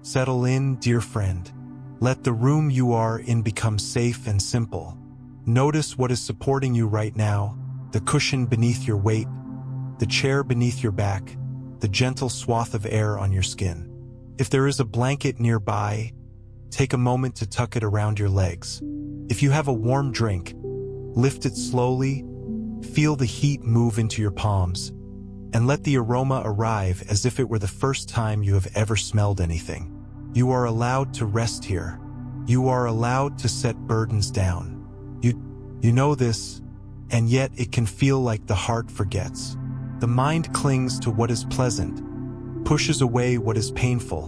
Settle in, dear friend. Let the room you are in become safe and simple. Notice what is supporting you right now, the cushion beneath your weight, the chair beneath your back, the gentle swath of air on your skin. If there is a blanket nearby, take a moment to tuck it around your legs. If you have a warm drink, lift it slowly, feel the heat move into your palms, and let the aroma arrive as if it were the first time you have ever smelled anything. You are allowed to rest here. You are allowed to set burdens down. You know this, and yet it can feel like the heart forgets. The mind clings to what is pleasant, pushes away what is painful,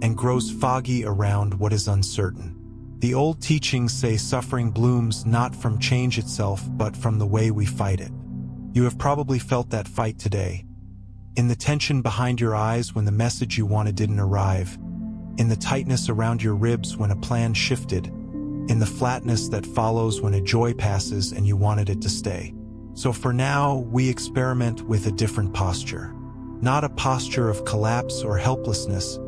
and grows foggy around what is uncertain. The old teachings say suffering blooms not from change itself, but from the way we fight it. You have probably felt that fight today. In the tension behind your eyes when the message you wanted didn't arrive, in the tightness around your ribs when a plan shifted, in the flatness that follows when a joy passes and you wanted it to stay. So for now, we experiment with a different posture. Not a posture of collapse or helplessness,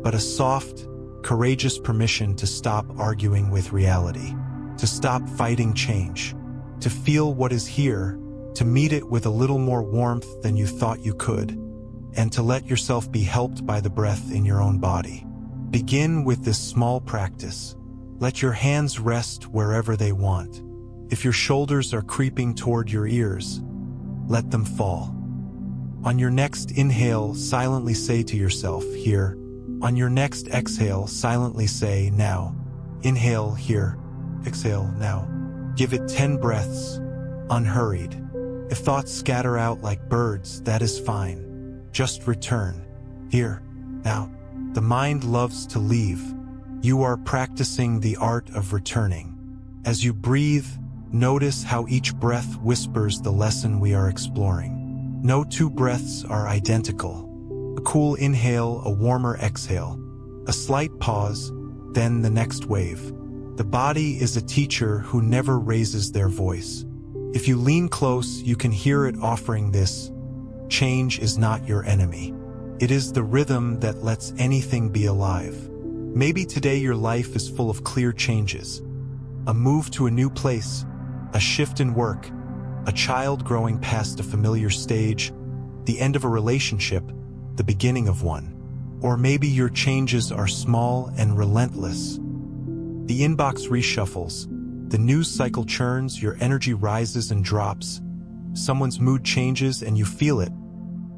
but a soft, courageous permission to stop arguing with reality, to stop fighting change, to feel what is here, to meet it with a little more warmth than you thought you could, and to let yourself be helped by the breath in your own body. Begin with this small practice. Let your hands rest wherever they want. If your shoulders are creeping toward your ears, let them fall. On your next inhale, silently say to yourself, here. On your next exhale, silently say, now. Inhale, here. Exhale, now. Give it 10 breaths, unhurried. If thoughts scatter out like birds, that is fine. Just return. Here, now. The mind loves to leave. You are practicing the art of returning. As you breathe, notice how each breath whispers the lesson we are exploring. No two breaths are identical. A cool inhale, a warmer exhale. A slight pause, then the next wave. The body is a teacher who never raises their voice. If you lean close, you can hear it offering this. Change is not your enemy. It is the rhythm that lets anything be alive. Maybe today your life is full of clear changes. A move to a new place, a shift in work, a child growing past a familiar stage, the end of a relationship, the beginning of one. Or maybe your changes are small and relentless. The inbox reshuffles, the news cycle churns, your energy rises and drops. Someone's mood changes and you feel it.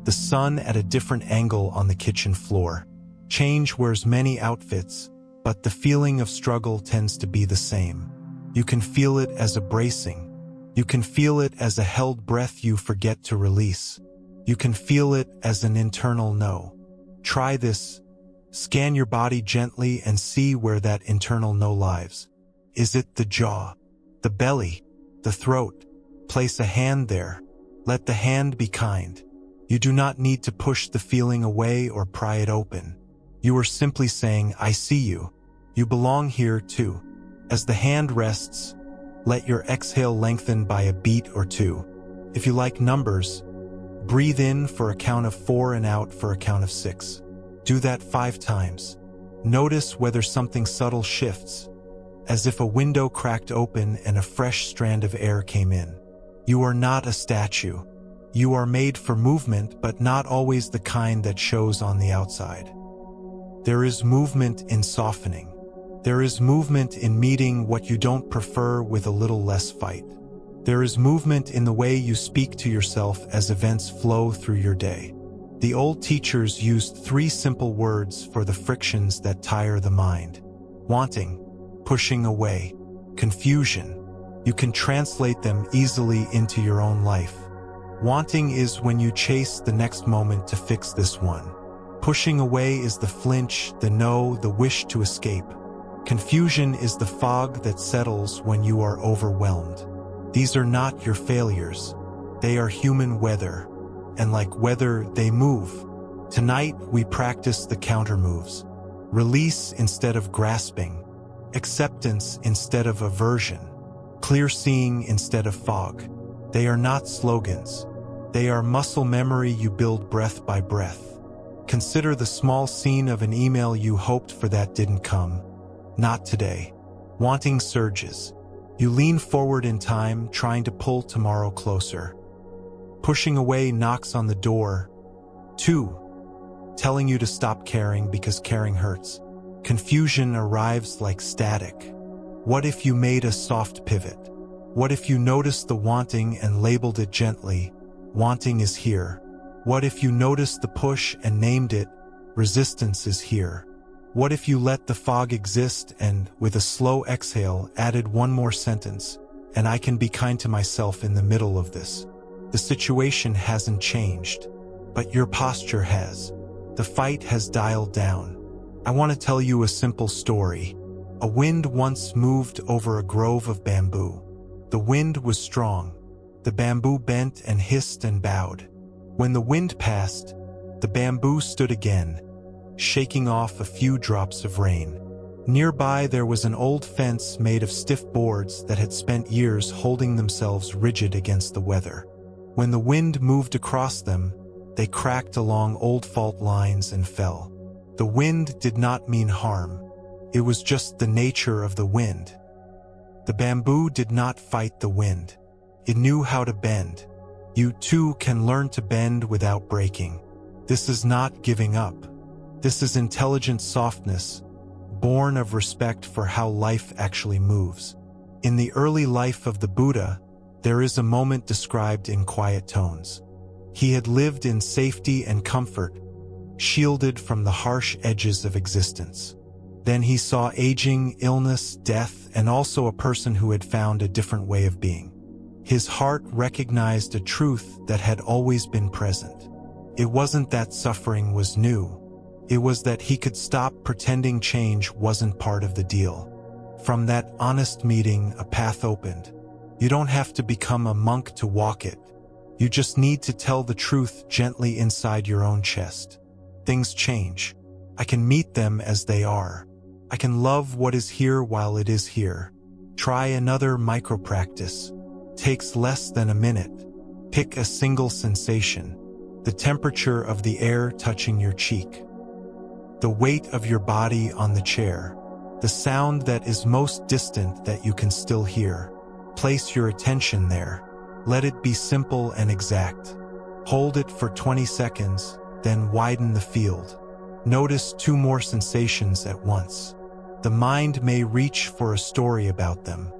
The sun at a different angle on the kitchen floor. Change wears many outfits, but the feeling of struggle tends to be the same. You can feel it as a bracing. You can feel it as a held breath you forget to release. You can feel it as an internal no. Try this. Scan your body gently and see where that internal no lives. Is it the jaw, the belly, the throat? Place a hand there. Let the hand be kind. You do not need to push the feeling away or pry it open. You are simply saying, I see you. You belong here too. As the hand rests, let your exhale lengthen by a beat or two. If you like numbers, breathe in for a count of 4 and out for a count of 6. Do that 5 times. Notice whether something subtle shifts, as if a window cracked open and a fresh strand of air came in. You are not a statue. You are made for movement, but not always the kind that shows on the outside. There is movement in softening. There is movement in meeting what you don't prefer with a little less fight. There is movement in the way you speak to yourself as events flow through your day. The old teachers used 3 simple words for the frictions that tire the mind. Wanting, pushing away, confusion. You can translate them easily into your own life. Wanting is when you chase the next moment to fix this one. Pushing away is the flinch, the no, the wish to escape. Confusion is the fog that settles when you are overwhelmed. These are not your failures. They are human weather. And like weather, they move. Tonight, we practice the counter moves. Release instead of grasping. Acceptance instead of aversion. Clear seeing instead of fog. They are not slogans. They are muscle memory you build breath by breath. Consider the small scene of an email you hoped for that didn't come. Not today. Wanting surges. You lean forward in time, trying to pull tomorrow closer. Pushing away knocks on the door. 2. Telling you to stop caring because caring hurts. Confusion arrives like static. What if you made a soft pivot? What if you noticed the wanting and labeled it gently? Wanting is here. What if you noticed the push and named it? Resistance is here. What if you let the fog exist and, with a slow exhale, added one more sentence, and I can be kind to myself in the middle of this? The situation hasn't changed, but your posture has. The fight has dialed down. I want to tell you a simple story. A wind once moved over a grove of bamboo. The wind was strong. The bamboo bent and hissed and bowed. When the wind passed, the bamboo stood again, shaking off a few drops of rain. Nearby there was an old fence made of stiff boards that had spent years holding themselves rigid against the weather. When the wind moved across them, they cracked along old fault lines and fell. The wind did not mean harm. It was just the nature of the wind. The bamboo did not fight the wind. It knew how to bend. You too can learn to bend without breaking. This is not giving up. This is intelligent softness, born of respect for how life actually moves. In the early life of the Buddha, there is a moment described in quiet tones. He had lived in safety and comfort, shielded from the harsh edges of existence. Then he saw aging, illness, death, and also a person who had found a different way of being. His heart recognized a truth that had always been present. It wasn't that suffering was new. It was that he could stop pretending change wasn't part of the deal. From that honest meeting, a path opened. You don't have to become a monk to walk it. You just need to tell the truth gently inside your own chest. Things change. I can meet them as they are. I can love what is here while it is here. Try another micro-practice. Takes less than a minute. Pick a single sensation. The temperature of the air touching your cheek. The weight of your body on the chair. The sound that is most distant that you can still hear. Place your attention there. Let it be simple and exact. Hold it for 20 seconds, then widen the field. Notice 2 more sensations at once. The mind may reach for a story about them.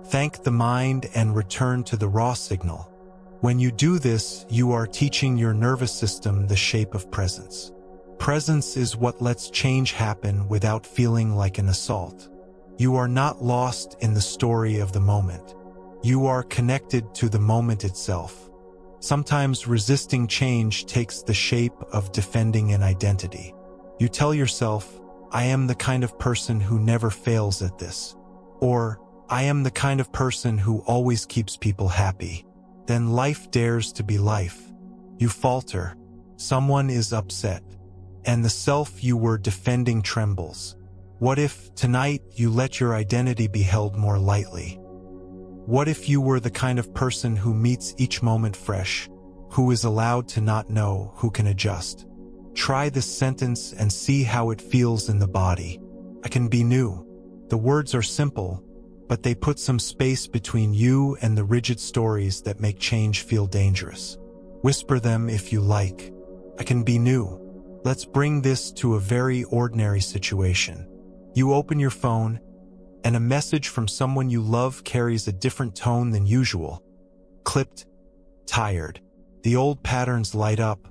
Thank the mind and return to the raw signal. When you do this, you are teaching your nervous system the shape of presence. Presence is what lets change happen without feeling like an assault. You are not lost in the story of the moment. You are connected to the moment itself. Sometimes resisting change takes the shape of defending an identity. You tell yourself, I am the kind of person who never fails at this. Or, I am the kind of person who always keeps people happy. Then life dares to be life. You falter. Someone is upset. And the self you were defending trembles. What if, tonight, you let your identity be held more lightly? What if you were the kind of person who meets each moment fresh, who is allowed to not know, who can adjust? Try this sentence and see how it feels in the body. I can be new. The words are simple, but they put some space between you and the rigid stories that make change feel dangerous. Whisper them if you like. I can be new. Let's bring this to a very ordinary situation. You open your phone, and a message from someone you love carries a different tone than usual. Clipped, tired. The old patterns light up,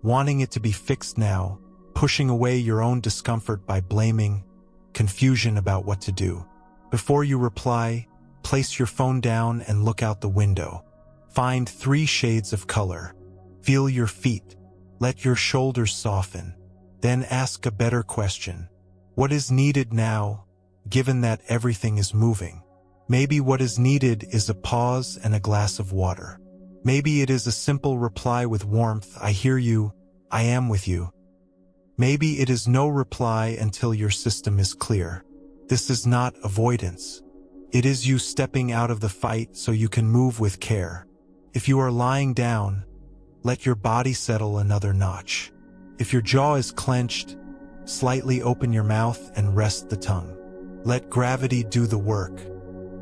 wanting it to be fixed now, pushing away your own discomfort by blaming, confusion about what to do. Before you reply, place your phone down and look out the window. Find 3 shades of color. Feel your feet. Let your shoulders soften. Then ask a better question. What is needed now, given that everything is moving? Maybe what is needed is a pause and a glass of water. Maybe it is a simple reply with warmth, I hear you, I am with you. Maybe it is no reply until your system is clear. This is not avoidance. It is you stepping out of the fight so you can move with care. If you are lying down, let your body settle another notch. If your jaw is clenched, slightly open your mouth and rest the tongue. Let gravity do the work.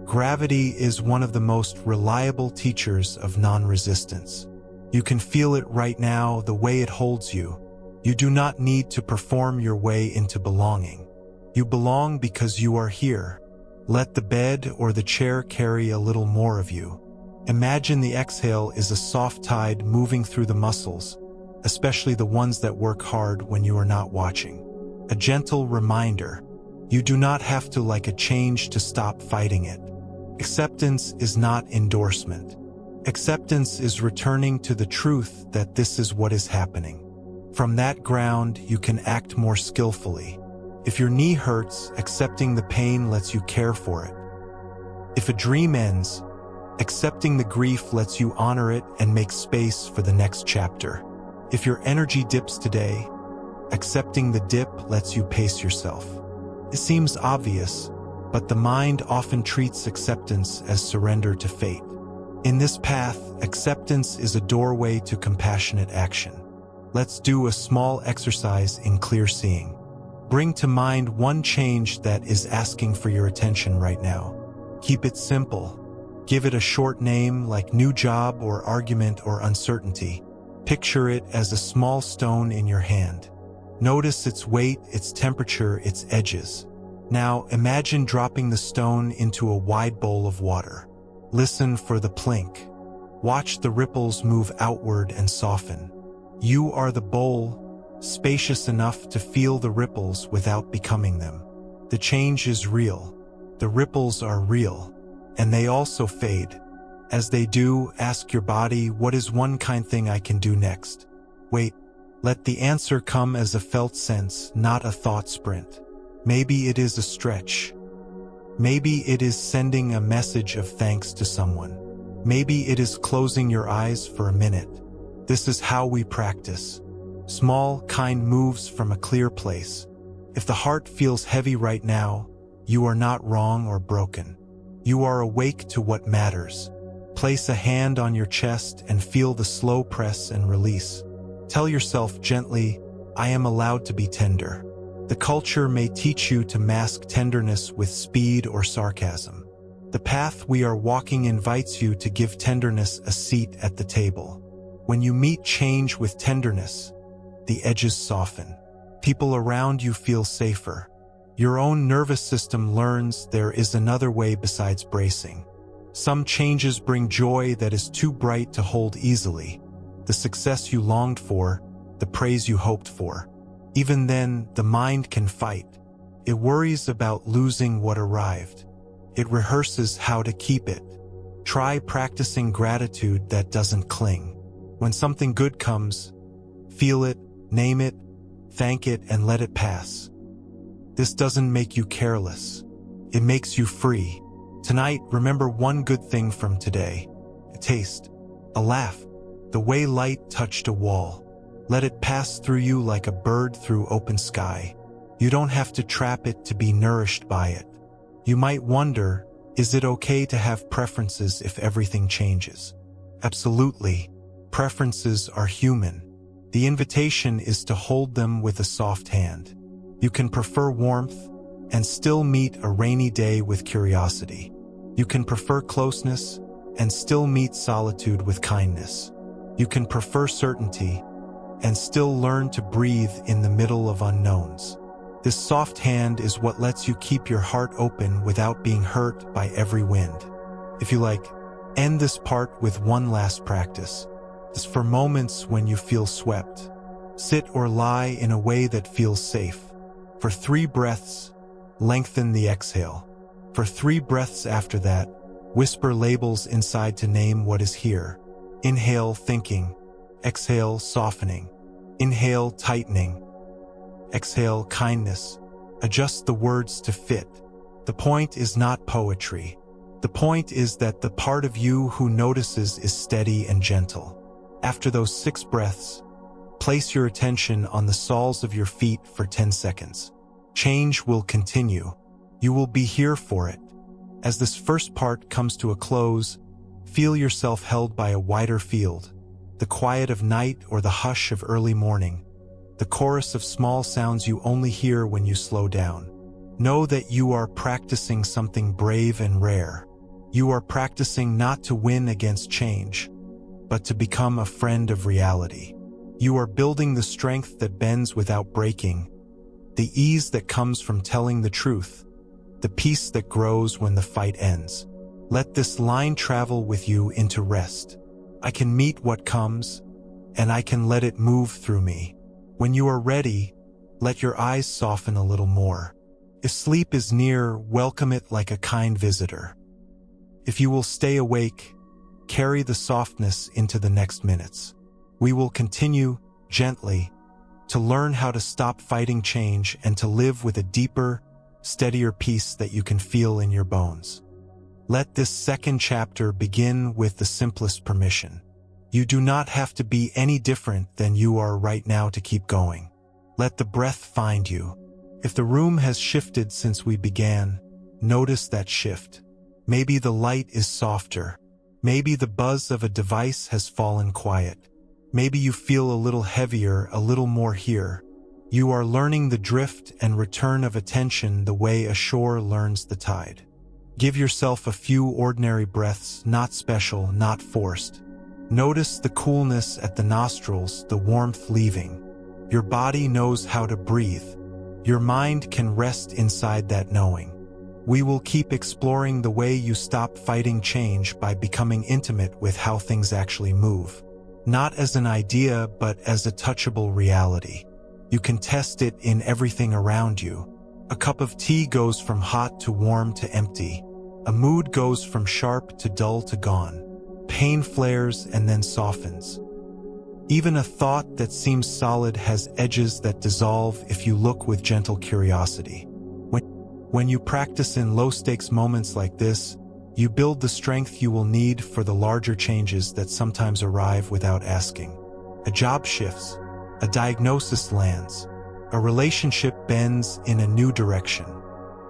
Gravity is one of the most reliable teachers of non-resistance. You can feel it right now, the way it holds you. You do not need to perform your way into belonging. You belong because you are here. Let the bed or the chair carry a little more of you. Imagine the exhale is a soft tide moving through the muscles, especially the ones that work hard when you are not watching. A gentle reminder. You do not have to like a change to stop fighting it. Acceptance is not endorsement. Acceptance is returning to the truth that this is what is happening. From that ground, you can act more skillfully. If your knee hurts, accepting the pain lets you care for it. If a dream ends, accepting the grief lets you honor it and make space for the next chapter. If your energy dips today, accepting the dip lets you pace yourself. It seems obvious, but the mind often treats acceptance as surrender to fate. In this path, acceptance is a doorway to compassionate action. Let's do a small exercise in clear seeing. Bring to mind one change that is asking for your attention right now. Keep it simple. Give it a short name like new job or argument or uncertainty. Picture it as a small stone in your hand. Notice its weight, its temperature, its edges. Now imagine dropping the stone into a wide bowl of water. Listen for the plink. Watch the ripples move outward and soften. You are the bowl, spacious enough to feel the ripples without becoming them. The change is real. The ripples are real, and they also fade. As they do, ask your body, what is one kind thing I can do next? Wait, let the answer come as a felt sense, not a thought sprint. Maybe it is a stretch. Maybe it is sending a message of thanks to someone. Maybe it is closing your eyes for a minute. This is how we practice. Small, kind moves from a clear place. If the heart feels heavy right now, you are not wrong or broken. You are awake to what matters. Place a hand on your chest and feel the slow press and release. Tell yourself gently, I am allowed to be tender. The culture may teach you to mask tenderness with speed or sarcasm. The path we are walking invites you to give tenderness a seat at the table. When you meet change with tenderness, the edges soften. People around you feel safer. Your own nervous system learns there is another way besides bracing. Some changes bring joy that is too bright to hold easily. The success you longed for, the praise you hoped for. Even then, the mind can fight. It worries about losing what arrived. It rehearses how to keep it. Try practicing gratitude that doesn't cling. When something good comes, feel it, name it, thank it, and let it pass. This doesn't make you careless. It makes you free. Tonight, remember one good thing from today. A taste, a laugh, the way light touched a wall. Let it pass through you like a bird through open sky. You don't have to trap it to be nourished by it. You might wonder, is it okay to have preferences if everything changes? Absolutely. Preferences are human. The invitation is to hold them with a soft hand. You can prefer warmth and still meet a rainy day with curiosity. You can prefer closeness and still meet solitude with kindness. You can prefer certainty and still learn to breathe in the middle of unknowns. This soft hand is what lets you keep your heart open without being hurt by every wind. If you like, end this part with one last practice. It's for moments when you feel swept. Sit or lie in a way that feels safe. For 3 breaths, lengthen the exhale. For 3 breaths after that, whisper labels inside to name what is here. Inhale, thinking. Exhale, softening. Inhale, tightening. Exhale, kindness. Adjust the words to fit. The point is not poetry. The point is that the part of you who notices is steady and gentle. After those 6 breaths, place your attention on the soles of your feet for 10 seconds. Change will continue. You will be here for it. As this first part comes to a close, feel yourself held by a wider field. The quiet of night or the hush of early morning. the chorus of small sounds you only hear when you slow down. Know that you are practicing something brave and rare. You are practicing not to win against change, but to become a friend of reality. You are building the strength that bends without breaking, the ease that comes from telling the truth, the peace that grows when the fight ends. Let this line travel with you into rest. I can meet what comes, and I can let it move through me. When you are ready, let your eyes soften a little more. If sleep is near, welcome it like a kind visitor. If you will stay awake, carry the softness into the next minutes. We will continue, gently, to learn how to stop fighting change and to live with a deeper, steadier peace that you can feel in your bones. Let this second chapter begin with the simplest permission. You do not have to be any different than you are right now to keep going. Let the breath find you. If the room has shifted since we began, notice that shift. Maybe the light is softer. Maybe the buzz of a device has fallen quiet. Maybe you feel a little heavier, a little more here. You are learning the drift and return of attention the way a shore learns the tide. Give yourself a few ordinary breaths, not special, not forced. Notice the coolness at the nostrils, the warmth leaving. Your body knows how to breathe. Your mind can rest inside that knowing. We will keep exploring the way you stop fighting change by becoming intimate with how things actually move. Not as an idea, but as a touchable reality. You can test it in everything around you. A cup of tea goes from hot to warm to empty. A mood goes from sharp to dull to gone. Pain flares and then softens. Even a thought that seems solid has edges that dissolve if you look with gentle curiosity. When you practice in low-stakes moments like this, you build the strength you will need for the larger changes that sometimes arrive without asking. A job shifts, a diagnosis lands, a relationship bends in a new direction.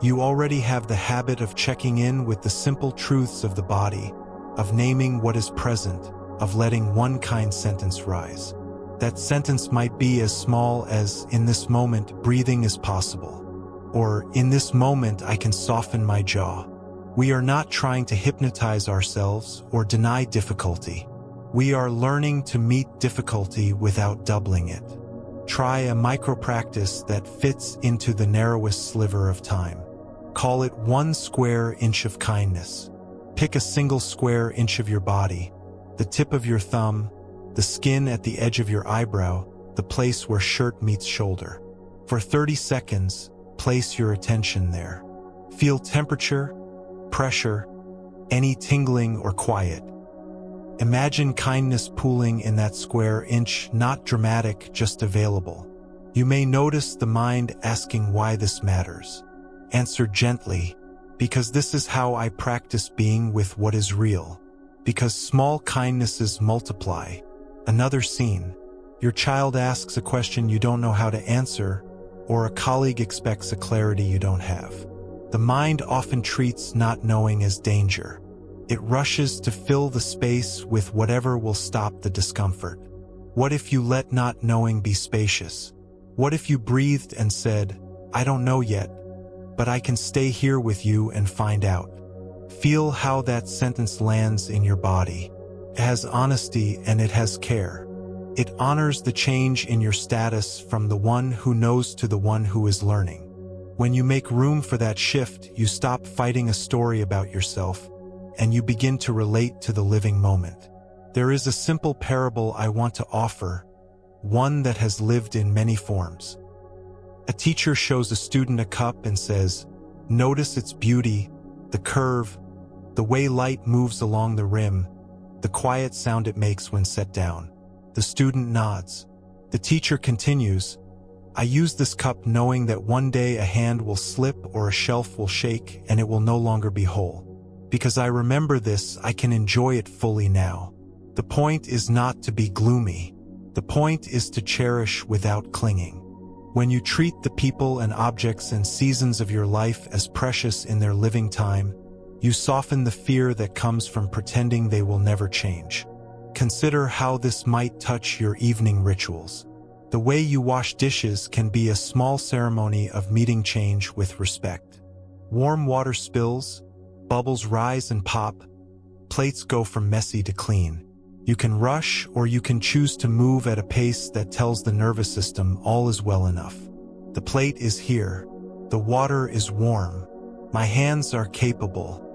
You already have the habit of checking in with the simple truths of the body, of naming what is present, of letting one kind sentence rise. That sentence might be as small as, in this moment, breathing is possible. Or, in this moment, I can soften my jaw. We are not trying to hypnotize ourselves or deny difficulty. We are learning to meet difficulty without doubling it. Try a micro-practice that fits into the narrowest sliver of time. Call it 1 square inch of kindness. Pick a single square inch of your body, the tip of your thumb, the skin at the edge of your eyebrow, the place where shirt meets shoulder. For 30 seconds, place your attention there. Feel temperature, pressure, any tingling or quiet. Imagine kindness pooling in that square inch, not dramatic, just available. You may notice the mind asking why this matters. Answer gently, because this is how I practice being with what is real. Because small kindnesses multiply. Another scene. Your child asks a question you don't know how to answer, or a colleague expects a clarity you don't have. The mind often treats not knowing as danger. It rushes to fill the space with whatever will stop the discomfort. What if you let not knowing be spacious? What if you breathed and said, I don't know yet, but I can stay here with you and find out? Feel how that sentence lands in your body. It has honesty and it has care. It honors the change in your status from the one who knows to the one who is learning. When you make room for that shift, you stop fighting a story about yourself, and you begin to relate to the living moment. There is a simple parable I want to offer, one that has lived in many forms. A teacher shows a student a cup and says, notice its beauty, the curve, the way light moves along the rim, the quiet sound it makes when set down. The student nods. The teacher continues, I use this cup knowing that one day a hand will slip or a shelf will shake and it will no longer be whole. Because I remember this, I can enjoy it fully now. The point is not to be gloomy. The point is to cherish without clinging. When you treat the people and objects and seasons of your life as precious in their living time, you soften the fear that comes from pretending they will never change. Consider how this might touch your evening rituals. The way you wash dishes can be a small ceremony of meeting change with respect. Warm water spills, bubbles rise and pop, plates go from messy to clean. You can rush or you can choose to move at a pace that tells the nervous system all is well enough. The plate is here. The water is warm. My hands are capable.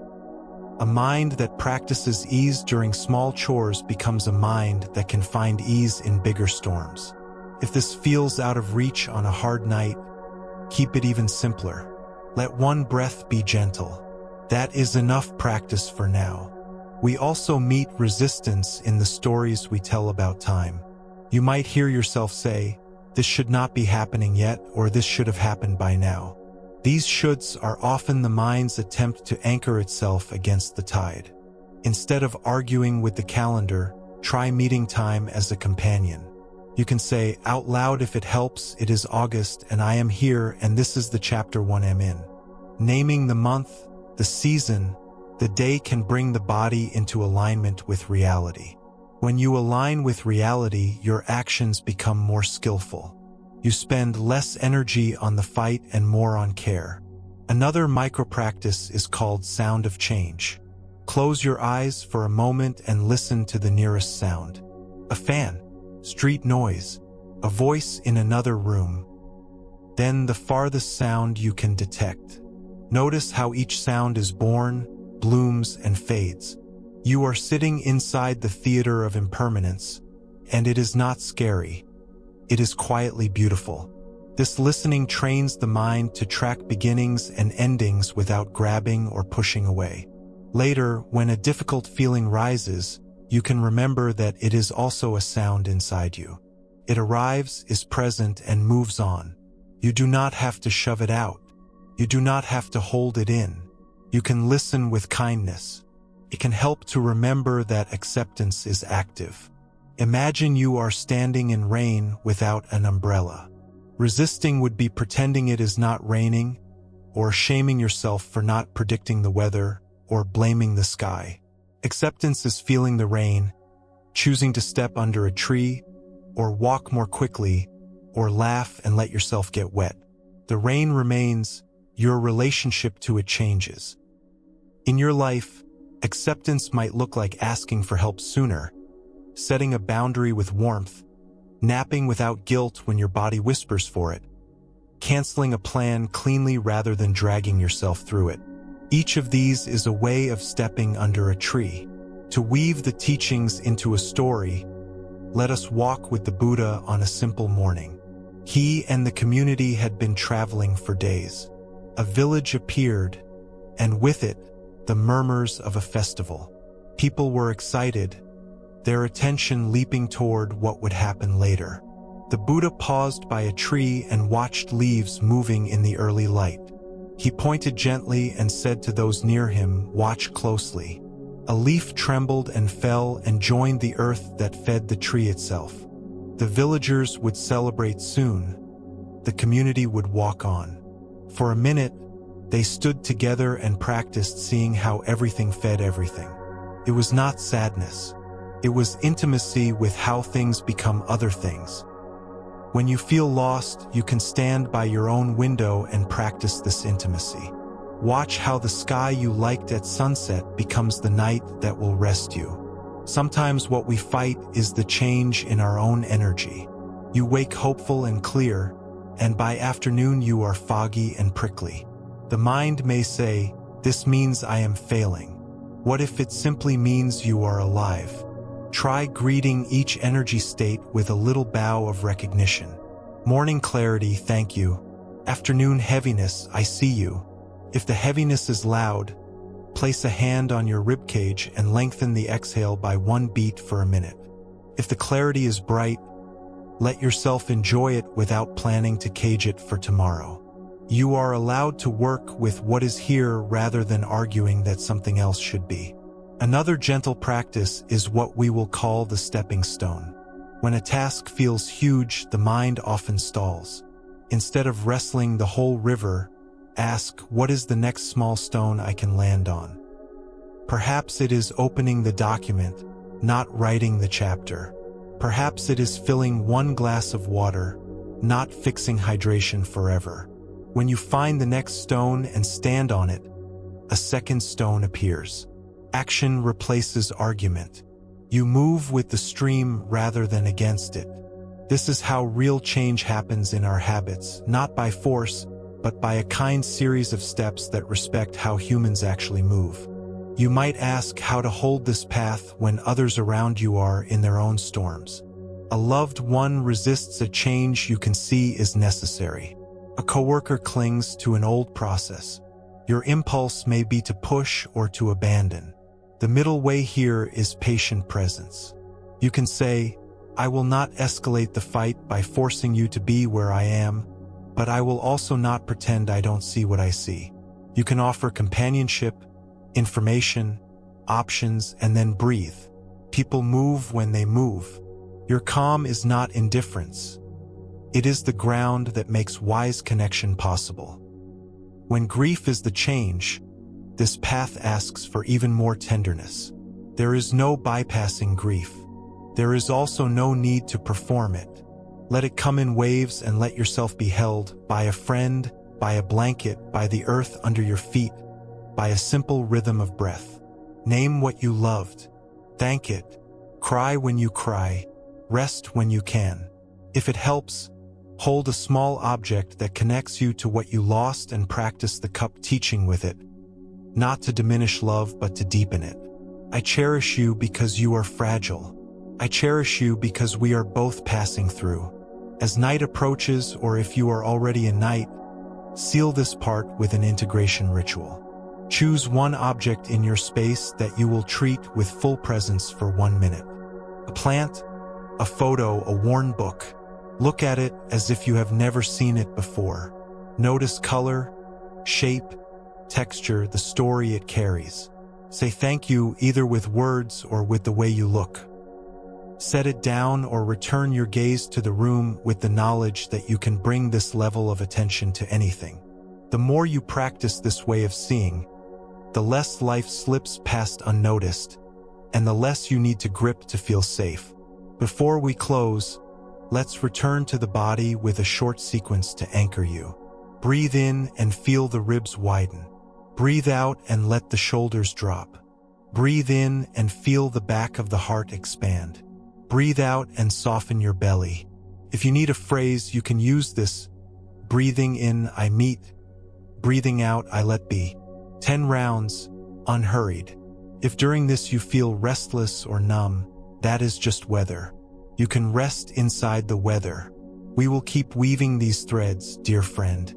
A mind that practices ease during small chores becomes a mind that can find ease in bigger storms. If this feels out of reach on a hard night, keep it even simpler. Let one breath be gentle. That is enough practice for now. We also meet resistance in the stories we tell about time. You might hear yourself say, "This should not be happening yet," or "This should have happened by now." These shoulds are often the mind's attempt to anchor itself against the tide. Instead of arguing with the calendar, try meeting time as a companion. You can say out loud if it helps, "It is August and I am here and this is the chapter 1 I'm in." Naming the month, the season, the day can bring the body into alignment with reality. When you align with reality, your actions become more skillful. You spend less energy on the fight and more on care. Another micro-practice is called sound of change. Close your eyes for a moment and listen to the nearest sound. A fan, street noise, a voice in another room. Then the farthest sound you can detect. Notice how each sound is born, blooms, and fades. You are sitting inside the theater of impermanence, and it is not scary. It is quietly beautiful. This listening trains the mind to track beginnings and endings without grabbing or pushing away. Later, when a difficult feeling rises, you can remember that it is also a sound inside you. It arrives, is present, and moves on. You do not have to shove it out. You do not have to hold it in. You can listen with kindness. It can help to remember that acceptance is active. Imagine you are standing in rain without an umbrella. Resisting would be pretending it is not raining, or shaming yourself for not predicting the weather, or blaming the sky. Acceptance is feeling the rain, choosing to step under a tree, or walk more quickly, or laugh and let yourself get wet. The rain remains, your relationship to it changes. In your life, acceptance might look like asking for help sooner, setting a boundary with warmth, napping without guilt when your body whispers for it, canceling a plan cleanly rather than dragging yourself through it. Each of these is a way of stepping under a tree. To weave the teachings into a story, let us walk with the Buddha on a simple morning. He and the community had been traveling for days. A village appeared, and with it, the murmurs of a festival. People were excited, their attention leaping toward what would happen later. The Buddha paused by a tree and watched leaves moving in the early light. He pointed gently and said to those near him, "Watch closely." A leaf trembled and fell and joined the earth that fed the tree itself. The villagers would celebrate soon. The community would walk on. For a minute, they stood together and practiced seeing how everything fed everything. It was not sadness. It was intimacy with how things become other things. When you feel lost, you can stand by your own window and practice this intimacy. Watch how the sky you liked at sunset becomes the night that will rest you. Sometimes what we fight is the change in our own energy. You wake hopeful and clear, and by afternoon you are foggy and prickly. The mind may say, "This means I am failing." What if it simply means you are alive? Try greeting each energy state with a little bow of recognition. Morning clarity, thank you. Afternoon heaviness, I see you. If the heaviness is loud, place a hand on your ribcage and lengthen the exhale by 1 beat for a minute. If the clarity is bright, let yourself enjoy it without planning to cage it for tomorrow. You are allowed to work with what is here rather than arguing that something else should be. Another gentle practice is what we will call the stepping stone. When a task feels huge, the mind often stalls. Instead of wrestling the whole river, ask, what is the next small stone I can land on? Perhaps it is opening the document, not writing the chapter. Perhaps it is filling one glass of water, not fixing hydration forever. When you find the next stone and stand on it, a second stone appears. Action replaces argument. You move with the stream rather than against it. This is how real change happens in our habits, not by force, but by a kind series of steps that respect how humans actually move. You might ask how to hold this path when others around you are in their own storms. A loved one resists a change you can see is necessary. A coworker clings to an old process. Your impulse may be to push or to abandon. The middle way here is patient presence. You can say, I will not escalate the fight by forcing you to be where I am, but I will also not pretend I don't see what I see. You can offer companionship, information, options, and then breathe. People move when they move. Your calm is not indifference. It is the ground that makes wise connection possible. When grief is the change, this path asks for even more tenderness. There is no bypassing grief. There is also no need to perform it. Let it come in waves and let yourself be held by a friend, by a blanket, by the earth under your feet, by a simple rhythm of breath. Name what you loved. Thank it. Cry when you cry. Rest when you can. If it helps, hold a small object that connects you to what you lost and practice the cup teaching with it. Not to diminish love, but to deepen it. I cherish you because you are fragile. I cherish you because we are both passing through. As night approaches, or if you are already in night, seal this part with an integration ritual. Choose one object in your space that you will treat with full presence for 1 minute. A plant, a photo, a worn book. Look at it as if you have never seen it before. Notice color, shape, texture, the story it carries. Say thank you either with words or with the way you look. Set it down or return your gaze to the room with the knowledge that you can bring this level of attention to anything. The more you practice this way of seeing, the less life slips past unnoticed, and the less you need to grip to feel safe. Before we close, let's return to the body with a short sequence to anchor you. Breathe in and feel the ribs widen. Breathe out and let the shoulders drop. Breathe in and feel the back of the heart expand. Breathe out and soften your belly. If you need a phrase, you can use this. Breathing in, I meet. Breathing out, I let be. 10 rounds, unhurried. If during this you feel restless or numb, that is just weather. You can rest inside the weather. We will keep weaving these threads, dear friend.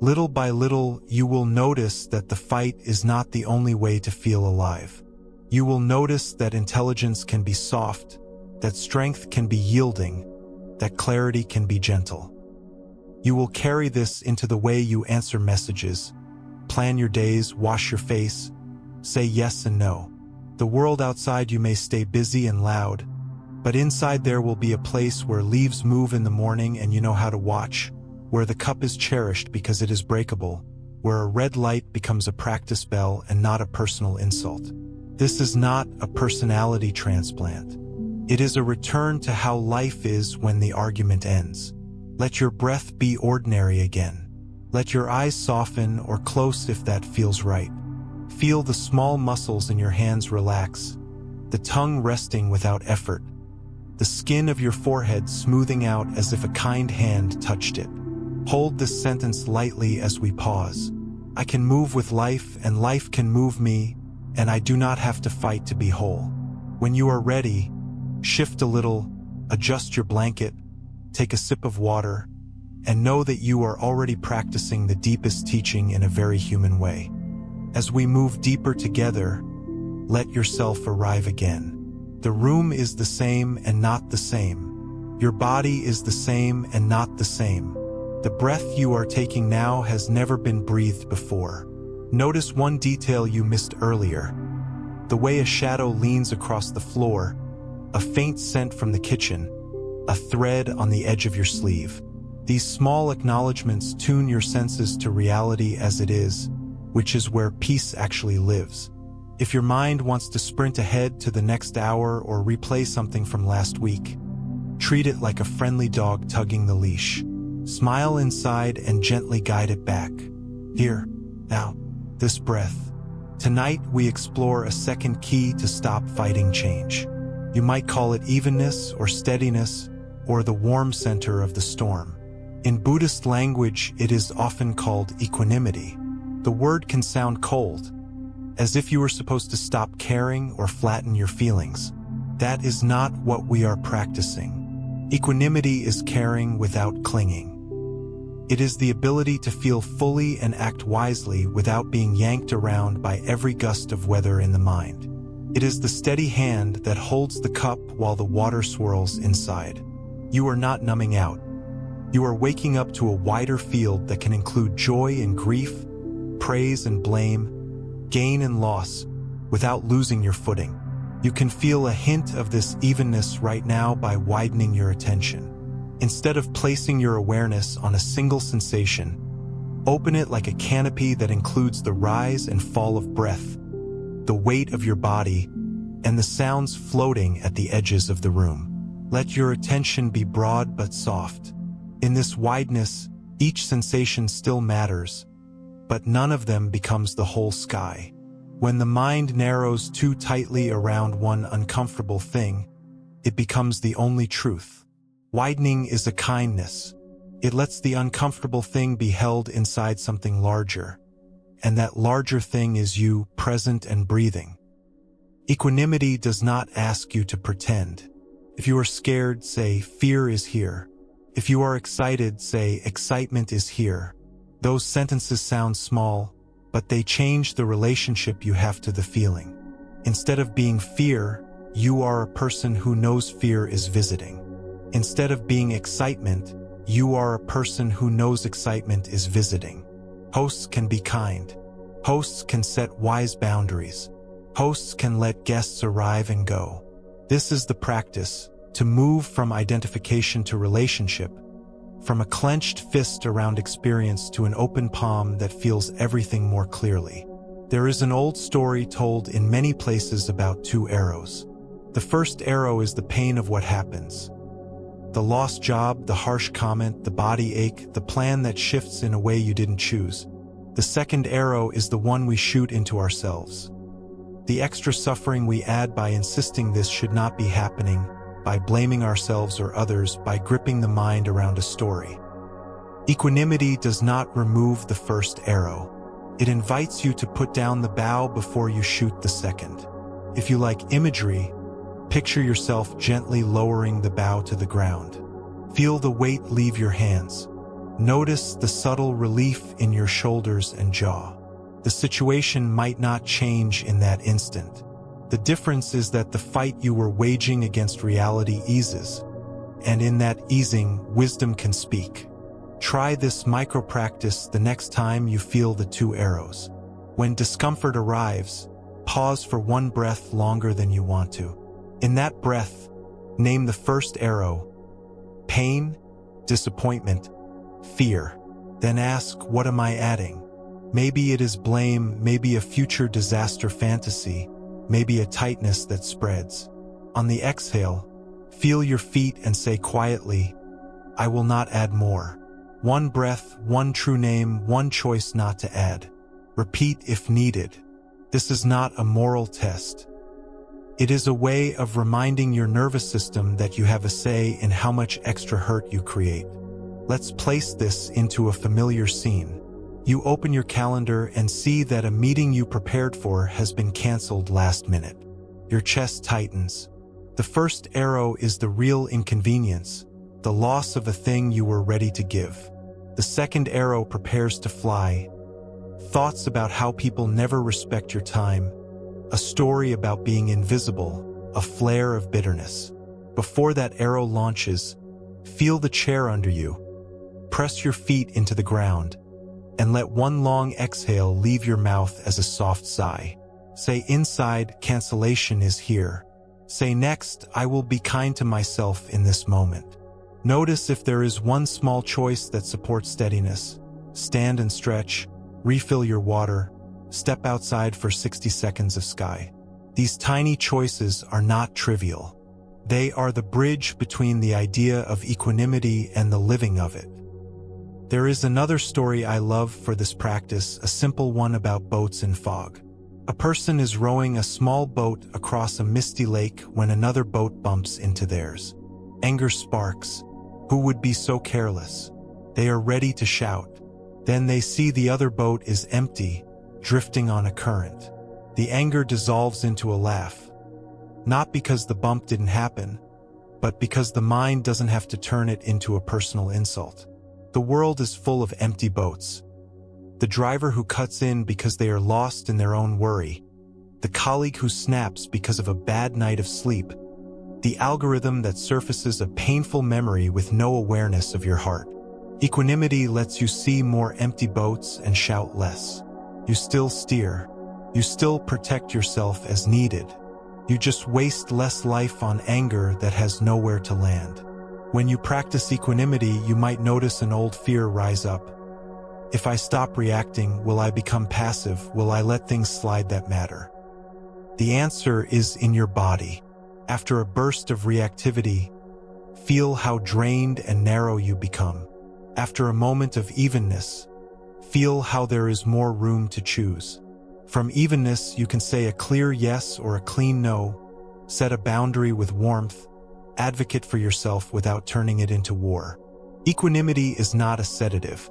Little by little, you will notice that the fight is not the only way to feel alive. You will notice that intelligence can be soft, that strength can be yielding, that clarity can be gentle. You will carry this into the way you answer messages, plan your days, wash your face, say yes and no. The world outside you may stay busy and loud, but inside there will be a place where leaves move in the morning and you know how to watch, where the cup is cherished because it is breakable, where a red light becomes a practice bell and not a personal insult. This is not a personality transplant. It is a return to how life is when the argument ends. Let your breath be ordinary again. Let your eyes soften or close if that feels right. Feel the small muscles in your hands relax, the tongue resting without effort, the skin of your forehead smoothing out as if a kind hand touched it. Hold this sentence lightly as we pause. I can move with life and life can move me, and I do not have to fight to be whole. When you are ready, shift a little, adjust your blanket, take a sip of water, and know that you are already practicing the deepest teaching in a very human way. As we move deeper together, let yourself arrive again. The room is the same and not the same. Your body is the same and not the same. The breath you are taking now has never been breathed before. Notice one detail you missed earlier. The way a shadow leans across the floor, a faint scent from the kitchen, a thread on the edge of your sleeve. These small acknowledgments tune your senses to reality as it is, which is where peace actually lives. If your mind wants to sprint ahead to the next hour or replay something from last week, Treat it like a friendly dog tugging the leash. Smile inside and gently guide it back. Here, now, this breath. Tonight we explore a second key to stop fighting change. You might call it evenness or steadiness, or the warm center of the storm. In Buddhist language, it is often called equanimity. The word can sound cold, as if you were supposed to stop caring or flatten your feelings. That is not what we are practicing. Equanimity is caring without clinging. It is the ability to feel fully and act wisely without being yanked around by every gust of weather in the mind. It is the steady hand that holds the cup while the water swirls inside. You are not numbing out. You are waking up to a wider field that can include joy and grief, praise and blame, gain and loss, without losing your footing. You can feel a hint of this evenness right now by widening your attention. Instead of placing your awareness on a single sensation, open it like a canopy that includes the rise and fall of breath, the weight of your body, and the sounds floating at the edges of the room. Let your attention be broad but soft. In this wideness, each sensation still matters, but none of them becomes the whole sky. When the mind narrows too tightly around one uncomfortable thing, it becomes the only truth. Widening is a kindness. It lets the uncomfortable thing be held inside something larger, and that larger thing is you, present and breathing. Equanimity does not ask you to pretend. If you are scared, say, fear is here. If you are excited, say, excitement is here. Those sentences sound small, but they change the relationship you have to the feeling. Instead of being fear, you are a person who knows fear is visiting. Instead of being excitement, you are a person who knows excitement is visiting. Hosts can be kind. Hosts can set wise boundaries. Hosts can let guests arrive and go. This is the practice, to move from identification to relationship, from a clenched fist around experience to an open palm that feels everything more clearly. There is an old story told in many places about two arrows. The first arrow is the pain of what happens. The lost job, the harsh comment, the body ache, the plan that shifts in a way you didn't choose. The second arrow is the one we shoot into ourselves. The extra suffering we add by insisting this should not be happening, by blaming ourselves or others, by gripping the mind around a story. Equanimity does not remove the first arrow. It invites you to put down the bow before you shoot the second. If you like imagery, picture yourself gently lowering the bow to the ground. Feel the weight leave your hands. Notice the subtle relief in your shoulders and jaw. The situation might not change in that instant. The difference is that the fight you were waging against reality eases, and in that easing, wisdom can speak. Try this micro-practice the next time you feel the two arrows. When discomfort arrives, pause for one breath longer than you want to. In that breath, name the first arrow: pain, disappointment, fear. Then ask, what am I adding? Maybe it is blame, maybe a future disaster fantasy, maybe a tightness that spreads. On the exhale, feel your feet and say quietly, I will not add more. One breath, one true name, one choice not to add. Repeat if needed. This is not a moral test. It is a way of reminding your nervous system that you have a say in how much extra hurt you create. Let's place this into a familiar scene. You open your calendar and see that a meeting you prepared for has been canceled last minute. Your chest tightens. The first arrow is the real inconvenience, the loss of a thing you were ready to give. The second arrow prepares to fly. Thoughts about how people never respect your time. A story about being invisible, a flare of bitterness. Before that arrow launches, feel the chair under you. Press your feet into the ground, and let one long exhale leave your mouth as a soft sigh. Say inside, cancellation is here. Say next, I will be kind to myself in this moment. Notice if there is one small choice that supports steadiness. Stand and stretch, refill your water, step outside for 60 seconds of sky. These tiny choices are not trivial. They are the bridge between the idea of equanimity and the living of it. There is another story I love for this practice, a simple one about boats in fog. A person is rowing a small boat across a misty lake when another boat bumps into theirs. Anger sparks. Who would be so careless? They are ready to shout. Then they see the other boat is empty, drifting on a current. The anger dissolves into a laugh. Not because the bump didn't happen, but because the mind doesn't have to turn it into a personal insult. The world is full of empty boats. The driver who cuts in because they are lost in their own worry. The colleague who snaps because of a bad night of sleep. The algorithm that surfaces a painful memory with no awareness of your heart. Equanimity lets you see more empty boats and shout less. You still steer. You still protect yourself as needed. You just waste less life on anger that has nowhere to land. When you practice equanimity, you might notice an old fear rise up. If I stop reacting, will I become passive? Will I let things slide that matter? The answer is in your body. After a burst of reactivity, feel how drained and narrow you become. After a moment of evenness, feel how there is more room to choose. From evenness, you can say a clear yes or a clean no, set a boundary with warmth, advocate for yourself without turning it into war. Equanimity is not a sedative.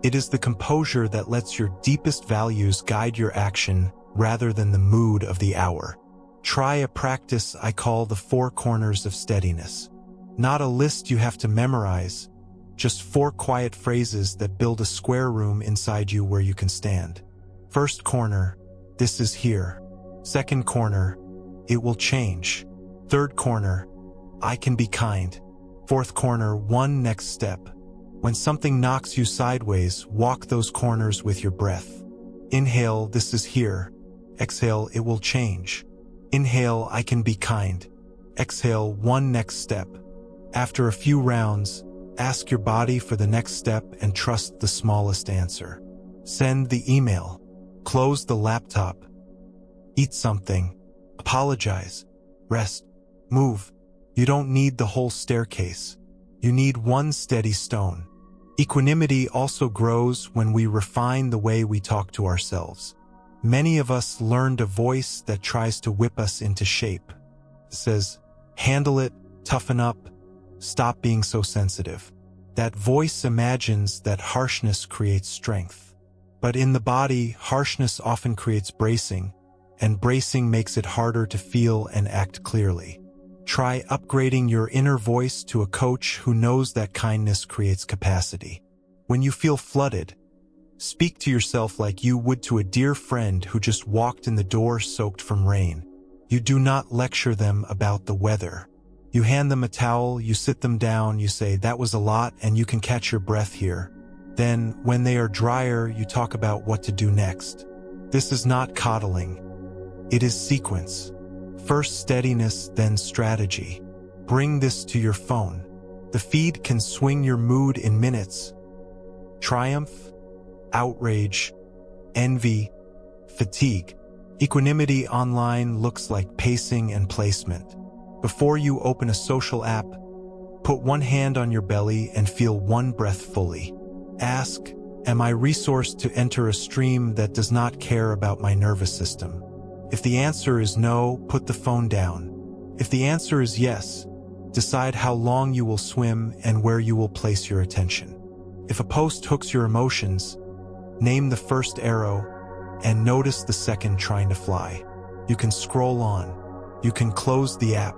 It is the composure that lets your deepest values guide your action rather than the mood of the hour. Try a practice I call the 4 corners of steadiness. Not a list you have to memorize, just 4 quiet phrases that build a square room inside you where you can stand. First corner, this is here. Second corner, it will change. Third corner, I can be kind. Fourth corner, one next step. When something knocks you sideways, walk those corners with your breath. Inhale, this is here. Exhale, it will change. Inhale, I can be kind. Exhale, one next step. After a few rounds, ask your body for the next step and trust the smallest answer. Send the email. Close the laptop. Eat something. Apologize. Rest. Move. You don't need the whole staircase. You need one steady stone. Equanimity also grows when we refine the way we talk to ourselves. Many of us learned a voice that tries to whip us into shape. It says, handle it, toughen up, stop being so sensitive. That voice imagines that harshness creates strength. But in the body, harshness often creates bracing, and bracing makes it harder to feel and act clearly. Try upgrading your inner voice to a coach who knows that kindness creates capacity. When you feel flooded, speak to yourself like you would to a dear friend who just walked in the door soaked from rain. You do not lecture them about the weather. You hand them a towel, you sit them down, you say, that was a lot and you can catch your breath here. Then, when they are drier, you talk about what to do next. This is not coddling. It is sequence. First steadiness, then strategy. Bring this to your phone. The feed can swing your mood in minutes. Triumph, outrage, envy, fatigue. Equanimity online looks like pacing and placement. Before you open a social app, put one hand on your belly and feel one breath fully. Ask, am I resourced to enter a stream that does not care about my nervous system? If the answer is no, put the phone down. If the answer is yes, decide how long you will swim and where you will place your attention. If a post hooks your emotions, name the first arrow and notice the second trying to fly. You can scroll on. You can close the app.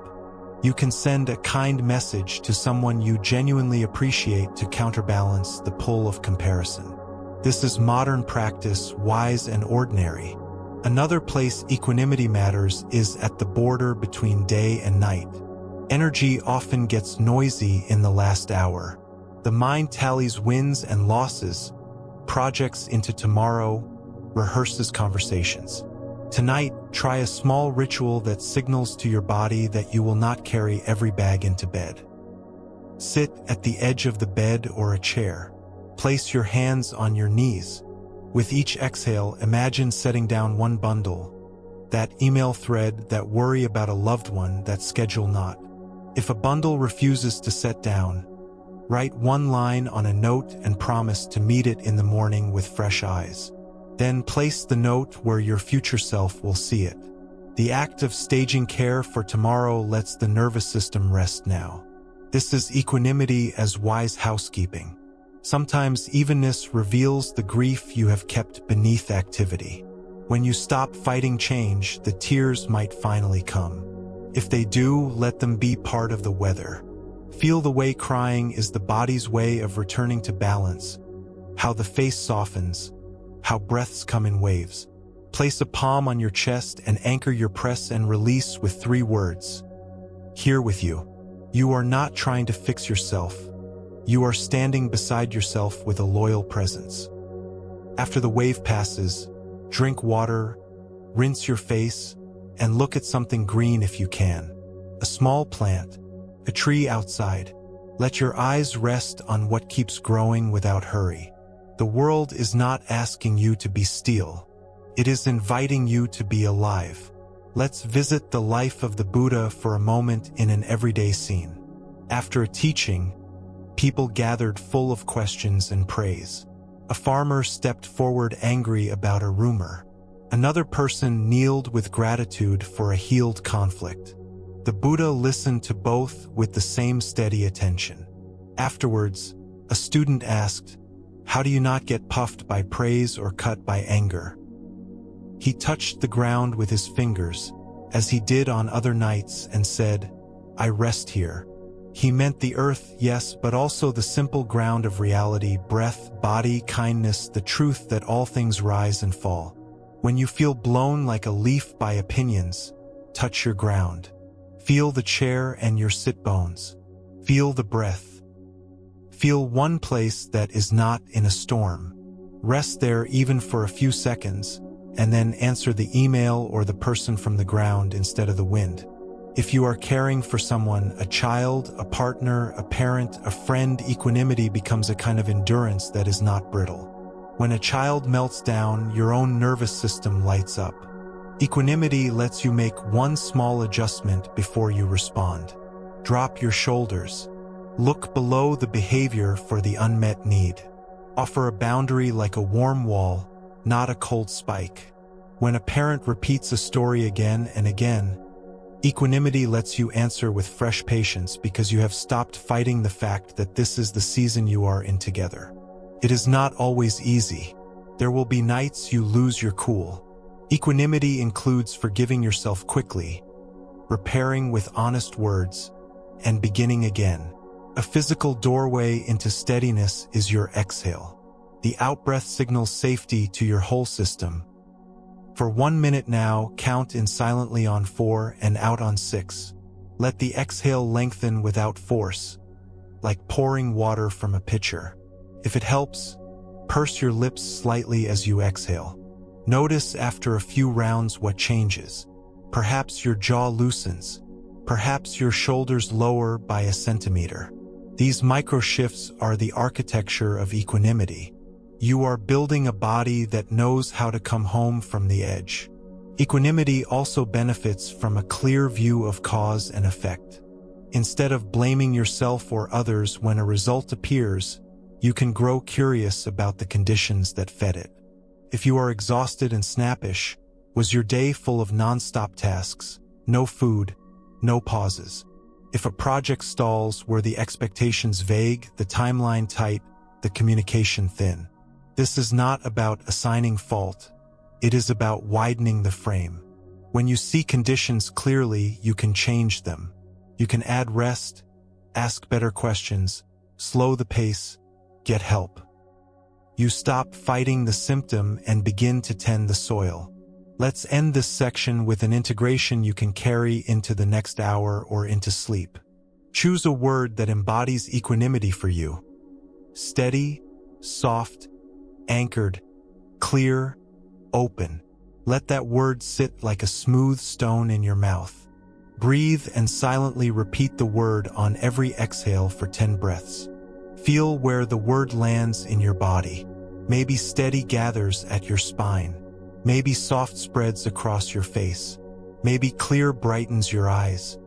You can send a kind message to someone you genuinely appreciate to counterbalance the pull of comparison. This is modern practice, wise and ordinary. Another place equanimity matters is at the border between day and night. Energy often gets noisy in the last hour. The mind tallies wins and losses, projects into tomorrow, rehearses conversations. Tonight, try a small ritual that signals to your body that you will not carry every bag into bed. Sit at the edge of the bed or a chair. Place your hands on your knees. With each exhale, imagine setting down one bundle. That email thread, that worry about a loved one, that schedule knot. If a bundle refuses to set down, write one line on a note and promise to meet it in the morning with fresh eyes. Then place the note where your future self will see it. The act of staging care for tomorrow lets the nervous system rest now. This is equanimity as wise housekeeping. Sometimes evenness reveals the grief you have kept beneath activity. When you stop fighting change, the tears might finally come. If they do, let them be part of the weather. Feel the way crying is the body's way of returning to balance, how the face softens, how breaths come in waves. Place a palm on your chest and anchor your press and release with 3 words. Here with you. You are not trying to fix yourself. You are standing beside yourself with a loyal presence. After the wave passes, drink water, rinse your face, and look at something green if you can. A small plant, a tree outside. Let your eyes rest on what keeps growing without hurry. The world is not asking you to be still. It is inviting you to be alive. Let's visit the life of the Buddha for a moment in an everyday scene. After a teaching, people gathered full of questions and praise. A farmer stepped forward angry about a rumor. Another person kneeled with gratitude for a healed conflict. The Buddha listened to both with the same steady attention. Afterwards, a student asked, "How do you not get puffed by praise or cut by anger?" He touched the ground with his fingers, as he did on other nights, and said, "I rest here." He meant the earth, yes, but also the simple ground of reality, breath, body, kindness, the truth that all things rise and fall. When you feel blown like a leaf by opinions, touch your ground. Feel the chair and your sit bones. Feel the breath. Feel one place that is not in a storm. Rest there even for a few seconds, and then answer the email or the person from the ground instead of the wind. If you are caring for someone, a child, a partner, a parent, a friend, equanimity becomes a kind of endurance that is not brittle. When a child melts down, your own nervous system lights up. Equanimity lets you make one small adjustment before you respond. Drop your shoulders. Look below the behavior for the unmet need. Offer a boundary like a warm wall, not a cold spike. When a parent repeats a story again and again, equanimity lets you answer with fresh patience because you have stopped fighting the fact that this is the season you are in together. It is not always easy. There will be nights you lose your cool. Equanimity includes forgiving yourself quickly, repairing with honest words, and beginning again. A physical doorway into steadiness is your exhale. The out-breath signals safety to your whole system. For 1 minute now, count in silently on 4 and out on 6. Let the exhale lengthen without force, like pouring water from a pitcher. If it helps, purse your lips slightly as you exhale. Notice after a few rounds what changes. Perhaps your jaw loosens. Perhaps your shoulders lower by a centimeter. These micro shifts are the architecture of equanimity. You are building a body that knows how to come home from the edge. Equanimity also benefits from a clear view of cause and effect. Instead of blaming yourself or others when a result appears, you can grow curious about the conditions that fed it. If you are exhausted and snappish, was your day full of non-stop tasks, no food, no pauses? If a project stalls, were the expectations vague, the timeline tight, the communication thin? This is not about assigning fault. It is about widening the frame. When you see conditions clearly, you can change them. You can add rest, ask better questions, slow the pace, get help. You stop fighting the symptom and begin to tend the soil. Let's end this section with an integration you can carry into the next hour or into sleep. Choose a word that embodies equanimity for you. Steady, soft, anchored, clear, open. Let that word sit like a smooth stone in your mouth. Breathe and silently repeat the word on every exhale for 10 breaths. Feel where the word lands in your body. Maybe steady gathers at your spine. Maybe soft spreads across your face. Maybe clear brightens your eyes.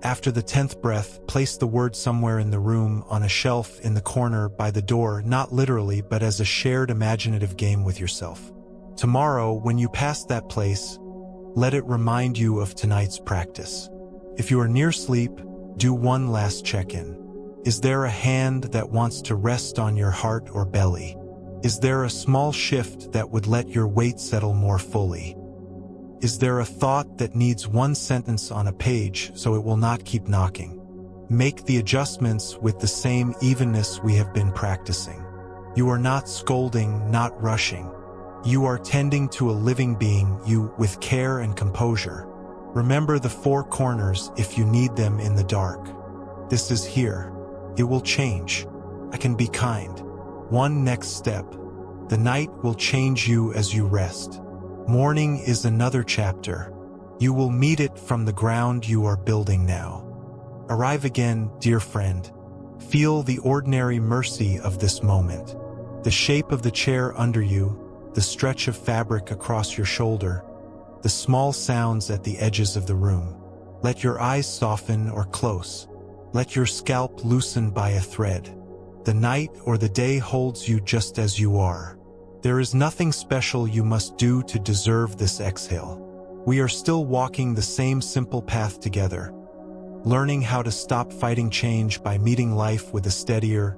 After the 10th breath, place the word somewhere in the room, on a shelf, in the corner, by the door, not literally, but as a shared imaginative game with yourself. Tomorrow, when you pass that place, let it remind you of tonight's practice. If you are near sleep, do one last check-in. Is there a hand that wants to rest on your heart or belly? Is there a small shift that would let your weight settle more fully? Is there a thought that needs one sentence on a page so it will not keep knocking? Make the adjustments with the same evenness we have been practicing. You are not scolding, not rushing. You are tending to a living being, you, with care and composure. Remember the 4 corners if you need them in the dark. This is here. It will change. I can be kind. One next step. The night will change you as you rest. Morning is another chapter. You will meet it from the ground you are building now. Arrive again, dear friend. Feel the ordinary mercy of this moment. The shape of the chair under you, the stretch of fabric across your shoulder, the small sounds at the edges of the room. Let your eyes soften or close. Let your scalp loosen by a thread. The night or the day holds you just as you are. There is nothing special you must do to deserve this exhale. We are still walking the same simple path together, learning how to stop fighting change by meeting life with a steadier,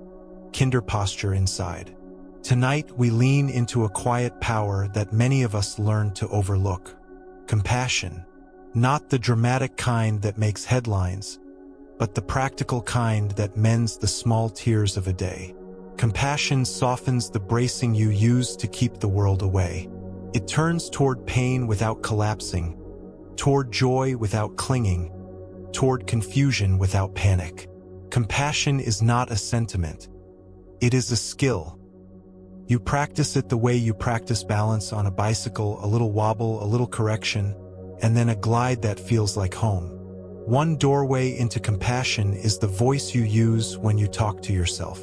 kinder posture inside. Tonight we lean into a quiet power that many of us learn to overlook. Compassion, not the dramatic kind that makes headlines, but the practical kind that mends the small tears of a day. Compassion softens the bracing you use to keep the world away. It turns toward pain without collapsing, toward joy without clinging, toward confusion without panic. Compassion is not a sentiment. It is a skill. You practice it the way you practice balance on a bicycle, a little wobble, a little correction, and then a glide that feels like home. One doorway into compassion is the voice you use when you talk to yourself.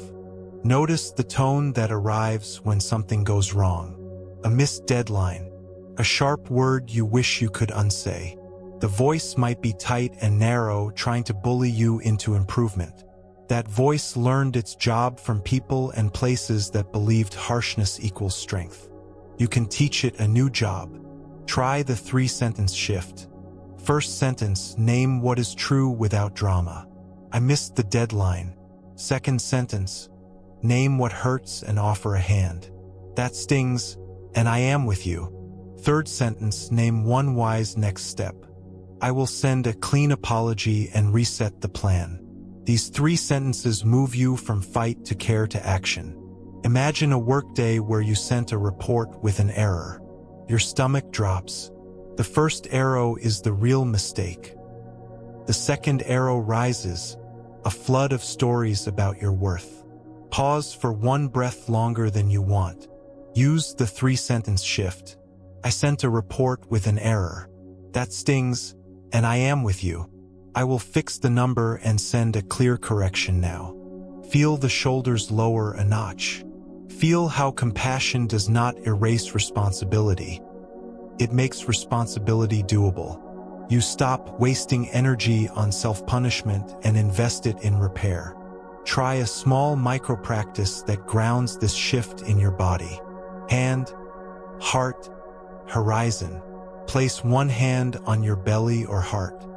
Notice the tone that arrives when something goes wrong. A missed deadline, a sharp word you wish you could unsay. The voice might be tight and narrow, trying to bully you into improvement. That voice learned its job from people and places that believed harshness equals strength. You can teach it a new job. Try the 3-sentence shift. First sentence, name what is true without drama. I missed the deadline. Second sentence, name what hurts and offer a hand. That stings, and I am with you. Third sentence, name one wise next step. I will send a clean apology and reset the plan. These 3 sentences move you from fight to care to action. Imagine a workday where you sent a report with an error. Your stomach drops. The first arrow is the real mistake. The second arrow rises, a flood of stories about your worth. Pause for one breath longer than you want. Use the 3-sentence shift. I sent a report with an error. That stings, and I am with you. I will fix the number and send a clear correction now. Feel the shoulders lower a notch. Feel how compassion does not erase responsibility. It makes responsibility doable. You stop wasting energy on self-punishment and invest it in repair. Try a small micro-practice that grounds this shift in your body. Hand, heart, horizon. Place one hand on your belly or heart.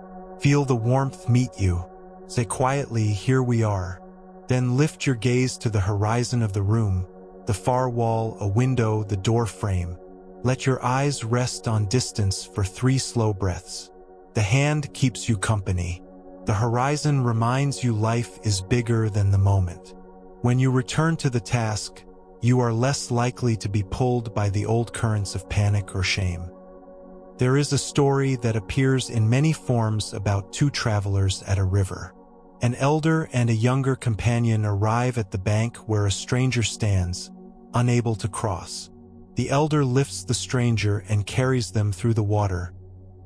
Feel the warmth meet you. Say quietly, here we are. Then lift your gaze to the horizon of the room, the far wall, a window, the door frame. Let your eyes rest on distance for 3 slow breaths. The hand keeps you company. The horizon reminds you life is bigger than the moment. When you return to the task, you are less likely to be pulled by the old currents of panic or shame. There is a story that appears in many forms about 2 travelers at a river. An elder and a younger companion arrive at the bank where a stranger stands, unable to cross. The elder lifts the stranger and carries them through the water,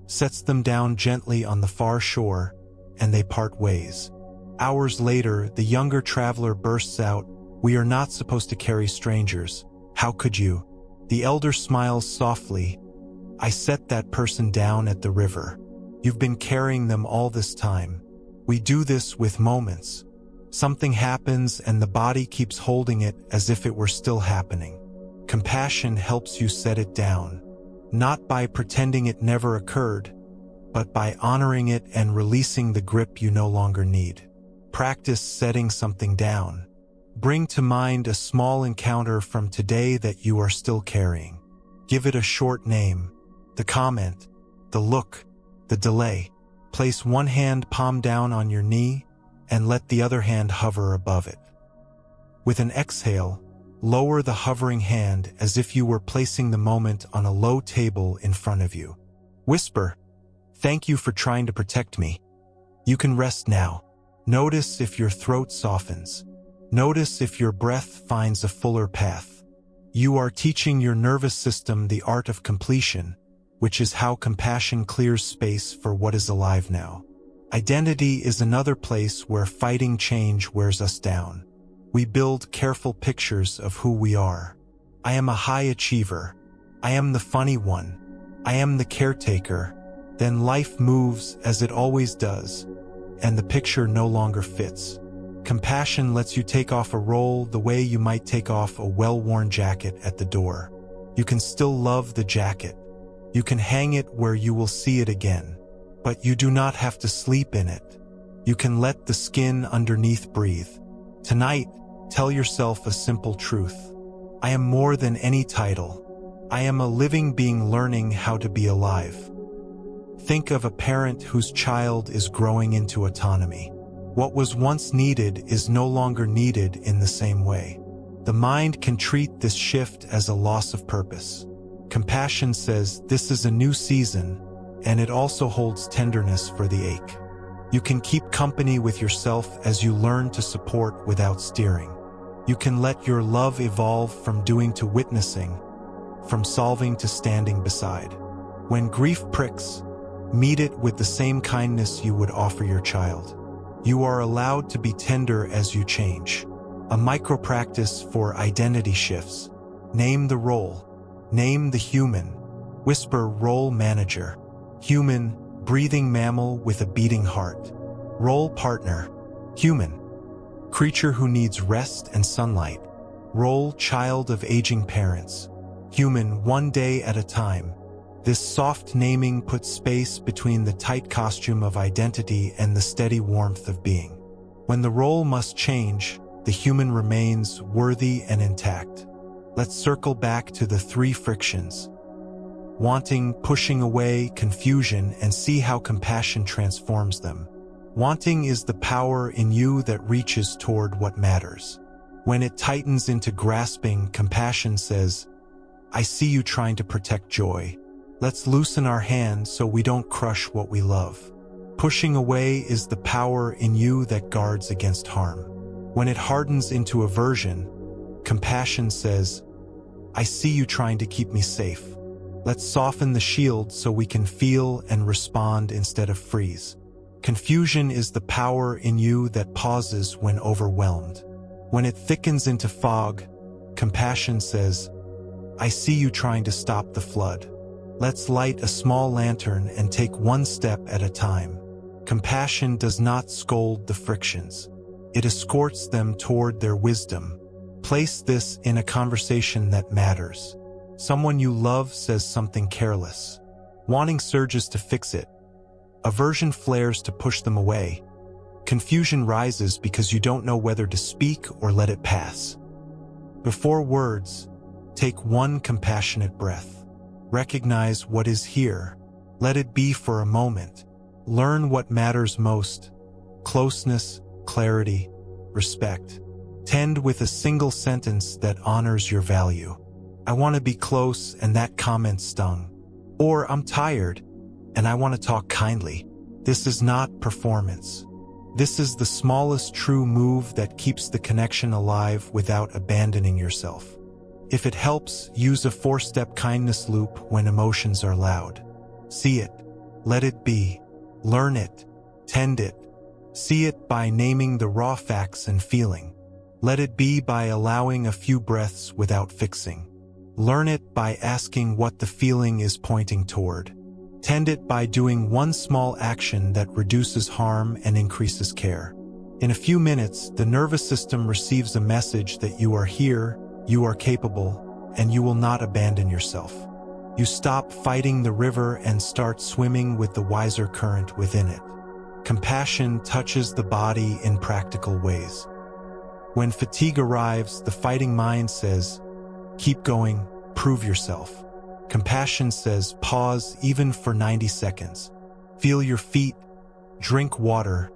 sets them down gently on the far shore, and they part ways. Hours later, the younger traveler bursts out, "We are not supposed to carry strangers. How could you?" The elder smiles softly. "I set that person down at the river. You've been carrying them all this time. We do this with moments. Something happens and the body keeps holding it as if it were still happening. Compassion helps you set it down, not by pretending it never occurred, but by honoring it and releasing the grip you no longer need. Practice setting something down. Bring to mind a small encounter from today that you are still carrying. Give it a short name, the comment, the look, the delay. Place one hand palm down on your knee and let the other hand hover above it. With an exhale, lower the hovering hand as if you were placing the moment on a low table in front of you. Whisper, "Thank you for trying to protect me. You can rest now." Notice if your throat softens. Notice if your breath finds a fuller path. You are teaching your nervous system the art of completion, which is how compassion clears space for what is alive now. Identity is another place where fighting change wears us down. We build careful pictures of who we are. I am a high achiever. I am the funny one. I am the caretaker. Then life moves as it always does, and the picture no longer fits. Compassion lets you take off a role the way you might take off a well-worn jacket at the door. You can still love the jacket. You can hang it where you will see it again. But you do not have to sleep in it. You can let the skin underneath breathe. Tonight, tell yourself a simple truth. I am more than any title. I am a living being learning how to be alive. Think of a parent whose child is growing into autonomy. What was once needed is no longer needed in the same way. The mind can treat this shift as a loss of purpose. Compassion says this is a new season, and it also holds tenderness for the ache. You can keep company with yourself as you learn to support without steering. You can let your love evolve from doing to witnessing, from solving to standing beside. When grief pricks, meet it with the same kindness you would offer your child. You are allowed to be tender as you change. A micro-practice for identity shifts. Name the role. Name the human. Whisper role manager. Human, breathing mammal with a beating heart. Role partner. Human, creature who needs rest and sunlight. Role child of aging parents. Human, one day at a time. This soft naming puts space between the tight costume of identity and the steady warmth of being. When the role must change, the human remains worthy and intact. Let's circle back to the three frictions. Wanting, pushing away, confusion, and see how compassion transforms them. Wanting is the power in you that reaches toward what matters. When it tightens into grasping, compassion says, I see you trying to protect joy. Let's loosen our hands so we don't crush what we love. Pushing away is the power in you that guards against harm. When it hardens into aversion, compassion says, I see you trying to keep me safe. Let's soften the shield so we can feel and respond instead of freeze. Confusion is the power in you that pauses when overwhelmed. When it thickens into fog, compassion says, I see you trying to stop the flood. Let's light a small lantern and take one step at a time. Compassion does not scold the frictions. It escorts them toward their wisdom. Place this in a conversation that matters. Someone you love says something careless. Wanting surges to fix it. Aversion flares to push them away. Confusion rises because you don't know whether to speak or let it pass. Before words, take one compassionate breath. Recognize what is here. Let it be for a moment. Learn what matters most. Closeness, clarity, respect. Tend with a single sentence that honors your value. I want to be close, and that comment stung. Or I'm tired, and I want to talk kindly. This is not performance. This is the smallest true move that keeps the connection alive without abandoning yourself. If it helps, use a 4-step kindness loop when emotions are loud. See it. Let it be. Learn it. Tend it. See it by naming the raw facts and feeling. Let it be by allowing a few breaths without fixing. Learn it by asking what the feeling is pointing toward. Tend it by doing one small action that reduces harm and increases care. In a few minutes, the nervous system receives a message that you are here, you are capable, and you will not abandon yourself. You stop fighting the river and start swimming with the wiser current within it. Compassion touches the body in practical ways. When fatigue arrives, the fighting mind says, "Keep going, prove yourself." Compassion says, "Pause even for 90 seconds. Feel your feet, drink water,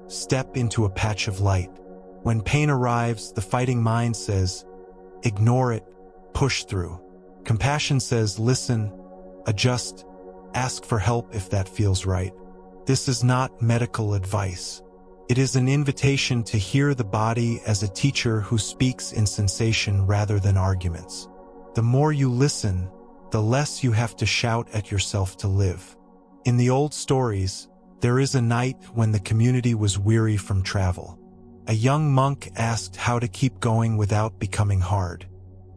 step into a patch of light." When pain arrives, the fighting mind says, "Ignore it, push through." Compassion says, "Listen, adjust, ask for help if that feels right." This is not medical advice. It is an invitation to hear the body as a teacher who speaks in sensation rather than arguments. The more you listen, the less you have to shout at yourself to live. In the old stories, there is a night when the community was weary from travel. A young monk asked how to keep going without becoming hard.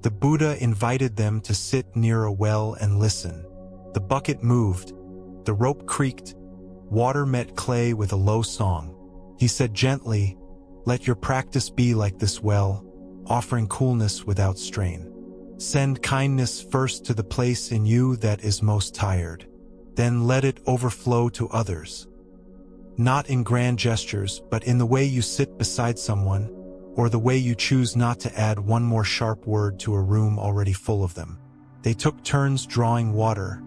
The Buddha invited them to sit near a well and listen. The bucket moved, the rope creaked, water met clay with a low song. He said gently, "Let your practice be like this well, offering coolness without strain. Send kindness first to the place in you that is most tired. Then let it overflow to others." Not in grand gestures, but in the way you sit beside someone, or the way you choose not to add one more sharp word to a room already full of them. They took turns drawing water,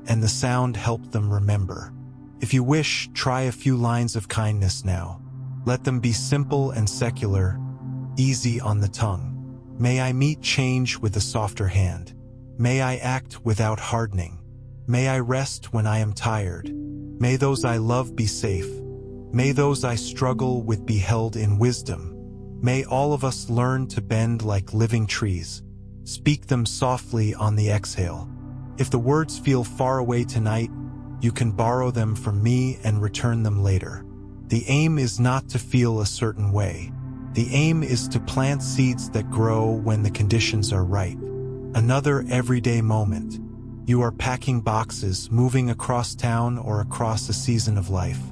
and the sound helped them remember. If you wish, try a few lines of kindness now. Let them be simple and secular, easy on the tongue. May I meet change with a softer hand. May I act without hardening. May I rest when I am tired. May those I love be safe. May those I struggle with be held in wisdom. May all of us learn to bend like living trees. Speak them softly on the exhale. If the words feel far away tonight, you can borrow them from me and return them later. The aim is not to feel a certain way. The aim is to plant seeds that grow when the conditions are right. Another everyday moment. You are packing boxes, moving across town or across a season of life.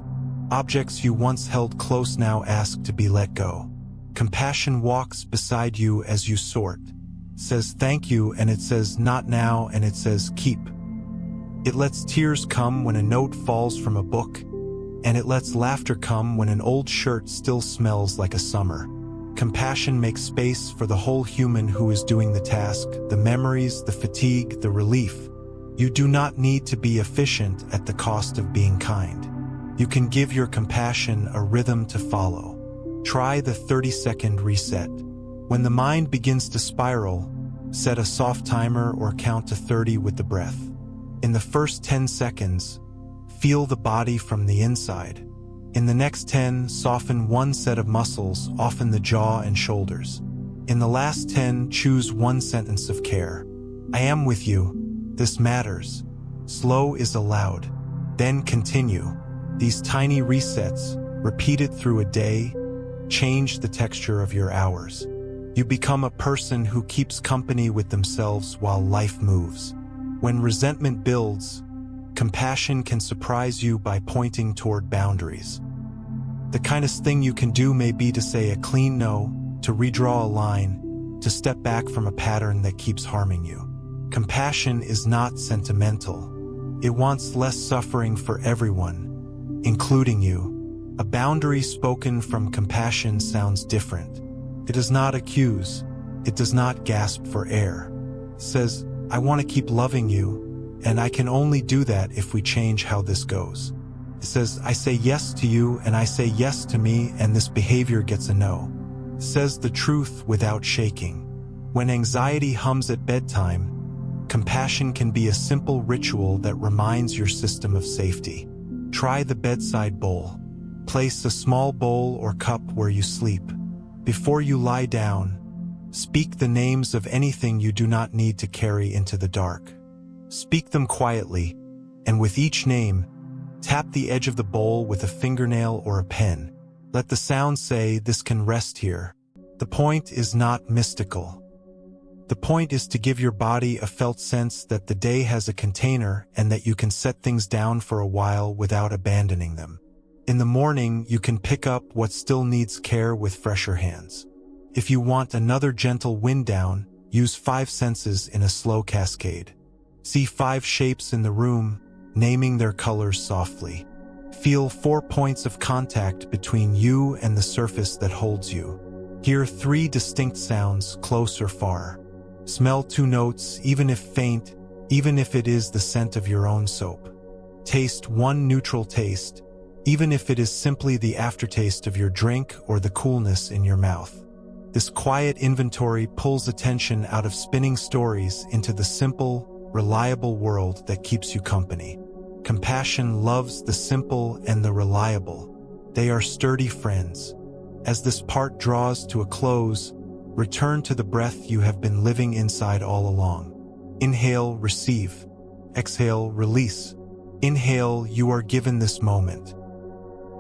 Objects you once held close now ask to be let go. Compassion walks beside you as you sort. Says thank you and it says not now and it says keep. It lets tears come when a note falls from a book, and it lets laughter come when an old shirt still smells like a summer. Compassion makes space for the whole human who is doing the task, the memories, the fatigue, the relief. You do not need to be efficient at the cost of being kind. You can give your compassion a rhythm to follow. Try the 30-second reset. When the mind begins to spiral, set a soft timer or count to 30 with the breath. In the first 10 seconds, feel the body from the inside. In the next 10, soften one set of muscles, often the jaw and shoulders. In the last 10, choose one sentence of care. I am with you. This matters. Slow is allowed. Then continue. These tiny resets, repeated through a day, change the texture of your hours. You become a person who keeps company with themselves while life moves. When resentment builds, compassion can surprise you by pointing toward boundaries. The kindest thing you can do may be to say a clean no, to redraw a line, to step back from a pattern that keeps harming you. Compassion is not sentimental. It wants less suffering for everyone, including you. A boundary spoken from compassion sounds different. It does not accuse. It does not gasp for air. It says, I want to keep loving you, and I can only do that if we change how this goes. It says, I say yes to you, and I say yes to me, and this behavior gets a no. It says the truth without shaking. When anxiety hums at bedtime, compassion can be a simple ritual that reminds your system of safety. Try the bedside bowl. Place a small bowl or cup where you sleep. Before you lie down, speak the names of anything you do not need to carry into the dark. Speak them quietly, and with each name, tap the edge of the bowl with a fingernail or a pen. Let the sound say, this can rest here. The point is not mystical. The point is to give your body a felt sense that the day has a container and that you can set things down for a while without abandoning them. In the morning, you can pick up what still needs care with fresher hands. If you want another gentle wind down, use 5 senses in a slow cascade. See 5 shapes in the room, naming their colors softly. Feel 4 points of contact between you and the surface that holds you. Hear 3 distinct sounds, close or far. Smell 2 notes, even if faint, even if it is the scent of your own soap. Taste 1 neutral taste, even if it is simply the aftertaste of your drink or the coolness in your mouth. This quiet inventory pulls attention out of spinning stories into the simple, reliable world that keeps you company. Compassion loves the simple and the reliable. They are sturdy friends. As this part draws to a close, return to the breath you have been living inside all along. Inhale, receive. Exhale, release. Inhale, you are given this moment.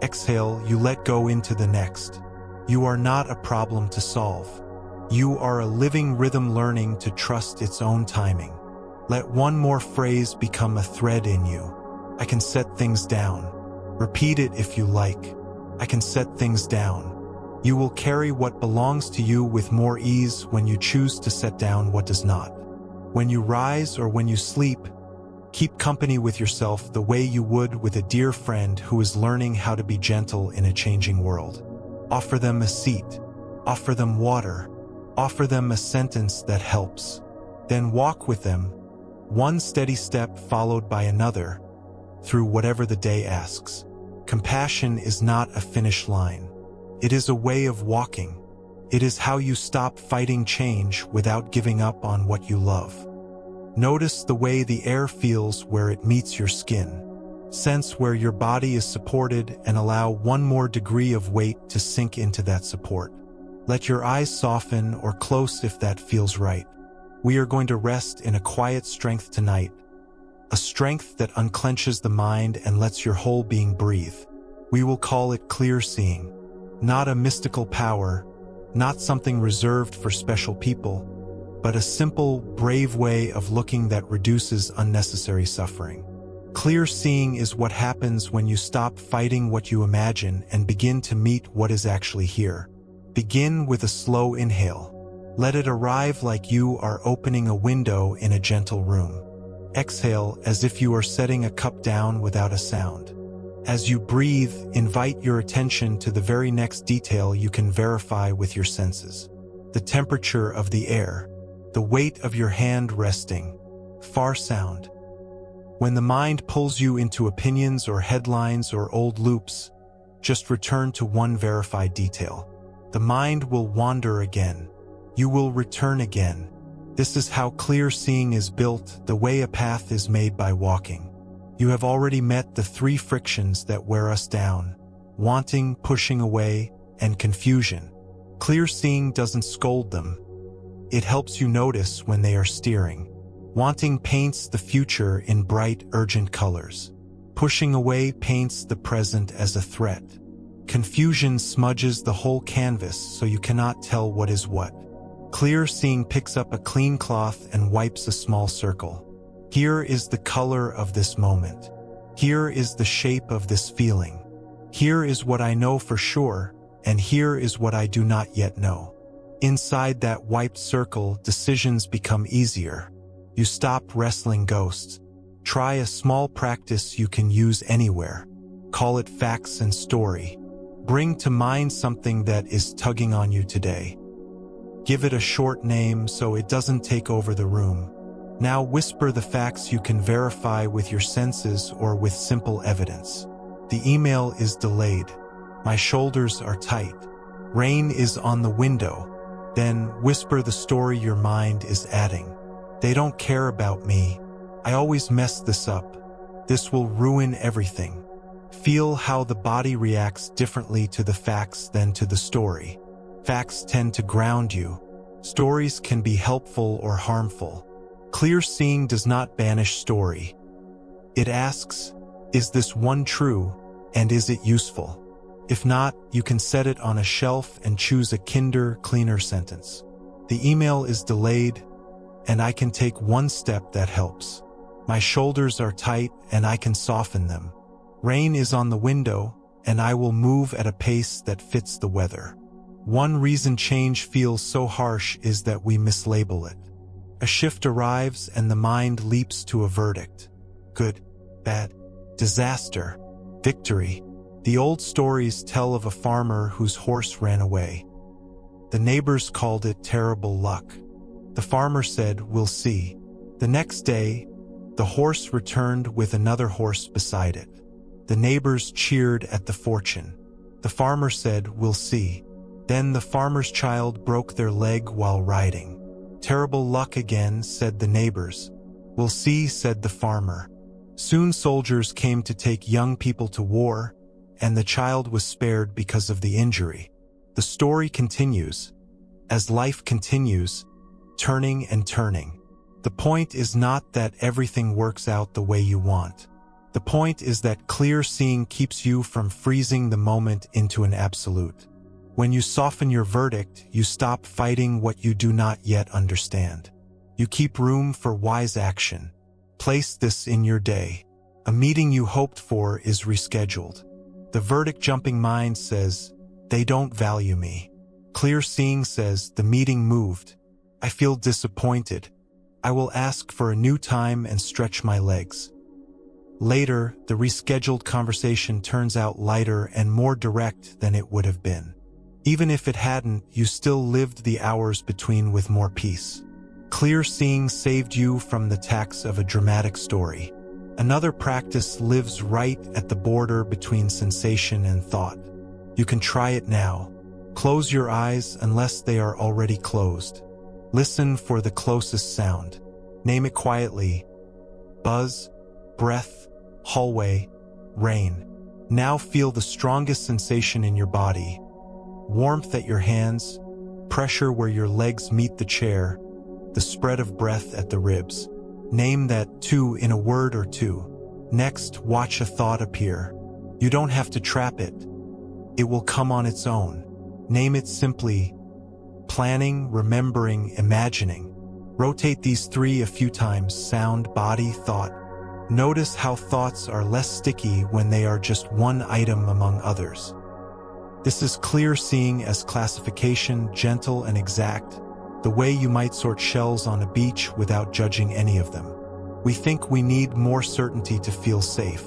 Exhale, you let go into the next. You are not a problem to solve. You are a living rhythm learning to trust its own timing. Let one more phrase become a thread in you. I can set things down. Repeat it if you like. I can set things down. You will carry what belongs to you with more ease when you choose to set down what does not. When you rise or when you sleep, keep company with yourself the way you would with a dear friend who is learning how to be gentle in a changing world. Offer them a seat. Offer them water. Offer them a sentence that helps. Then walk with them, one steady step followed by another, through whatever the day asks. Compassion is not a finish line. It is a way of walking. It is how you stop fighting change without giving up on what you love. Notice the way the air feels where it meets your skin. Sense where your body is supported and allow one more degree of weight to sink into that support. Let your eyes soften or close if that feels right. We are going to rest in a quiet strength tonight, a strength that unclenches the mind and lets your whole being breathe. We will call it clear seeing, not a mystical power, not something reserved for special people, but a simple, brave way of looking that reduces unnecessary suffering. Clear seeing is what happens when you stop fighting what you imagine and begin to meet what is actually here. Begin with a slow inhale. Let it arrive like you are opening a window in a gentle room. Exhale as if you are setting a cup down without a sound. As you breathe, invite your attention to the very next detail you can verify with your senses. The temperature of the air, the weight of your hand resting, far sound. When the mind pulls you into opinions or headlines or old loops, just return to one verified detail. The mind will wander again. You will return again. This is how clear seeing is built, the way a path is made by walking. You have already met the 3 frictions that wear us down: wanting, pushing away, and confusion. Clear seeing doesn't scold them. It helps you notice when they are steering. Wanting paints the future in bright, urgent colors. Pushing away paints the present as a threat. Confusion smudges the whole canvas so you cannot tell what is what. Clear seeing picks up a clean cloth and wipes a small circle. Here is the color of this moment. Here is the shape of this feeling. Here is what I know for sure, and here is what I do not yet know. Inside that wiped circle, decisions become easier. You stop wrestling ghosts. Try a small practice you can use anywhere. Call it facts and story. Bring to mind something that is tugging on you today. Give it a short name so it doesn't take over the room. Now whisper the facts you can verify with your senses or with simple evidence. The email is delayed. My shoulders are tight. Rain is on the window. Then whisper the story your mind is adding. They don't care about me. I always mess this up. This will ruin everything. Feel how the body reacts differently to the facts than to the story. Facts tend to ground you. Stories can be helpful or harmful. Clear seeing does not banish story. It asks, is this one true, and is it useful? If not, you can set it on a shelf and choose a kinder, cleaner sentence. The email is delayed. and I can take one step that helps. My shoulders are tight, and I can soften them. Rain is on the window, and I will move at a pace that fits the weather. One reason change feels so harsh is that we mislabel it. A shift arrives and the mind leaps to a verdict. Good, bad, disaster, victory. The old stories tell of a farmer whose horse ran away. The neighbors called it terrible luck. The farmer said, "We'll see." The next day, the horse returned with another horse beside it. The neighbors cheered at the fortune. The farmer said, "We'll see." Then the farmer's child broke their leg while riding. "Terrible luck again," said the neighbors. "We'll see," said the farmer. Soon soldiers came to take young people to war, and the child was spared because of the injury. The story continues. As life continues, turning and turning. The point is not that everything works out the way you want. The point is that clear seeing keeps you from freezing the moment into an absolute. When you soften your verdict, you stop fighting what you do not yet understand. You keep room for wise action. Place this in your day. A meeting you hoped for is rescheduled. The verdict-jumping mind says, "They don't value me." Clear seeing says, "The meeting moved. I feel disappointed. I will ask for a new time and stretch my legs." Later, the rescheduled conversation turns out lighter and more direct than it would have been. Even if it hadn't, you still lived the hours between with more peace. Clear seeing saved you from the tax of a dramatic story. Another practice lives right at the border between sensation and thought. You can try it now. Close your eyes unless they are already closed. Listen for the closest sound. Name it quietly. Buzz, breath, hallway, rain. Now feel the strongest sensation in your body. Warmth at your hands, pressure where your legs meet the chair, the spread of breath at the ribs. Name that too in a word or two. Next, watch a thought appear. You don't have to trap it. It will come on its own. Name it simply. Planning, remembering, imagining. Rotate these three a few times: sound, body, thought. Notice how thoughts are less sticky when they are just one item among others. This is clear seeing as classification, gentle and exact, the way you might sort shells on a beach without judging any of them. We think we need more certainty to feel safe.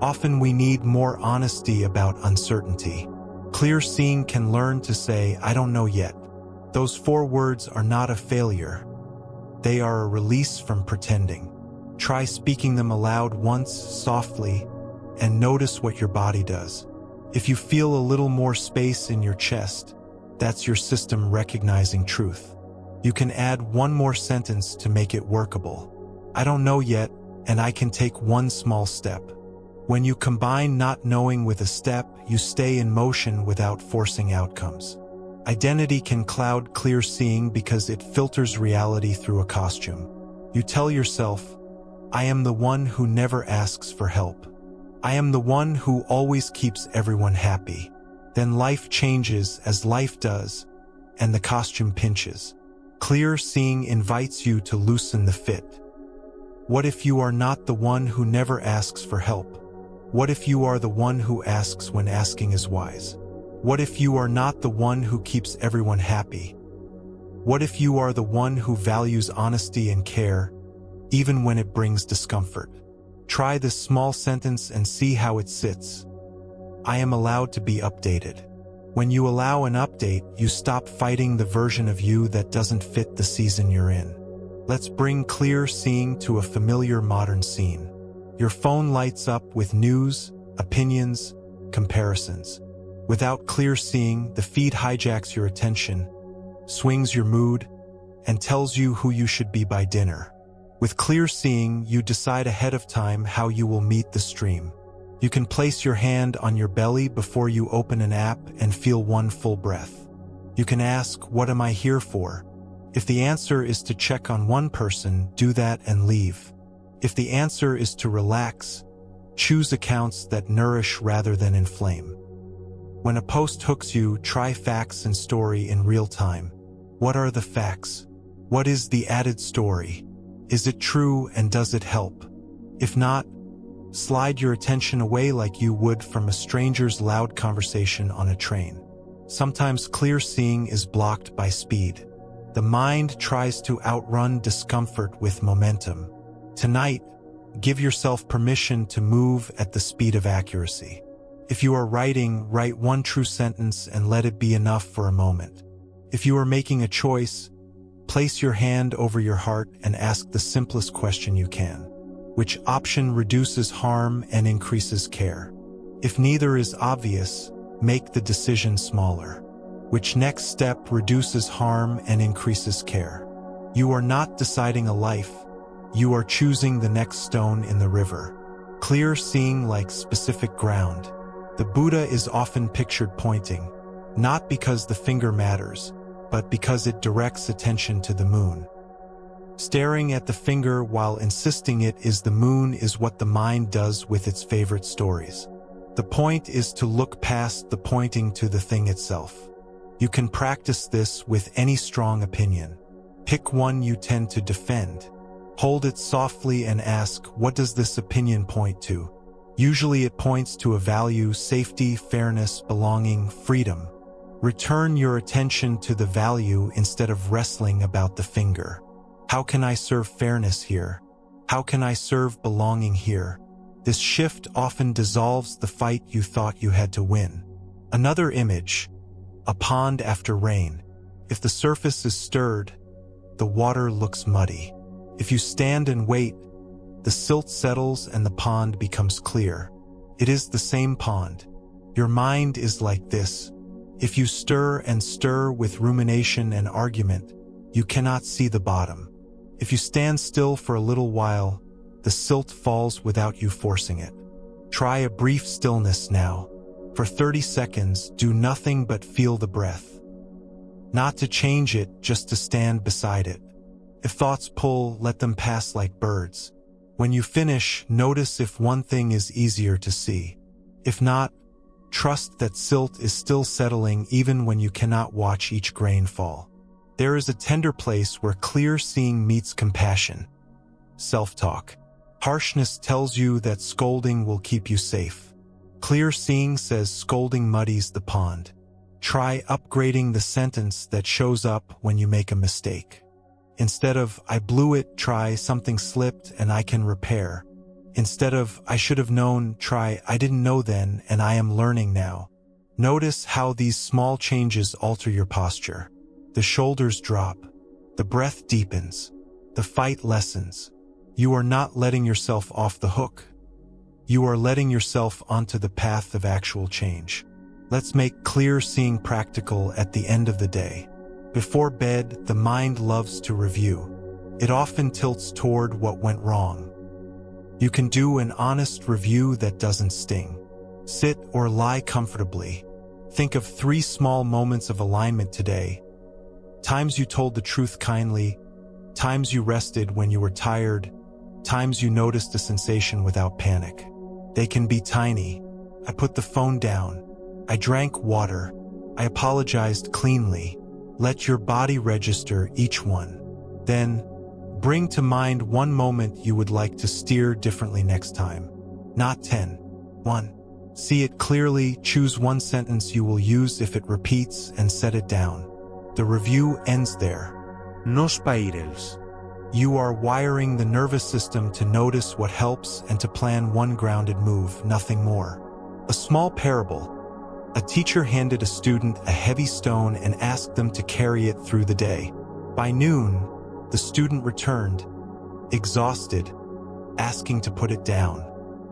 Often we need more honesty about uncertainty. Clear seeing can learn to say, "I don't know yet." Those 4 words are not a failure. They are a release from pretending. Try speaking them aloud once, softly, and notice what your body does. If you feel a little more space in your chest, that's your system recognizing truth. You can add one more sentence to make it workable. "I don't know yet, and I can take one small step." When you combine not knowing with a step, you stay in motion without forcing outcomes. Identity can cloud clear seeing because it filters reality through a costume. You tell yourself, "I am the one who never asks for help. I am the one who always keeps everyone happy." Then life changes as life does, and the costume pinches. Clear seeing invites you to loosen the fit. What if you are not the one who never asks for help? What if you are the one who asks when asking is wise? What if you are not the one who keeps everyone happy? What if you are the one who values honesty and care, even when it brings discomfort? Try this small sentence and see how it sits. I am allowed to be updated. When you allow an update, you stop fighting the version of you that doesn't fit the season you're in. Let's bring clear seeing to a familiar modern scene. Your phone lights up with news, opinions, comparisons. Without clear seeing, the feed hijacks your attention, swings your mood, and tells you who you should be by dinner. With clear seeing, you decide ahead of time how you will meet the stream. You can place your hand on your belly before you open an app and feel one full breath. You can ask, "What am I here for?" If the answer is to check on one person, do that and leave. If the answer is to relax, choose accounts that nourish rather than inflame. When a post hooks you, try facts and story in real time. What are the facts? What is the added story? Is it true and does it help? If not, slide your attention away like you would from a stranger's loud conversation on a train. Sometimes clear seeing is blocked by speed. The mind tries to outrun discomfort with momentum. Tonight, give yourself permission to move at the speed of accuracy. If you are writing, write one true sentence and let it be enough for a moment. If you are making a choice, place your hand over your heart and ask the simplest question you can. Which option reduces harm and increases care? If neither is obvious, make the decision smaller. Which next step reduces harm and increases care? You are not deciding a life. You are choosing the next stone in the river. Clear seeing like specific ground. The Buddha is often pictured pointing, not because the finger matters, but because it directs attention to the moon. Staring at the finger while insisting it is the moon is what the mind does with its favorite stories. The point is to look past the pointing to the thing itself. You can practice this with any strong opinion. Pick one you tend to defend. Hold it softly and ask, what does this opinion point to? Usually it points to a value: safety, fairness, belonging, freedom. Return your attention to the value instead of wrestling about the finger. How can I serve fairness here? How can I serve belonging here? This shift often dissolves the fight you thought you had to win. Another image, a pond after rain. If the surface is stirred, the water looks muddy. If you stand and wait, the silt settles and the pond becomes clear. It is the same pond. Your mind is like this. If you stir and stir with rumination and argument, you cannot see the bottom. If you stand still for a little while, the silt falls without you forcing it. Try a brief stillness now. For 30 seconds, do nothing but feel the breath. Not to change it, just to stand beside it. If thoughts pull, let them pass like birds. When you finish, notice if one thing is easier to see. If not, trust that silt is still settling even when you cannot watch each grain fall. There is a tender place where clear seeing meets compassion. Self-talk. Harshness tells you that scolding will keep you safe. Clear seeing says scolding muddies the pond. Try upgrading the sentence that shows up when you make a mistake. Instead of, I blew it, try something slipped and I can repair. Instead of, I should have known, try, I didn't know then and I am learning now. Notice how these small changes alter your posture. The shoulders drop. The breath deepens. The fight lessens. You are not letting yourself off the hook. You are letting yourself onto the path of actual change. Let's make clear seeing practical at the end of the day. Before bed, the mind loves to review. It often tilts toward what went wrong. You can do an honest review that doesn't sting. Sit or lie comfortably. Think of 3 small moments of alignment today. Times you told the truth kindly, times you rested when you were tired, times you noticed a sensation without panic. They can be tiny. I put the phone down. I drank water. I apologized cleanly. Let your body register each one. Then, bring to mind one moment you would like to steer differently next time. Not 10. 1. See it clearly, choose one sentence you will use if it repeats and set it down. The review ends there. No spirals. You are wiring the nervous system to notice what helps and to plan one grounded move, nothing more. A small parable. A teacher handed a student a heavy stone and asked them to carry it through the day. By noon, the student returned, exhausted, asking to put it down.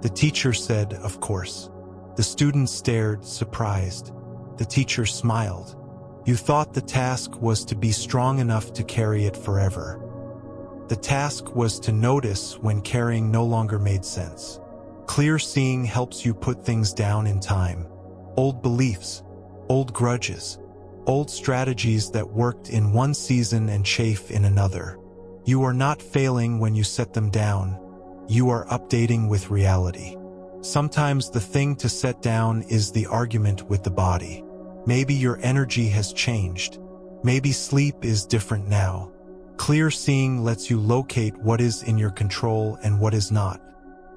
The teacher said, "Of course." The student stared, surprised. The teacher smiled. You thought the task was to be strong enough to carry it forever. The task was to notice when carrying no longer made sense. Clear seeing helps you put things down in time. Old beliefs, old grudges, old strategies that worked in one season and chafe in another. You are not failing when you set them down. You are updating with reality. Sometimes the thing to set down is the argument with the body. Maybe your energy has changed. Maybe sleep is different now. Clear seeing lets you locate what is in your control and what is not.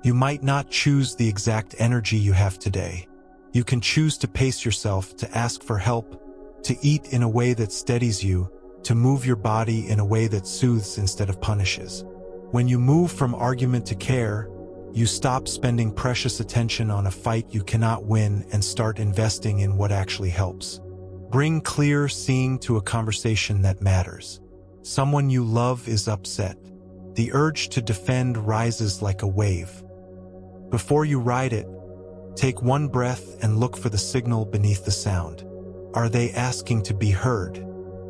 You might not choose the exact energy you have today. You can choose to pace yourself, to ask for help, to eat in a way that steadies you, to move your body in a way that soothes instead of punishes. When you move from argument to care, you stop spending precious attention on a fight you cannot win and start investing in what actually helps. Bring clear seeing to a conversation that matters. Someone you love is upset. The urge to defend rises like a wave. Before you ride it, take one breath and look for the signal beneath the sound. Are they asking to be heard?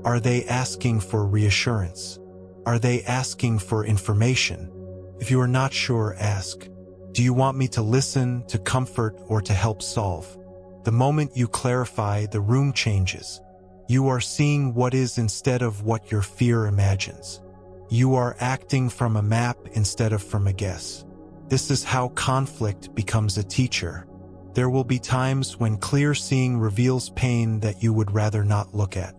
Are they asking for reassurance? Are they asking for information? If you are not sure, ask, do you want me to listen, to comfort, or to help solve? The moment you clarify, the room changes. You are seeing what is instead of what your fear imagines. You are acting from a map instead of from a guess. This is how conflict becomes a teacher. There will be times when clear seeing reveals pain that you would rather not look at.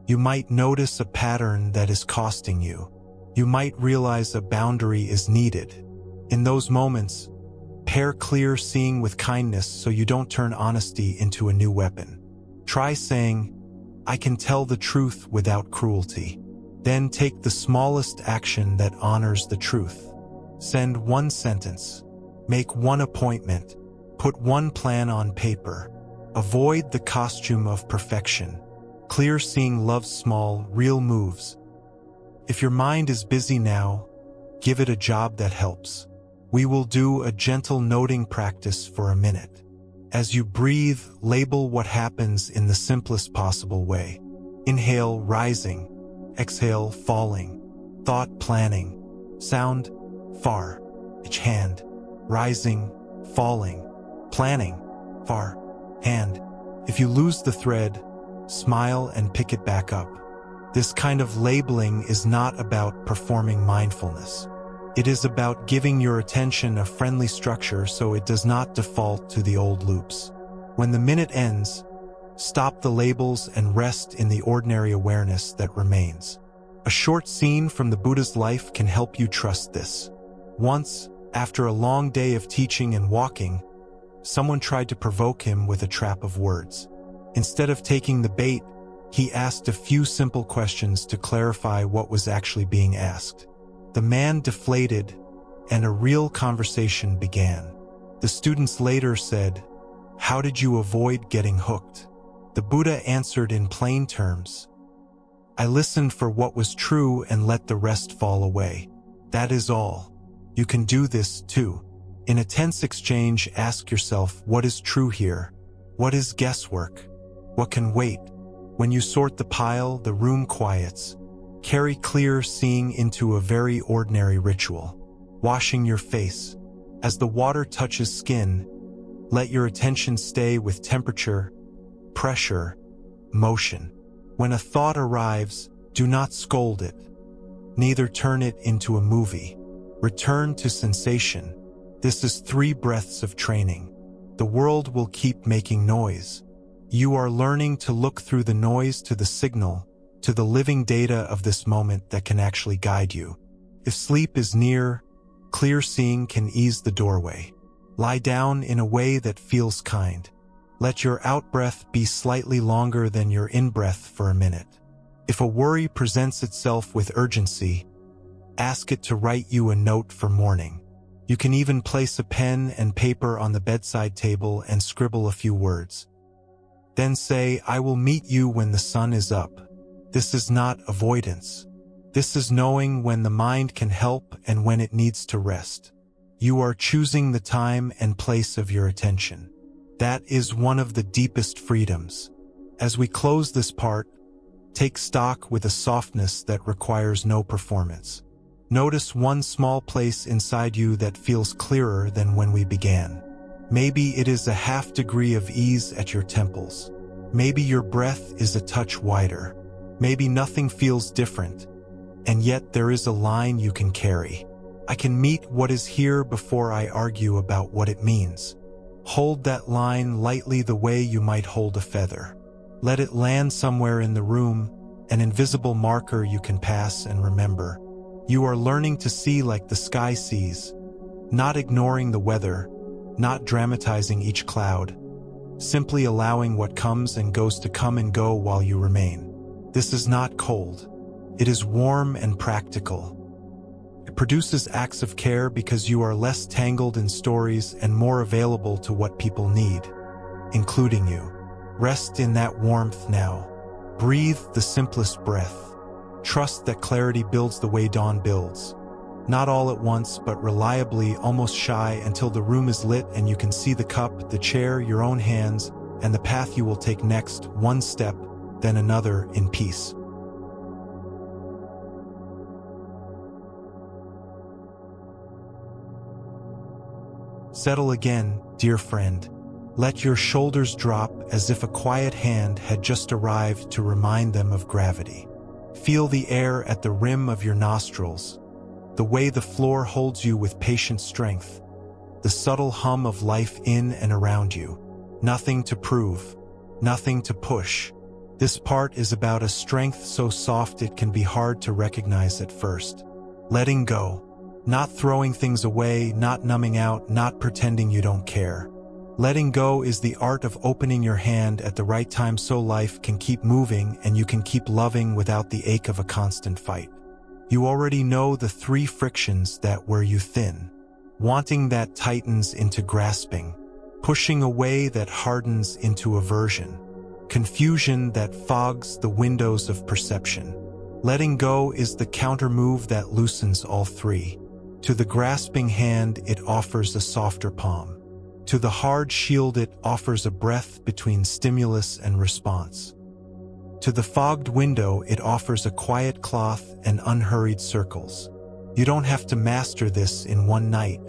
You might notice a pattern that is costing you. You might realize a boundary is needed. In those moments, pair clear seeing with kindness so you don't turn honesty into a new weapon. Try saying, I can tell the truth without cruelty. Then take the smallest action that honors the truth. Send one sentence. Make one appointment. Put one plan on paper. Avoid the costume of perfection. Clear seeing loves small, real moves. If your mind is busy now, give it a job that helps. We will do a gentle noting practice for a minute. As you breathe, label what happens in the simplest possible way. Inhale, rising. Exhale, falling. Thought, planning. Sound, far. Each hand, rising, falling. Planning, far. Hand. If you lose the thread, smile and pick it back up. This kind of labeling is not about performing mindfulness. It is about giving your attention a friendly structure so it does not default to the old loops. When the minute ends, stop the labels and rest in the ordinary awareness that remains. A short scene from the Buddha's life can help you trust this. Once, after a long day of teaching and walking, someone tried to provoke him with a trap of words. Instead of taking the bait, he asked a few simple questions to clarify what was actually being asked. The man deflated, and a real conversation began. The students later said, "How did you avoid getting hooked?" The Buddha answered in plain terms, "I listened for what was true and let the rest fall away. That is all." You can do this too. In a tense exchange, ask yourself, what is true here? What is guesswork? What can wait? When you sort the pile, the room quiets. Carry clear seeing into a very ordinary ritual. Washing your face. As the water touches skin, let your attention stay with temperature, pressure, motion. When a thought arrives, do not scold it. Neither turn it into a movie. Return to sensation. This is 3 breaths of training. The world will keep making noise. You are learning to look through the noise to the signal, to the living data of this moment that can actually guide you. If sleep is near, clear seeing can ease the doorway. Lie down in a way that feels kind. Let your out-breath be slightly longer than your in-breath for a minute. If a worry presents itself with urgency, ask it to write you a note for morning. You can even place a pen and paper on the bedside table and scribble a few words. Then say, "I will meet you when the sun is up." This is not avoidance. This is knowing when the mind can help and when it needs to rest. You are choosing the time and place of your attention. That is one of the deepest freedoms. As we close this part, take stock with a softness that requires no performance. Notice one small place inside you that feels clearer than when we began. Maybe it is a half degree of ease at your temples. Maybe your breath is a touch wider. Maybe nothing feels different, and yet there is a line you can carry. I can meet what is here before I argue about what it means. Hold that line lightly the way you might hold a feather. Let it land somewhere in the room, an invisible marker you can pass and remember. You are learning to see like the sky sees, not ignoring the weather, not dramatizing each cloud, simply allowing what comes and goes to come and go while you remain. This is not cold. It is warm and practical. It produces acts of care because you are less tangled in stories and more available to what people need, including you. Rest in that warmth now. Breathe the simplest breath. Trust that clarity builds the way dawn builds. Not all at once, but reliably, almost shy, until the room is lit and you can see the cup, the chair, your own hands, and the path you will take next, one step, then another, in peace. Settle again, dear friend. Let your shoulders drop as if a quiet hand had just arrived to remind them of gravity. Feel the air at the rim of your nostrils, the way the floor holds you with patient strength, the subtle hum of life in and around you. Nothing to prove, nothing to push. This part is about a strength so soft it can be hard to recognize at first. Letting go. Not throwing things away, not numbing out, not pretending you don't care. Letting go is the art of opening your hand at the right time so life can keep moving and you can keep loving without the ache of a constant fight. You already know the 3 frictions that wear you thin. Wanting that tightens into grasping. Pushing away that hardens into aversion. Confusion that fogs the windows of perception. Letting go is the counter-move that loosens all 3. To the grasping hand, it offers a softer palm. To the hard shield, it offers a breath between stimulus and response. To the fogged window, it offers a quiet cloth and unhurried circles. You don't have to master this in one night.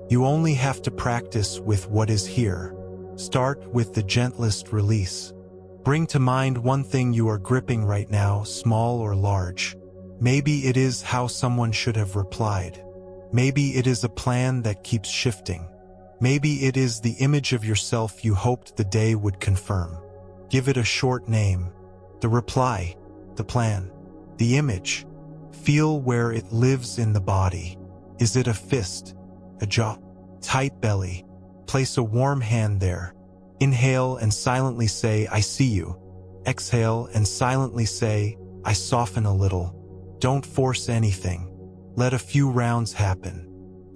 You only have to practice with what is here. Start with the gentlest release. Bring to mind one thing you are gripping right now, small or large. Maybe it is how someone should have replied. Maybe it is a plan that keeps shifting. Maybe it is the image of yourself you hoped the day would confirm. Give it a short name. The reply, the plan, the image. Feel where it lives in the body. Is it a fist, a jaw, tight belly? Place a warm hand there. Inhale and silently say, I see you. Exhale and silently say, I soften a little. Don't force anything. Let a few rounds happen.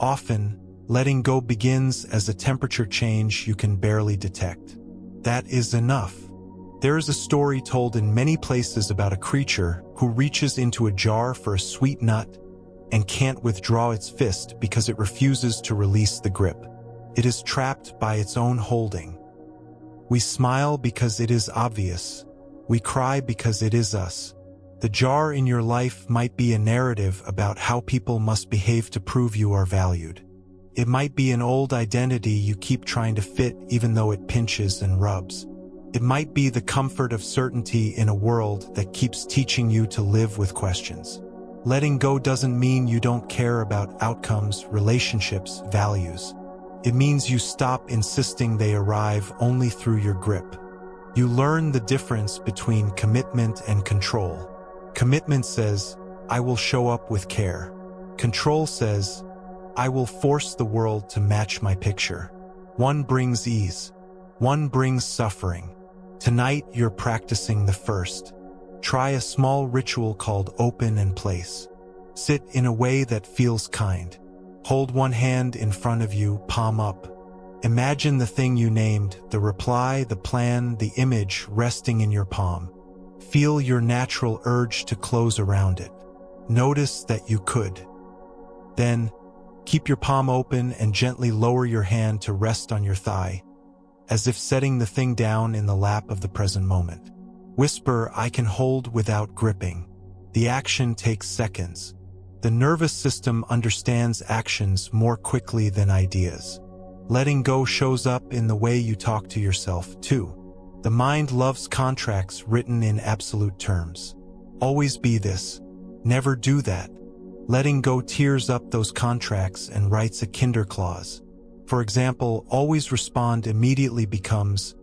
Often, letting go begins as a temperature change you can barely detect. That is enough. There is a story told in many places about a creature who reaches into a jar for a sweet nut and can't withdraw its fist because it refuses to release the grip. It is trapped by its own holding. We smile because it is obvious. We cry because it is us. The jar in your life might be a narrative about how people must behave to prove you are valued. It might be an old identity you keep trying to fit even though it pinches and rubs. It might be the comfort of certainty in a world that keeps teaching you to live with questions. Letting go doesn't mean you don't care about outcomes, relationships, values. It means you stop insisting they arrive only through your grip. You learn the difference between commitment and control. Commitment says, I will show up with care. Control says, I will force the world to match my picture. One brings ease. One brings suffering. Tonight, you're practicing the first. Try a small ritual called open and place. Sit in a way that feels kind. Hold one hand in front of you, palm up. Imagine the thing you named, the reply, the plan, the image resting in your palm. Feel your natural urge to close around it. Notice that you could. Then, keep your palm open and gently lower your hand to rest on your thigh, as if setting the thing down in the lap of the present moment. Whisper, I can hold without gripping. The action takes seconds. The nervous system understands actions more quickly than ideas. Letting go shows up in the way you talk to yourself, too. The mind loves contracts written in absolute terms. Always be this. Never do that. Letting go tears up those contracts and writes a kinder clause. For example, always respond immediately becomes,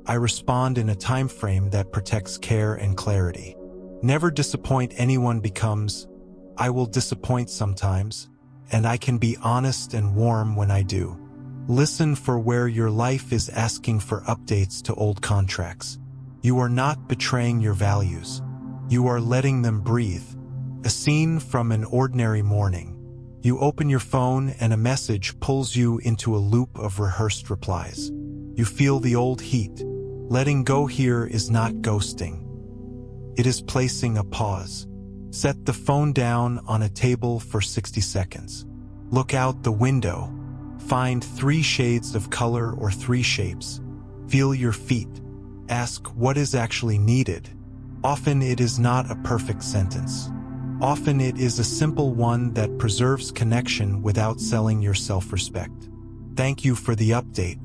I respond in a time frame that protects care and clarity. Never disappoint anyone becomes, I will disappoint sometimes, and I can be honest and warm when I do. Listen for where your life is asking for updates to old contracts. You are not betraying your values. You are letting them breathe. A scene from an ordinary morning. You open your phone and a message pulls you into a loop of rehearsed replies. You feel the old heat. Letting go here is not ghosting. It is placing a pause. Set the phone down on a table for 60 seconds. Look out the window. Find 3 shades of color or 3 shapes. Feel your feet. Ask what is actually needed. Often it is not a perfect sentence. Often it is a simple one that preserves connection without selling your self-respect. Thank you for the update.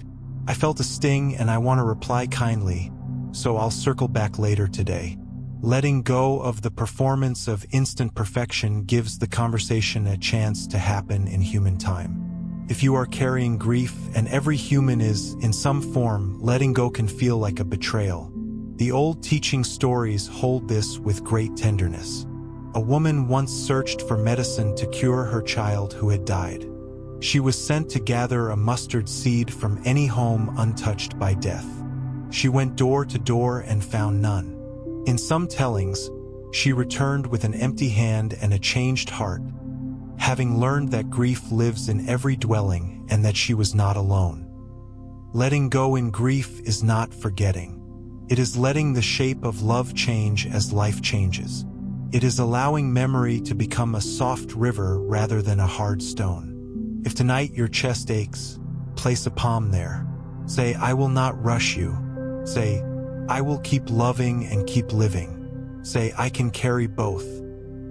I felt a sting and I want to reply kindly, so I'll circle back later today. Letting go of the performance of instant perfection gives the conversation a chance to happen in human time. If you are carrying grief, and every human is, in some form, letting go can feel like a betrayal. The old teaching stories hold this with great tenderness. A woman once searched for medicine to cure her child who had died. She was sent to gather a mustard seed from any home untouched by death. She went door to door and found none. In some tellings, she returned with an empty hand and a changed heart, having learned that grief lives in every dwelling and that she was not alone. Letting go in grief is not forgetting. It is letting the shape of love change as life changes. It is allowing memory to become a soft river rather than a hard stone. If tonight your chest aches, place a palm there. Say, I will not rush you. Say, I will keep loving and keep living. Say, I can carry both.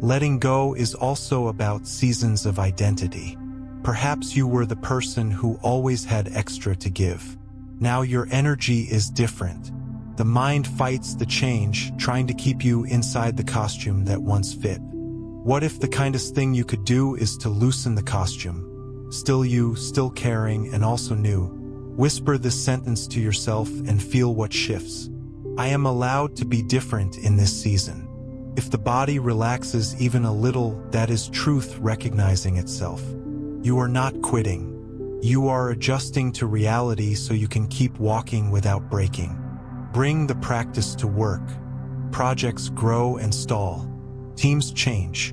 Letting go is also about seasons of identity. Perhaps you were the person who always had extra to give. Now your energy is different. The mind fights the change, trying to keep you inside the costume that once fit. What if the kindest thing you could do is to loosen the costume? Still you, still caring, and also new. Whisper this sentence to yourself and feel what shifts. I am allowed to be different in this season. If the body relaxes even a little, that is truth recognizing itself. You are not quitting. You are adjusting to reality so you can keep walking without breaking. Bring the practice to work. Projects grow and stall. Teams change.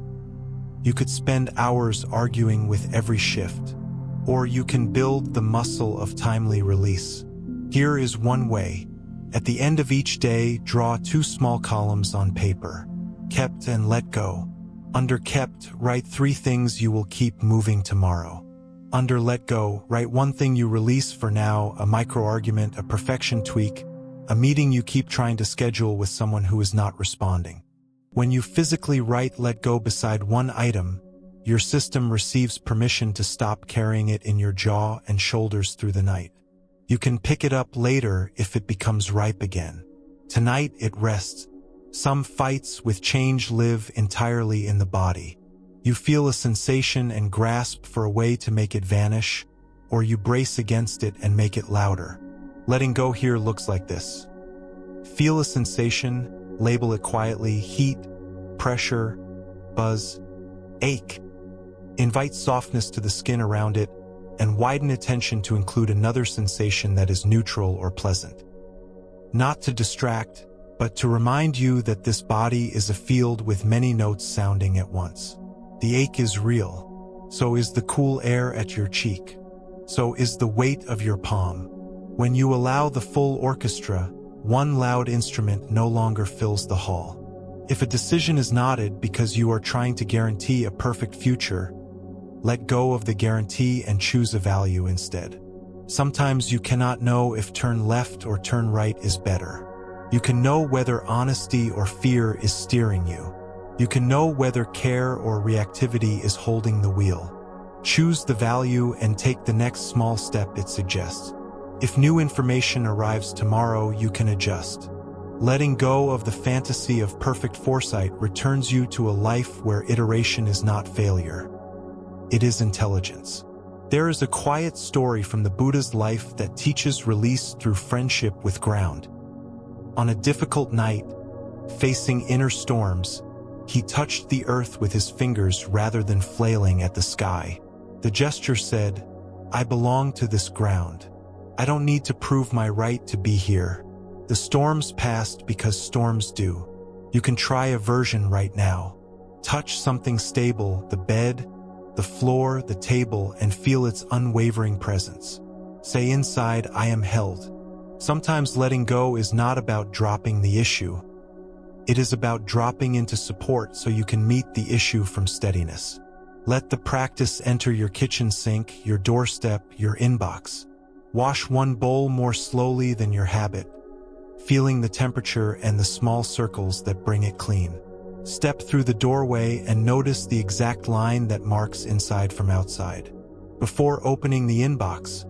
You could spend hours arguing with every shift, or you can build the muscle of timely release. Here is one way. At the end of each day, draw 2 small columns on paper. Kept and let go. Under kept, write 3 things you will keep moving tomorrow. Under let go, write 1 thing you release for now, a micro-argument, a perfection tweak, a meeting you keep trying to schedule with someone who is not responding. When you physically write let go beside one item, your system receives permission to stop carrying it in your jaw and shoulders through the night. You can pick it up later if it becomes ripe again. Tonight it rests. Some fights with change live entirely in the body. You feel a sensation and grasp for a way to make it vanish, or you brace against it and make it louder. Letting go here looks like this. Feel a sensation, label it quietly: heat, pressure, buzz, ache. Invite softness to the skin around it, and widen attention to include another sensation that is neutral or pleasant. Not to distract, but to remind you that this body is a field with many notes sounding at once. The ache is real. So is the cool air at your cheek. So is the weight of your palm. When you allow the full orchestra, one loud instrument no longer fills the hall. If a decision is nodded because you are trying to guarantee a perfect future, let go of the guarantee and choose a value instead. Sometimes you cannot know if turn left or turn right is better. You can know whether honesty or fear is steering you. You can know whether care or reactivity is holding the wheel. Choose the value and take the next small step it suggests. If new information arrives tomorrow, you can adjust. Letting go of the fantasy of perfect foresight returns you to a life where iteration is not failure. It is intelligence. There is a quiet story from the Buddha's life that teaches release through friendship with ground. On a difficult night, Facing inner storms, he touched the earth with his fingers rather than flailing at the sky. The gesture said, "I belong to this ground. I don't need to prove my right to be here. The storms passed because storms do." You can try a version right now. Touch something stable, the bed, the floor, the table, and feel its unwavering presence. Say inside, "I am held." Sometimes letting go is not about dropping the issue. It is about dropping into support so you can meet the issue from steadiness. Let the practice enter your kitchen sink, your doorstep, your inbox. Wash one bowl more slowly than your habit, feeling the temperature and the small circles that bring it clean. Step through the doorway and notice the exact line that marks inside from outside. Before opening the inbox,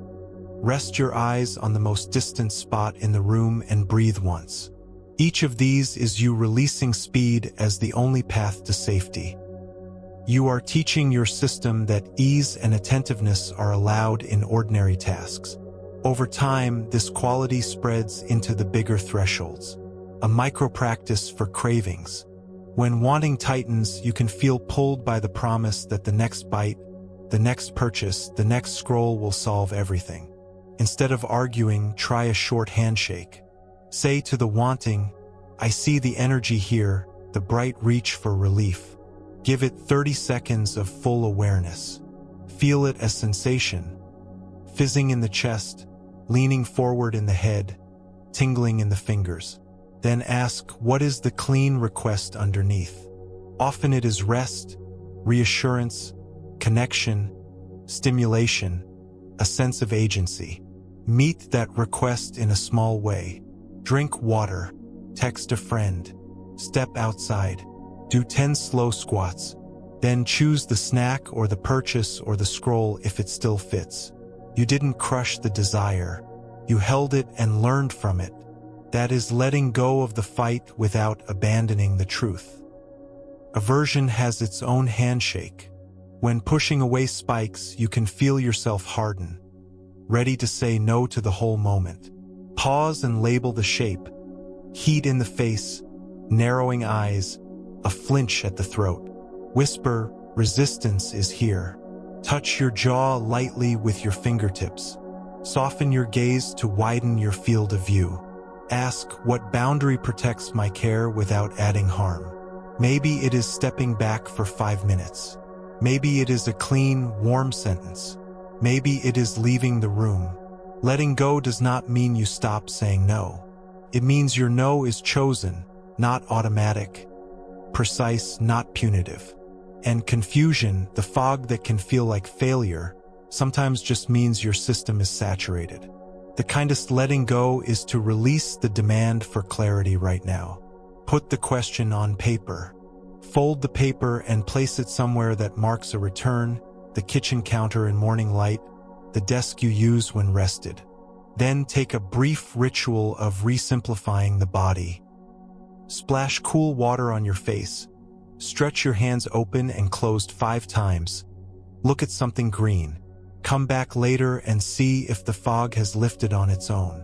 rest your eyes on the most distant spot in the room and breathe once. Each of these is you releasing speed as the only path to safety. You are teaching your system that ease and attentiveness are allowed in ordinary tasks. Over time, this quality spreads into the bigger thresholds. A micro-practice for cravings. When wanting tightens, you can feel pulled by the promise that the next bite, the next purchase, the next scroll will solve everything. Instead of arguing, try a short handshake. Say to the wanting, "I see the energy here, the bright reach for relief." Give it 30 seconds of full awareness. Feel it as sensation, fizzing in the chest, leaning forward in the head, tingling in the fingers. Then ask, what is the clean request underneath? Often it is rest, reassurance, connection, stimulation, a sense of agency. Meet that request in a small way. Drink water, text a friend, step outside, do 10 slow squats, then choose the snack or the purchase or the scroll if it still fits. You didn't crush the desire. You held it and learned from it. That is letting go of the fight without abandoning the truth. Aversion has its own handshake. When pushing away spikes, you can feel yourself harden, ready to say no to the whole moment. Pause and label the shape. Heat in the face, narrowing eyes, a flinch at the throat. Whisper, resistance is here. Touch your jaw lightly with your fingertips. Soften your gaze to widen your field of view. Ask, what boundary protects my care without adding harm? Maybe it is stepping back for 5 minutes. Maybe it is a clean, warm sentence. Maybe it is leaving the room. Letting go does not mean you stop saying no. It means your no is chosen, not automatic, precise, not punitive. And confusion, the fog that can feel like failure, sometimes just means your system is saturated. The kindest letting go is to release the demand for clarity right now. Put the question on paper. Fold the paper and place it somewhere that marks a return, the kitchen counter in morning light, the desk you use when rested. Then take a brief ritual of resimplifying the body. Splash cool water on your face. Stretch your hands open and closed 5 times. Look at something green. Come back later and see if the fog has lifted on its own.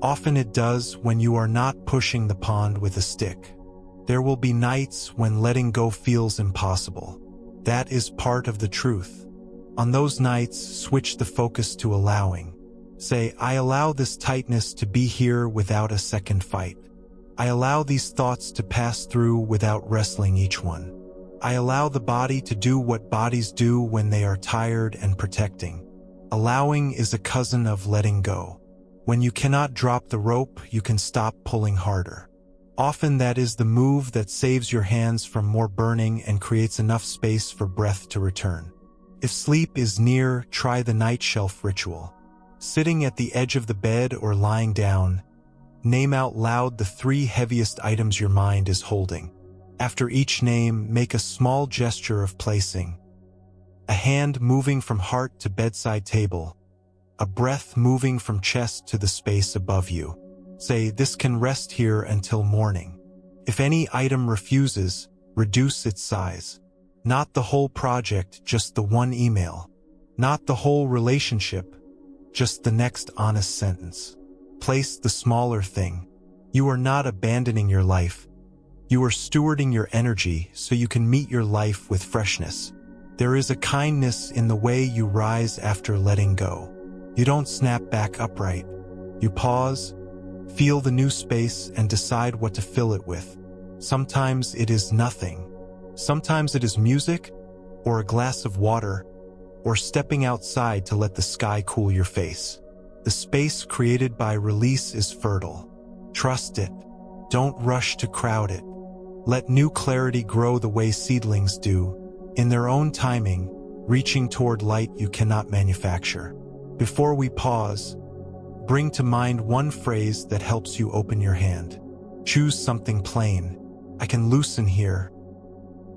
Often it does when you are not pushing the pond with a stick. There will be nights when letting go feels impossible. That is part of the truth. On those nights, switch the focus to allowing. Say, I allow this tightness to be here without a second fight. I allow these thoughts to pass through without wrestling each one. I allow the body to do what bodies do when they are tired and protecting. Allowing is a cousin of letting go. When you cannot drop the rope, you can stop pulling harder. Often that is the move that saves your hands from more burning and creates enough space for breath to return. If sleep is near, try the night shelf ritual. Sitting at the edge of the bed or lying down, name out loud the 3 heaviest items your mind is holding. After each name, make a small gesture of placing. A hand moving from heart to bedside table. A breath moving from chest to the space above you. Say, this can rest here until morning. If any item refuses, reduce its size. Not the whole project, just the one email. Not the whole relationship, just the next honest sentence. Place the smaller thing. You are not abandoning your life. You are stewarding your energy so you can meet your life with freshness. There is a kindness in the way you rise after letting go. You don't snap back upright. You pause, feel the new space, and decide what to fill it with. Sometimes it is nothing. Sometimes it is music, or a glass of water, or stepping outside to let the sky cool your face. The space created by release is fertile. Trust it. Don't rush to crowd it. Let new clarity grow the way seedlings do, in their own timing, reaching toward light you cannot manufacture. Before we pause, bring to mind one phrase that helps you open your hand. Choose something plain. I can loosen here.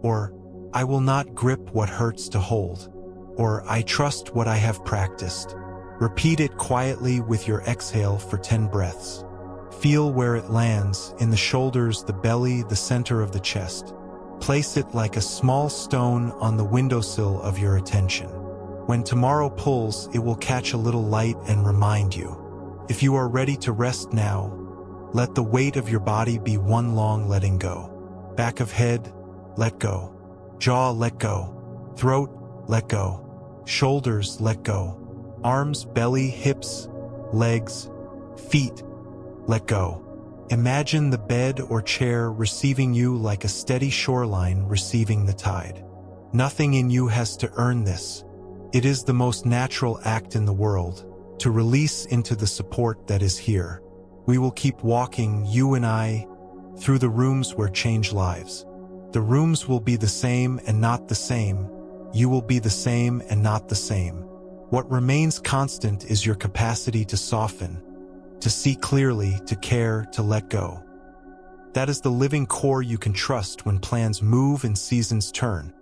Or, I will not grip what hurts to hold. Or, I trust what I have practiced. Repeat it quietly with your exhale for 10 breaths. Feel where it lands, in the shoulders, the belly, the center of the chest. Place it like a small stone on the windowsill of your attention. When tomorrow pulls, it will catch a little light and remind you. If you are ready to rest now, let the weight of your body be one long letting go. Back of head, let go. Jaw, let go. Throat, let go. Shoulders, let go. Arms, belly, hips, legs, feet, let go. Imagine the bed or chair receiving you like a steady shoreline receiving the tide. Nothing in you has to earn this. It is the most natural act in the world, to release into the support that is here. We will keep walking, you and I, through the rooms where change lives. The rooms will be the same and not the same. You will be the same and not the same. What remains constant is your capacity to soften, to see clearly, to care, to let go. That is the living core you can trust when plans move and seasons turn,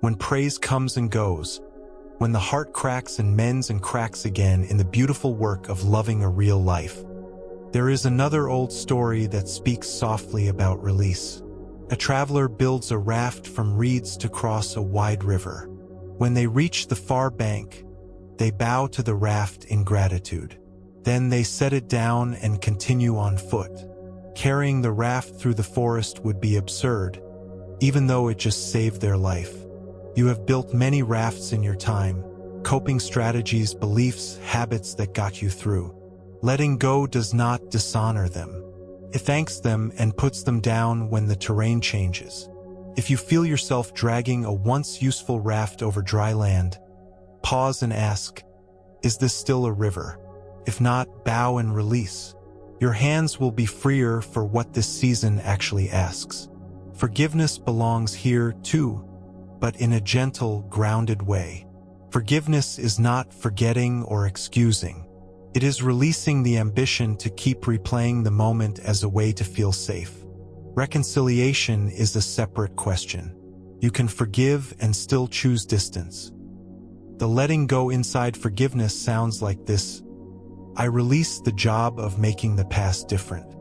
when praise comes and goes, when the heart cracks and mends and cracks again in the beautiful work of loving a real life. There is another old story that speaks softly about release. A traveler builds a raft from reeds to cross a wide river. When they reach the far bank, they bow to the raft in gratitude. Then they set it down and continue on foot. Carrying the raft through the forest would be absurd, even though it just saved their life. You have built many rafts in your time, coping strategies, beliefs, habits that got you through. Letting go does not dishonor them. It thanks them and puts them down when the terrain changes. If you feel yourself dragging a once useful raft over dry land, pause and ask, is this still a river? If not, bow and release. Your hands will be freer for what this season actually asks. Forgiveness belongs here too, but in a gentle, grounded way. Forgiveness is not forgetting or excusing. It is releasing the ambition to keep replaying the moment as a way to feel safe. Reconciliation is a separate question. You can forgive and still choose distance. The letting go inside forgiveness sounds like this. I release the job of making the past different.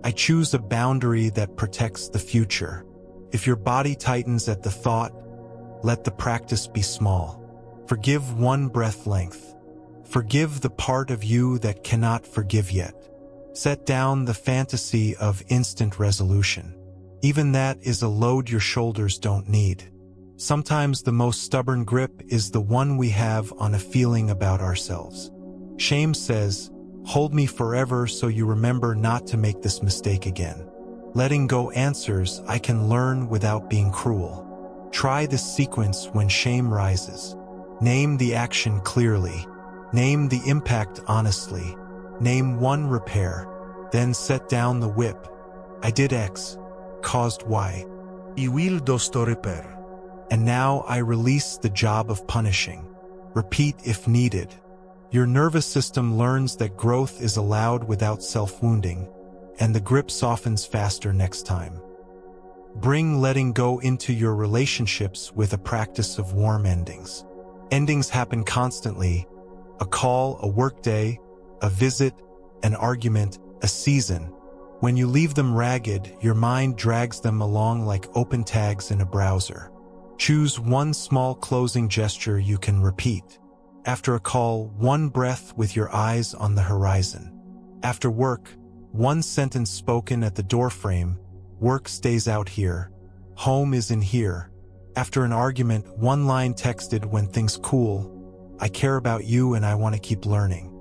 I choose a boundary that protects the future. If your body tightens at the thought, let the practice be small. Forgive one breath length. Forgive the part of you that cannot forgive yet. Set down the fantasy of instant resolution. Even that is a load your shoulders don't need. Sometimes the most stubborn grip is the one we have on a feeling about ourselves. Shame says, hold me forever so you remember not to make this mistake again. Letting go answers, I can learn without being cruel. Try this sequence when shame rises. Name the action clearly. Name the impact honestly. Name one repair. Then set down the whip. I did X, caused Y. I will do sto repair. And now I release the job of punishing. Repeat if needed. Your nervous system learns that growth is allowed without self-wounding, and the grip softens faster next time. Bring letting go into your relationships with a practice of warm endings. Endings happen constantly. A call, a workday, a visit, an argument, a season. When you leave them ragged, your mind drags them along like open tags in a browser. Choose one small closing gesture you can repeat. After a call, one breath with your eyes on the horizon. After work, one sentence spoken at the doorframe, Work stays out here. Home is in here. After an argument, one line texted when things cool. I care about you and I want to keep learning.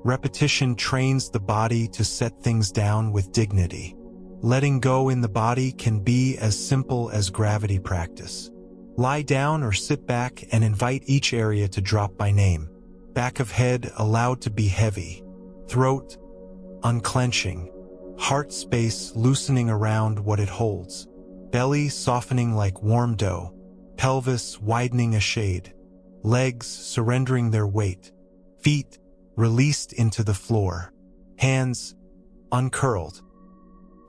Repetition trains the body to set things down with dignity. Letting go in the body can be as simple as gravity practice. Lie down or sit back and invite each area to drop by name. Back of head allowed to be heavy. Throat unclenching. Heart space loosening around what it holds. Belly softening like warm dough. Pelvis widening a shade. Legs surrendering their weight. Feet released into the floor. Hands uncurled.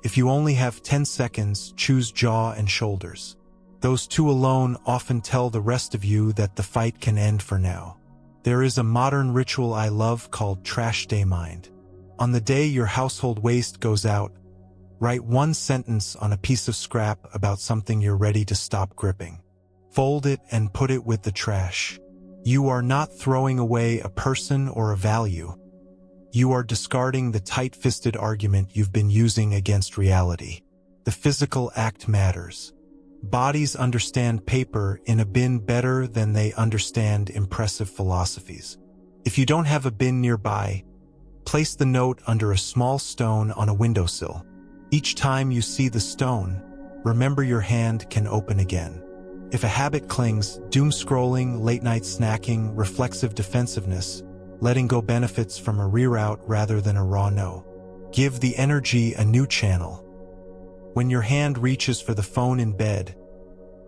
If you only have 10 seconds, choose jaw and shoulders. Those two alone often tell the rest of you that the fight can end for now. There is a modern ritual I love called Trash Day Mind. On the day your household waste goes out, write one sentence on a piece of scrap about something you're ready to stop gripping. Fold it and put it with the trash. You are not throwing away a person or a value. You are discarding the tight-fisted argument you've been using against reality. The physical act matters. Bodies understand paper in a bin better than they understand impressive philosophies. If you don't have a bin nearby, place the note under a small stone on a windowsill. Each time you see the stone, remember your hand can open again. If a habit clings, doom scrolling, late-night snacking, reflexive defensiveness, letting go benefits from a reroute rather than a raw no. Give the energy a new channel. When your hand reaches for the phone in bed,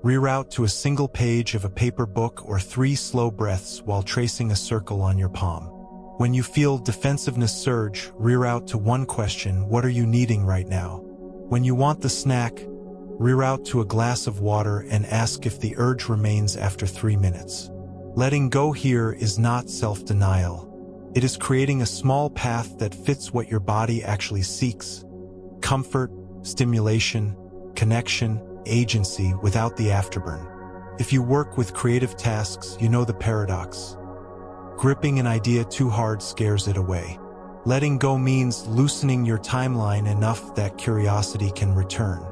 reroute to a single page of a paper book or 3 slow breaths while tracing a circle on your palm. When you feel defensiveness surge, reroute to one question: what are you needing right now? When you want the snack, reroute to a glass of water and ask if the urge remains after 3 minutes. Letting go here is not self-denial. It is creating a small path that fits what your body actually seeks: comfort, stimulation, connection, agency without the afterburn. If you work with creative tasks, you know the paradox. Gripping an idea too hard scares it away. Letting go means loosening your timeline enough that curiosity can return.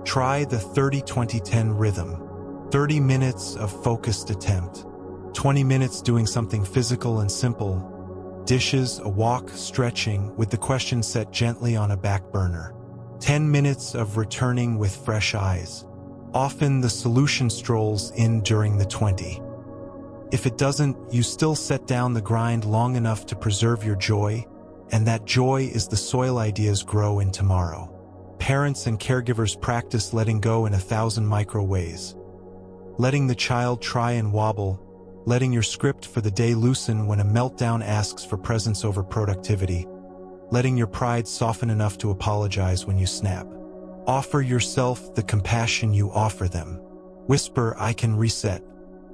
Try the 30-20-10 rhythm. 30 minutes of focused attempt. 20 minutes doing something physical and simple. Dishes, a walk, stretching, with the question set gently on a back burner. 10 minutes of returning with fresh eyes. Often the solution strolls in during the 20. If it doesn't, you still set down the grind long enough to preserve your joy, and that joy is the soil ideas grow in tomorrow. Parents and caregivers practice letting go in 1,000 micro ways. Letting the child try and wobble, letting your script for the day loosen when a meltdown asks for presence over productivity, letting your pride soften enough to apologize when you snap. Offer yourself the compassion you offer them. Whisper, I can reset.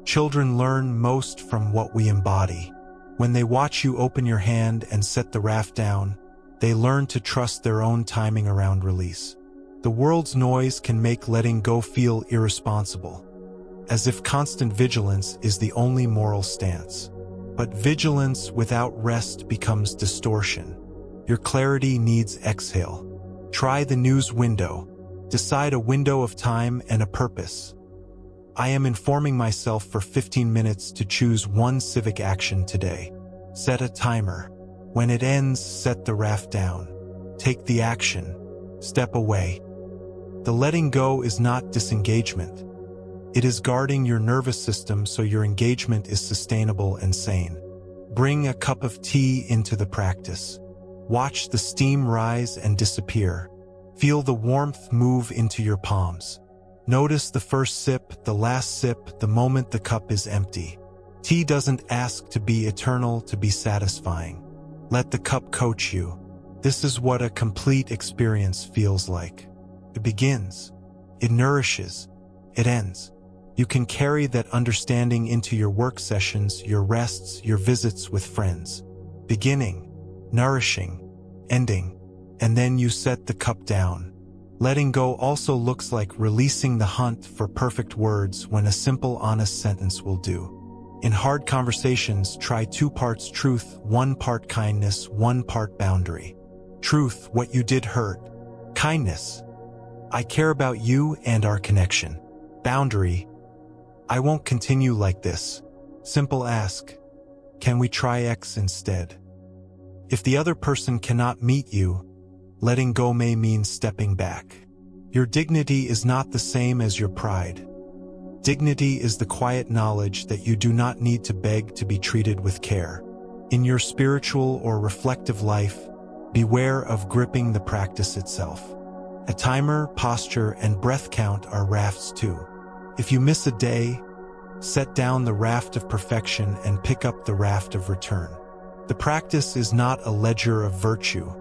Children learn most from what we embody. When they watch you open your hand and set the raft down, they learn to trust their own timing around release. The world's noise can make letting go feel irresponsible, as if constant vigilance is the only moral stance. But vigilance without rest becomes distortion. Your clarity needs exhale. Try the news window. Decide a window of time and a purpose. I am informing myself for 15 minutes to choose one civic action today. Set a timer. When it ends, set the raft down. Take the action. Step away. The letting go is not disengagement. It is guarding your nervous system so your engagement is sustainable and sane. Bring a cup of tea into the practice. Watch the steam rise and disappear. Feel the warmth move into your palms. Notice the first sip, the last sip, the moment the cup is empty. Tea doesn't ask to be eternal, to be satisfying. Let the cup coach you. This is what a complete experience feels like. It begins. It nourishes. It ends. You can carry that understanding into your work sessions, your rests, your visits with friends. Beginning, nourishing, ending, and then you set the cup down. Letting go also looks like releasing the hunt for perfect words when a simple, honest sentence will do. In hard conversations, try 2 parts truth, 1 part kindness, 1 part boundary. Truth, what you did hurt. Kindness, I care about you and our connection. Boundary. I won't continue like this. Simple ask. Can we try X instead? If the other person cannot meet you, letting go may mean stepping back. Your dignity is not the same as your pride. Dignity is the quiet knowledge that you do not need to beg to be treated with care. In your spiritual or reflective life, beware of gripping the practice itself. A timer, posture, and breath count are rafts too. If you miss a day, set down the raft of perfection and pick up the raft of return. The practice is not a ledger of virtue.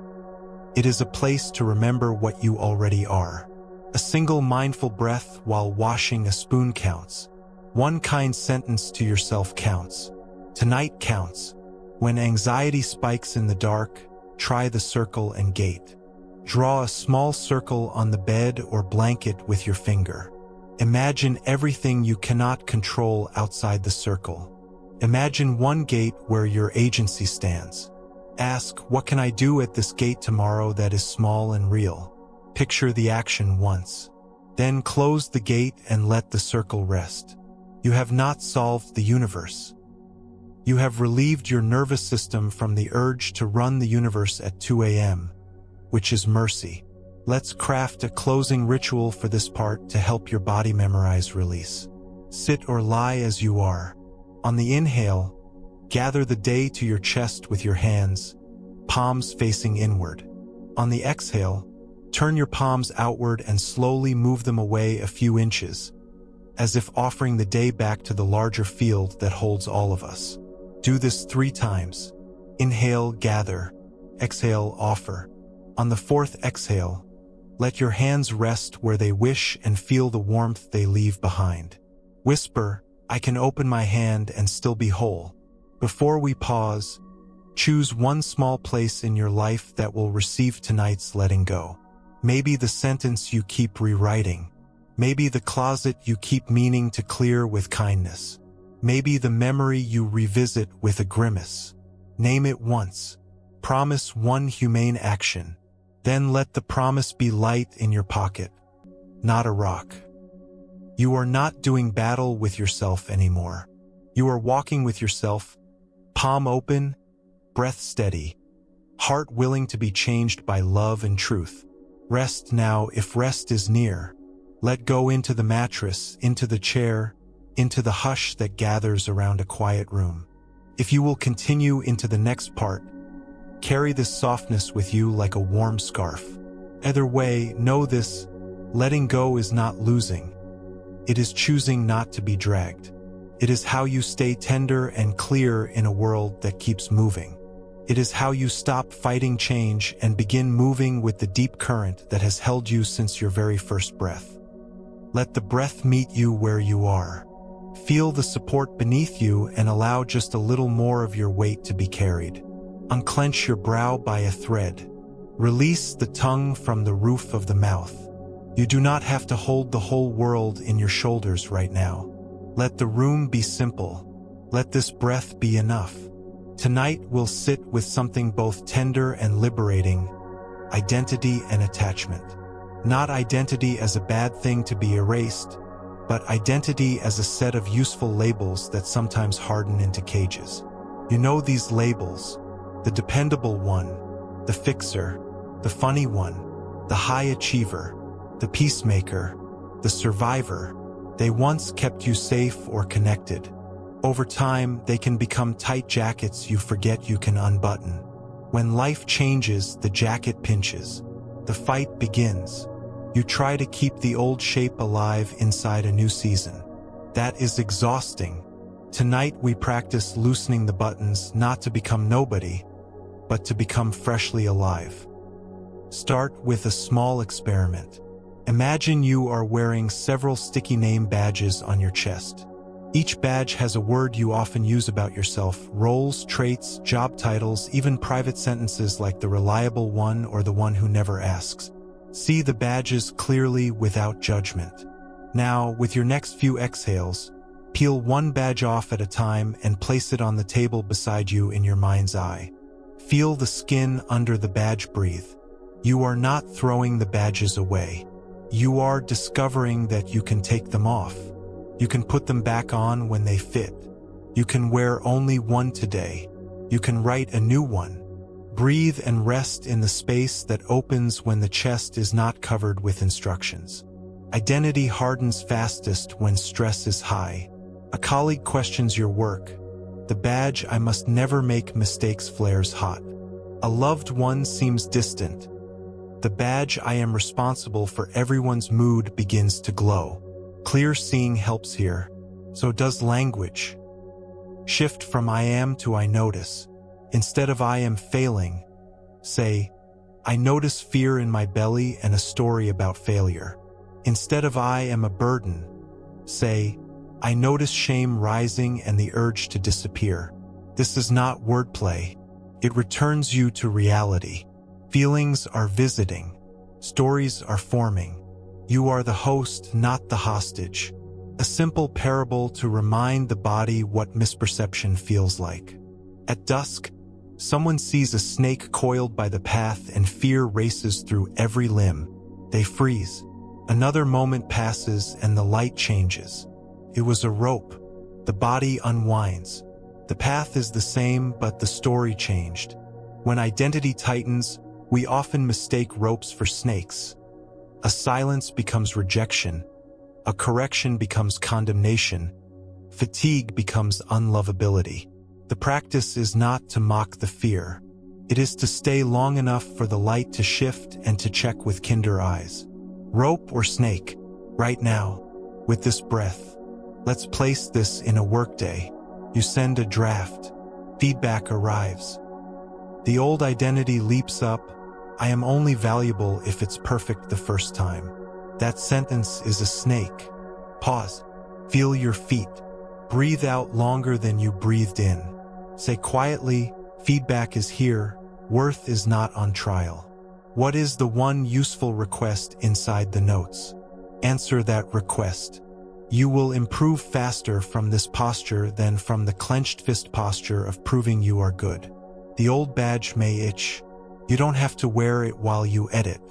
It is a place to remember what you already are. A single mindful breath while washing a spoon counts. One kind sentence to yourself counts. Tonight counts. When anxiety spikes in the dark, try the circle and gate. Draw a small circle on the bed or blanket with your finger. Imagine everything you cannot control outside the circle. Imagine one gate where your agency stands. Ask, what can I do at this gate tomorrow that is small and real? Picture the action once. Then close the gate and let the circle rest. You have not solved the universe. You have relieved your nervous system from the urge to run the universe at 2 a.m., which is mercy. Let's craft a closing ritual for this part to help your body memorize release. Sit or lie as you are. On the inhale, gather the day to your chest with your hands, palms facing inward. On the exhale, turn your palms outward and slowly move them away a few inches, as if offering the day back to the larger field that holds all of us. Do this 3 times. Inhale, gather. Exhale, offer. On the 4th exhale, let your hands rest where they wish and feel the warmth they leave behind. Whisper, I can open my hand and still be whole. Before we pause, choose one small place in your life that will receive tonight's letting go. Maybe the sentence you keep rewriting. Maybe the closet you keep meaning to clear with kindness. Maybe the memory you revisit with a grimace. Name it once. Promise one humane action. Then let the promise be light in your pocket, not a rock. You are not doing battle with yourself anymore. You are walking with yourself, palm open, breath steady, heart willing to be changed by love and truth. Rest now if rest is near. Let go into the mattress, into the chair, into the hush that gathers around a quiet room. If you will continue into the next part, carry this softness with you like a warm scarf. Either way, know this, letting go is not losing. It is choosing not to be dragged. It is how you stay tender and clear in a world that keeps moving. It is how you stop fighting change and begin moving with the deep current that has held you since your very first breath. Let the breath meet you where you are. Feel the support beneath you and allow just a little more of your weight to be carried. Unclench your brow by a thread. Release the tongue from the roof of the mouth. You do not have to hold the whole world in your shoulders right now. Let the room be simple. Let this breath be enough. Tonight we'll sit with something both tender and liberating, identity and attachment. Not identity as a bad thing to be erased, but identity as a set of useful labels that sometimes harden into cages. You know these labels, the dependable one, the fixer, the funny one, the high achiever, the peacemaker, the survivor. They once kept you safe or connected. Over time, they can become tight jackets you forget you can unbutton. When life changes, the jacket pinches. The fight begins. You try to keep the old shape alive inside a new season. That is exhausting. Tonight we practice loosening the buttons not to become nobody, but to become freshly alive. Start with a small experiment. Imagine you are wearing several sticky name badges on your chest. Each badge has a word you often use about yourself: roles, traits, job titles, even private sentences like the reliable one or the one who never asks. See the badges clearly without judgment. Now, with your next few exhales, peel one badge off at a time and place it on the table beside you in your mind's eye. Feel the skin under the badge breathe. You are not throwing the badges away. You are discovering that you can take them off. You can put them back on when they fit. You can wear only one today. You can write a new one. Breathe and rest in the space that opens when the chest is not covered with instructions. Identity hardens fastest when stress is high. A colleague questions your work. The badge "I must never make mistakes" flares hot. A loved one seems distant. The badge "I am responsible for everyone's mood" begins to glow. Clear seeing helps here. So does language. Shift from "I am" to "I notice." Instead of "I am failing," say, "I notice fear in my belly and a story about failure." Instead of "I am a burden," say, "I notice shame rising and the urge to disappear." This is not wordplay. It returns you to reality. Feelings are visiting. Stories are forming. You are the host, not the hostage. A simple parable to remind the body what misperception feels like. At dusk, someone sees a snake coiled by the path and fear races through every limb. They freeze. Another moment passes and the light changes. It was a rope. The body unwinds. The path is the same, but the story changed. When identity tightens, we often mistake ropes for snakes. A silence becomes rejection. A correction becomes condemnation. Fatigue becomes unlovability. The practice is not to mock the fear. It is to stay long enough for the light to shift and to check with kinder eyes. Rope or snake? Right now, with this breath. Let's place this in a workday. You send a draft. Feedback arrives. The old identity leaps up. "I am only valuable if it's perfect the first time." That sentence is a snake. Pause. Feel your feet. Breathe out longer than you breathed in. Say quietly, "Feedback is here. Worth is not on trial." What is the one useful request inside the notes? Answer that request. You will improve faster from this posture than from the clenched fist posture of proving you are good. The old badge may itch. You don't have to wear it while you edit.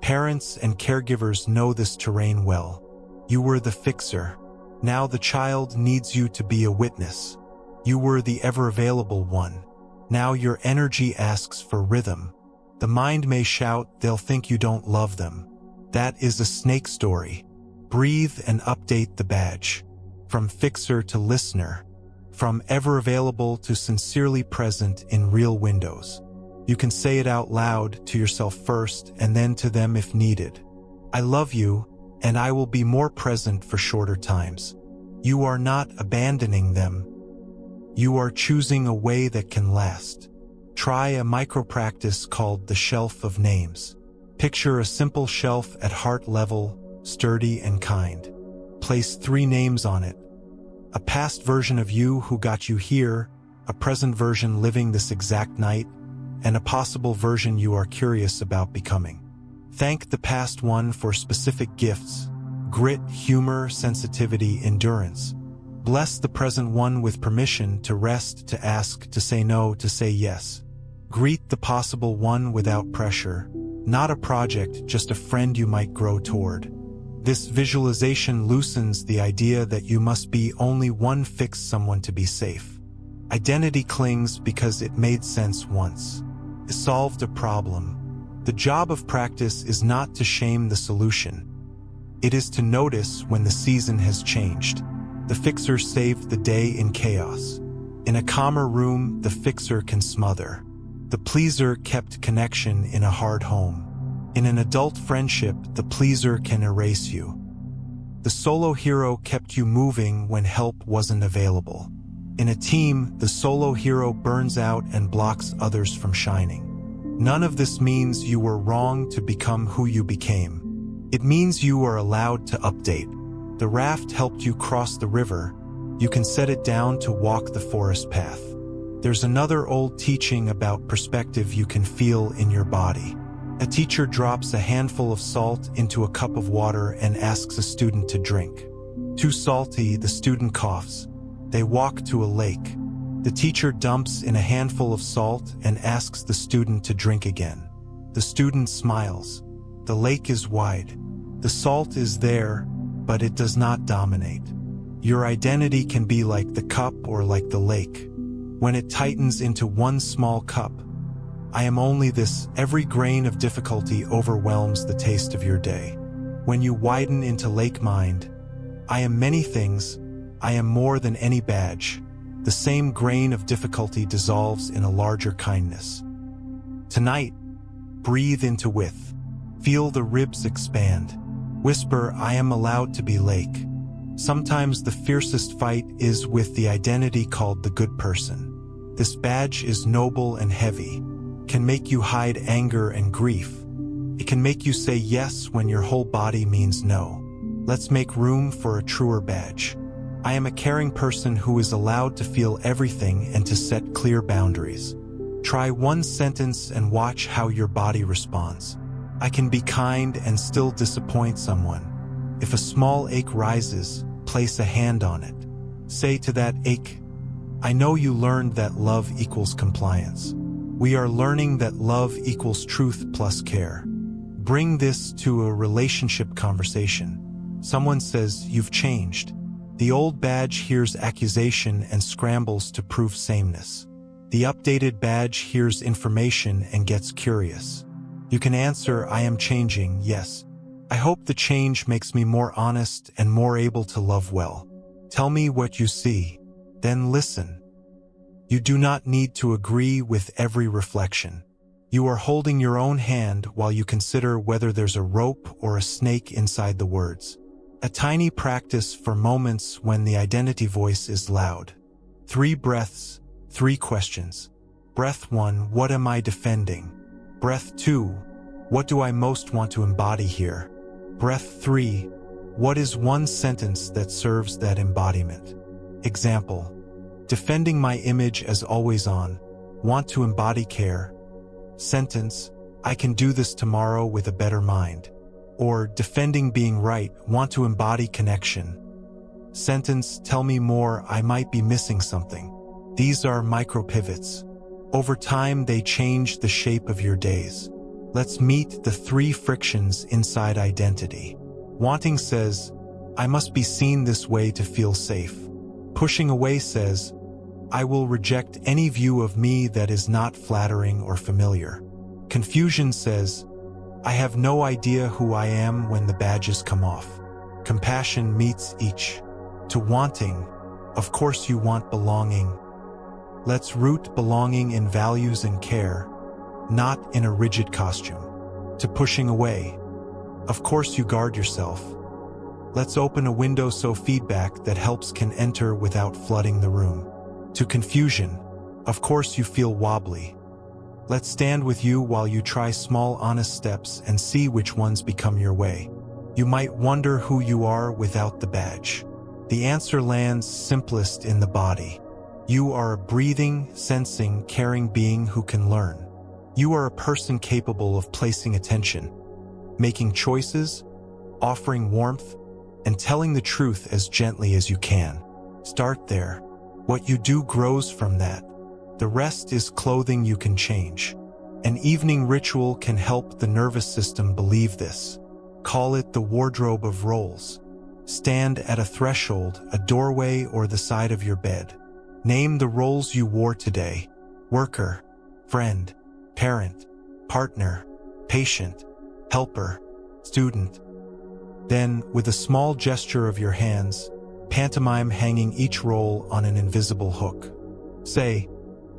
Parents and caregivers know this terrain well. You were the fixer. Now the child needs you to be a witness. You were the ever-available one. Now your energy asks for rhythm. The mind may shout, they'll think you don't love them. That is a snake story. Breathe and update the badge. From fixer to listener. From ever-available to sincerely present in real windows. You can say it out loud to yourself first and then to them if needed. I love you, and I will be more present for shorter times. You are not abandoning them. You are choosing a way that can last. Try a micro-practice called the shelf of names. Picture a simple shelf at heart level, sturdy and kind. Place 3 names on it. A past version of you who got you here, a present version living this exact night, and a possible version you are curious about becoming. Thank the past one for specific gifts: grit, humor, sensitivity, endurance. Bless the present one with permission to rest, to ask, to say no, to say yes. Greet the possible one without pressure. Not a project, just a friend you might grow toward. This visualization loosens the idea that you must be only one fixed someone to be safe. Identity clings because it made sense once. It solved a problem. The job of practice is not to shame the solution. It is to notice when the season has changed. The fixer saved the day in chaos. In a calmer room, the fixer can smother. The pleaser kept connection in a hard home. In an adult friendship, the pleaser can erase you. The solo hero kept you moving when help wasn't available. In a team, the solo hero burns out and blocks others from shining. None of this means you were wrong to become who you became. It means you are allowed to update. The raft helped you cross the river. You can set it down to walk the forest path. There's another old teaching about perspective you can feel in your body. A teacher drops a handful of salt into a cup of water and asks a student to drink. Too salty, the student coughs. They walk to a lake. The teacher dumps in a handful of salt and asks the student to drink again. The student smiles. The lake is wide. The salt is there, but it does not dominate. Your identity can be like the cup or like the lake. When it tightens into one small cup, I am only this, every grain of difficulty overwhelms the taste of your day. When you widen into lake mind, I am many things, I am more than any badge. The same grain of difficulty dissolves in a larger kindness. Tonight, breathe into width. Feel the ribs expand. Whisper, I am allowed to be lake. Sometimes the fiercest fight is with the identity called the good person. This badge is noble and heavy, can make you hide anger and grief. It can make you say yes when your whole body means no. Let's make room for a truer badge. I am a caring person who is allowed to feel everything and to set clear boundaries. Try one sentence and watch how your body responds. I can be kind and still disappoint someone. If a small ache rises, place a hand on it. Say to that ache, I know you learned that love equals compliance. We are learning that love equals truth plus care. Bring this to a relationship conversation. Someone says, you've changed. The old badge hears accusation and scrambles to prove sameness. The updated badge hears information and gets curious. You can answer, I am changing, yes. I hope the change makes me more honest and more able to love well. Tell me what you see, then listen. You do not need to agree with every reflection. You are holding your own hand while you consider whether there's a rope or a snake inside the words. A tiny practice for moments when the identity voice is loud. 3 breaths, 3 questions. Breath 1, what am I defending? Breath 2, what do I most want to embody here? Breath 3, what is one sentence that serves that embodiment? Example, defending my image as always on, want to embody care. Sentence, I can do this tomorrow with a better mind. Or defending being right, want to embody connection. Sentence, tell me more, I might be missing something. These are micro pivots. Over time, they change the shape of your days. Let's meet the 3 frictions inside identity. Wanting says, I must be seen this way to feel safe. Pushing away says, I will reject any view of me that is not flattering or familiar. Confusion says, I have no idea who I am when the badges come off. Compassion meets each. To wanting, of course you want belonging. Let's root belonging in values and care, not in a rigid costume. To pushing away, of course you guard yourself. Let's open a window so feedback that helps can enter without flooding the room. To confusion, of course you feel wobbly. Let's stand with you while you try small honest steps and see which ones become your way. You might wonder who you are without the badge. The answer lands simplest in the body. You are a breathing, sensing, caring being who can learn. You are a person capable of placing attention, making choices, offering warmth, and telling the truth as gently as you can. Start there. What you do grows from that. The rest is clothing you can change. An evening ritual can help the nervous system believe this. Call it the wardrobe of roles. Stand at a threshold, a doorway, or the side of your bed. Name the roles you wore today. Worker, friend, parent, partner, patient, helper, student. Then, with a small gesture of your hands, pantomime hanging each role on an invisible hook. Say,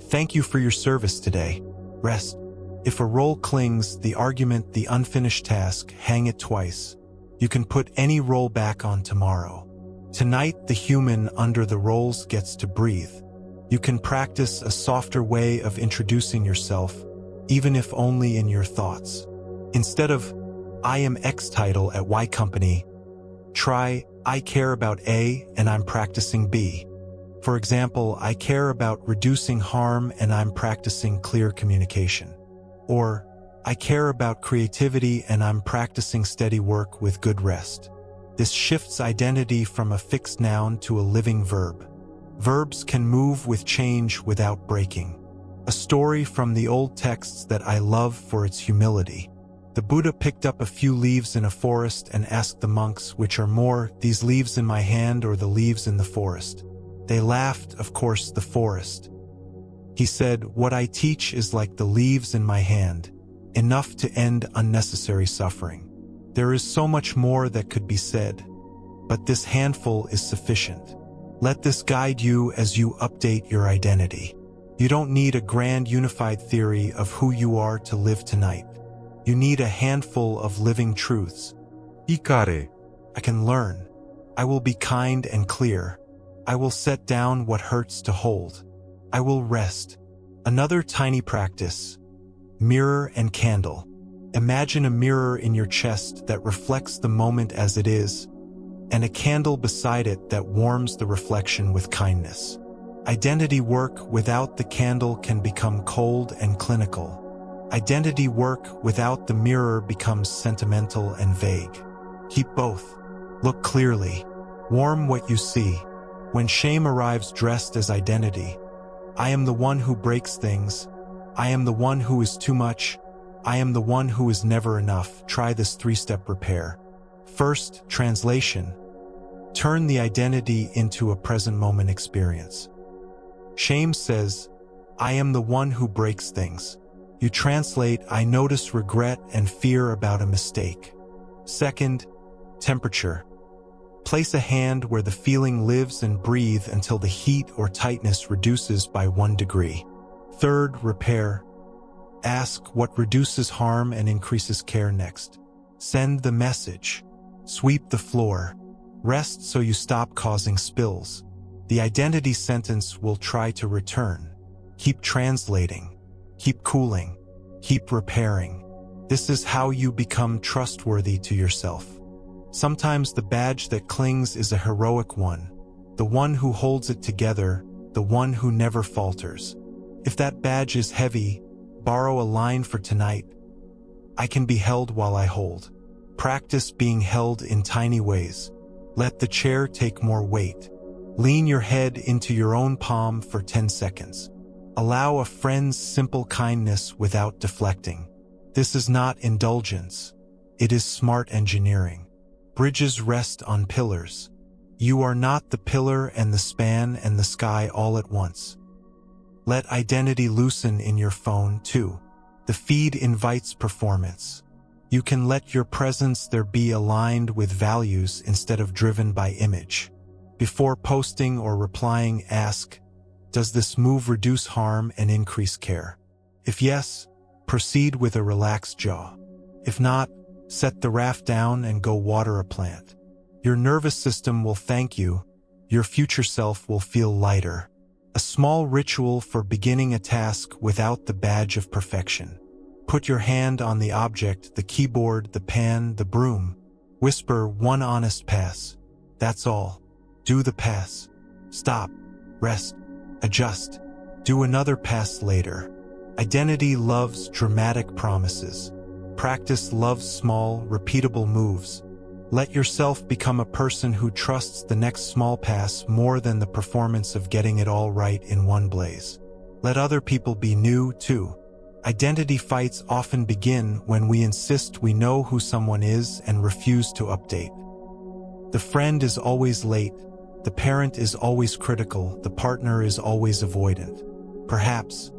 thank you for your service today. Rest. If a role clings, the argument, the unfinished task, hang it twice. You can put any role back on tomorrow. Tonight, the human under the roles gets to breathe. You can practice a softer way of introducing yourself, even if only in your thoughts. Instead of, I am X title at Y company, try, I care about A and I'm practicing B. For example, I care about reducing harm and I'm practicing clear communication. Or, I care about creativity and I'm practicing steady work with good rest. This shifts identity from a fixed noun to a living verb. Verbs can move with change without breaking. A story from the old texts that I love for its humility. The Buddha picked up a few leaves in a forest and asked the monks, which are more, these leaves in my hand or the leaves in the forest? They laughed, of course, the forest. He said, what I teach is like the leaves in my hand, enough to end unnecessary suffering. There is so much more that could be said, but this handful is sufficient. Let this guide you as you update your identity. You don't need a grand unified theory of who you are to live tonight. You need a handful of living truths. Ikare. I can learn. I will be kind and clear. I will set down what hurts to hold. I will rest. Another tiny practice. Mirror and candle. Imagine a mirror in your chest that reflects the moment as it is, and a candle beside it that warms the reflection with kindness. Identity work without the candle can become cold and clinical. Identity work without the mirror becomes sentimental and vague. Keep both. Look clearly. Warm what you see. When shame arrives dressed as identity, I am the one who breaks things. I am the one who is too much. I am the one who is never enough. Try this 3-step repair. First, translation. Turn the identity into a present moment experience. Shame says, I am the one who breaks things. You translate, I notice regret and fear about a mistake. Second, temperature. Place a hand where the feeling lives and breathe until the heat or tightness reduces by 1 degree. Third, repair. Ask what reduces harm and increases care next. Send the message. Sweep the floor. Rest so you stop causing spills. The identity sentence will try to return. Keep translating. Keep cooling. Keep repairing. This is how you become trustworthy to yourself. Sometimes the badge that clings is a heroic one, the one who holds it together, the one who never falters. If that badge is heavy, borrow a line for tonight. I can be held while I hold. Practice being held in tiny ways. Let the chair take more weight. Lean your head into your own palm for 10 seconds. Allow a friend's simple kindness without deflecting. This is not indulgence. It is smart engineering. Bridges rest on pillars. You are not the pillar and the span and the sky all at once. Let identity loosen in your phone too. The feed invites performance. You can let your presence there be aligned with values instead of driven by image. Before posting or replying, ask, does this move reduce harm and increase care? If yes, proceed with a relaxed jaw. If not, set the raft down and go water a plant. Your nervous system will thank you. Your future self will feel lighter. A small ritual for beginning a task without the badge of perfection. Put your hand on the object, the keyboard, the pan, the broom. Whisper one honest pass. That's all. Do the pass. Stop. Rest. Adjust. Do another pass later. Identity loves dramatic promises. Practice loves small, repeatable moves. Let yourself become a person who trusts the next small pass more than the performance of getting it all right in one blaze. Let other people be new, too. Identity fights often begin when we insist we know who someone is and refuse to update. The friend is always late. The parent is always critical. The partner is always avoidant. Perhaps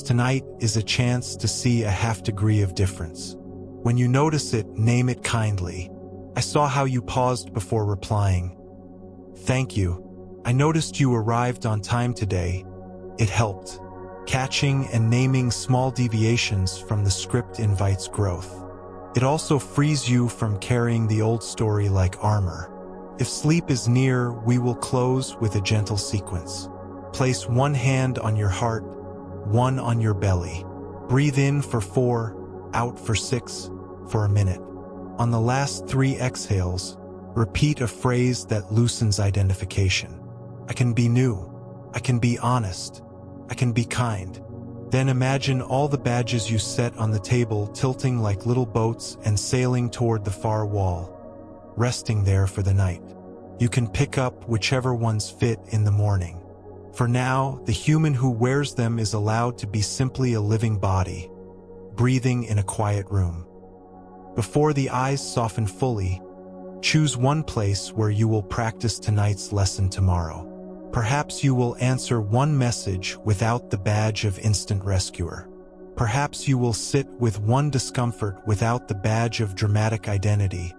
tonight is a chance to see a half degree of difference. When you notice it, name it kindly. I saw how you paused before replying. Thank you. I noticed you arrived on time today. It helped. Catching and naming small deviations from the script invites growth. It also frees you from carrying the old story like armor. If sleep is near, we will close with a gentle sequence. Place one hand on your heart, one on your belly. Breathe in for 4, out for 6, for a minute. On the last 3 exhales, repeat a phrase that loosens identification. I can be new. I can be honest. I can be kind. Then imagine all the badges you set on the table tilting like little boats and sailing toward the far wall, resting there for the night. You can pick up whichever ones fit in the morning. For now, the human who wears them is allowed to be simply a living body, breathing in a quiet room. Before the eyes soften fully, choose one place where you will practice tonight's lesson tomorrow. Perhaps you will answer one message without the badge of instant rescuer. Perhaps you will sit with one discomfort without the badge of dramatic identity,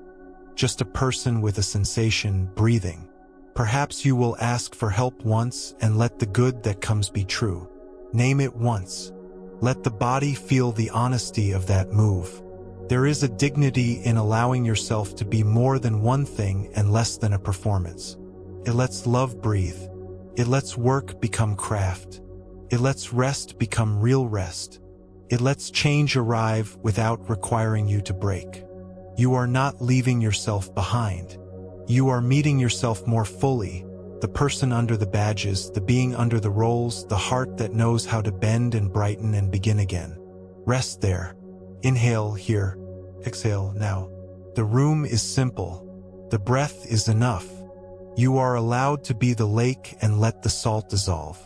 just a person with a sensation breathing. Perhaps you will ask for help once and let the good that comes be true. Name it once. Let the body feel the honesty of that move. There is a dignity in allowing yourself to be more than one thing and less than a performance. It lets love breathe. It lets work become craft. It lets rest become real rest. It lets change arrive without requiring you to break. You are not leaving yourself behind. You are meeting yourself more fully, the person under the badges, the being under the roles, the heart that knows how to bend and brighten and begin again. Rest there. Inhale here. Exhale now. The room is simple. The breath is enough. You are allowed to be the lake and let the salt dissolve.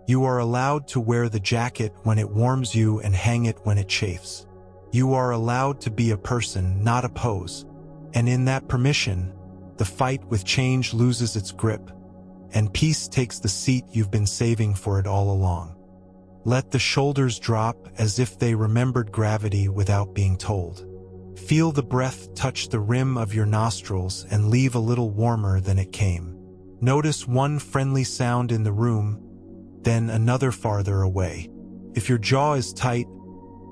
You are allowed to wear the jacket when it warms you and hang it when it chafes. You are allowed to be a person, not a pose. And in that permission, the fight with change loses its grip, and peace takes the seat you've been saving for it all along. Let the shoulders drop as if they remembered gravity without being told. Feel the breath touch the rim of your nostrils and leave a little warmer than it came. Notice one friendly sound in the room, then another farther away. If your jaw is tight,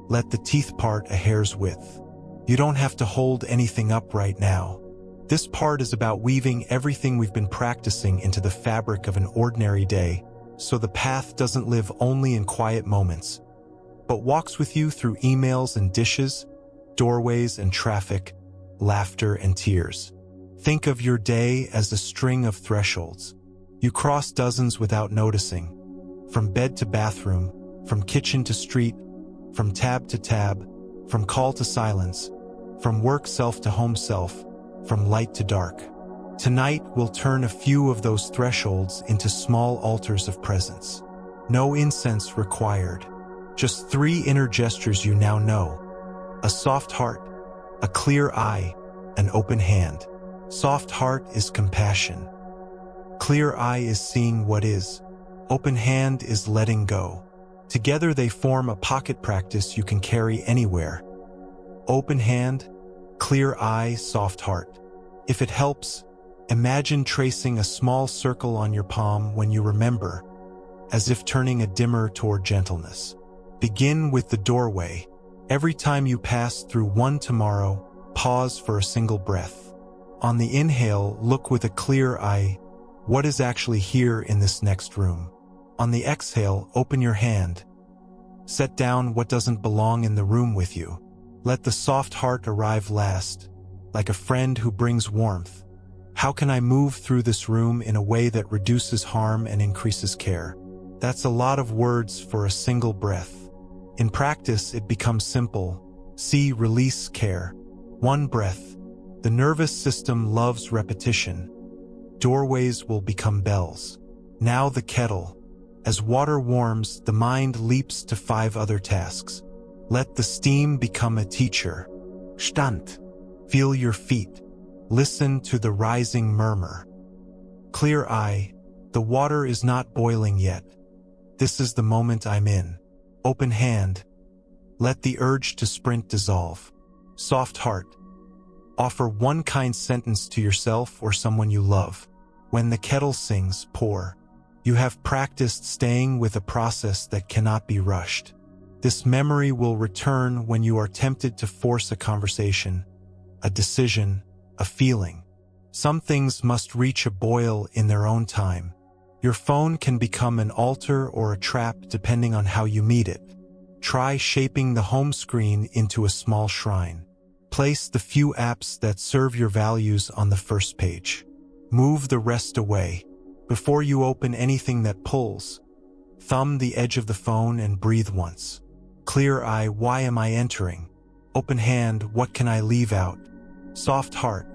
let the teeth part a hair's width. You don't have to hold anything up right now. This part is about weaving everything we've been practicing into the fabric of an ordinary day, so the path doesn't live only in quiet moments, but walks with you through emails and dishes, doorways and traffic, laughter and tears. Think of your day as a string of thresholds. You cross dozens without noticing, from bed to bathroom, from kitchen to street, from tab to tab, from call to silence, from work self to home self, from light to dark. Tonight we'll turn a few of those thresholds into small altars of presence. No incense required, just 3 inner gestures you now know. A soft heart, a clear eye, an open hand. Soft heart is compassion. Clear eye is seeing what is. Open hand is letting go. Together they form a pocket practice you can carry anywhere. Open hand, clear eye, soft heart. If it helps, imagine tracing a small circle on your palm when you remember, as if turning a dimmer toward gentleness. Begin with the doorway. Every time you pass through one tomorrow, pause for a single breath. On the inhale, look with a clear eye, what is actually here in this next room? On the exhale, open your hand. Set down what doesn't belong in the room with you. Let the soft heart arrive last, like a friend who brings warmth. How can I move through this room in a way that reduces harm and increases care? That's a lot of words for a single breath. In practice, it becomes simple. See, release, care. One breath. The nervous system loves repetition. Doorways will become bells. Now the kettle. As water warms, the mind leaps to 5 other tasks. Let the steam become a teacher. Stand. Feel your feet. Listen to the rising murmur. Clear eye. The water is not boiling yet. This is the moment I'm in. Open hand. Let the urge to sprint dissolve. Soft heart. Offer one kind sentence to yourself or someone you love. When the kettle sings, pour. You have practiced staying with a process that cannot be rushed. This memory will return when you are tempted to force a conversation, a decision, a feeling. Some things must reach a boil in their own time. Your phone can become an altar or a trap depending on how you meet it. Try shaping the home screen into a small shrine. Place the few apps that serve your values on the first page. Move the rest away. Before you open anything that pulls, thumb the edge of the phone and breathe once. Clear eye, why am I entering? Open hand, what can I leave out? Soft heart,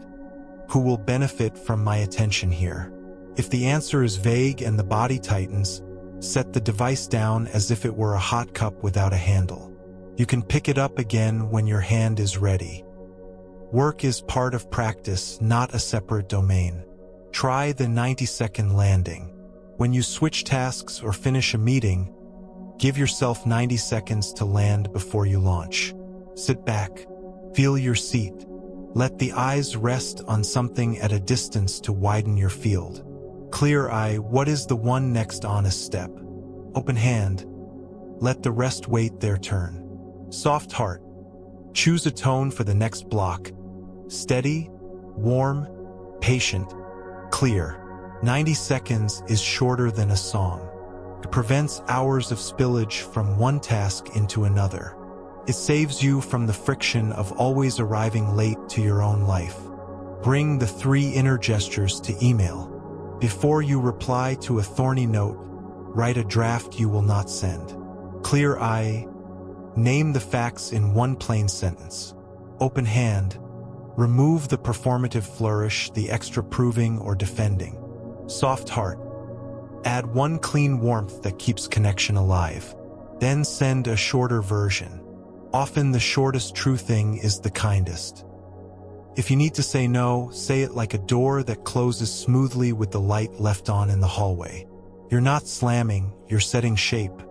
who will benefit from my attention here? If the answer is vague and the body tightens, set the device down as if it were a hot cup without a handle. You can pick it up again when your hand is ready. Work is part of practice, not a separate domain. Try the 90-second landing. When you switch tasks or finish a meeting, give yourself 90 seconds to land before you launch. Sit back. Feel your seat. Let the eyes rest on something at a distance to widen your field. Clear eye, what is the one next honest step? Open hand. Let the rest wait their turn. Soft heart. Choose a tone for the next block. Steady, warm, patient, clear. 90 seconds is shorter than a song. It prevents hours of spillage from one task into another. It saves you from the friction of always arriving late to your own life. Bring the 3 inner gestures to email. Before you reply to a thorny note, write a draft you will not send. Clear eye. Name the facts in one plain sentence. Open hand. Remove the performative flourish, the extra proving or defending. Soft heart. Add one clean warmth that keeps connection alive. Then send a shorter version. Often the shortest true thing is the kindest. If you need to say no, say it like a door that closes smoothly with the light left on in the hallway. You're not slamming, you're setting shape.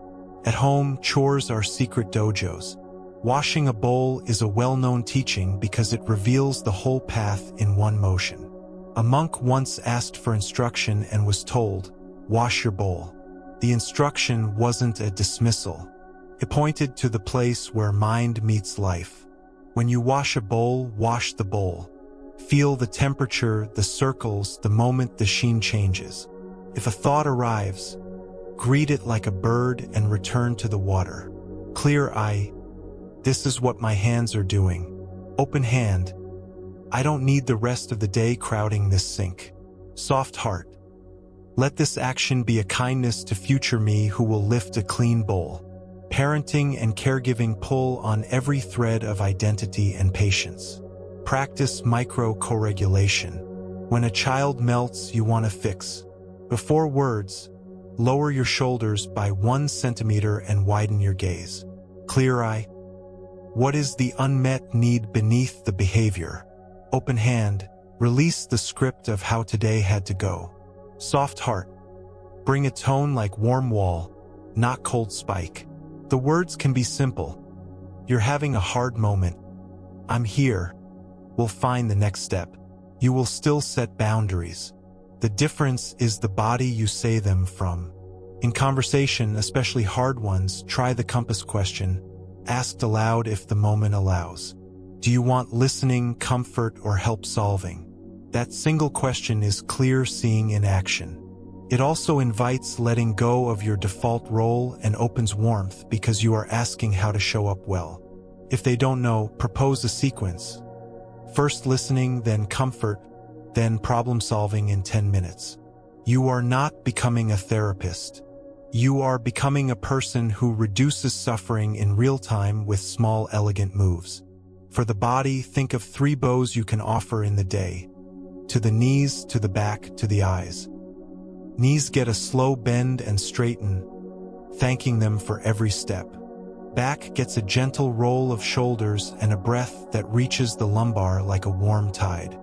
At home, chores are secret dojos. Washing a bowl is a well-known teaching because it reveals the whole path in one motion. A monk once asked for instruction and was told, "Wash your bowl." The instruction wasn't a dismissal. It pointed to the place where mind meets life. When you wash a bowl, wash the bowl. Feel the temperature, the circles, the moment the sheen changes. If a thought arrives, greet it like a bird and return to the water. Clear eye. This is what my hands are doing. Open hand. I don't need the rest of the day crowding this sink. Soft heart. Let this action be a kindness to future me who will lift a clean bowl. Parenting and caregiving pull on every thread of identity and patience. Practice micro-co-regulation. When a child melts, you want to fix. Before words, lower your shoulders by 1 centimeter and widen your gaze. Clear eye. What is the unmet need beneath the behavior? Open hand. Release the script of how today had to go. Soft heart. Bring a tone like warm wall, not cold spike. The words can be simple. You're having a hard moment. I'm here. We'll find the next step. You will still set boundaries. The difference is the body you say them from. In conversation, especially hard ones, try the compass question, asked aloud if the moment allows. Do you want listening, comfort, or help solving? That single question is clear seeing in action. It also invites letting go of your default role and opens warmth because you are asking how to show up well. If they don't know, propose a sequence. First listening, then comfort, then problem solving in 10 minutes. You are not becoming a therapist. You are becoming a person who reduces suffering in real time with small, elegant moves. For the body, think of 3 bows you can offer in the day. To the knees, to the back, to the eyes. Knees get a slow bend and straighten, thanking them for every step. Back gets a gentle roll of shoulders and a breath that reaches the lumbar like a warm tide.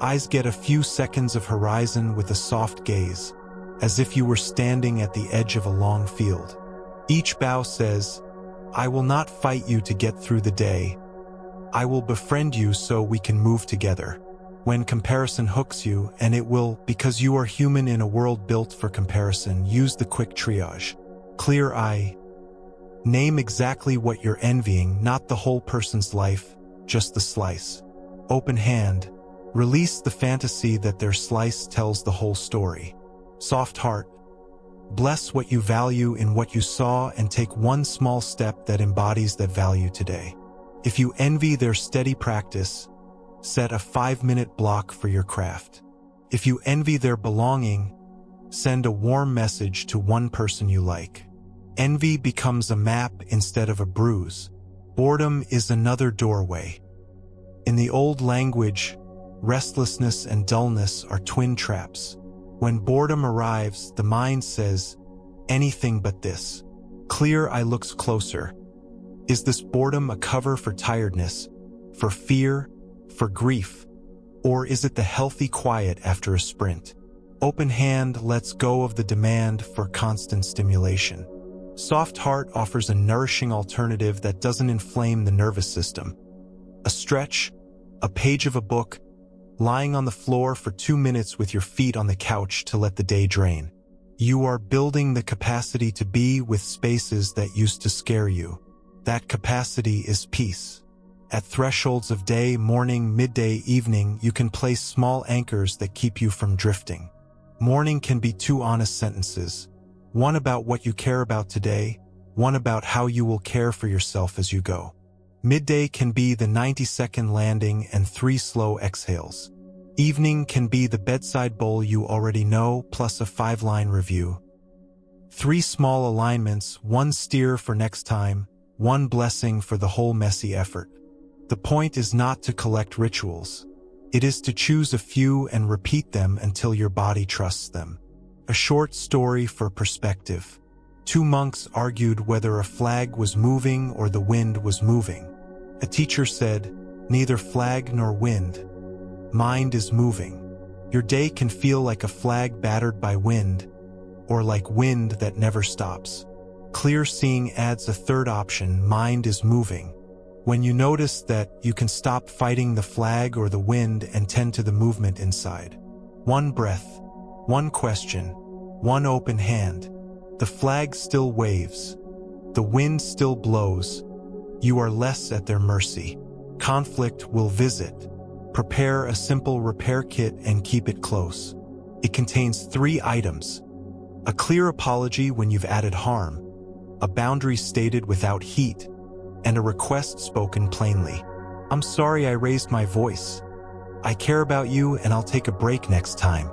Eyes get a few seconds of horizon with a soft gaze, as if you were standing at the edge of a long field. Each bow says, I will not fight you to get through the day. I will befriend you so we can move together. When comparison hooks you, and it will, because you are human in a world built for comparison, use the quick triage. Clear eye. Name exactly what you're envying, not the whole person's life, just the slice. Open hand. Release the fantasy that their slice tells the whole story. Soft heart. Bless what you value in what you saw and take one small step that embodies that value today. If you envy their steady practice, set a 5-minute block for your craft. If you envy their belonging, send a warm message to one person you like. Envy becomes a map instead of a bruise. Boredom is another doorway. In the old language, restlessness and dullness are twin traps. When boredom arrives, the mind says, anything but this. Clear eye looks closer. Is this boredom a cover for tiredness, for fear, for grief? Or is it the healthy quiet after a sprint? Open hand lets go of the demand for constant stimulation. Soft heart offers a nourishing alternative that doesn't inflame the nervous system. A stretch, a page of a book, lying on the floor for 2 minutes with your feet on the couch to let the day drain. You are building the capacity to be with spaces that used to scare you. That capacity is peace. At thresholds of day, morning, midday, evening, you can place small anchors that keep you from drifting. Morning can be 2 honest sentences. One about what you care about today, one about how you will care for yourself as you go. Midday can be the 90-second landing and 3 slow exhales. Evening can be the bedside bowl you already know, plus a 5-line review. 3 small alignments, 1 steer for next time, 1 blessing for the whole messy effort. The point is not to collect rituals. It is to choose a few and repeat them until your body trusts them. A short story for perspective. 2 monks argued whether a flag was moving or the wind was moving. A teacher said, "Neither flag nor wind. Mind is moving." Your day can feel like a flag battered by wind, or like wind that never stops. Clear seeing adds a third option: mind is moving. When you notice that, you can stop fighting the flag or the wind and tend to the movement inside. 1 breath, 1 question, 1 open hand. The flag still waves. The wind still blows. You are less at their mercy. Conflict will visit. Prepare a simple repair kit and keep it close. It contains 3 items. A clear apology when you've added harm, a boundary stated without heat, and a request spoken plainly. "I'm sorry I raised my voice. I care about you and I'll take a break next time.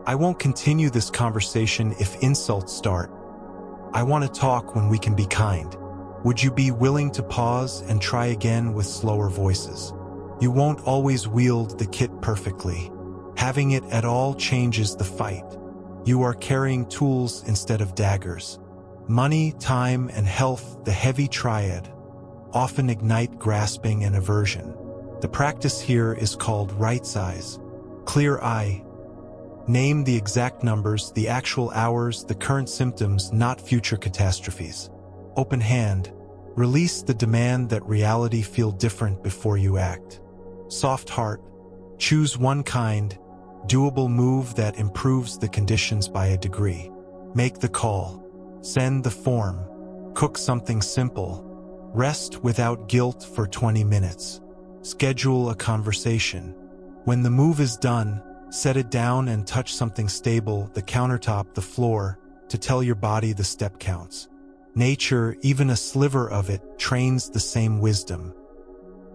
I won't continue this conversation if insults start. I want to talk when we can be kind. Would you be willing to pause and try again with slower voices?" You won't always wield the kit perfectly. Having it at all changes the fight. You are carrying tools instead of daggers. Money, time, and health, the heavy triad, often ignite grasping and aversion. The practice here is called right size. Clear eye. Name the exact numbers, the actual hours, the current symptoms, not future catastrophes. Open hand. Release the demand that reality feel different before you act. Soft heart. Choose one kind, doable move that improves the conditions by a degree. Make the call. Send the form. Cook something simple. Rest without guilt for 20 minutes. Schedule a conversation. When the move is done, set it down and touch something stable, the countertop, the floor, to tell your body the step counts. Nature, even a sliver of it, trains the same wisdom.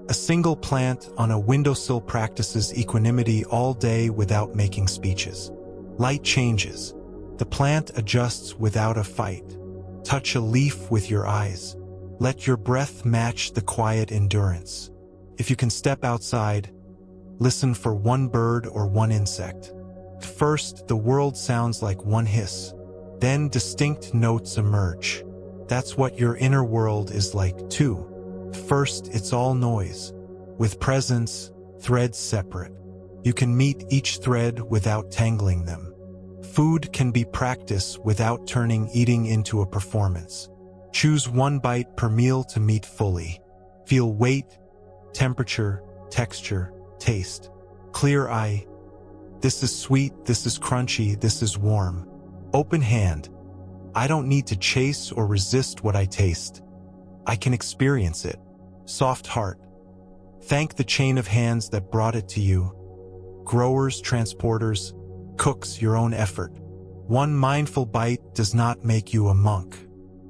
A single plant on a windowsill practices equanimity all day without making speeches. Light changes. The plant adjusts without a fight. Touch a leaf with your eyes. Let your breath match the quiet endurance. If you can step outside, listen for 1 bird or 1 insect. First, the world sounds like 1 hiss. Then distinct notes emerge. That's what your inner world is like too. First, it's all noise. With presence, threads separate. You can meet each thread without tangling them. Food can be practice without turning eating into a performance. Choose 1 bite per meal to meet fully. Feel weight, temperature, texture, taste. Clear eye. This is sweet, this is crunchy, this is warm. Open hand. I don't need to chase or resist what I taste. I can experience it. Soft heart. Thank the chain of hands that brought it to you. Growers, transporters, cooks, your own effort. 1 mindful bite does not make you a monk.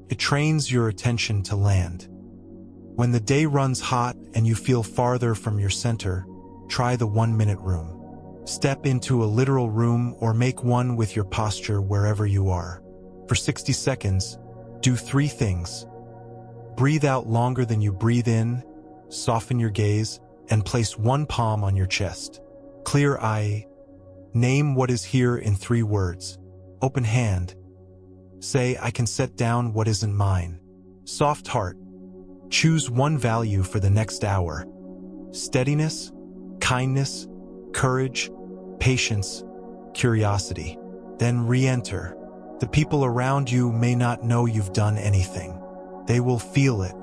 It trains your attention to land. When the day runs hot and you feel farther from your center, try the 1-minute room. Step into a literal room or make one with your posture wherever you are. For 60 seconds, do 3 things. Breathe out longer than you breathe in, soften your gaze, and place 1 palm on your chest. Clear eye. Name what is here in 3 words. Open hand. Say, I can set down what isn't mine. Soft heart. Choose one value for the next hour. Steadiness, kindness, courage, patience, curiosity. Then re-enter. The people around you may not know you've done anything. They will feel it.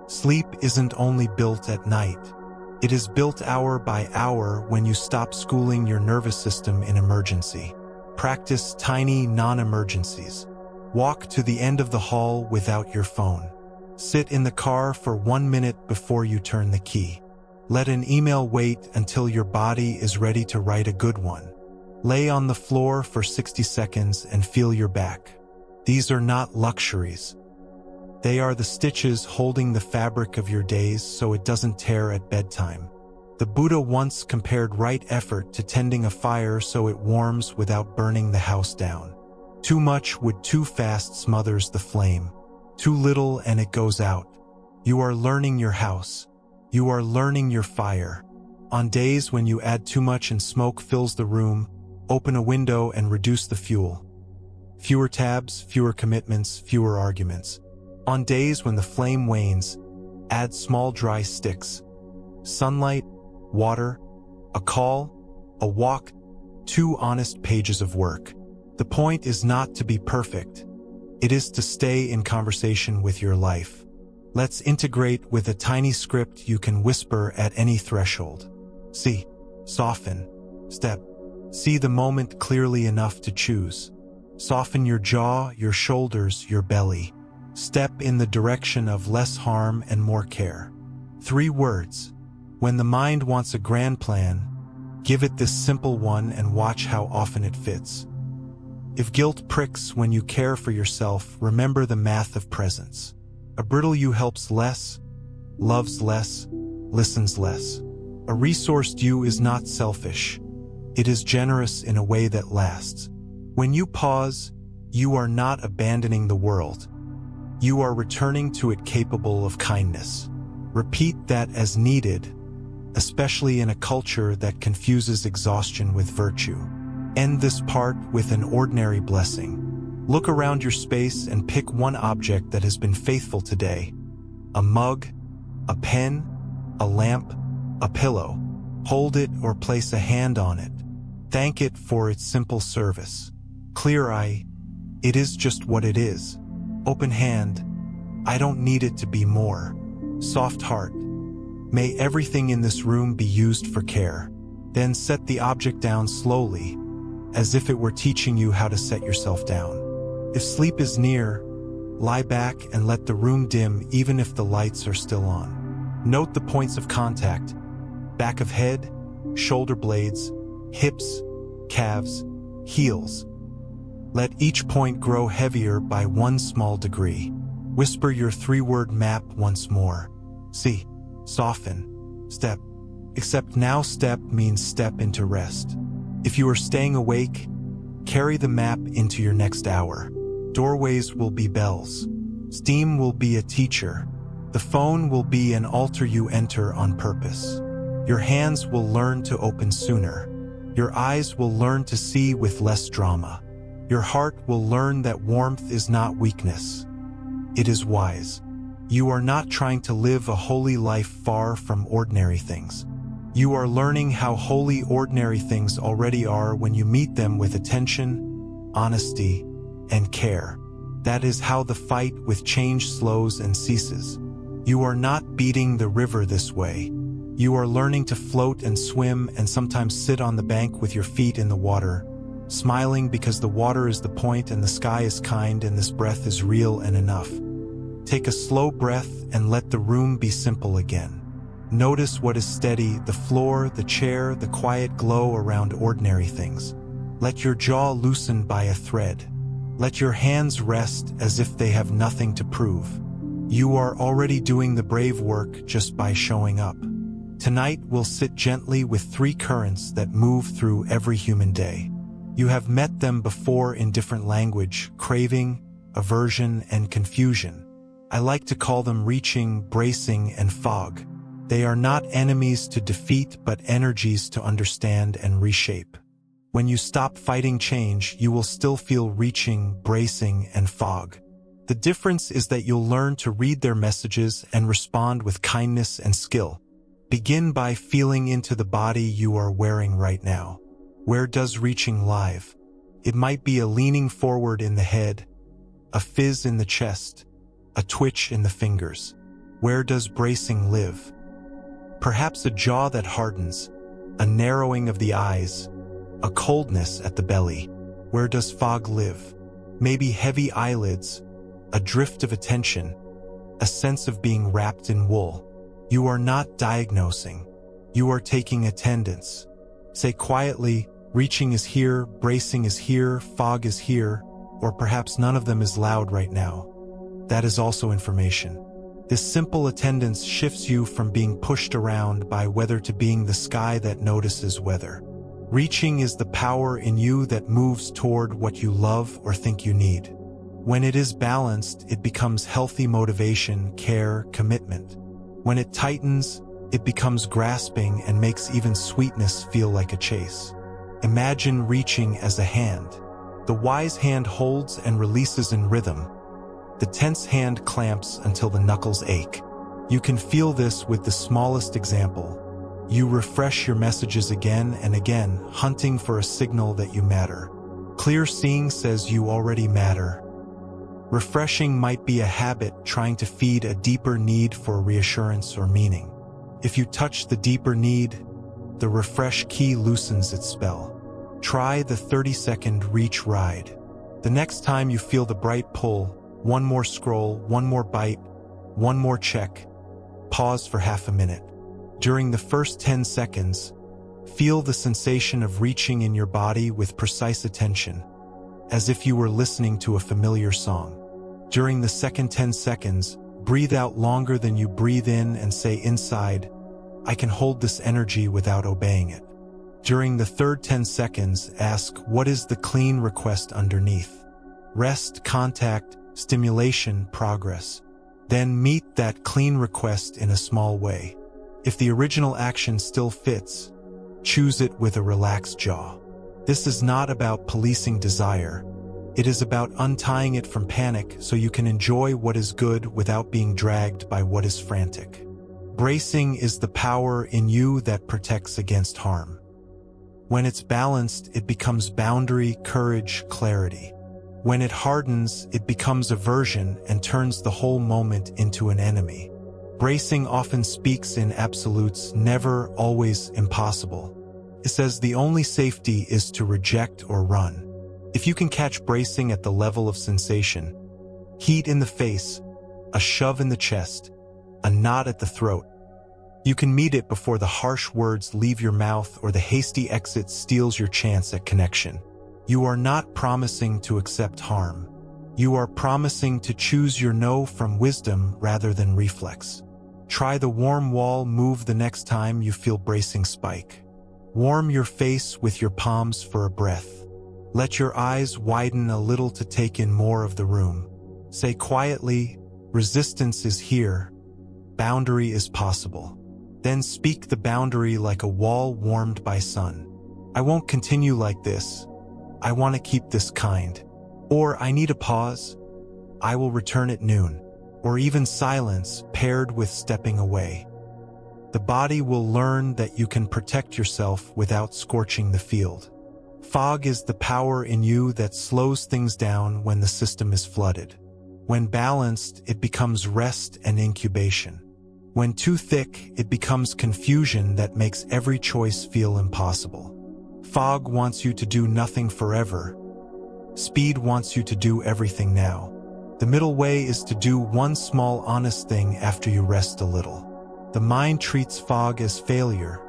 Sleep isn't only built at night. It is built hour by hour when you stop schooling your nervous system in emergency. Practice tiny non-emergencies. Walk to the end of the hall without your phone. Sit in the car for 1 minute before you turn the key. Let an email wait until your body is ready to write a good one. Lay on the floor for 60 seconds and feel your back. These are not luxuries. They are the stitches holding the fabric of your days so it doesn't tear at bedtime. The Buddha once compared right effort to tending a fire so it warms without burning the house down. Too much wood too fast smothers the flame. Too little and it goes out. You are learning your house. You are learning your fire. On days when you add too much and smoke fills the room, open a window and reduce the fuel. Fewer tabs, fewer commitments, fewer arguments. On days when the flame wanes, add small dry sticks. Sunlight, water, a call, a walk, 2 honest pages of work. The point is not to be perfect. It is to stay in conversation with your life. Let's integrate with a tiny script you can whisper at any threshold. See, soften, step. See the moment clearly enough to choose. Soften your jaw, your shoulders, your belly. Step in the direction of less harm and more care. 3 words. When the mind wants a grand plan, give it this simple one and watch how often it fits. If guilt pricks when you care for yourself, remember the math of presence. A brittle you helps less, loves less, listens less. A resourced you is not selfish. It is generous in a way that lasts. When you pause, you are not abandoning the world. You are returning to it capable of kindness. Repeat that as needed, especially in a culture that confuses exhaustion with virtue. End this part with an ordinary blessing. Look around your space and pick one object that has been faithful today. A mug, a pen, a lamp, a pillow. Hold it or place a hand on it. Thank it for its simple service. Clear eye, it is just what it is. Open hand, I don't need it to be more. Soft heart, may everything in this room be used for care. Then set the object down slowly, as if it were teaching you how to set yourself down. If sleep is near, lie back and let the room dim even if the lights are still on. Note the points of contact: back of head, shoulder blades, hips, calves, heels. Let each point grow heavier by 1 small degree. Whisper your 3-word map once more. See, soften, step. Except now step means step into rest. If you are staying awake, carry the map into your next hour. Doorways will be bells. Steam will be a teacher. The phone will be an altar you enter on purpose. Your hands will learn to open sooner. Your eyes will learn to see with less drama. Your heart will learn that warmth is not weakness. It is wise. You are not trying to live a holy life far from ordinary things. You are learning how holy ordinary things already are when you meet them with attention, honesty, and care. That is how the fight with change slows and ceases. You are not beating the river this way. You are learning to float and swim and sometimes sit on the bank with your feet in the water, smiling because the water is the point and the sky is kind and this breath is real and enough. Take a slow breath and let the room be simple again. Notice what is steady: the floor, the chair, the quiet glow around ordinary things. Let your jaw loosen by a thread. Let your hands rest as if they have nothing to prove. You are already doing the brave work just by showing up. Tonight we'll sit gently with 3 currents that move through every human day. You have met them before in different language: craving, aversion, and confusion. I like to call them reaching, bracing, and fog. They are not enemies to defeat, but energies to understand and reshape. When you stop fighting change, you will still feel reaching, bracing, and fog. The difference is that you'll learn to read their messages and respond with kindness and skill. Begin by feeling into the body you are wearing right now. Where does reaching live? It might be a leaning forward in the head, a fizz in the chest, a twitch in the fingers. Where does bracing live? Perhaps a jaw that hardens, a narrowing of the eyes, a coldness at the belly. Where does fog live? Maybe heavy eyelids, a drift of attention, a sense of being wrapped in wool. You are not diagnosing. You are taking attendance. Say quietly, reaching is here, bracing is here, fog is here, or perhaps none of them is loud right now. That is also information. This simple attendance shifts you from being pushed around by weather to being the sky that notices weather. Reaching is the power in you that moves toward what you love or think you need. When it is balanced, it becomes healthy motivation, care, commitment. When it tightens, it becomes grasping and makes even sweetness feel like a chase. Imagine reaching as a hand. The wise hand holds and releases in rhythm. The tense hand clamps until the knuckles ache. You can feel this with the smallest example. You refresh your messages again and again, hunting for a signal that you matter. Clear seeing says you already matter. Refreshing might be a habit trying to feed a deeper need for reassurance or meaning. If you touch the deeper need, the refresh key loosens its spell. Try the 30-second reach ride. The next time you feel the bright pull, one more scroll, one more bite, one more check, pause for half a minute. During the first 10 seconds, feel the sensation of reaching in your body with precise attention, as if you were listening to a familiar song. During the second 10 seconds, breathe out longer than you breathe in and say inside, I can hold this energy without obeying it. During the third 10 seconds, ask, what is the clean request underneath? Rest, contact, stimulation, progress. Then meet that clean request in a small way. If the original action still fits, choose it with a relaxed jaw. This is not about policing desire. It is about untying it from panic so you can enjoy what is good without being dragged by what is frantic. Bracing is the power in you that protects against harm. When it's balanced, it becomes boundary, courage, clarity. When it hardens, it becomes aversion and turns the whole moment into an enemy. Bracing often speaks in absolutes, never, always, impossible. It says the only safety is to reject or run. If you can catch bracing at the level of sensation, heat in the face, a shove in the chest, a knot at the throat, you can meet it before the harsh words leave your mouth or the hasty exit steals your chance at connection. You are not promising to accept harm. You are promising to choose your no from wisdom rather than reflex. Try the warm wall move the next time you feel bracing spike. Warm your face with your palms for a breath. Let your eyes widen a little to take in more of the room. Say quietly, resistance is here, boundary is possible. Then speak the boundary like a wall warmed by sun. I won't continue like this. I want to keep this kind. Or I need a pause. I will return at noon. Or even silence paired with stepping away. The body will learn that you can protect yourself without scorching the field. Fog is the power in you that slows things down when the system is flooded. When balanced, it becomes rest and incubation. When too thick, it becomes confusion that makes every choice feel impossible. Fog wants you to do nothing forever. Speed wants you to do everything now. The middle way is to do one small honest thing after you rest a little. The mind treats fog as failure.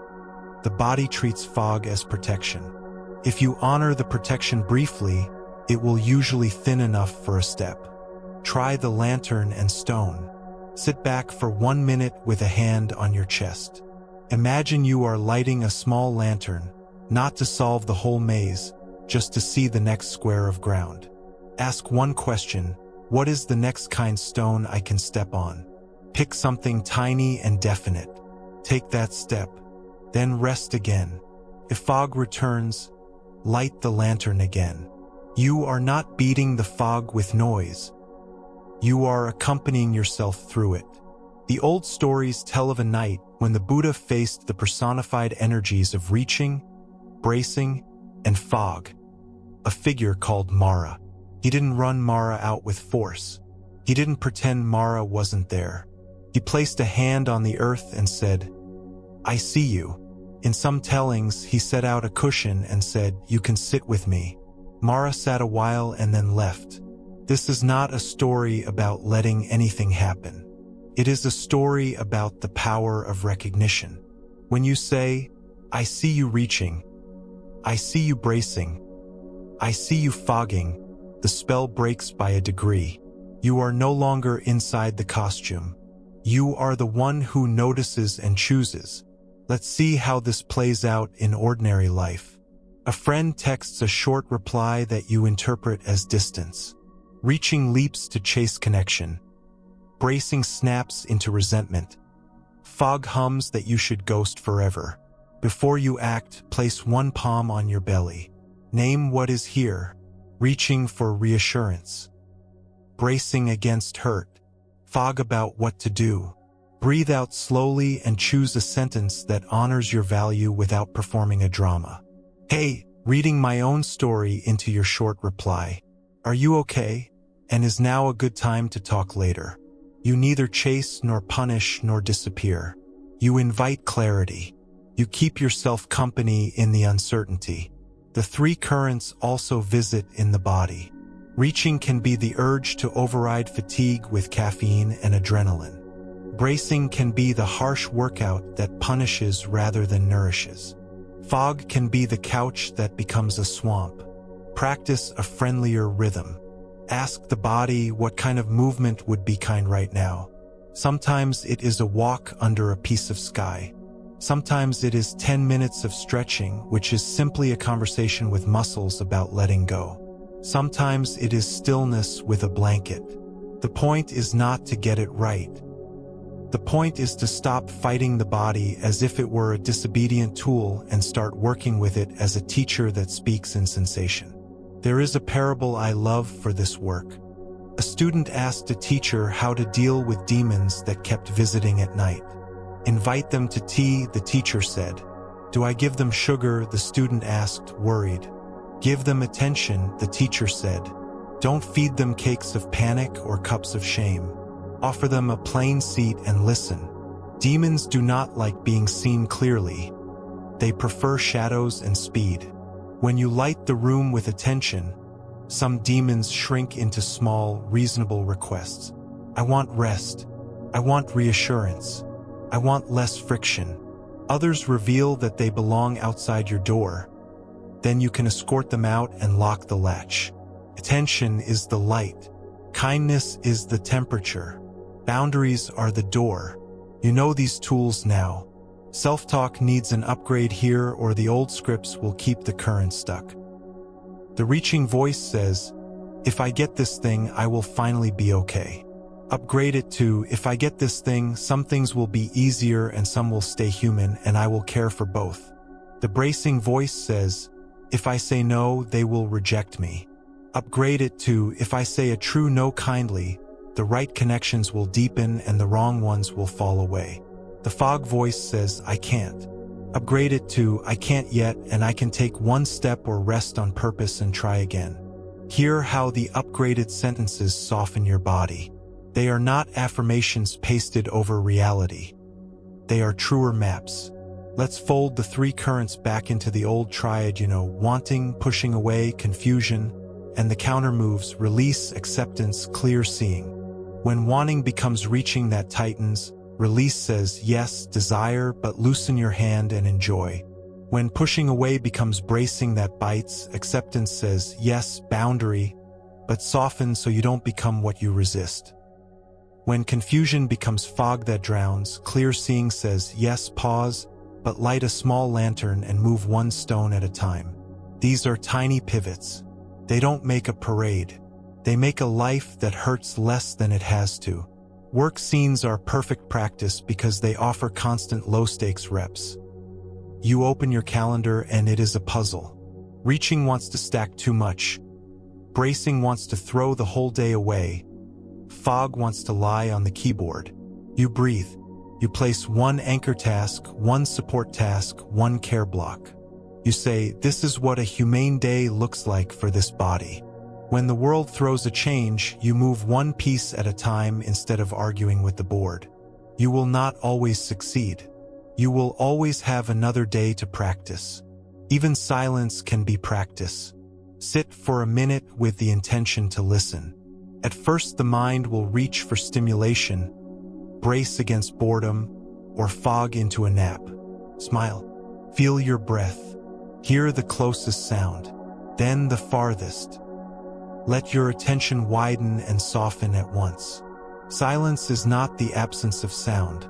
The body treats fog as protection. If you honor the protection briefly, it will usually thin enough for a step. Try the lantern and stone. Sit back for 1 minute with a hand on your chest. Imagine you are lighting a small lantern, not to solve the whole maze, just to see the next square of ground. Ask one question, what is the next kind stone I can step on? Pick something tiny and definite. Take that step, then rest again. If fog returns, light the lantern again. You are not beating the fog with noise. You are accompanying yourself through it. The old stories tell of a night when the Buddha faced the personified energies of reaching, bracing, and fog. A figure called Mara. He didn't run Mara out with force. He didn't pretend Mara wasn't there. He placed a hand on the earth and said, "I see you." In some tellings, he set out a cushion and said, "You can sit with me." Mara sat a while and then left. This is not a story about letting anything happen. It is a story about the power of recognition. When you say, "I see you reaching," "I see you bracing," "I see you fogging," the spell breaks by a degree. You are no longer inside the costume. You are the one who notices and chooses. Let's see how this plays out in ordinary life. A friend texts a short reply that you interpret as distance. Reaching leaps to chase connection. Bracing snaps into resentment. Fog hums that you should ghost forever. Before you act, place one palm on your belly. Name what is here. Reaching for reassurance. Bracing against hurt. Fog about what to do. Breathe out slowly and choose a sentence that honors your value without performing a drama. "Hey, reading my own story" into your short reply. "Are you okay? And is now a good time to talk later?" You neither chase nor punish nor disappear. You invite clarity. You keep yourself company in the uncertainty. The three currents also visit in the body. Reaching can be the urge to override fatigue with caffeine and adrenaline. Bracing can be the harsh workout that punishes rather than nourishes. Fog can be the couch that becomes a swamp. Practice a friendlier rhythm. Ask the body what kind of movement would be kind right now. Sometimes it is a walk under a piece of sky. Sometimes it is 10 minutes of stretching, which is simply a conversation with muscles about letting go. Sometimes it is stillness with a blanket. The point is not to get it right. The point is to stop fighting the body as if it were a disobedient tool and start working with it as a teacher that speaks in sensation. There is a parable I love for this work. A student asked a teacher how to deal with demons that kept visiting at night. "Invite them to tea," the teacher said. "Do I give them sugar?" the student asked, worried. "Give them attention," the teacher said. "Don't feed them cakes of panic or cups of shame. Offer them a plain seat and listen." Demons do not like being seen clearly. They prefer shadows and speed. When you light the room with attention, some demons shrink into small, reasonable requests. "I want rest. I want reassurance. I want less friction." Others reveal that they belong outside your door. Then you can escort them out and lock the latch. Attention is the light. Kindness is the temperature. Boundaries are the door. You know these tools now. Self-talk needs an upgrade here, or the old scripts will keep the current stuck. The reaching voice says, "If I get this thing, I will finally be okay." Upgrade it to, "If I get this thing, some things will be easier and some will stay human, and I will care for both." The bracing voice says, "If I say no, they will reject me." Upgrade it to, "If I say a true no kindly, the right connections will deepen and the wrong ones will fall away." The fog voice says, "I can't." Upgrade it to, "I can't yet, and I can take one step or rest on purpose and try again." Hear how the upgraded sentences soften your body. They are not affirmations pasted over reality. They are truer maps. Let's fold the three currents back into the old triad, wanting, pushing away, confusion, and the counter moves, release, acceptance, clear seeing. When wanting becomes reaching that tightens, release says yes, desire, but loosen your hand and enjoy. When pushing away becomes bracing that bites, acceptance says yes, boundary, but soften so you don't become what you resist. When confusion becomes fog that drowns, clear seeing says yes, pause, but light a small lantern and move one stone at a time. These are tiny pivots. They don't make a parade. They make a life that hurts less than it has to. Work scenes are perfect practice because they offer constant low-stakes reps. You open your calendar and it is a puzzle. Reaching wants to stack too much. Bracing wants to throw the whole day away. Fog wants to lie on the keyboard. You breathe. You place one anchor task, one support task, one care block. You say, this is what a humane day looks like for this body. When the world throws a change, you move one piece at a time instead of arguing with the board. You will not always succeed. You will always have another day to practice. Even silence can be practice. Sit for a minute with the intention to listen. At first, the mind will reach for stimulation, brace against boredom, or fog into a nap. Smile. Feel your breath. Hear the closest sound, then the farthest. Let your attention widen and soften at once. Silence is not the absence of sound.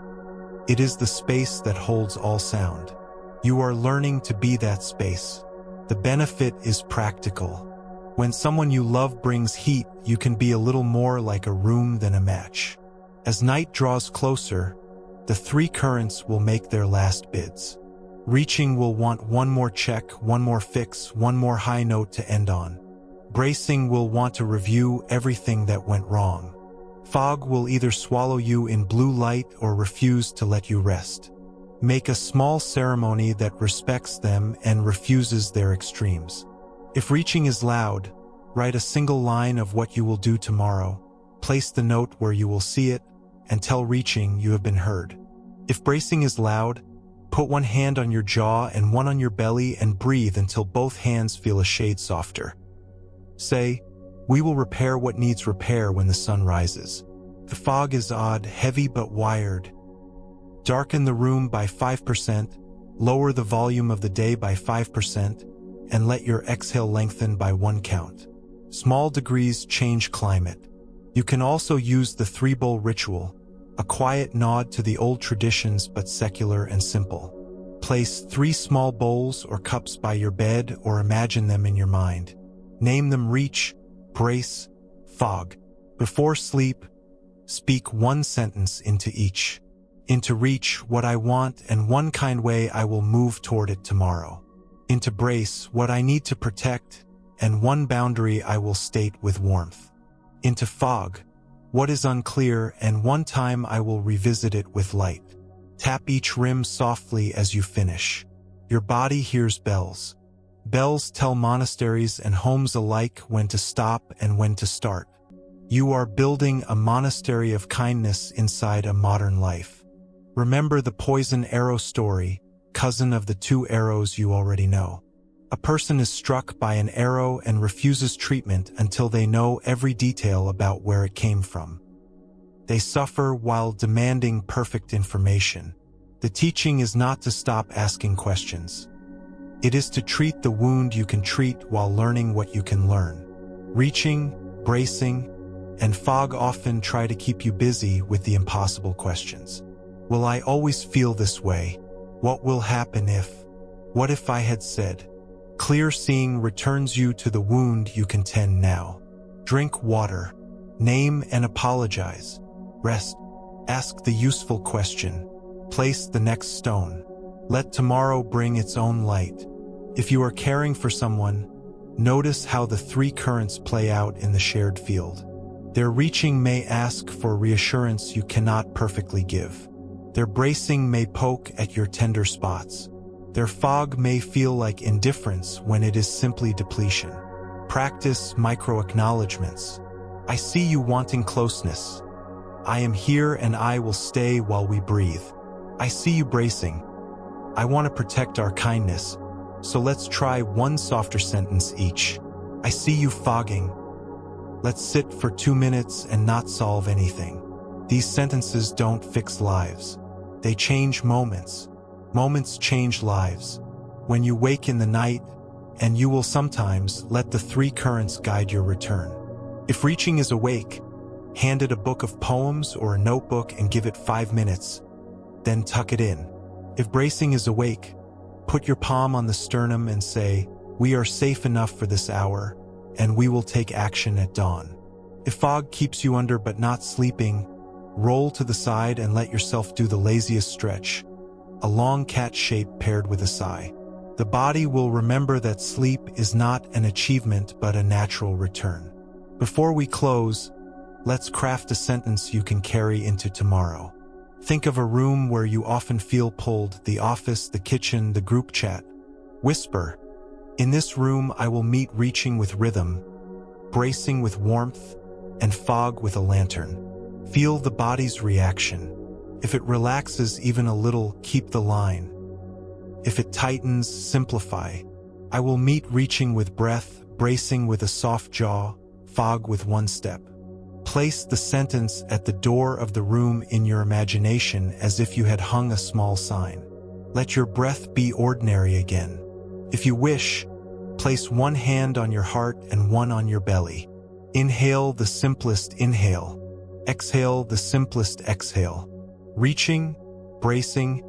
It is the space that holds all sound. You are learning to be that space. The benefit is practical. When someone you love brings heat, you can be a little more like a room than a match. As night draws closer, the three currents will make their last bids. Reaching will want one more check, one more fix, one more high note to end on. Bracing will want to review everything that went wrong. Fog will either swallow you in blue light or refuse to let you rest. Make a small ceremony that respects them and refuses their extremes. If reaching is loud, write a single line of what you will do tomorrow. Place the note where you will see it, and tell reaching you have been heard. If bracing is loud, put one hand on your jaw and one on your belly and breathe until both hands feel a shade softer. Say, we will repair what needs repair when the sun rises. The fog is odd, heavy but wired. Darken the room by 5%, lower the volume of the day by 5%, and let your exhale lengthen by 1 count. Small degrees change climate. You can also use the 3-bowl ritual, a quiet nod to the old traditions but secular and simple. Place 3 small bowls or cups by your bed or imagine them in your mind. Name them reach, brace, fog. Before sleep, speak one sentence into each. Into reach, what I want and one kind way I will move toward it tomorrow. Into brace, what I need to protect and one boundary I will state with warmth. Into fog, what is unclear and one time I will revisit it with light. Tap each rim softly as you finish. Your body hears bells. Bells tell monasteries and homes alike when to stop and when to start. You are building a monastery of kindness inside a modern life. Remember the poison arrow story, cousin of the 2 arrows you already know. A person is struck by an arrow and refuses treatment until they know every detail about where it came from. They suffer while demanding perfect information. The teaching is not to stop asking questions. It is to treat the wound you can treat while learning what you can learn. Reaching, bracing, and fog often try to keep you busy with the impossible questions. Will I always feel this way? What will happen if? What if I had said? Clear seeing returns you to the wound you can tend now. Drink water. Name and apologize. Rest. Ask the useful question. Place the next stone. Let tomorrow bring its own light. If you are caring for someone, notice how the 3 currents play out in the shared field. Their reaching may ask for reassurance you cannot perfectly give. Their bracing may poke at your tender spots. Their fog may feel like indifference when it is simply depletion. Practice micro-acknowledgements. I see you wanting closeness. I am here and I will stay while we breathe. I see you bracing. I want to protect our kindness, so let's try one softer sentence each. I see you fogging. Let's sit for 2 minutes and not solve anything. These sentences don't fix lives. They change moments. Moments change lives. When you wake in the night, and you will sometimes let the 3 currents guide your return. If reaching is awake, hand it a book of poems or a notebook and give it 5 minutes, then tuck it in. If bracing is awake, put your palm on the sternum and say, we are safe enough for this hour, and we will take action at dawn. If fog keeps you under but not sleeping, roll to the side and let yourself do the laziest stretch, a long cat shape paired with a sigh. The body will remember that sleep is not an achievement but a natural return. Before we close, Let's craft a sentence you can carry into tomorrow. Think of a room where you often feel pulled, the office, the kitchen, the group chat. Whisper, "In this room I will meet reaching with rhythm, bracing with warmth, and fog with a lantern." Feel the body's reaction. If it relaxes even a little, keep the line. If it tightens, simplify. "I will meet reaching with breath, bracing with a soft jaw, fog with one step." Place the sentence at the door of the room in your imagination as if you had hung a small sign. Let your breath be ordinary again. If you wish, place one hand on your heart and one on your belly. Inhale the simplest inhale. Exhale the simplest exhale. Reaching, bracing,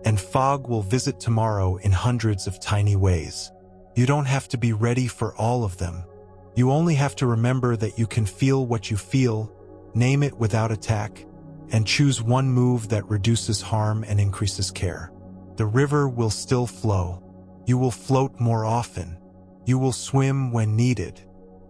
and fog will visit tomorrow in hundreds of tiny ways. You don't have to be ready for all of them. You only have to remember that you can feel what you feel, name it without attack, and choose one move that reduces harm and increases care. The river will still flow. You will float more often. You will swim when needed.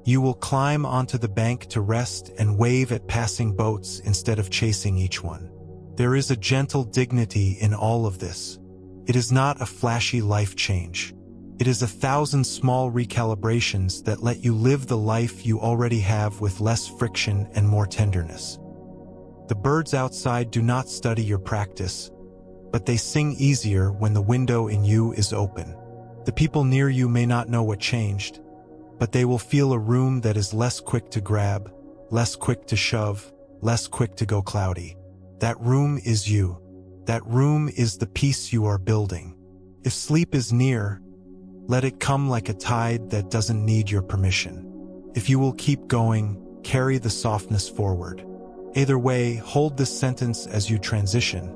You will climb onto the bank to rest and wave at passing boats instead of chasing each one. There is a gentle dignity in all of this. It is not a flashy life change. It is 1,000 small recalibrations that let you live the life you already have with less friction and more tenderness. The birds outside do not study your practice, but they sing easier when the window in you is open. The people near you may not know what changed, but they will feel a room that is less quick to grab, less quick to shove, less quick to go cloudy. That room is you. That room is the peace you are building. If sleep is near, let it come like a tide that doesn't need your permission. If you will keep going, carry the softness forward. Either way, hold this sentence as you transition.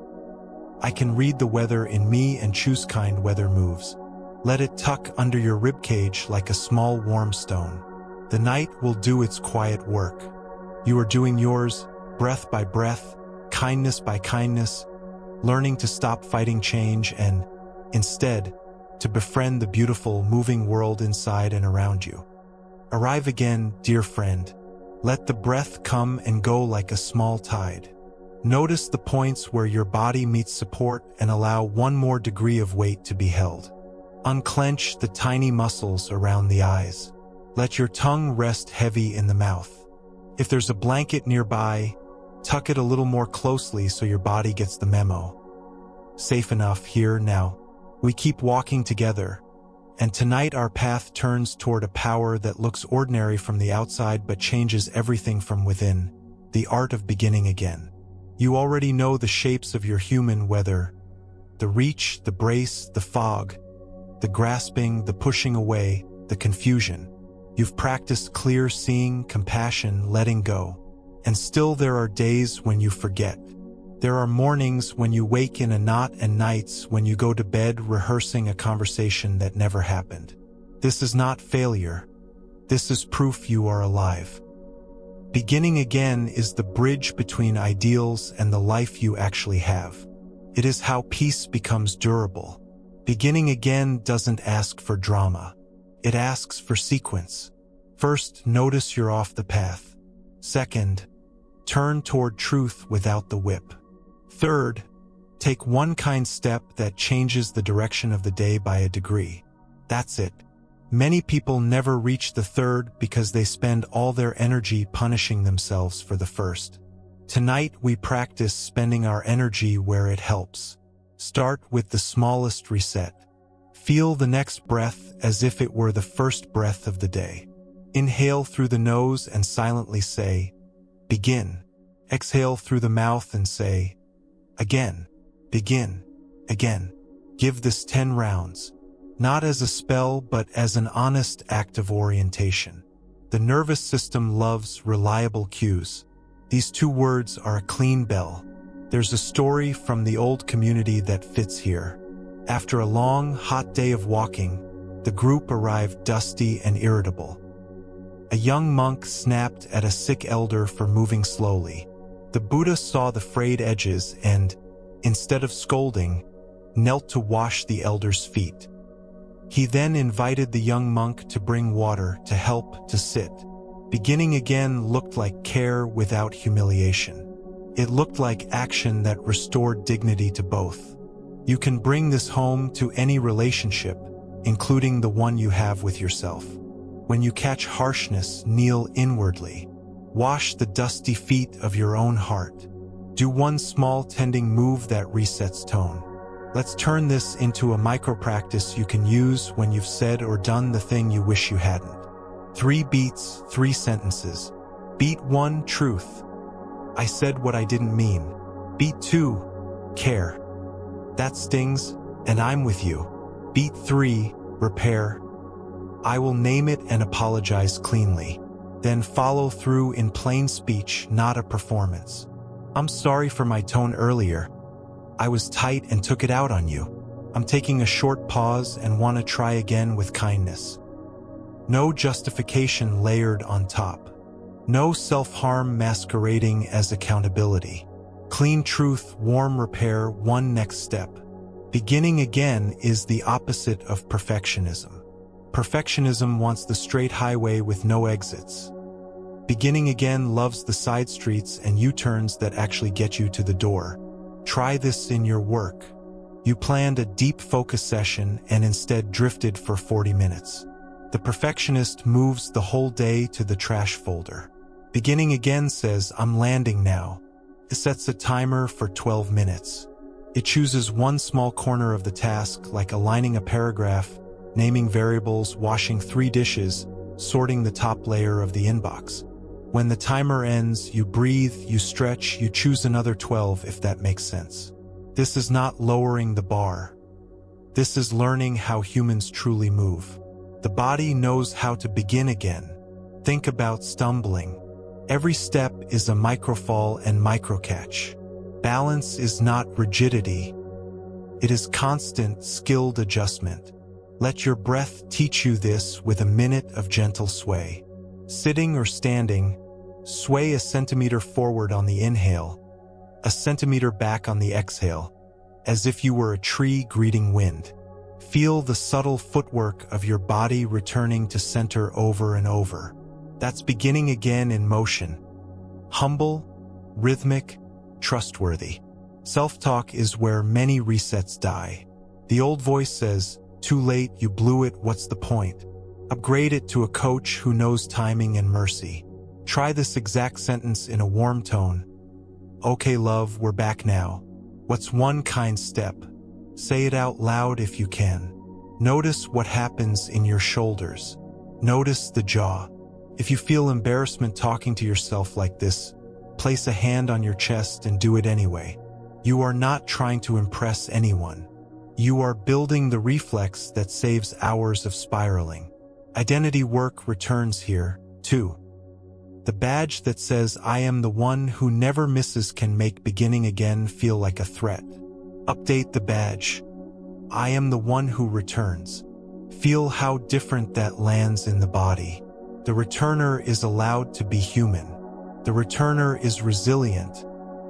I can read the weather in me and choose kind weather moves. Let it tuck under your ribcage like a small warm stone. The night will do its quiet work. You are doing yours, breath by breath, kindness by kindness, learning to stop fighting change and, instead, to befriend the beautiful, moving world inside and around you. Arrive again, dear friend. Let the breath come and go like a small tide. Notice the points where your body meets support and allow one more degree of weight to be held. Unclench the tiny muscles around the eyes. Let your tongue rest heavy in the mouth. If there's a blanket nearby, tuck it a little more closely so your body gets the memo. Safe enough here now. We keep walking together, and tonight our path turns toward a power that looks ordinary from the outside but changes everything from within, the art of beginning again. You already know the shapes of your human weather, the reach, the brace, the fog, the grasping, the pushing away, the confusion. You've practiced clear seeing, compassion, letting go, and still there are days when you forget. There are mornings when you wake in a knot and nights when you go to bed rehearsing a conversation that never happened. This is not failure. This is proof you are alive. Beginning again is the bridge between ideals and the life you actually have. It is how peace becomes durable. Beginning again doesn't ask for drama. It asks for sequence. First, notice you're off the path. Second, turn toward truth without the whip. Third, take one kind step that changes the direction of the day by a degree. That's it. Many people never reach the third because they spend all their energy punishing themselves for the first. Tonight we practice spending our energy where it helps. Start with the smallest reset. Feel the next breath as if it were the first breath of the day. Inhale through the nose and silently say, "Begin." Exhale through the mouth and say, "Again." Begin. Again. Give this 10 rounds. Not as a spell, but as an honest act of orientation. The nervous system loves reliable cues. These 2 words are a clean bell. There's a story from the old community that fits here. After a long, hot day of walking, the group arrived dusty and irritable. A young monk snapped at a sick elder for moving slowly. The Buddha saw the frayed edges and, instead of scolding, knelt to wash the elder's feet. He then invited the young monk to bring water to help to sit. Beginning again looked like care without humiliation. It looked like action that restored dignity to both. You can bring this home to any relationship, including the one you have with yourself. When you catch harshness, kneel inwardly. Wash the dusty feet of your own heart. Do one small tending move that resets tone. Let's turn this into a micro-practice you can use when you've said or done the thing you wish you hadn't. 3 beats, 3 sentences. Beat 1, truth. I said what I didn't mean. Beat 2, care. That stings, and I'm with you. Beat 3, repair. I will name it and apologize cleanly. Then follow through in plain speech, not a performance. I'm sorry for my tone earlier. I was tight and took it out on you. I'm taking a short pause and want to try again with kindness. No justification layered on top. No self-harm masquerading as accountability. Clean truth, warm repair, one next step. Beginning again is the opposite of perfectionism. Perfectionism wants the straight highway with no exits. Beginning again loves the side streets and U-turns that actually get you to the door. Try this in your work. You planned a deep focus session and instead drifted for 40 minutes. The perfectionist moves the whole day to the trash folder. Beginning again says, I'm landing now. It sets a timer for 12 minutes. It chooses one small corner of the task, like aligning a paragraph, naming variables, washing 3 dishes, sorting the top layer of the inbox. When the timer ends, you breathe, you stretch, you choose another 12 if that makes sense. This is not lowering the bar. This is learning how humans truly move. The body knows how to begin again. Think about stumbling. Every step is a microfall and microcatch. Balance is not rigidity. It is constant, skilled adjustment. Let your breath teach you this with a minute of gentle sway. Sitting or standing, sway a centimeter forward on the inhale, a centimeter back on the exhale, as if you were a tree greeting wind. Feel the subtle footwork of your body returning to center over and over. That's beginning again in motion. Humble, rhythmic, trustworthy. Self-talk is where many resets die. The old voice says, too late, you blew it, what's the point? Upgrade it to a coach who knows timing and mercy. Try this exact sentence in a warm tone. Okay, love, we're back now. What's one kind step? Say it out loud if you can. Notice what happens in your shoulders. Notice the jaw. If you feel embarrassment talking to yourself like this, place a hand on your chest and do it anyway. You are not trying to impress anyone. You are building the reflex that saves hours of spiraling. Identity work returns here, too. The badge that says, I am the one who never misses can make beginning again feel like a threat. Update the badge. I am the one who returns. Feel how different that lands in the body. The returner is allowed to be human. The returner is resilient,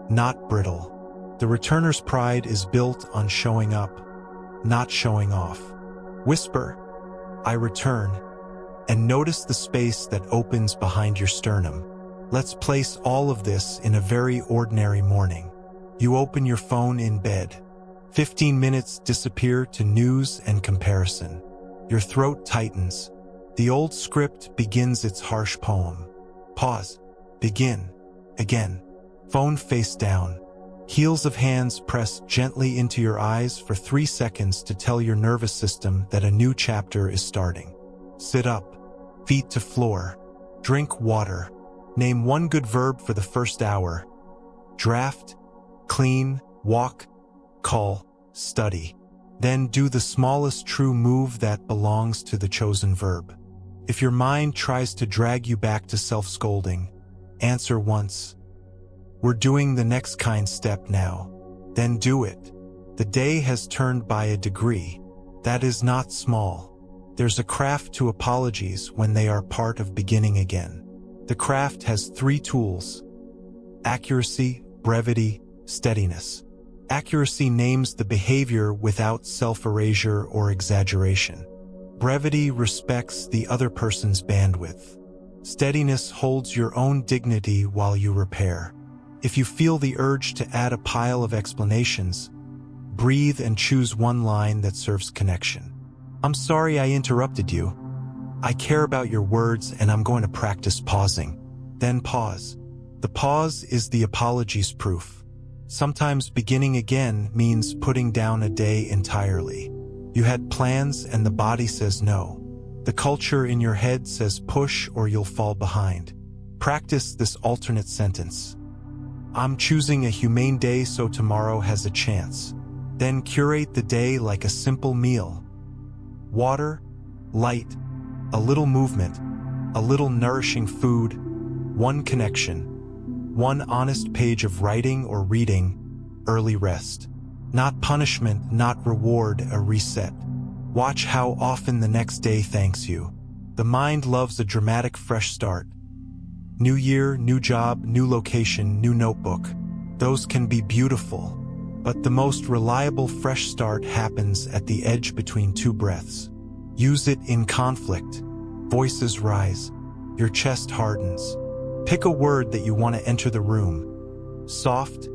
not brittle. The returner's pride is built on showing up, not showing off. Whisper, I return, and notice the space that opens behind your sternum. Let's place all of this in a very ordinary morning. You open your phone in bed. 15 minutes disappear to news and comparison. Your throat tightens. The old script begins its harsh poem. Pause. Begin. Again. Phone face down. Heels of hands press gently into your eyes for 3 seconds to tell your nervous system that a new chapter is starting. Sit up. Feet to floor. Drink water. Name one good verb for the first hour. Draft. Clean. Walk. Call. Study. Then do the smallest true move that belongs to the chosen verb. If your mind tries to drag you back to self-scolding, answer once. We're doing the next kind step now. Then do it. The day has turned by a degree. That is not small. There's a craft to apologies when they are part of beginning again. The craft has 3 tools: accuracy, brevity, steadiness. Accuracy names the behavior without self-erasure or exaggeration. Brevity respects the other person's bandwidth. Steadiness holds your own dignity while you repair. If you feel the urge to add a pile of explanations, breathe and choose one line that serves connection. I'm sorry I interrupted you. I care about your words and I'm going to practice pausing. Then pause. The pause is the apology's proof. Sometimes beginning again means putting down a day entirely. You had plans and the body says no. The culture in your head says push or you'll fall behind. Practice this alternate sentence. I'm choosing a humane day so tomorrow has a chance. Then curate the day like a simple meal. Water, light, a little movement, a little nourishing food, one connection, one honest page of writing or reading, early rest. Not punishment, not reward, a reset. Watch how often the next day thanks you. The mind loves a dramatic fresh start. New year, new job, new location, new notebook. Those can be beautiful, but the most reliable fresh start happens at the edge between two breaths. Use it in conflict. Voices rise. Your chest hardens. Pick a word that you want to enter the room. Soft,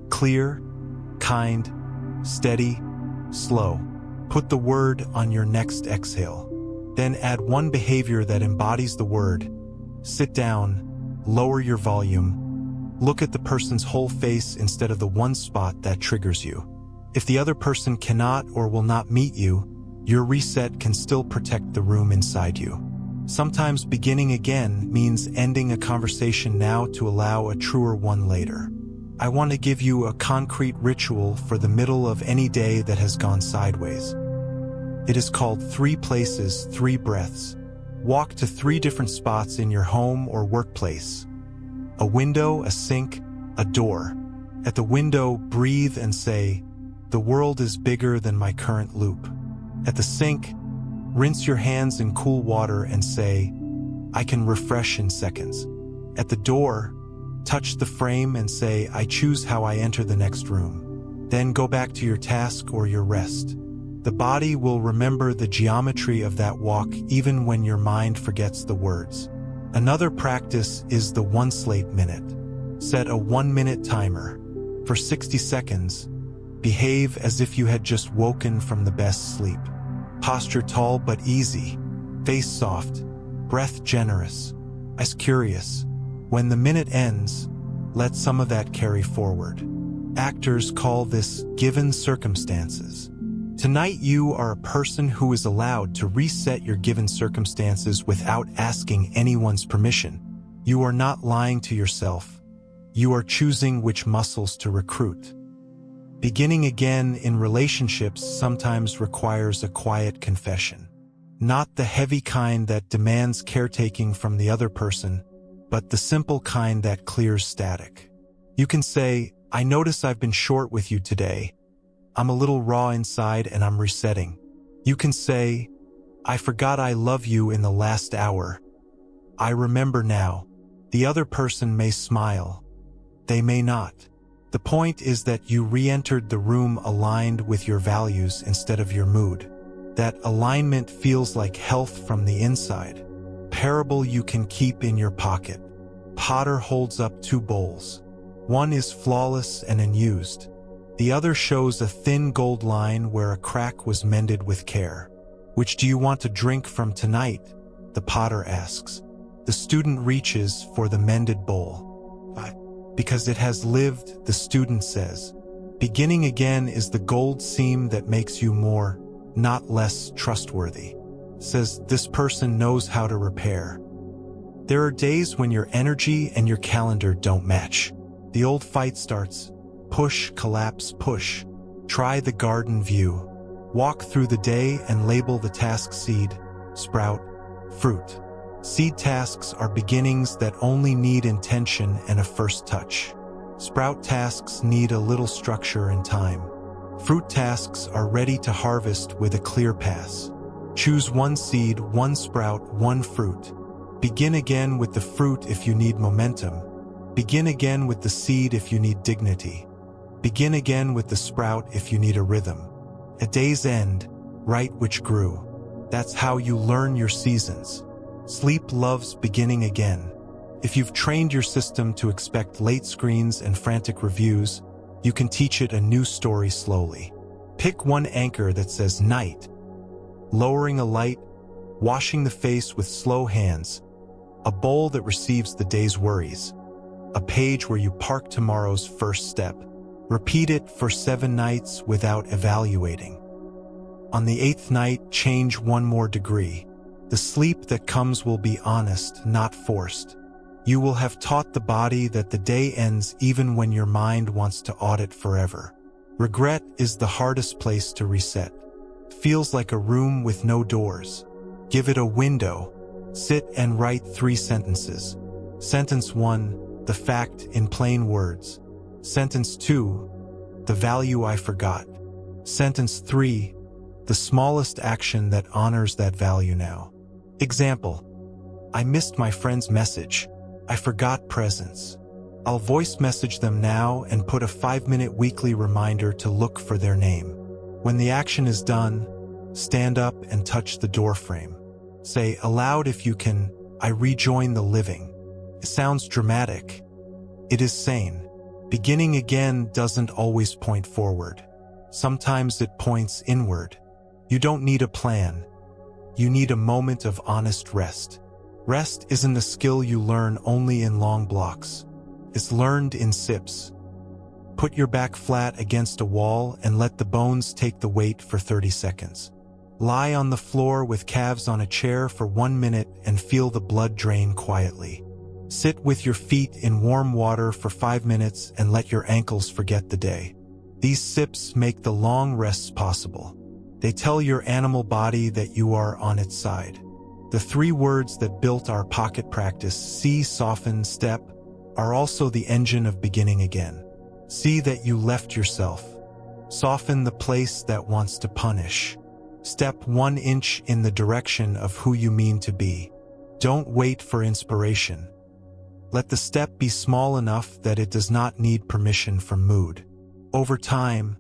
clear, kind, steady, slow. Put the word on your next exhale. Then add one behavior that embodies the word. Sit down, lower your volume. Look at the person's whole face instead of the one spot that triggers you. If the other person cannot or will not meet you, your reset can still protect the room inside you. Sometimes beginning again means ending a conversation now to allow a truer one later. I want to give you a concrete ritual for the middle of any day that has gone sideways. It is called 3 places, 3 breaths. Walk to 3 different spots in your home or workplace. A window, a sink, a door. At the window, breathe and say, "The world is bigger than my current loop." At the sink, rinse your hands in cool water and say, "I can refresh in seconds." At the door, touch the frame and say, "I choose how I enter the next room." Then go back to your task or your rest. The body will remember the geometry of that walk even when your mind forgets the words. Another practice is the 1 slate minute. Set a 1-minute timer. For 60 seconds, behave as if you had just woken from the best sleep. Posture tall but easy. Face soft. Breath generous. Eyes curious. When the minute ends, let some of that carry forward. Actors call this given circumstances. Tonight you are a person who is allowed to reset your given circumstances without asking anyone's permission. You are not lying to yourself. You are choosing which muscles to recruit. Beginning again in relationships sometimes requires a quiet confession. Not the heavy kind that demands caretaking from the other person, but the simple kind that clears static. You can say, "I notice I've been short with you today. I'm a little raw inside and I'm resetting." You can say, "I forgot I love you in the last hour. I remember now." The other person may smile. They may not. The point is that you re-entered the room aligned with your values instead of your mood. That alignment feels like health from the inside. Parable you can keep in your pocket. Potter holds up 2 bowls. One is flawless and unused. The other shows a thin gold line where a crack was mended with care. "Which do you want to drink from tonight?" the potter asks. The student reaches for the mended bowl. Because it has lived, the student says. Beginning again is the gold seam that makes you more, not less, trustworthy. Says this person knows how to repair. There are days when your energy and your calendar don't match. The old fight starts. Push, collapse, push. Try the garden view. Walk through the day and label the task seed, sprout, fruit. Seed tasks are beginnings that only need intention and a first touch. Sprout tasks need a little structure and time. Fruit tasks are ready to harvest with a clear pass. Choose 1 seed, 1 sprout, 1 fruit. Begin again with the fruit if you need momentum. Begin again with the seed if you need dignity. Begin again with the sprout if you need a rhythm. At day's end, write which grew. That's how you learn your seasons. Sleep loves beginning again. If you've trained your system to expect late screens and frantic reviews, you can teach it a new story slowly. Pick one anchor that says night. Lowering a light, washing the face with slow hands, a bowl that receives the day's worries, a page where you park tomorrow's first step. Repeat it for 7 nights without evaluating. On the 8th night, change 1 more degree. The sleep that comes will be honest, not forced. You will have taught the body that the day ends even when your mind wants to audit forever. Regret is the hardest place to reset. Feels like a room with no doors. Give it a window. Sit and write 3 sentences. Sentence 1, the fact in plain words. Sentence 2, the value I forgot. Sentence 3, the smallest action that honors that value now. Example: I missed my friend's message. I forgot presents. I'll voice message them now and put a 5-minute weekly reminder to look for their name. When the action is done, stand up and touch the doorframe. Say aloud if you can, I rejoin the living. It sounds dramatic. It is sane. Beginning again doesn't always point forward. Sometimes it points inward. You don't need a plan. You need a moment of honest rest. Rest isn't a skill you learn only in long blocks. It's learned in sips. Put your back flat against a wall and let the bones take the weight for 30 seconds. Lie on the floor with calves on a chair for 1 minute and feel the blood drain quietly. Sit with your feet in warm water for 5 minutes and let your ankles forget the day. These sips make the long rests possible. They tell your animal body that you are on its side. The 3 words that built our pocket practice, see, soften, step, are also the engine of beginning again. See that you left yourself. Soften the place that wants to punish. Step 1 inch in the direction of who you mean to be. Don't wait for inspiration. Let the step be small enough that it does not need permission from mood. Over time,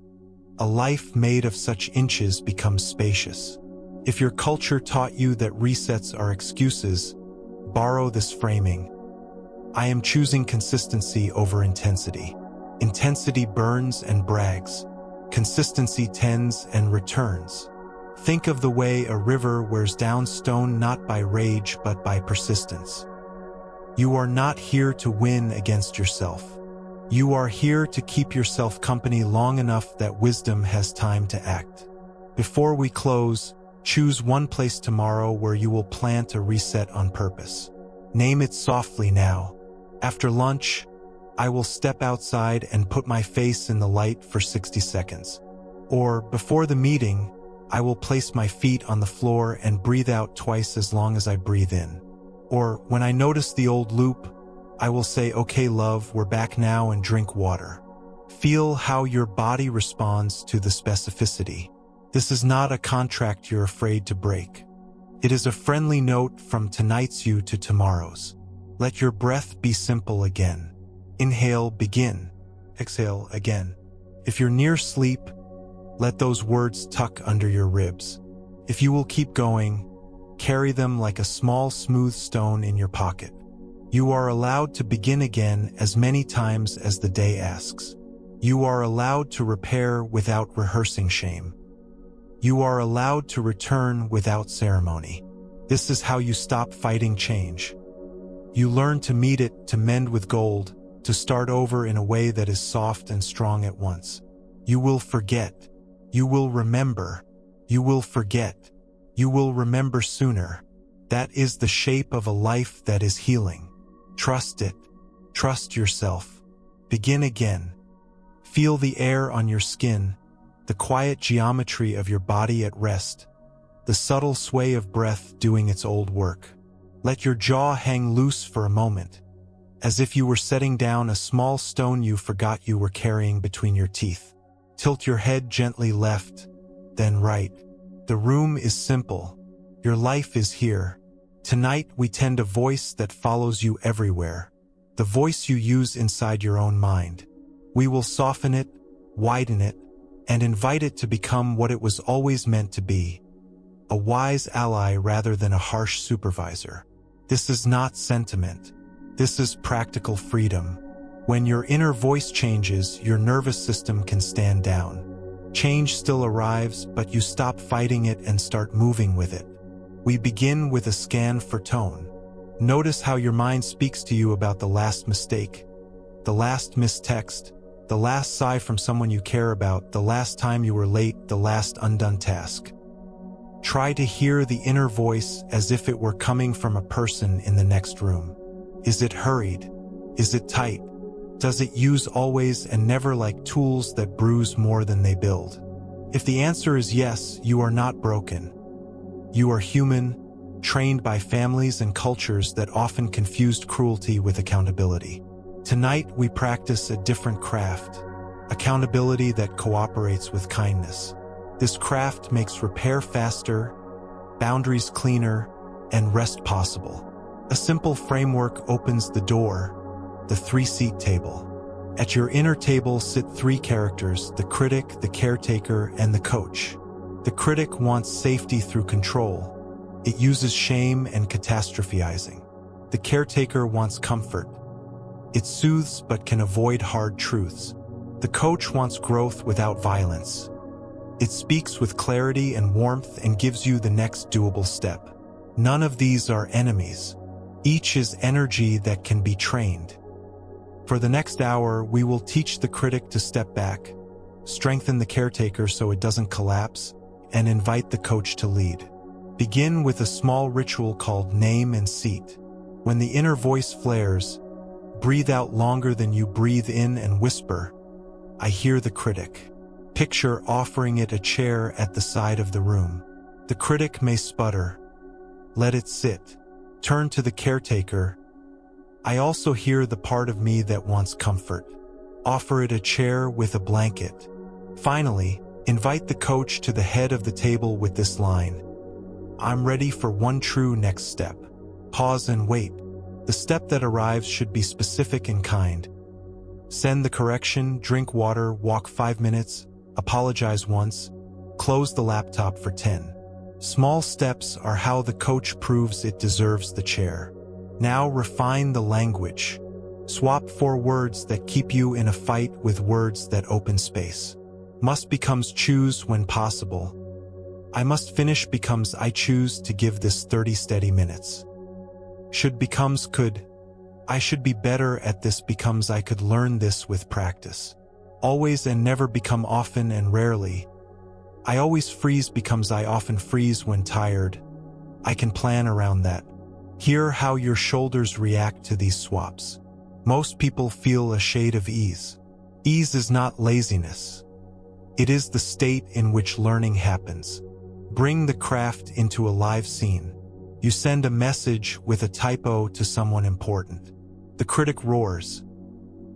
a life made of such inches becomes spacious. If your culture taught you that resets are excuses, borrow this framing. I am choosing consistency over intensity. Intensity burns and brags. Consistency tends and returns. Think of the way a river wears down stone not by rage but by persistence. You are not here to win against yourself. You are here to keep yourself company long enough that wisdom has time to act. Before we close, choose one place tomorrow where you will plant a reset on purpose. Name it softly now. After lunch, I will step outside and put my face in the light for 60 seconds. Or, before the meeting, I will place my feet on the floor and breathe out twice as long as I breathe in. Or, when I notice the old loop, I will say, okay love, we're back now, and drink water. Feel how your body responds to the specificity. This is not a contract you're afraid to break. It is a friendly note from tonight's you to tomorrow's. Let your breath be simple again. Inhale, begin. Exhale, again. If you're near sleep, let those words tuck under your ribs. If you will keep going, carry them like a small, smooth stone in your pocket. You are allowed to begin again as many times as the day asks. You are allowed to repair without rehearsing shame. You are allowed to return without ceremony. This is how you stop fighting change. You learn to meet it, to mend with gold, to start over in a way that is soft and strong at once. You will forget. You will remember. You will forget. You will remember sooner. That is the shape of a life that is healing. Trust it. Trust yourself. Begin again. Feel the air on your skin, the quiet geometry of your body at rest, the subtle sway of breath doing its old work. Let your jaw hang loose for a moment, as if you were setting down a small stone you forgot you were carrying between your teeth. Tilt your head gently left, then right. The room is simple. Your life is here. Tonight we tend a voice that follows you everywhere, the voice you use inside your own mind. We will soften it, widen it, and invite it to become what it was always meant to be, a wise ally rather than a harsh supervisor. This is not sentiment. This is practical freedom. When your inner voice changes, your nervous system can stand down. Change still arrives, but you stop fighting it and start moving with it. We begin with a scan for tone. Notice how your mind speaks to you about the last mistake, the last missed text, the last sigh from someone you care about, the last time you were late, the last undone task. Try to hear the inner voice as if it were coming from a person in the next room. Is it hurried? Is it tight? Does it use always and never like tools that bruise more than they build? If the answer is yes, you are not broken. You are human, trained by families and cultures that often confused cruelty with accountability. Tonight, we practice a different craft, accountability that cooperates with kindness. This craft makes repair faster, boundaries cleaner, and rest possible. A simple framework opens the door, the three-seat table. At your inner table sit three characters: the critic, the caretaker, and the coach. The critic wants safety through control. It uses shame and catastrophizing. The caretaker wants comfort. It soothes but can avoid hard truths. The coach wants growth without violence. It speaks with clarity and warmth and gives you the next doable step. None of these are enemies. Each is energy that can be trained. For the next hour, we will teach the critic to step back, strengthen the caretaker so it doesn't collapse, and invite the coach to lead. Begin with a small ritual called name and seat. When the inner voice flares, breathe out longer than you breathe in and whisper, "I hear the critic." Picture offering it a chair at the side of the room. The critic may sputter. Let it sit. Turn to the caretaker. "I also hear the part of me that wants comfort." Offer it a chair with a blanket. Finally, invite the coach to the head of the table with this line: "I'm ready for one true next step." Pause and wait. The step that arrives should be specific and kind. Send the correction, drink water, walk 5 minutes, apologize once, close the laptop for 10. Small steps are how the coach proves it deserves the chair. Now refine the language. Swap 4 words that keep you in a fight with words that open space. Must becomes choose when possible. I must finish becomes I choose to give this 30 steady minutes. Should becomes could. I should be better at this becomes I could learn this with practice. Always and never become often and rarely. I always freeze becomes I often freeze when tired. I can plan around that. Hear how your shoulders react to these swaps. Most people feel a shade of ease. Ease is not laziness. It is the state in which learning happens. Bring the craft into a live scene. You send a message with a typo to someone important. The critic roars.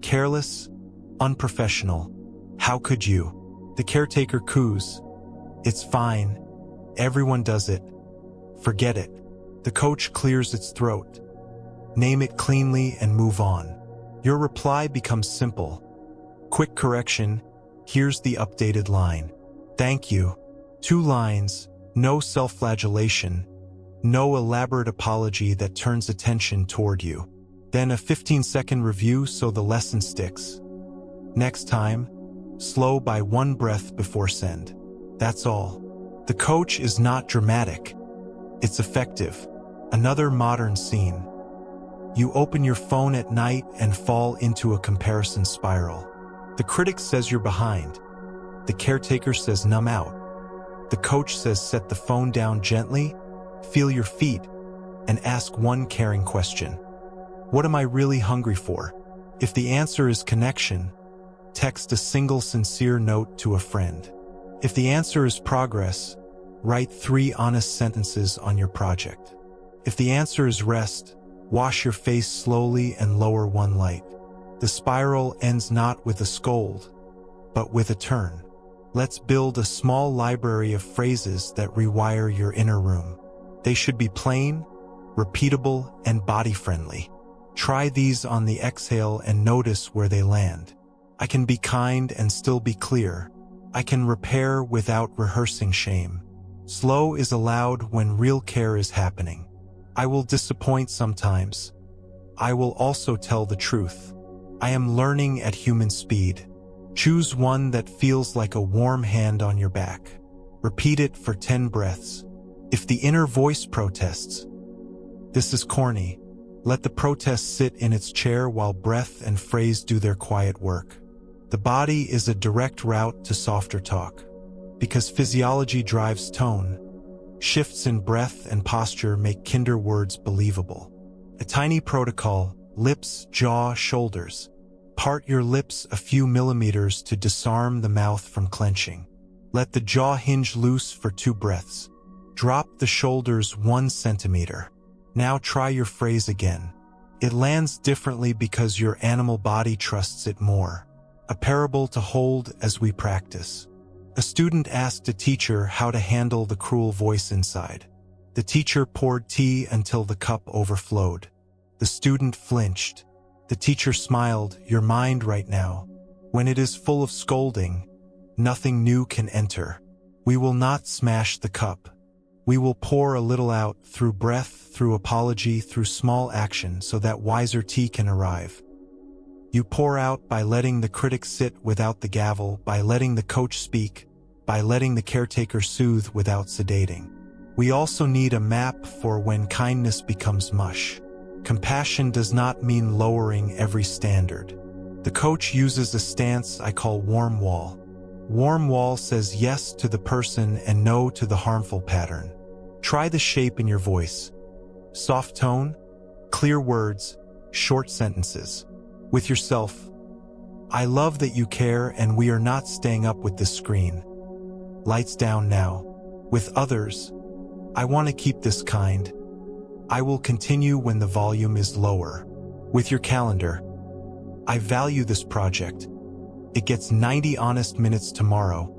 Careless, unprofessional. How could you? The caretaker coos. It's fine. Everyone does it. Forget it. The coach clears its throat. Name it cleanly and move on. Your reply becomes simple. Quick correction. Here's the updated line. Thank you. 2 lines. No self-flagellation. No elaborate apology that turns attention toward you. Then a 15-second review so the lesson sticks. Next time, slow by 1 breath before send. That's all. The coach is not dramatic. It's effective. Another modern scene. You open your phone at night and fall into a comparison spiral. The critic says you're behind. The caretaker says numb out. The coach says set the phone down gently, feel your feet, and ask one caring question. What am I really hungry for? If the answer is connection, text a single sincere note to a friend. If the answer is progress, write 3 honest sentences on your project. If the answer is rest, wash your face slowly and lower 1 light. The spiral ends not with a scold, but with a turn. Let's build a small library of phrases that rewire your inner room. They should be plain, repeatable, and body-friendly. Try these on the exhale and notice where they land. I can be kind and still be clear. I can repair without rehearsing shame. Slow is allowed when real care is happening. I will disappoint sometimes. I will also tell the truth. I am learning at human speed. Choose one that feels like a warm hand on your back. Repeat it for 10 breaths. If the inner voice protests, this is corny. Let the protest sit in its chair while breath and phrase do their quiet work. The body is a direct route to softer talk. Because physiology drives tone, shifts in breath and posture make kinder words believable. A tiny protocol: lips, jaw, shoulders. Part your lips a few millimeters to disarm the mouth from clenching. Let the jaw hinge loose for 2 breaths. Drop the shoulders 1 centimeter. Now try your phrase again. It lands differently because your animal body trusts it more. A parable to hold as we practice. A student asked a teacher how to handle the cruel voice inside. The teacher poured tea until the cup overflowed. The student flinched. The teacher smiled. Your mind right now, when it is full of scolding, nothing new can enter. We will not smash the cup. We will pour a little out through breath, through apology, through small action so that wiser tea can arrive. You pour out by letting the critic sit without the gavel, by letting the coach speak, by letting the caretaker soothe without sedating. We also need a map for when kindness becomes mush. Compassion does not mean lowering every standard. The coach uses a stance I call warm wall. Warm wall says yes to the person and no to the harmful pattern. Try the shape in your voice. Soft tone, clear words, short sentences. With yourself, I love that you care and we are not staying up with this screen. Lights down now. With others, I want to keep this kind. I will continue when the volume is lower. With your calendar, I value this project. It gets 90 honest minutes tomorrow,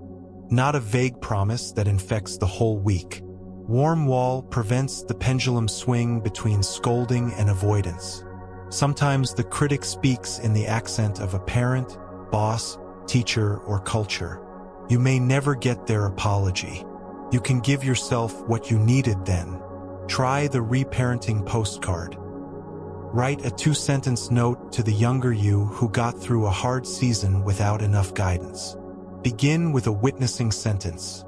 not a vague promise that infects the whole week. Warm wall prevents the pendulum swing between scolding and avoidance. Sometimes the critic speaks in the accent of a parent, boss, teacher, or culture. You may never get their apology. You can give yourself what you needed then. Try the reparenting postcard. Write a 2-sentence note to the younger you who got through a hard season without enough guidance. Begin with a witnessing sentence.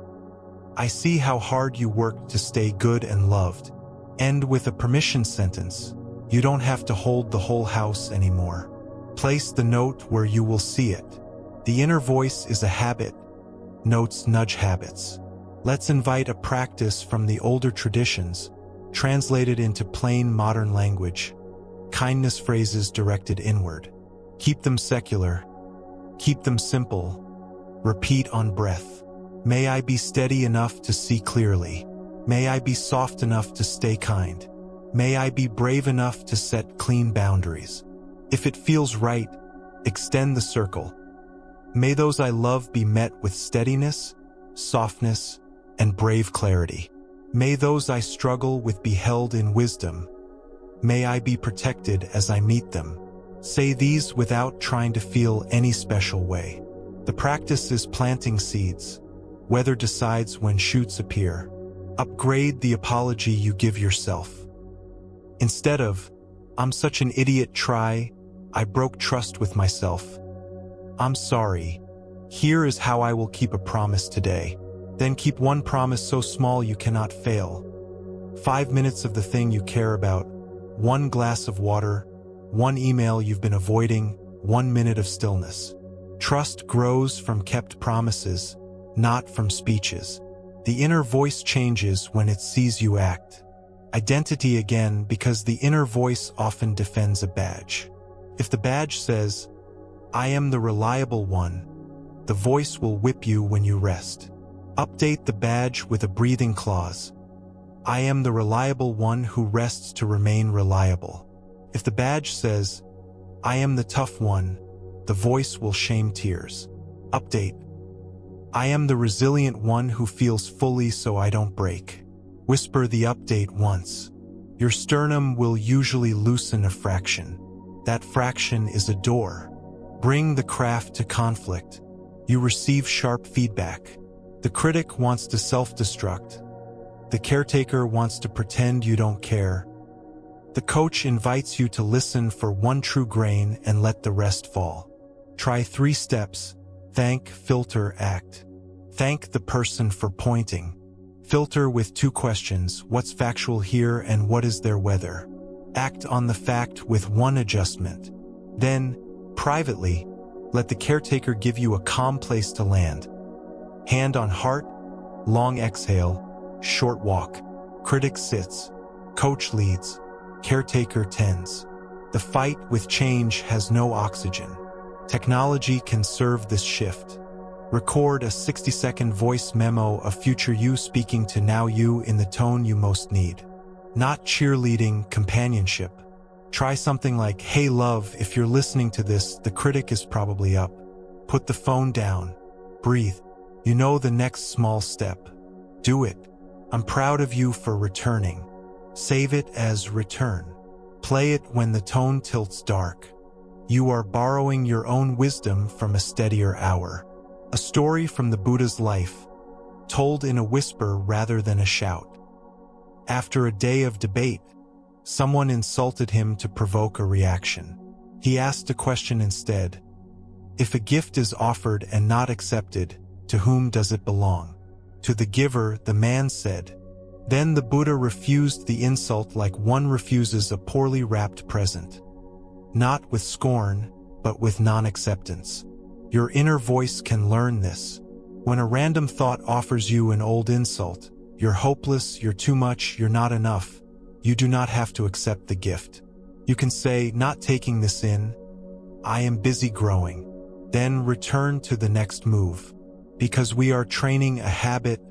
I see how hard you worked to stay good and loved. End with a permission sentence. You don't have to hold the whole house anymore. Place the note where you will see it. The inner voice is a habit. Notes nudge habits. Let's invite a practice from the older traditions, translated into plain modern language. Kindness phrases directed inward. Keep them secular. Keep them simple. Repeat on breath. May I be steady enough to see clearly. May I be soft enough to stay kind. May I be brave enough to set clean boundaries. If it feels right, extend the circle. May those I love be met with steadiness, softness, and brave clarity. May those I struggle with be held in wisdom. May I be protected as I meet them. Say these without trying to feel any special way. The practice is planting seeds. Weather decides when shoots appear. Upgrade the apology you give yourself. Instead of, I'm such an idiot, try, I broke trust with myself. I'm sorry. Here is how I will keep a promise today. Then keep one promise so small you cannot fail. 5 minutes of the thing you care about. 1 glass of water. 1 email you've been avoiding. 1 minute of stillness. Trust grows from kept promises, not from speeches. The inner voice changes when it sees you act. Identity again, because the inner voice often defends a badge. If the badge says, I am the reliable one, the voice will whip you when you rest. Update the badge with a breathing clause. I am the reliable one who rests to remain reliable. If the badge says, I am the tough one, the voice will shame tears. Update. I am the resilient one who feels fully so I don't break. Whisper the update once. Your sternum will usually loosen a fraction. That fraction is a door. Bring the craft to conflict. You receive sharp feedback. The critic wants to self-destruct. The caretaker wants to pretend you don't care. The coach invites you to listen for one true grain and let the rest fall. Try 3 steps: thank, filter, act. Thank the person for pointing. Filter with 2 questions: what's factual here and what is their weather? Act on the fact with 1 adjustment. Then, privately, let the caretaker give you a calm place to land. Hand on heart, long exhale, short walk. Critic sits, coach leads, caretaker tends. The fight with change has no oxygen. Technology can serve this shift. Record a 60-second voice memo of future you speaking to now you in the tone you most need. Not cheerleading, companionship. Try something like, "Hey love, if you're listening to this, the critic is probably up. Put the phone down. Breathe. You know the next small step. Do it. I'm proud of you for returning." Save it as return. Play it when the tone tilts dark. You are borrowing your own wisdom from a steadier hour. A story from the Buddha's life, told in a whisper rather than a shout. After a day of debate, someone insulted him to provoke a reaction. He asked a question instead. If a gift is offered and not accepted, to whom does it belong? To the giver, the man said. Then the Buddha refused the insult like one refuses a poorly wrapped present. Not with scorn, but with non-acceptance. Your inner voice can learn this. When a random thought offers you an old insult, "You're hopeless, you're too much, you're not enough," you do not have to accept the gift. You can say, "Not taking this in. I am busy growing." Then return to the next move. Because we are training a habit,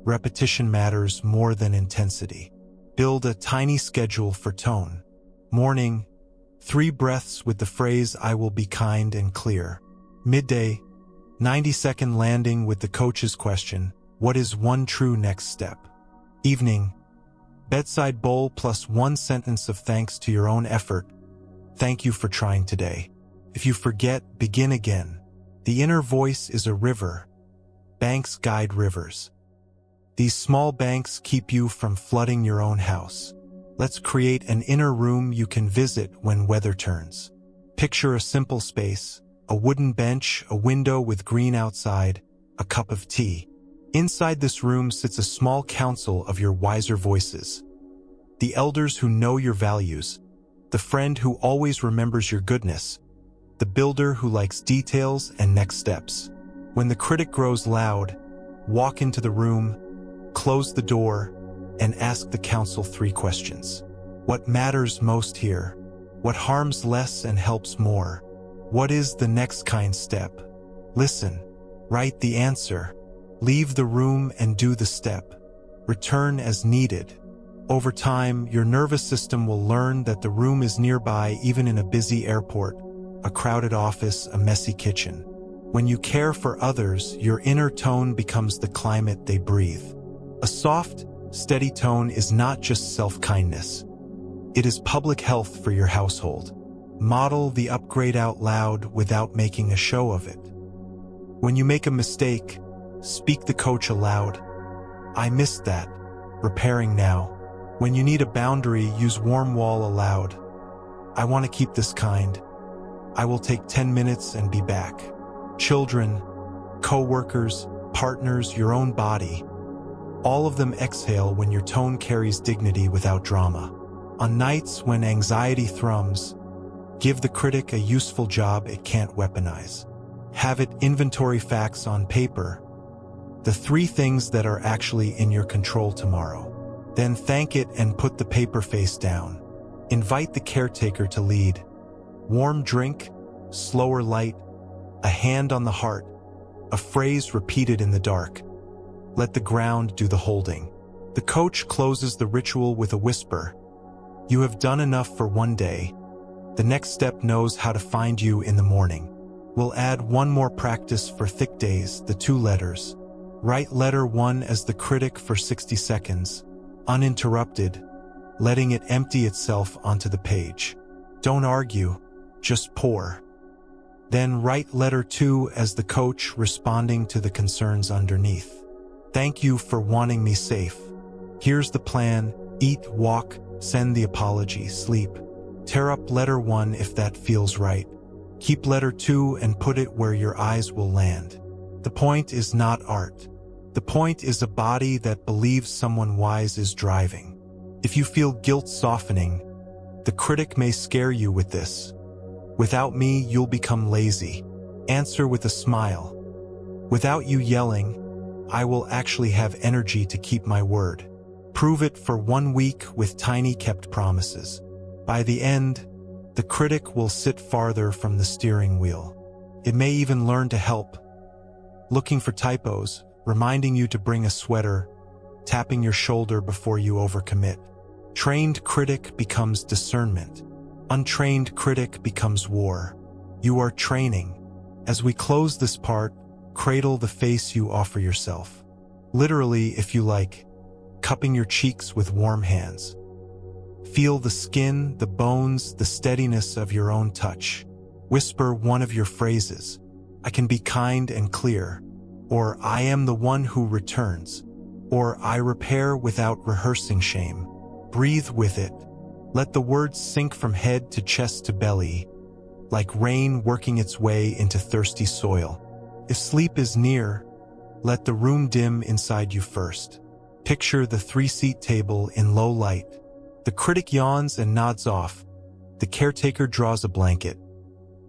repetition matters more than intensity. Build a tiny schedule for tone. Morning, 3 breaths with the phrase, "I will be kind and clear." Midday, 90-second landing with the coach's question, "What is one true next step?" Evening, bedside bowl plus 1 sentence of thanks to your own effort. "Thank you for trying today." If you forget, begin again. The inner voice is a river. Banks guide rivers. These small banks keep you from flooding your own house. Let's create an inner room you can visit when weather turns. Picture a simple space. A wooden bench, a window with green outside, a cup of tea. Inside this room sits a small council of your wiser voices. The elders who know your values, the friend who always remembers your goodness, the builder who likes details and next steps. When the critic grows loud, walk into the room, close the door, and ask the council 3 questions. What matters most here? What harms less and helps more? What is the next kind step? Listen. Write the answer. Leave the room and do the step. Return as needed. Over time, your nervous system will learn that the room is nearby even in a busy airport, a crowded office, a messy kitchen. When you care for others, your inner tone becomes the climate they breathe. A soft, steady tone is not just self-kindness. It is public health for your household. Model the upgrade out loud without making a show of it. When you make a mistake, speak the coach aloud. "I missed that. Repairing now." When you need a boundary, use warm wall aloud. "I want to keep this kind. I will take 10 minutes and be back." Children, co-workers, partners, your own body. All of them exhale when your tone carries dignity without drama. On nights when anxiety thrums, give the critic a useful job it can't weaponize. Have it inventory facts on paper, the 3 things that are actually in your control tomorrow. Then thank it and put the paper face down. Invite the caretaker to lead. Warm drink, slower light, a hand on the heart, a phrase repeated in the dark. Let the ground do the holding. The coach closes the ritual with a whisper. You have done enough for one day. The next step knows how to find you in the morning. We'll add 1 more practice for thick days, the 2 letters. Write letter 1 as the critic for 60 seconds, uninterrupted, letting it empty itself onto the page. Don't argue, just pour. Then write letter 2 as the coach, responding to the concerns underneath. Thank you for wanting me safe. Here's the plan: eat, walk, Send the apology, sleep. Tear up letter 1 if that feels right. Keep letter 2 and put it where your eyes will land. The point is not art. The point is a body that believes someone wise is driving. If you feel guilt softening, the critic may scare you with this. Without me, you'll become lazy. Answer with a smile. Without you yelling, I will actually have energy to keep my word. Prove it for 1 week with tiny kept promises. By the end, the critic will sit farther from the steering wheel. It may even learn to help. Looking for typos, reminding you to bring a sweater, tapping your shoulder before you overcommit. Trained critic becomes discernment. Untrained critic becomes war. You are training. As we close this part, cradle the face you offer yourself. Literally, if you like, cupping your cheeks with warm hands. Feel the skin, the bones, the steadiness of your own touch. Whisper one of your phrases. I can be kind and clear. Or I am the one who returns. Or I repair without rehearsing shame. Breathe with it. Let the words sink from head to chest to belly, like rain working its way into thirsty soil. If sleep is near, let the room dim inside you first. Picture the 3-seat table in low light. The critic yawns and nods off. The caretaker draws a blanket.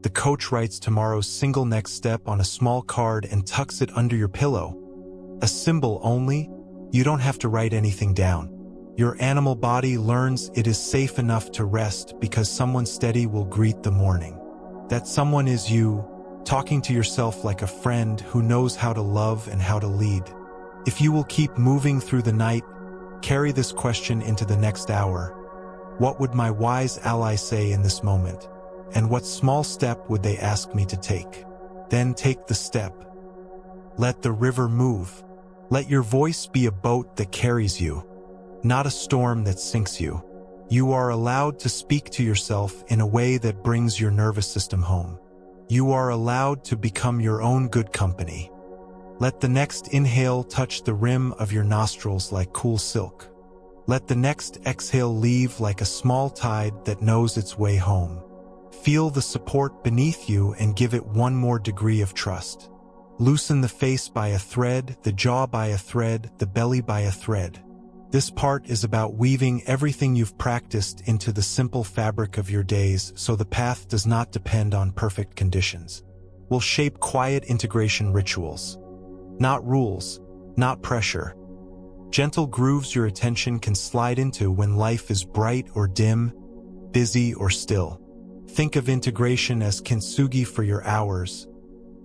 The coach writes tomorrow's single next step on a small card and tucks it under your pillow. A symbol only, you don't have to write anything down. Your animal body learns it is safe enough to rest because someone steady will greet the morning. That someone is you, talking to yourself like a friend who knows how to love and how to lead. If you will keep moving through the night, carry this question into the next hour. What would my wise ally say in this moment? And what small step would they ask me to take? Then take the step. Let the river move. Let your voice be a boat that carries you, not a storm that sinks you. You are allowed to speak to yourself in a way that brings your nervous system home. You are allowed to become your own good company. Let the next inhale touch the rim of your nostrils like cool silk. Let the next exhale leave like a small tide that knows its way home. Feel the support beneath you and give it one more degree of trust. Loosen the face by a thread, the jaw by a thread, the belly by a thread. This part is about weaving everything you've practiced into the simple fabric of your days so the path does not depend on perfect conditions. We'll shape quiet integration rituals. Not rules, not pressure. Gentle grooves your attention can slide into when life is bright or dim, busy or still. Think of integration as kintsugi for your hours.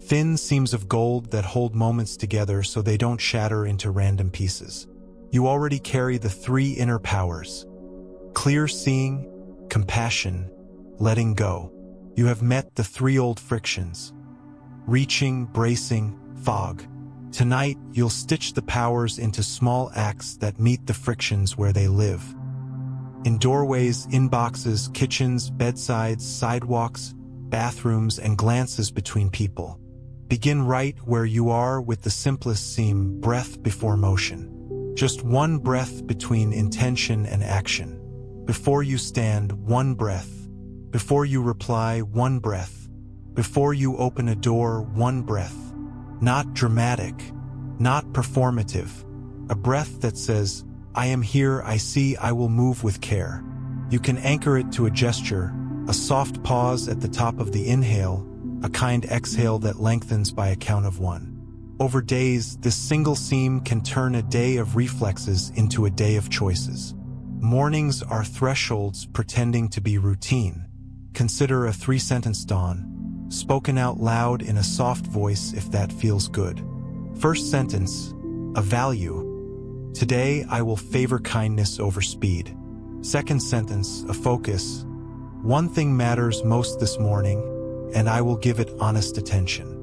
Thin seams of gold that hold moments together so they don't shatter into random pieces. You already carry the 3 inner powers: clear seeing, compassion, letting go. You have met the 3 old frictions: reaching, bracing, fog. Tonight, you'll stitch the powers into small acts that meet the frictions where they live. In doorways, inboxes, kitchens, bedsides, sidewalks, bathrooms, and glances between people. Begin right where you are with the simplest seam: breath before motion. Just one breath between intention and action. Before you stand, one breath. Before you reply, one breath. Before you open a door, one breath. Not dramatic, not performative. A breath that says, I am here, I see, I will move with care. You can anchor it to a gesture, a soft pause at the top of the inhale, a kind exhale that lengthens by a count of 1. Over days, this single seam can turn a day of reflexes into a day of choices. Mornings are thresholds pretending to be routine. Consider a 3-sentence dawn, spoken out loud in a soft voice if that feels good. First sentence, a value. Today I will favor kindness over speed. Second sentence, a focus. One thing matters most this morning, and I will give it honest attention.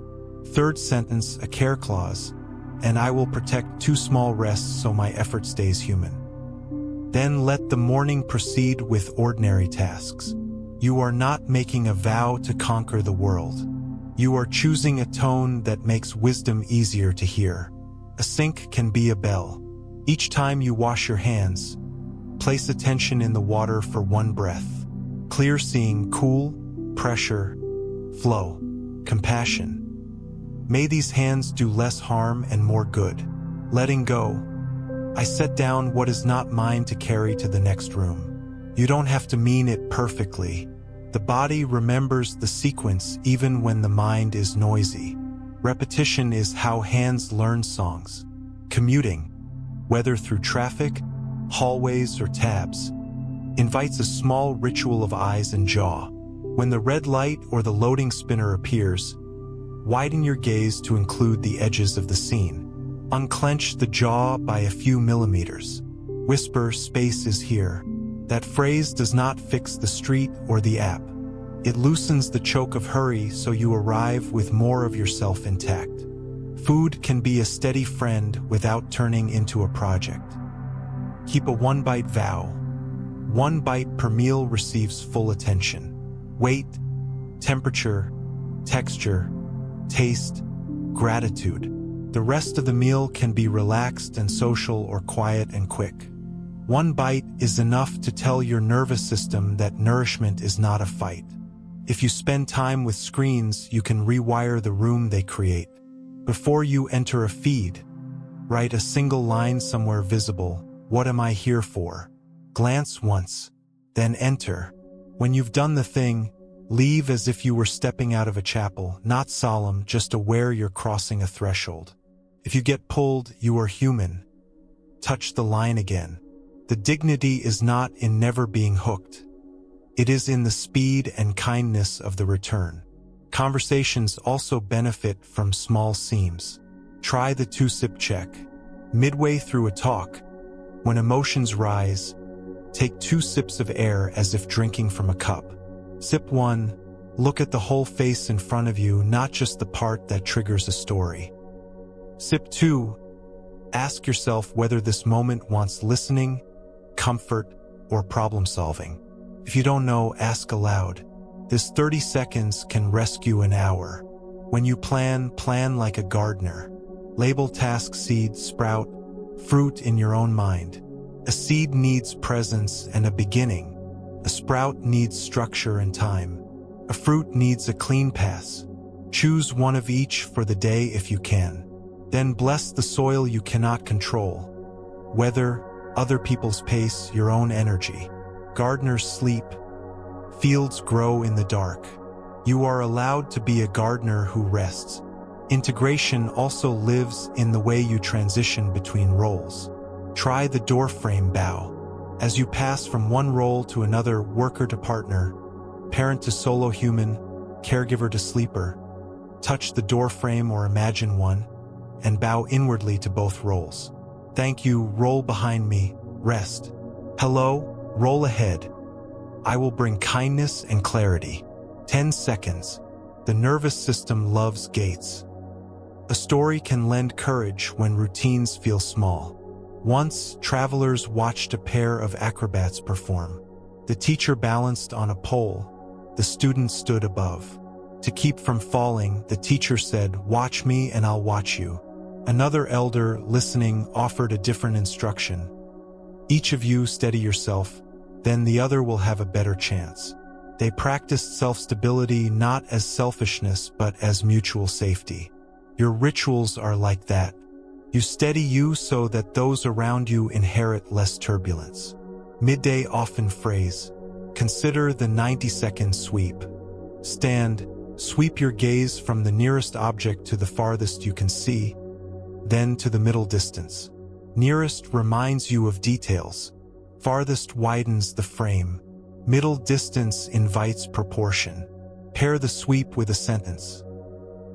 Third sentence, a care clause, and I will protect 2 small rests so my effort stays human. Then let the morning proceed with ordinary tasks. You are not making a vow to conquer the world. You are choosing a tone that makes wisdom easier to hear. A sink can be a bell. Each time you wash your hands, Place attention in the water for one breath. Clear seeing, cool, pressure, flow, compassion. May these hands do less harm and more good. Letting go. I set down what is not mine to carry to the next room. You don't have to mean it perfectly. The body remembers the sequence even when the mind is noisy. Repetition is how hands learn songs. Commuting, whether through traffic, hallways, or tabs, invites a small ritual of eyes and jaw. When the red light or the loading spinner appears, widen your gaze to include the edges of the scene. Unclench the jaw by a few millimeters. Whisper, "Space is here." That phrase does not fix the street or the app. It loosens the choke of hurry so you arrive with more of yourself intact. Food can be a steady friend without turning into a project. Keep a one-bite vow. One bite per meal receives full attention. Weight, temperature, texture, taste, gratitude. The rest of the meal can be relaxed and social or quiet and quick. One bite is enough to tell your nervous system that nourishment is not a fight. If you spend time with screens, you can rewire the room they create. Before you enter a feed, write a single line somewhere visible. What am I here for? Glance once, then enter. When you've done the thing, leave as if you were stepping out of a chapel, not solemn, just aware you're crossing a threshold. If you get pulled, you are human. Touch the line again. The dignity is not in never being hooked. It is in the speed and kindness of the return. Conversations also benefit from small seams. Try the 2-sip check. Midway through a talk, when emotions rise, take 2 sips of air as if drinking from a cup. Sip 1, look at the whole face in front of you, not just the part that triggers a story. Sip 2, ask yourself whether this moment wants listening, comfort, or problem solving. If you don't know, ask aloud. This 30 seconds can rescue an hour. When you plan like a gardener. Label task, seed, sprout, fruit in your own mind. A seed needs presence and a beginning. A sprout needs structure and time. A fruit needs a clean pass. Choose one of each for the day if you can. Then bless the soil you cannot control. Weather, other people's pace, your own energy. Gardeners sleep. Fields grow in the dark. You are allowed to be a gardener who rests. Integration also lives in the way you transition between roles. Try the doorframe bow. As you pass from one role to another, worker to partner, parent to solo human, caregiver to sleeper, touch the doorframe or imagine one, and bow inwardly to both roles. Thank you, roll behind me, rest. Hello, roll ahead. I will bring kindness and clarity. 10 seconds. The nervous system loves gates. A story can lend courage when routines feel small. Once, travelers watched a pair of acrobats perform. The teacher balanced on a pole. The student stood above. To keep from falling, the teacher said, "Watch me and I'll watch you." Another elder, listening, offered a different instruction. "Each of you steady yourself, then the other will have a better chance." They practiced self-stability not as selfishness but as mutual safety. Your rituals are like that. You steady you so that those around you inherit less turbulence. Midday often phrase. Consider the 90-second sweep. Stand, sweep your gaze from the nearest object to the farthest you can see, then to the middle distance. Nearest reminds you of details. Farthest widens the frame. Middle distance invites proportion. Pair the sweep with a sentence.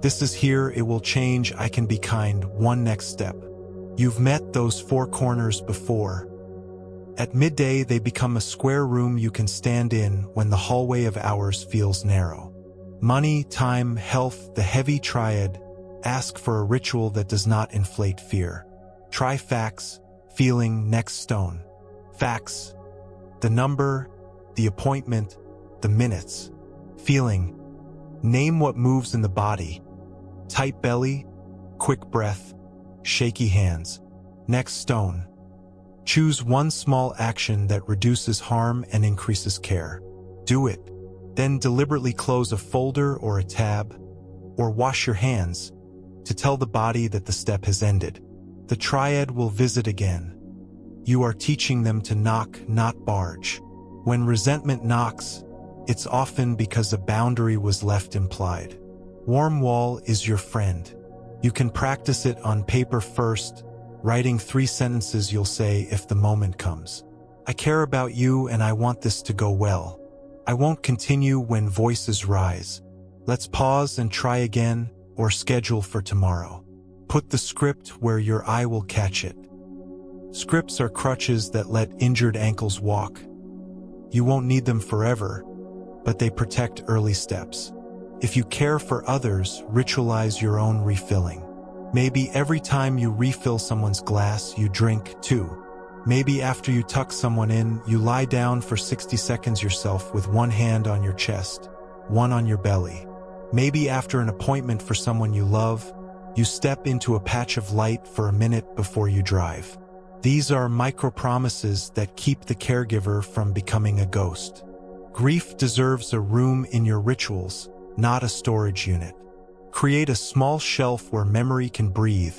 This is here, it will change, I can be kind, one next step. You've met those 4 corners before. At midday, they become a square room you can stand in when the hallway of hours feels narrow. Money, time, health, the heavy triad. Ask for a ritual that does not inflate fear. Try facts, feeling, next stone. Facts. The number, the appointment, the minutes. Feeling. Name what moves in the body. Tight belly, quick breath, shaky hands. Next stone. Choose one small action that reduces harm and increases care. Do it. Then deliberately close a folder or a tab, or wash your hands, to tell the body that the step has ended. The triad will visit again. You are teaching them to knock, not barge. When resentment knocks, it's often because a boundary was left implied. Warm wall is your friend. You can practice it on paper first, writing 3 sentences you'll say if the moment comes. I care about you and I want this to go well. I won't continue when voices rise. Let's pause and try again, or schedule for tomorrow. Put the script where your eye will catch it. Scripts are crutches that let injured ankles walk. You won't need them forever, but they protect early steps. If you care for others, ritualize your own refilling. Maybe every time you refill someone's glass, you drink too. Maybe after you tuck someone in, you lie down for 60 seconds yourself with one hand on your chest, one on your belly. Maybe after an appointment for someone you love, you step into a patch of light for a minute before you drive. These are micro-promises that keep the caregiver from becoming a ghost. Grief deserves a room in your rituals, not a storage unit. Create a small shelf where memory can breathe.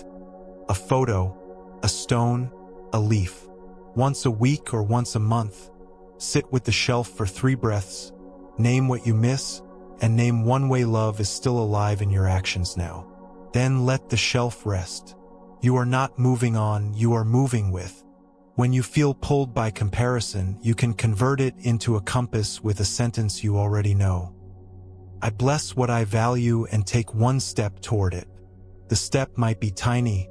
A photo, a stone, a leaf. Once a week or once a month, sit with the shelf for 3 breaths, name what you miss, and name one way love is still alive in your actions now. Then let the shelf rest. You are not moving on, you are moving with. When you feel pulled by comparison, you can convert it into a compass with a sentence you already know. I bless what I value and take one step toward it. The step might be tiny.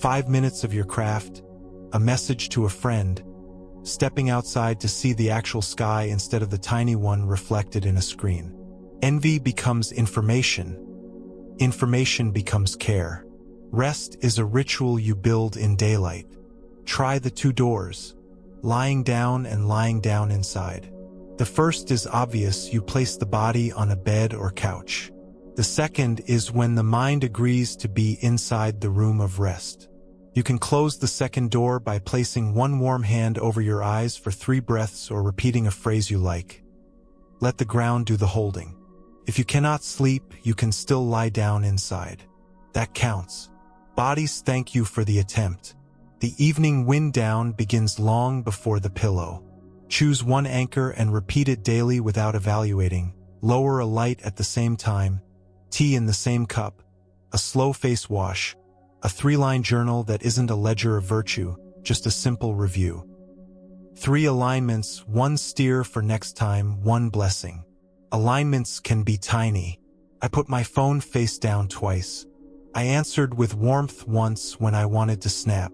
5 minutes of your craft, a message to a friend, stepping outside to see the actual sky instead of the tiny one reflected in a screen. Envy becomes information. Information becomes care. Rest is a ritual you build in daylight. Try the 2 doors, lying down and lying down inside. The first is obvious, you place the body on a bed or couch. The second is when the mind agrees to be inside the room of rest. You can close the second door by placing one warm hand over your eyes for 3 breaths or repeating a phrase you like. Let the ground do the holding. If you cannot sleep, you can still lie down inside. That counts. Bodies thank you for the attempt. The evening wind down begins long before the pillow. Choose one anchor and repeat it daily without evaluating. Lower a light at the same time, tea in the same cup, a slow face wash, a 3-line journal that isn't a ledger of virtue, just a simple review. 3 alignments, 1 steer for next time, 1 blessing. Alignments can be tiny. I put my phone face down twice. I answered with warmth once when I wanted to snap.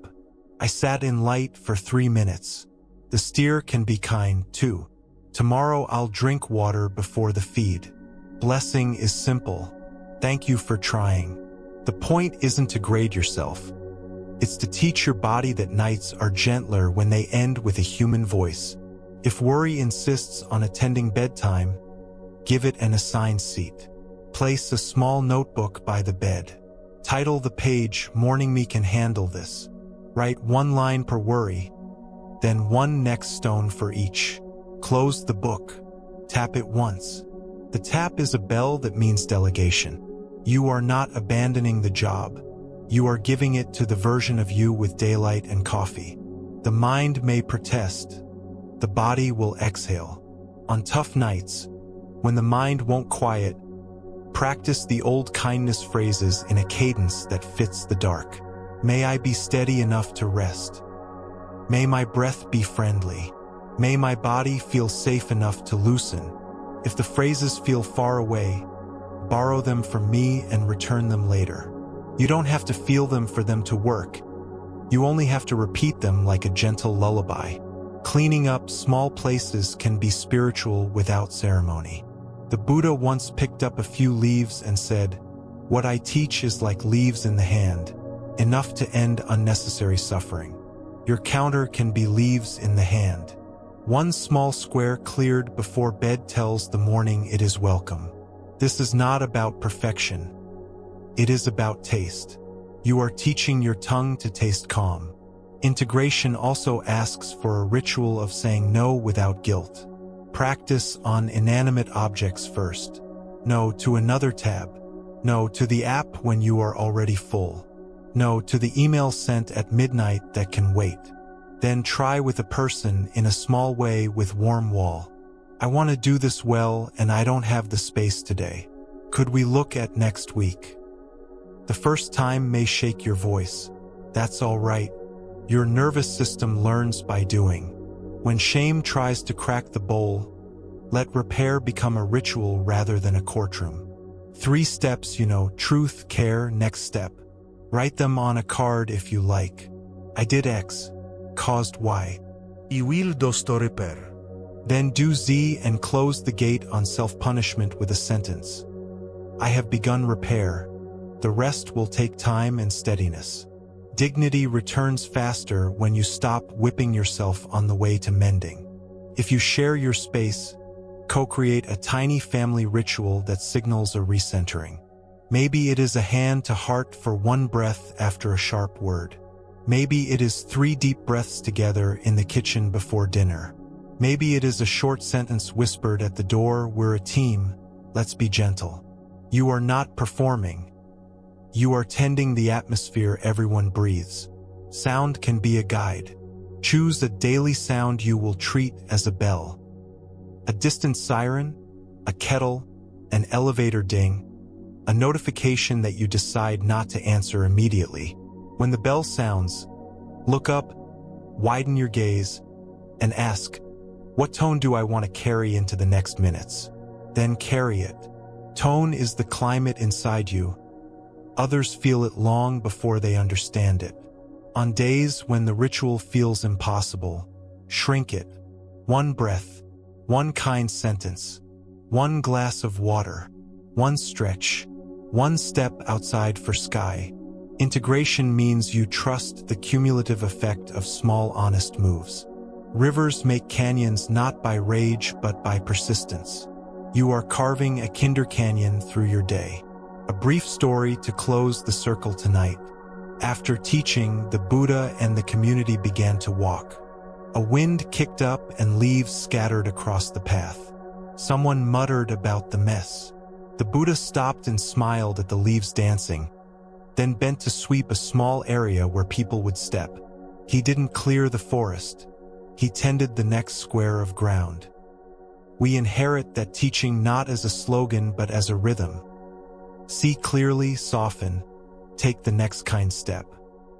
I sat in light for 3 minutes. The steer can be kind, too. Tomorrow I'll drink water before the feed. Blessing is simple. Thank you for trying. The point isn't to grade yourself. It's to teach your body that nights are gentler when they end with a human voice. If worry insists on attending bedtime, give it an assigned seat. Place a small notebook by the bed. Title the page, "Morning Me Can Handle This." Write 1 line per worry, then 1 next stone for each. Close the book. Tap it once. The tap is a bell that means delegation. You are not abandoning the job. You are giving it to the version of you with daylight and coffee. The mind may protest. The body will exhale. On tough nights, when the mind won't quiet, practice the old kindness phrases in a cadence that fits the dark. May I be steady enough to rest. May my breath be friendly. May my body feel safe enough to loosen. If the phrases feel far away, borrow them from me and return them later. You don't have to feel them for them to work. You only have to repeat them like a gentle lullaby. Cleaning up small places can be spiritual without ceremony. The Buddha once picked up a few leaves and said, "What I teach is like leaves in the hand, enough to end unnecessary suffering." Your counter can be leaves in the hand. 1 small square cleared before bed tells the morning it is welcome. This is not about perfection. It is about taste. You are teaching your tongue to taste calm. Integration also asks for a ritual of saying no without guilt. Practice on inanimate objects first. No to another tab. No to the app when you are already full. No to the email sent at midnight that can wait. Then try with a person in a small way with warm wall. I want to do this well and I don't have the space today. Could we look at next week? The first time may shake your voice. That's all right. Your nervous system learns by doing. When shame tries to crack the bowl, let repair become a ritual rather than a courtroom. 3 steps, truth, care, next step. Write them on a card if you like. I did X, caused Y. I will do story per. Then do Z and close the gate on self-punishment with a sentence. I have begun repair. The rest will take time and steadiness. Dignity returns faster when you stop whipping yourself on the way to mending. If you share your space, co-create a tiny family ritual that signals a recentering. Maybe it is a hand to heart for 1 breath after a sharp word. Maybe it is 3 deep breaths together in the kitchen before dinner. Maybe it is a short sentence whispered at the door. We're a team, let's be gentle. You are not performing. You are tending the atmosphere everyone breathes. Sound can be a guide. Choose a daily sound you will treat as a bell. A distant siren, a kettle, an elevator ding, a notification that you decide not to answer immediately. When the bell sounds, look up, widen your gaze, and ask, what tone do I want to carry into the next minutes? Then carry it. Tone is the climate inside you. Others feel it long before they understand it. On days when the ritual feels impossible, shrink it. 1 breath, 1 kind sentence, 1 glass of water, 1 stretch, 1 step outside for sky. Integration means you trust the cumulative effect of small, honest moves. Rivers make canyons not by rage but by persistence. You are carving a kinder canyon through your day. A brief story to close the circle tonight. After teaching, the Buddha and the community began to walk. A wind kicked up and leaves scattered across the path. Someone muttered about the mess. The Buddha stopped and smiled at the leaves dancing, then bent to sweep a small area where people would step. He didn't clear the forest. He tended the next square of ground. We inherit that teaching not as a slogan but as a rhythm. See clearly, soften, take the next kind step.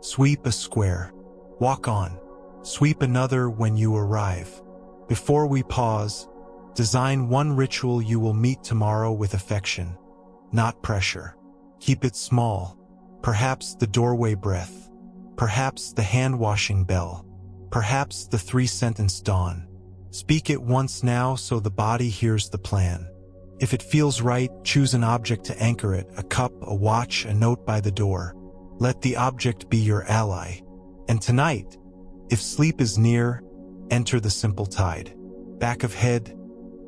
Sweep a square, walk on, sweep another when you arrive. Before we pause, design 1 ritual you will meet tomorrow with affection, not pressure. Keep it small, perhaps the doorway breath, perhaps the hand-washing bell, perhaps the 3-sentence dawn. Speak it once now so the body hears the plan. If it feels right, choose an object to anchor it, a cup, a watch, a note by the door. Let the object be your ally. And tonight, if sleep is near, enter the simple tide. Back of head,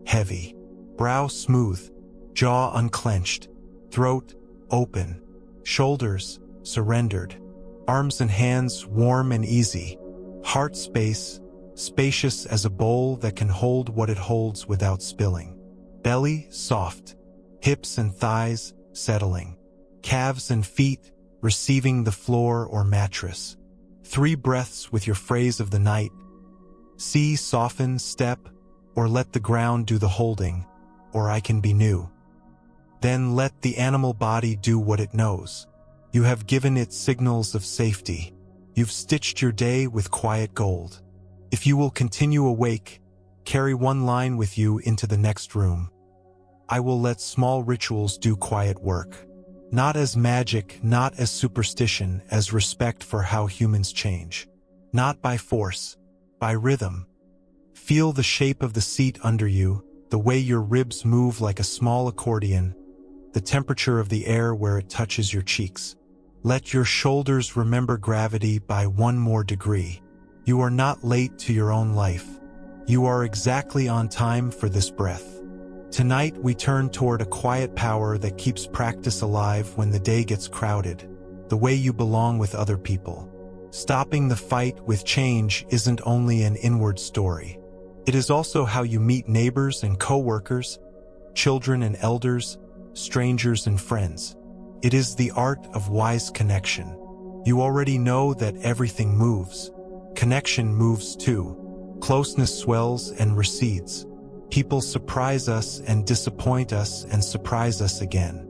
heavy. Brow smooth, jaw unclenched, throat open, shoulders surrendered, arms and hands warm and easy, heart space, spacious as a bowl that can hold what it holds without spilling. Belly soft, hips and thighs settling, calves and feet receiving the floor or mattress. 3 breaths with your phrase of the night. See, soften, step, or let the ground do the holding, or I can be new. Then let the animal body do what it knows. You have given it signals of safety. You've stitched your day with quiet gold. If you will continue awake, carry 1 line with you into the next room. I will let small rituals do quiet work. Not as magic, not as superstition, as respect for how humans change. Not by force, by rhythm. Feel the shape of the seat under you, the way your ribs move like a small accordion, the temperature of the air where it touches your cheeks. Let your shoulders remember gravity by 1 more degree. You are not late to your own life. You are exactly on time for this breath. Tonight we turn toward a quiet power that keeps practice alive when the day gets crowded, the way you belong with other people. Stopping the fight with change isn't only an inward story. It is also how you meet neighbors and co-workers, children and elders, strangers and friends. It is the art of wise connection. You already know that everything moves. Connection moves too. Closeness swells and recedes. People surprise us and disappoint us and surprise us again.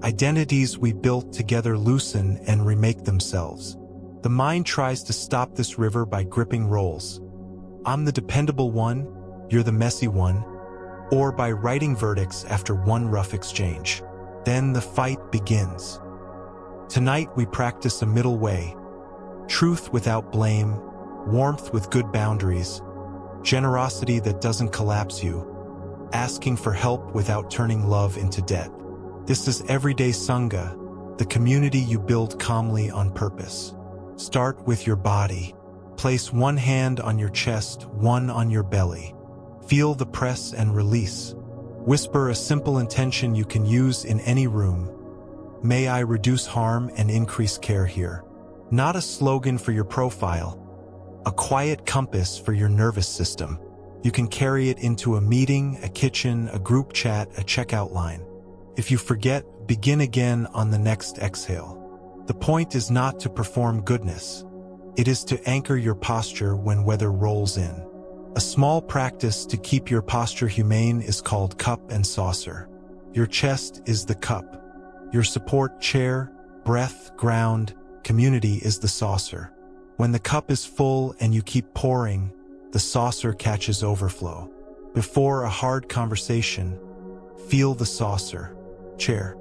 Identities we built together loosen and remake themselves. The mind tries to stop this river by gripping roles. I'm the dependable one, you're the messy one, or by writing verdicts after one rough exchange. Then the fight begins. Tonight we practice a middle way. Truth without blame, warmth with good boundaries, generosity that doesn't collapse you, asking for help without turning love into debt. This is everyday Sangha, the community you build calmly on purpose. Start with your body. Place one hand on your chest, one on your belly. Feel the press and release. Whisper a simple intention you can use in any room. May I reduce harm and increase care here. Not a slogan for your profile, a quiet compass for your nervous system. You can carry it into a meeting, a kitchen, a group chat, a checkout line. If you forget, begin again on the next exhale. The point is not to perform goodness. It is to anchor your posture when weather rolls in. A small practice to keep your posture humane is called cup and saucer. Your chest is the cup. Your support, chair, breath, ground, community is the saucer. When the cup is full and you keep pouring, the saucer catches overflow. Before a hard conversation, feel the saucer, chair,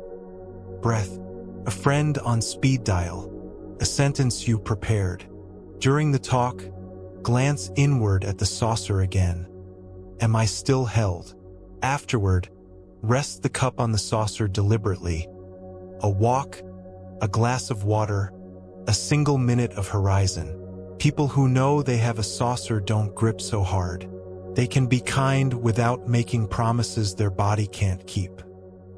breath, a friend on speed dial, a sentence you prepared. During the talk, glance inward at the saucer again. Am I still held? Afterward, rest the cup on the saucer deliberately. A walk, a glass of water, a single minute of horizon. People who know they have a saucer don't grip so hard. They can be kind without making promises their body can't keep.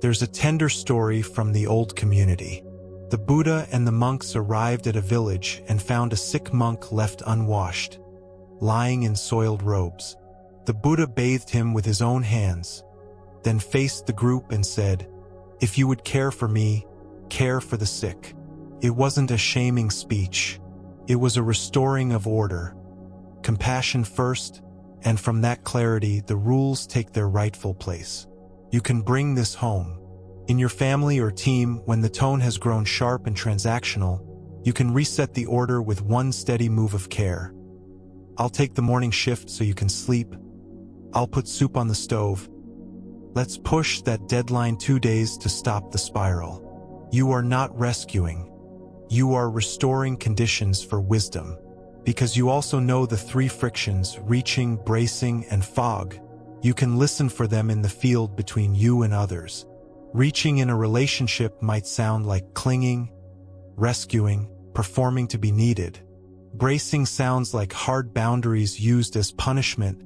There's a tender story from the old community. The Buddha and the monks arrived at a village and found a sick monk left unwashed, lying in soiled robes. The Buddha bathed him with his own hands, then faced the group and said, "If you would care for me, care for the sick." It wasn't a shaming speech. It was a restoring of order. Compassion first, and from that clarity, the rules take their rightful place. You can bring this home. In your family or team, when the tone has grown sharp and transactional, you can reset the order with one steady move of care. I'll take the morning shift so you can sleep. I'll put soup on the stove. Let's push that deadline 2 days to stop the spiral. You are not rescuing. You are restoring conditions for wisdom. Because you also know the 3 frictions, reaching, bracing, and fog. You can listen for them in the field between you and others. Reaching in a relationship might sound like clinging, rescuing, performing to be needed. Bracing sounds like hard boundaries used as punishment,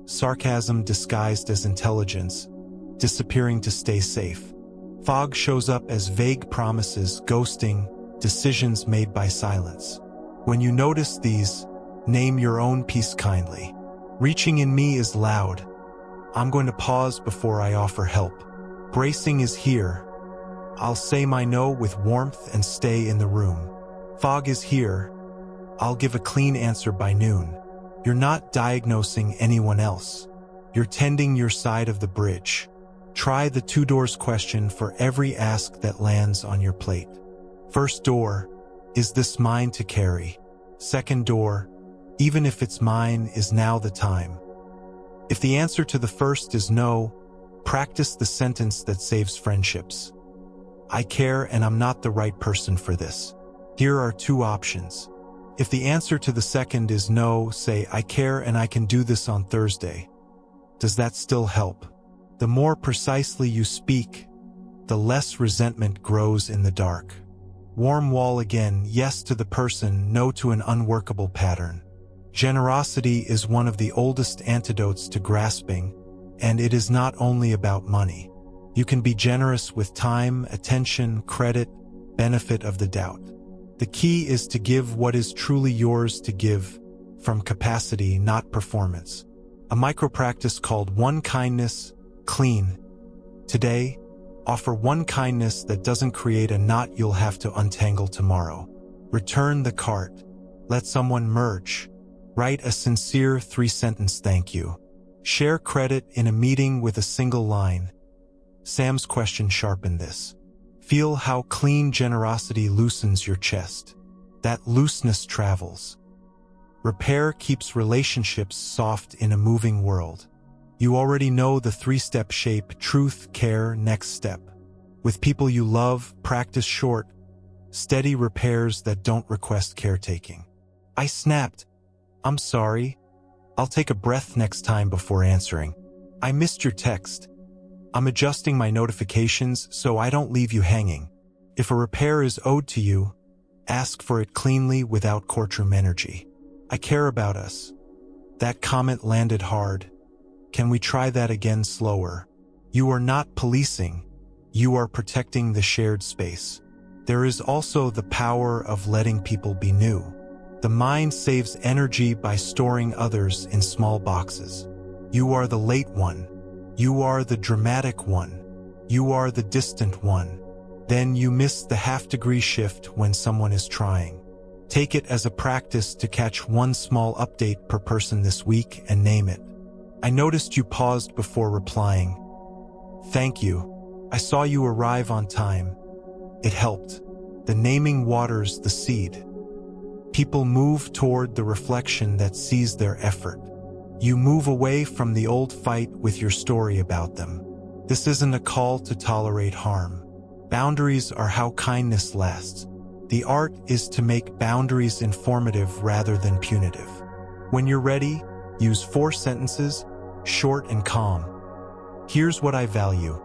sarcasm disguised as intelligence, disappearing to stay safe. Fog shows up as vague promises, ghosting, decisions made by silence. When you notice these, name your own peace kindly. Reaching in me is loud. I'm going to pause before I offer help. Bracing is here. I'll say my no with warmth and stay in the room. Fog is here. I'll give a clean answer by noon. You're not diagnosing anyone else. You're tending your side of the bridge. Try the 2 doors question for every ask that lands on your plate. First door, is this mine to carry? Second door, even if it's mine, is now the time? If the answer to the first is no, practice the sentence that saves friendships. I care and I'm not the right person for this. Here are 2 options. If the answer to the second is no, say, I care and I can do this on Thursday. Does that still help? The more precisely you speak, the less resentment grows in the dark. Warm wall again, yes to the person, no to an unworkable pattern. Generosity is one of the oldest antidotes to grasping, and it is not only about money. You can be generous with time, attention, credit, benefit of the doubt. The key is to give what is truly yours to give, from capacity, not performance. A micro-practice called One Kindness, Clean. Today, offer one kindness that doesn't create a knot you'll have to untangle tomorrow. Return the cart. Let someone merge. Write a sincere 3-sentence thank you. Share credit in a meeting with a single line. Sam's question sharpened this. Feel how clean generosity loosens your chest. That looseness travels. Repair keeps relationships soft in a moving world. You already know the 3-step shape: truth, care, next step. With people you love, practice short, steady repairs that don't request caretaking. I snapped. I'm sorry. I'll take a breath next time before answering. I missed your text. I'm adjusting my notifications so I don't leave you hanging. If a repair is owed to you, ask for it cleanly without courtroom energy. I care about us. That comment landed hard. Can we try that again slower? You are not policing. You are protecting the shared space. There is also the power of letting people be new. The mind saves energy by storing others in small boxes. You are the late one. You are the dramatic one. You are the distant one. Then you miss the half-degree shift when someone is trying. Take it as a practice to catch one small update per person this week and name it. I noticed you paused before replying. Thank you. I saw you arrive on time. It helped. The naming waters the seed. People move toward the reflection that sees their effort. You move away from the old fight with your story about them. This isn't a call to tolerate harm. Boundaries are how kindness lasts. The art is to make boundaries informative rather than punitive. When you're ready, use 4 sentences, short and calm. Here's what I value.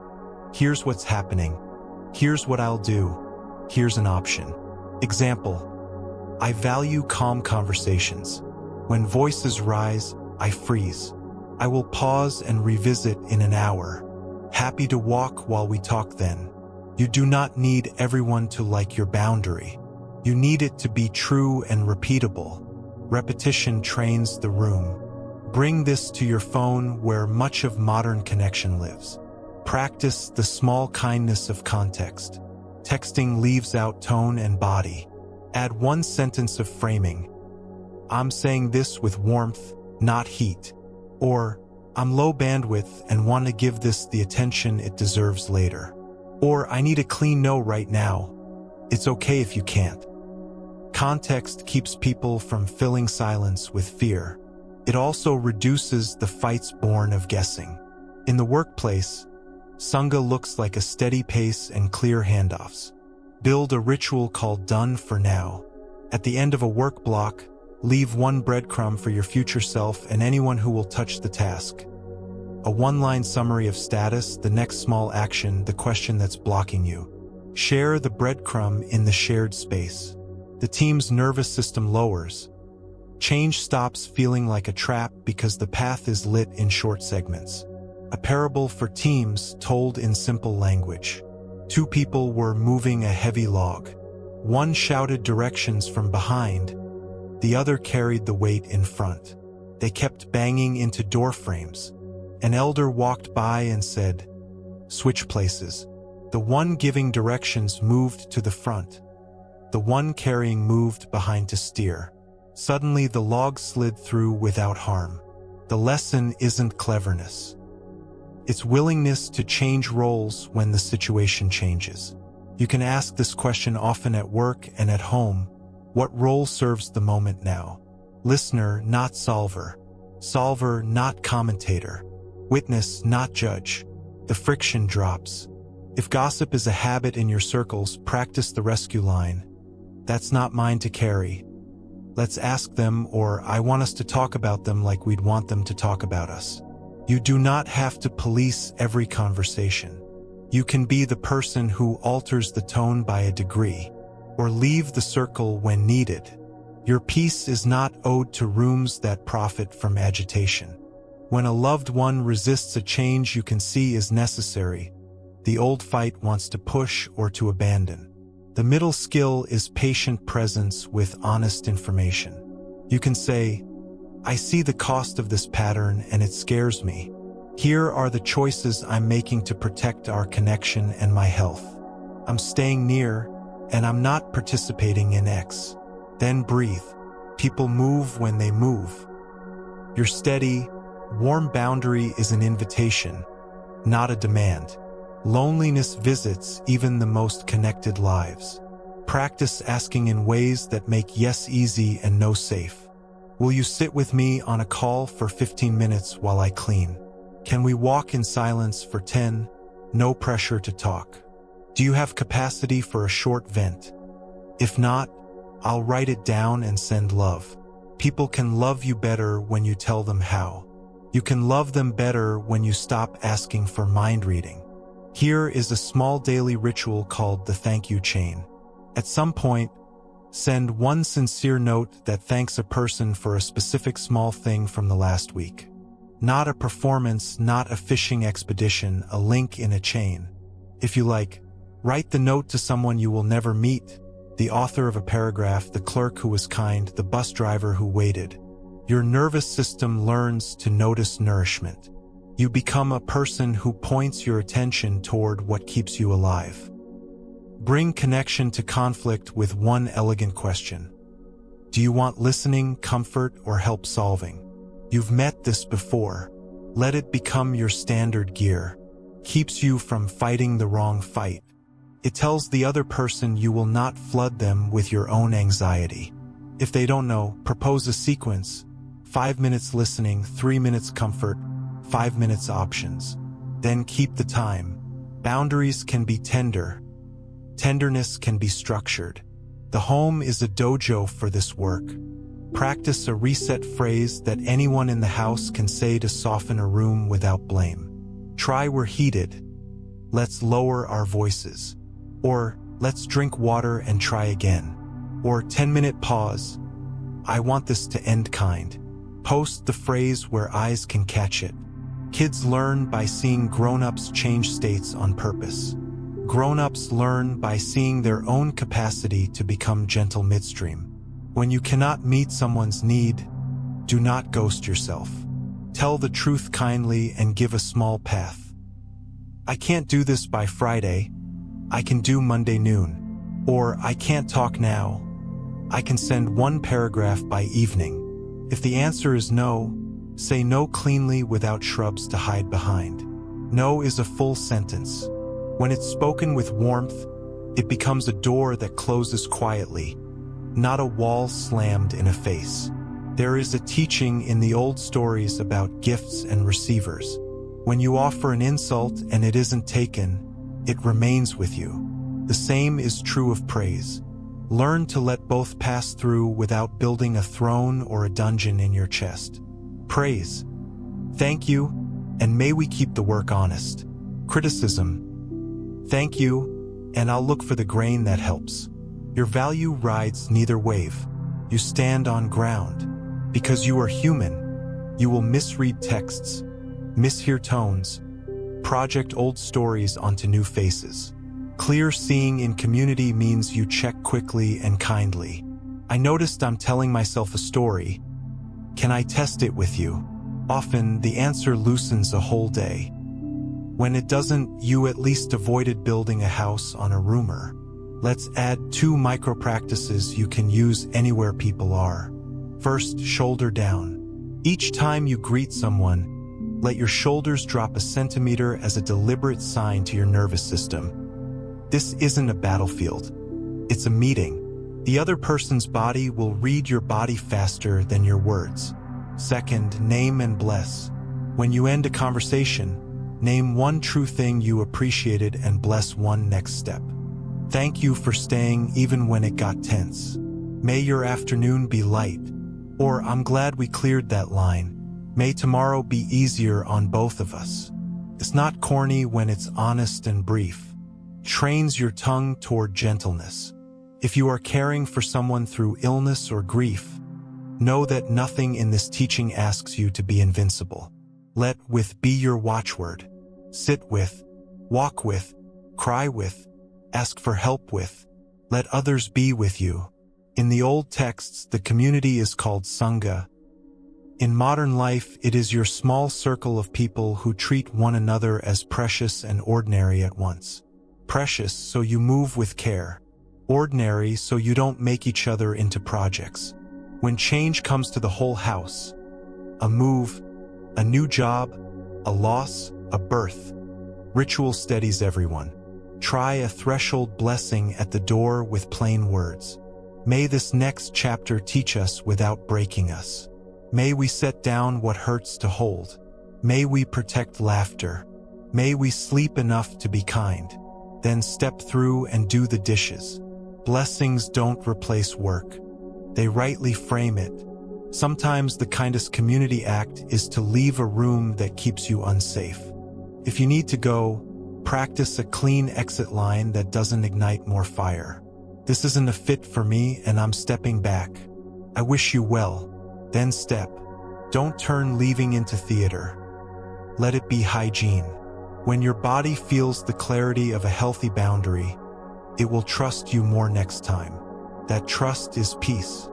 Here's what's happening. Here's what I'll do. Here's an option. Example. I value calm conversations. When voices rise, I freeze. I will pause and revisit in an hour. Happy to walk while we talk then. You do not need everyone to like your boundary. You need it to be true and repeatable. Repetition trains the room. Bring this to your phone where much of modern connection lives. Practice the small kindness of context. Texting leaves out tone and body. Add 1 sentence of framing. I'm saying this with warmth, not heat. Or, I'm low bandwidth and want to give this the attention it deserves later. Or, I need a clean no right now. It's okay if you can't. Context keeps people from filling silence with fear. It also reduces the fights born of guessing. In the workplace, Sangha looks like a steady pace and clear handoffs. Build a ritual called Done for Now. At the end of a work block, leave 1 breadcrumb for your future self and anyone who will touch the task. A 1-line summary of status, the next small action, the question that's blocking you. Share the breadcrumb in the shared space. The team's nervous system lowers. Change stops feeling like a trap because the path is lit in short segments. A parable for teams told in simple language. 2 people were moving a heavy log. One shouted directions from behind. The other carried the weight in front. They kept banging into door frames. An elder walked by and said, "Switch places." The one giving directions moved to the front. The one carrying moved behind to steer. Suddenly the log slid through without harm. The lesson isn't cleverness. It's willingness to change roles when the situation changes. You can ask this question often at work and at home. What role serves the moment now? Listener, not solver. Solver, not commentator. Witness, not judge. The friction drops. If gossip is a habit in your circles, practice the rescue line. That's not mine to carry. Let's ask them, or I want us to talk about them like we'd want them to talk about us. You do not have to police every conversation. You can be the person who alters the tone by a degree, or leave the circle when needed. Your peace is not owed to rooms that profit from agitation. When a loved one resists a change you can see is necessary, the old fight wants to push or to abandon. The middle skill is patient presence with honest information. You can say, I see the cost of this pattern and it scares me. Here are the choices I'm making to protect our connection and my health. I'm staying near, and I'm not participating in X. Then breathe. People move when they move. Your steady, warm boundary is an invitation, not a demand. Loneliness visits even the most connected lives. Practice asking in ways that make yes easy and no safe. Will you sit with me on a call for 15 minutes while I clean? Can we walk in silence for 10? No pressure to talk. Do you have capacity for a short vent? If not, I'll write it down and send love. People can love you better when you tell them how. You can love them better when you stop asking for mind reading. Here is a small daily ritual called the thank you chain. At some point, send one sincere note that thanks a person for a specific small thing from the last week. Not a performance, not a fishing expedition, a link in a chain. If you like, write the note to someone you will never meet, the author of a paragraph, the clerk who was kind, the bus driver who waited. Your nervous system learns to notice nourishment. You become a person who points your attention toward what keeps you alive. Bring connection to conflict with one elegant question. Do you want listening, comfort, or help solving? You've met this before. Let it become your standard gear. Keeps you from fighting the wrong fight. It tells the other person you will not flood them with your own anxiety. If they don't know, propose a sequence. 5 minutes listening, 3 minutes comfort, 5 minutes options. Then keep the time. Boundaries can be tender. Tenderness can be structured. The home is a dojo for this work. Practice a reset phrase that anyone in the house can say to soften a room without blame. Try we're heated. Let's lower our voices. Or let's drink water and try again. Or 10-minute pause. I want this to end kind. Post the phrase where eyes can catch it. Kids learn by seeing grown-ups change states on purpose. Grown-ups learn by seeing their own capacity to become gentle midstream. When you cannot meet someone's need, do not ghost yourself. Tell the truth kindly and give a small path. I can't do this by Friday. I can do Monday noon. Or I can't talk now. I can send one paragraph by evening. If the answer is no, say no cleanly without shrubs to hide behind. No is a full sentence. When it's spoken with warmth, it becomes a door that closes quietly, not a wall slammed in a face. There is a teaching in the old stories about gifts and receivers. When you offer an insult and it isn't taken, it remains with you. The same is true of praise. Learn to let both pass through without building a throne or a dungeon in your chest. Praise. Thank you, and may we keep the work honest. Criticism. Thank you, and I'll look for the grain that helps. Your value rides neither wave. You stand on ground. Because you are human, you will misread texts, mishear tones, project old stories onto new faces. Clear seeing in community means you check quickly and kindly. I noticed I'm telling myself a story. Can I test it with you? Often, the answer loosens a whole day. When it doesn't, you at least avoided building a house on a rumor. Let's add 2 micro-practices you can use anywhere people are. First, shoulder down. Each time you greet someone, let your shoulders drop a centimeter as a deliberate sign to your nervous system. This isn't a battlefield. It's a meeting. The other person's body will read your body faster than your words. Second, name and bless. When you end a conversation, name one true thing you appreciated and bless one next step. Thank you for staying even when it got tense. May your afternoon be light. Or I'm glad we cleared that line. May tomorrow be easier on both of us. It's not corny when it's honest and brief. Trains your tongue toward gentleness. If you are caring for someone through illness or grief, know that nothing in this teaching asks you to be invincible. Let with be your watchword. Sit with, walk with, cry with, ask for help with. Let others be with you. In the old texts, the community is called Sangha. In modern life, it is your small circle of people who treat one another as precious and ordinary at once. Precious so you move with care. Ordinary so you don't make each other into projects. When change comes to the whole house, a move, a new job, a loss, a birth, ritual steadies everyone. Try a threshold blessing at the door with plain words. May this next chapter teach us without breaking us. May we set down what hurts to hold. May we protect laughter. May we sleep enough to be kind. Then step through and do the dishes. Blessings don't replace work. They rightly frame it. Sometimes the kindest community act is to leave a room that keeps you unsafe. If you need to go, practice a clean exit line that doesn't ignite more fire. This isn't a fit for me and I'm stepping back. I wish you well. Then step. Don't turn leaving into theater. Let it be hygiene. When your body feels the clarity of a healthy boundary, it will trust you more next time. That trust is peace.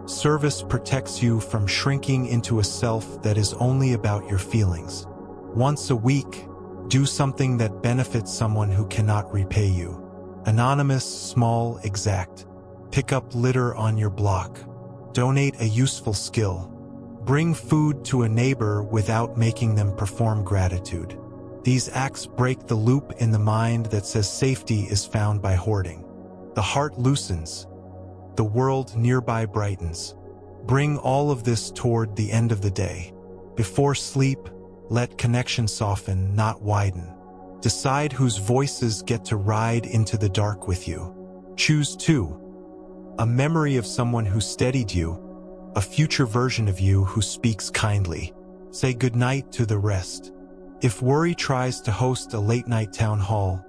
Service protects you from shrinking into a self that is only about your feelings. Once a week, do something that benefits someone who cannot repay you. Anonymous, small, exact. Pick up litter on your block. Donate a useful skill. Bring food to a neighbor without making them perform gratitude. These acts break the loop in the mind that says safety is found by hoarding. The heart loosens. The world nearby brightens. Bring all of this toward the end of the day. Before sleep, let connection soften, not widen. Decide whose voices get to ride into the dark with you. Choose two. A memory of someone who steadied you, a future version of you who speaks kindly. Say goodnight to the rest. If worry tries to host a late-night town hall,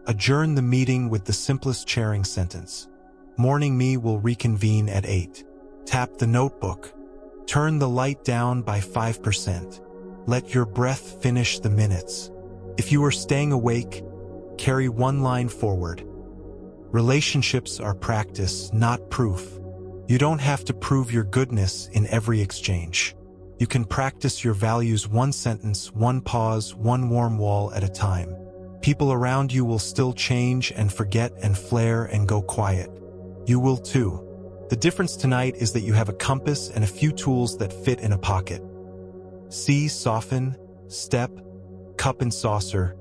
adjourn the meeting with the simplest chairing sentence. Morning me will reconvene at 8. Tap the notebook. Turn the light down by 5%. Let your breath finish the minutes. If you are staying awake, carry one line forward. Relationships are practice, not proof. You don't have to prove your goodness in every exchange. You can practice your values one sentence, one pause, one warm wall at a time. People around you will still change and forget and flare and go quiet. You will too. The difference tonight is that you have a compass and a few tools that fit in a pocket. See, soften, step, cup and saucer,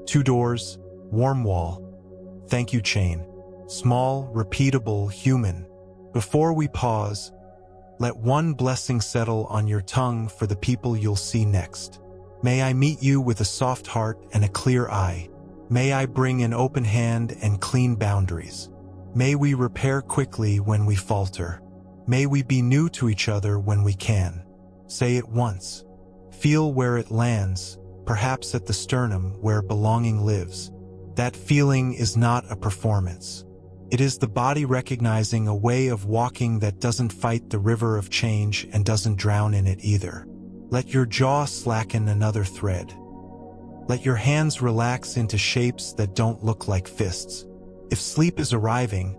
2 doors, warm wall. Thank you chain. Small, repeatable, human. Before we pause, let one blessing settle on your tongue for the people you'll see next. May I meet you with a soft heart and a clear eye. May I bring an open hand and clean boundaries. May we repair quickly when we falter. May we be new to each other when we can. Say it once. Feel where it lands, perhaps at the sternum where belonging lives. That feeling is not a performance. It is the body recognizing a way of walking that doesn't fight the river of change and doesn't drown in it either. Let your jaw slacken another thread. Let your hands relax into shapes that don't look like fists. If sleep is arriving,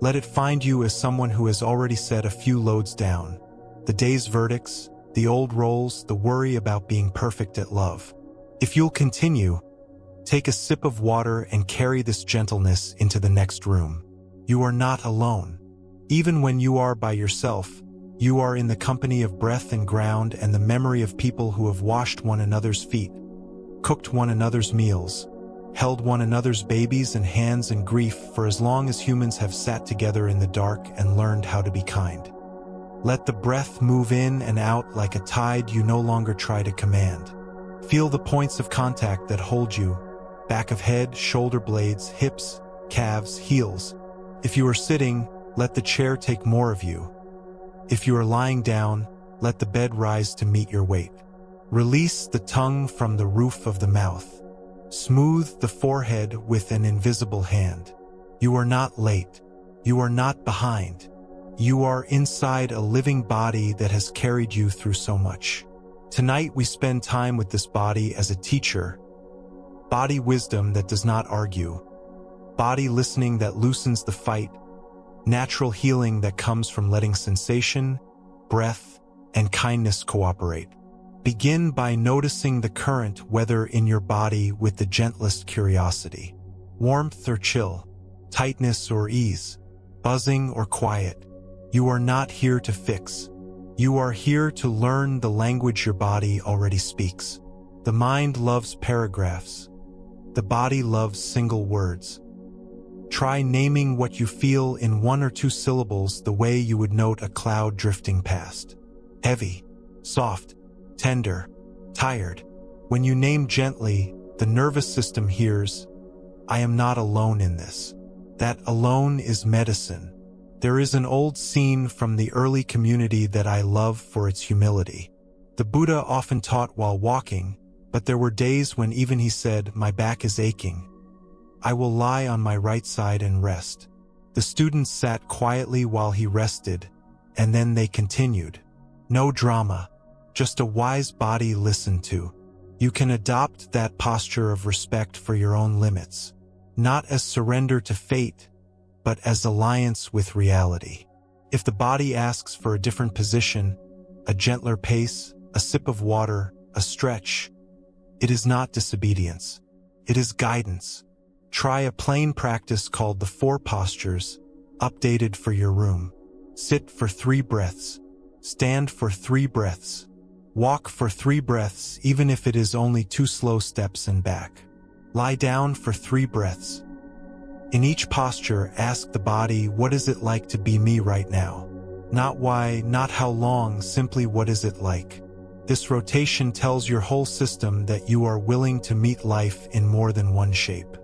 let it find you as someone who has already set a few loads down. The day's verdicts, the old roles, the worry about being perfect at love. If you'll continue, take a sip of water and carry this gentleness into the next room. You are not alone. Even when you are by yourself, you are in the company of breath and ground and the memory of people who have washed one another's feet, cooked one another's meals, held one another's babies and hands in grief for as long as humans have sat together in the dark and learned how to be kind. Let the breath move in and out like a tide you no longer try to command. Feel the points of contact that hold you, back of head, shoulder blades, hips, calves, heels. If you are sitting, let the chair take more of you. If you are lying down, let the bed rise to meet your weight. Release the tongue from the roof of the mouth. Smooth the forehead with an invisible hand. You are not late. You are not behind. You are inside a living body that has carried you through so much. Tonight we spend time with this body as a teacher. Body wisdom that does not argue. body listening that loosens the fight, natural healing that comes from letting sensation, breath, and kindness cooperate. Begin by noticing the current weather in your body with the gentlest curiosity. Warmth or chill, tightness or ease, buzzing or quiet. You are not here to fix. You are here to learn the language your body already speaks. The mind loves paragraphs. The body loves single words. Try naming what you feel in 1 or 2 syllables the way you would note a cloud drifting past. Heavy, soft, tender, tired. When you name gently, the nervous system hears, I am not alone in this. That alone is medicine. There is an old scene from the early community that I love for its humility. The Buddha often taught while walking, but there were days when even he said, my back is aching. I will lie on my right side and rest. The students sat quietly while he rested, and then they continued. No drama, just a wise body listened to. You can adopt that posture of respect for your own limits, not as surrender to fate, but as alliance with reality. If the body asks for a different position, a gentler pace, a sip of water, a stretch, it is not disobedience. It is guidance. Try a plain practice called the 4 postures, updated for your room. Sit for 3 breaths. Stand for 3 breaths. Walk for 3 breaths, even if it is only 2 slow steps and back. Lie down for 3 breaths. In each posture, ask the body, what is it like to be me right now? Not why, not how long, simply what is it like? This rotation tells your whole system that you are willing to meet life in more than one shape.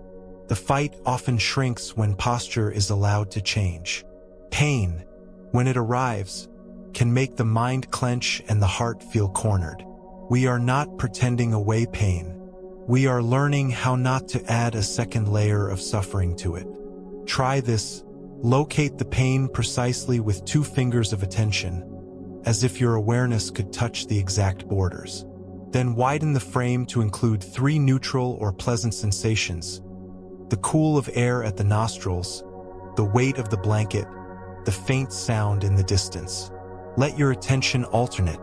The fight often shrinks when posture is allowed to change. Pain, when it arrives, can make the mind clench and the heart feel cornered. We are not pretending away pain. We are learning how not to add a second layer of suffering to it. Try this. Locate the pain precisely with 2 fingers of attention, as if your awareness could touch the exact borders. Then widen the frame to include 3 neutral or pleasant sensations: the cool of air at the nostrils, the weight of the blanket, the faint sound in the distance. Let your attention alternate.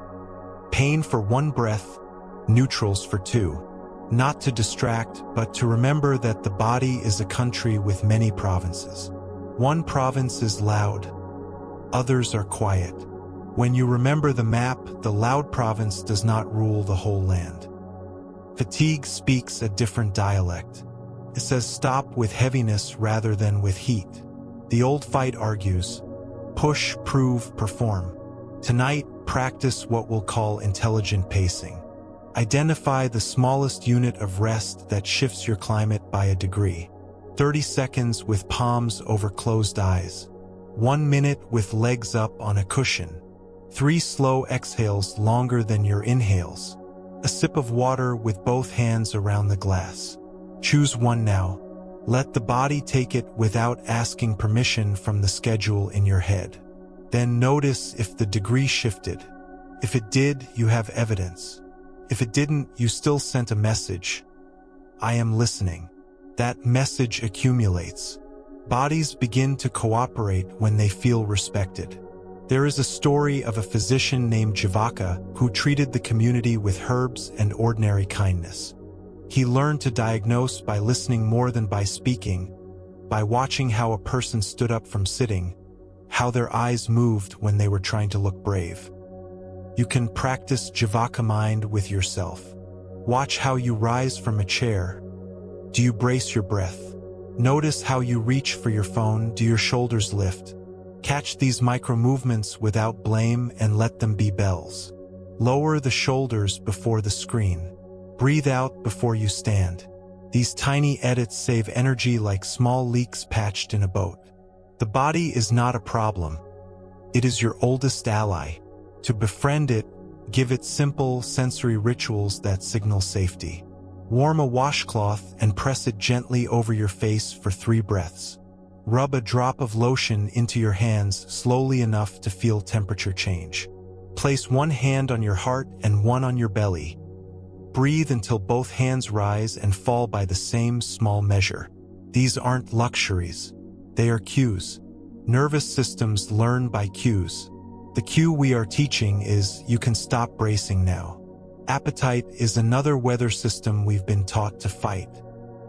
Pain for 1 breath, neutrals for 2. Not to distract, but to remember that the body is a country with many provinces. One province is loud, others are quiet. When you remember the map, the loud province does not rule the whole land. Fatigue speaks a different dialect. It says stop with heaviness rather than with heat. The old fight argues, push, prove, perform. Tonight, practice what we'll call intelligent pacing. Identify the smallest unit of rest that shifts your climate by a degree. 30 seconds with palms over closed eyes. 1 minute with legs up on a cushion. 3 slow exhales longer than your inhales. A sip of water with both hands around the glass. Choose one now. Let the body take it without asking permission from the schedule in your head. Then notice if the degree shifted. If it did, you have evidence. If it didn't, you still sent a message. I am listening. That message accumulates. Bodies begin to cooperate when they feel respected. There is a story of a physician named Javaka who treated the community with herbs and ordinary kindness. He learned to diagnose by listening more than by speaking, by watching how a person stood up from sitting, how their eyes moved when they were trying to look brave. You can practice Javaka mind with yourself. Watch how you rise from a chair. Do you brace your breath? Notice how you reach for your phone. Do your shoulders lift? Catch these micro movements without blame and let them be bells. Lower the shoulders before the screen. Breathe out before you stand. These tiny edits save energy like small leaks patched in a boat. The body is not a problem. It is your oldest ally. To befriend it, give it simple sensory rituals that signal safety. Warm a washcloth and press it gently over your face for 3 breaths. Rub a drop of lotion into your hands slowly enough to feel temperature change. Place 1 hand on your heart and 1 on your belly. Breathe until both hands rise and fall by the same small measure. These aren't luxuries. They are cues. Nervous systems learn by cues. The cue we are teaching is you can stop bracing now. Appetite is another weather system we've been taught to fight.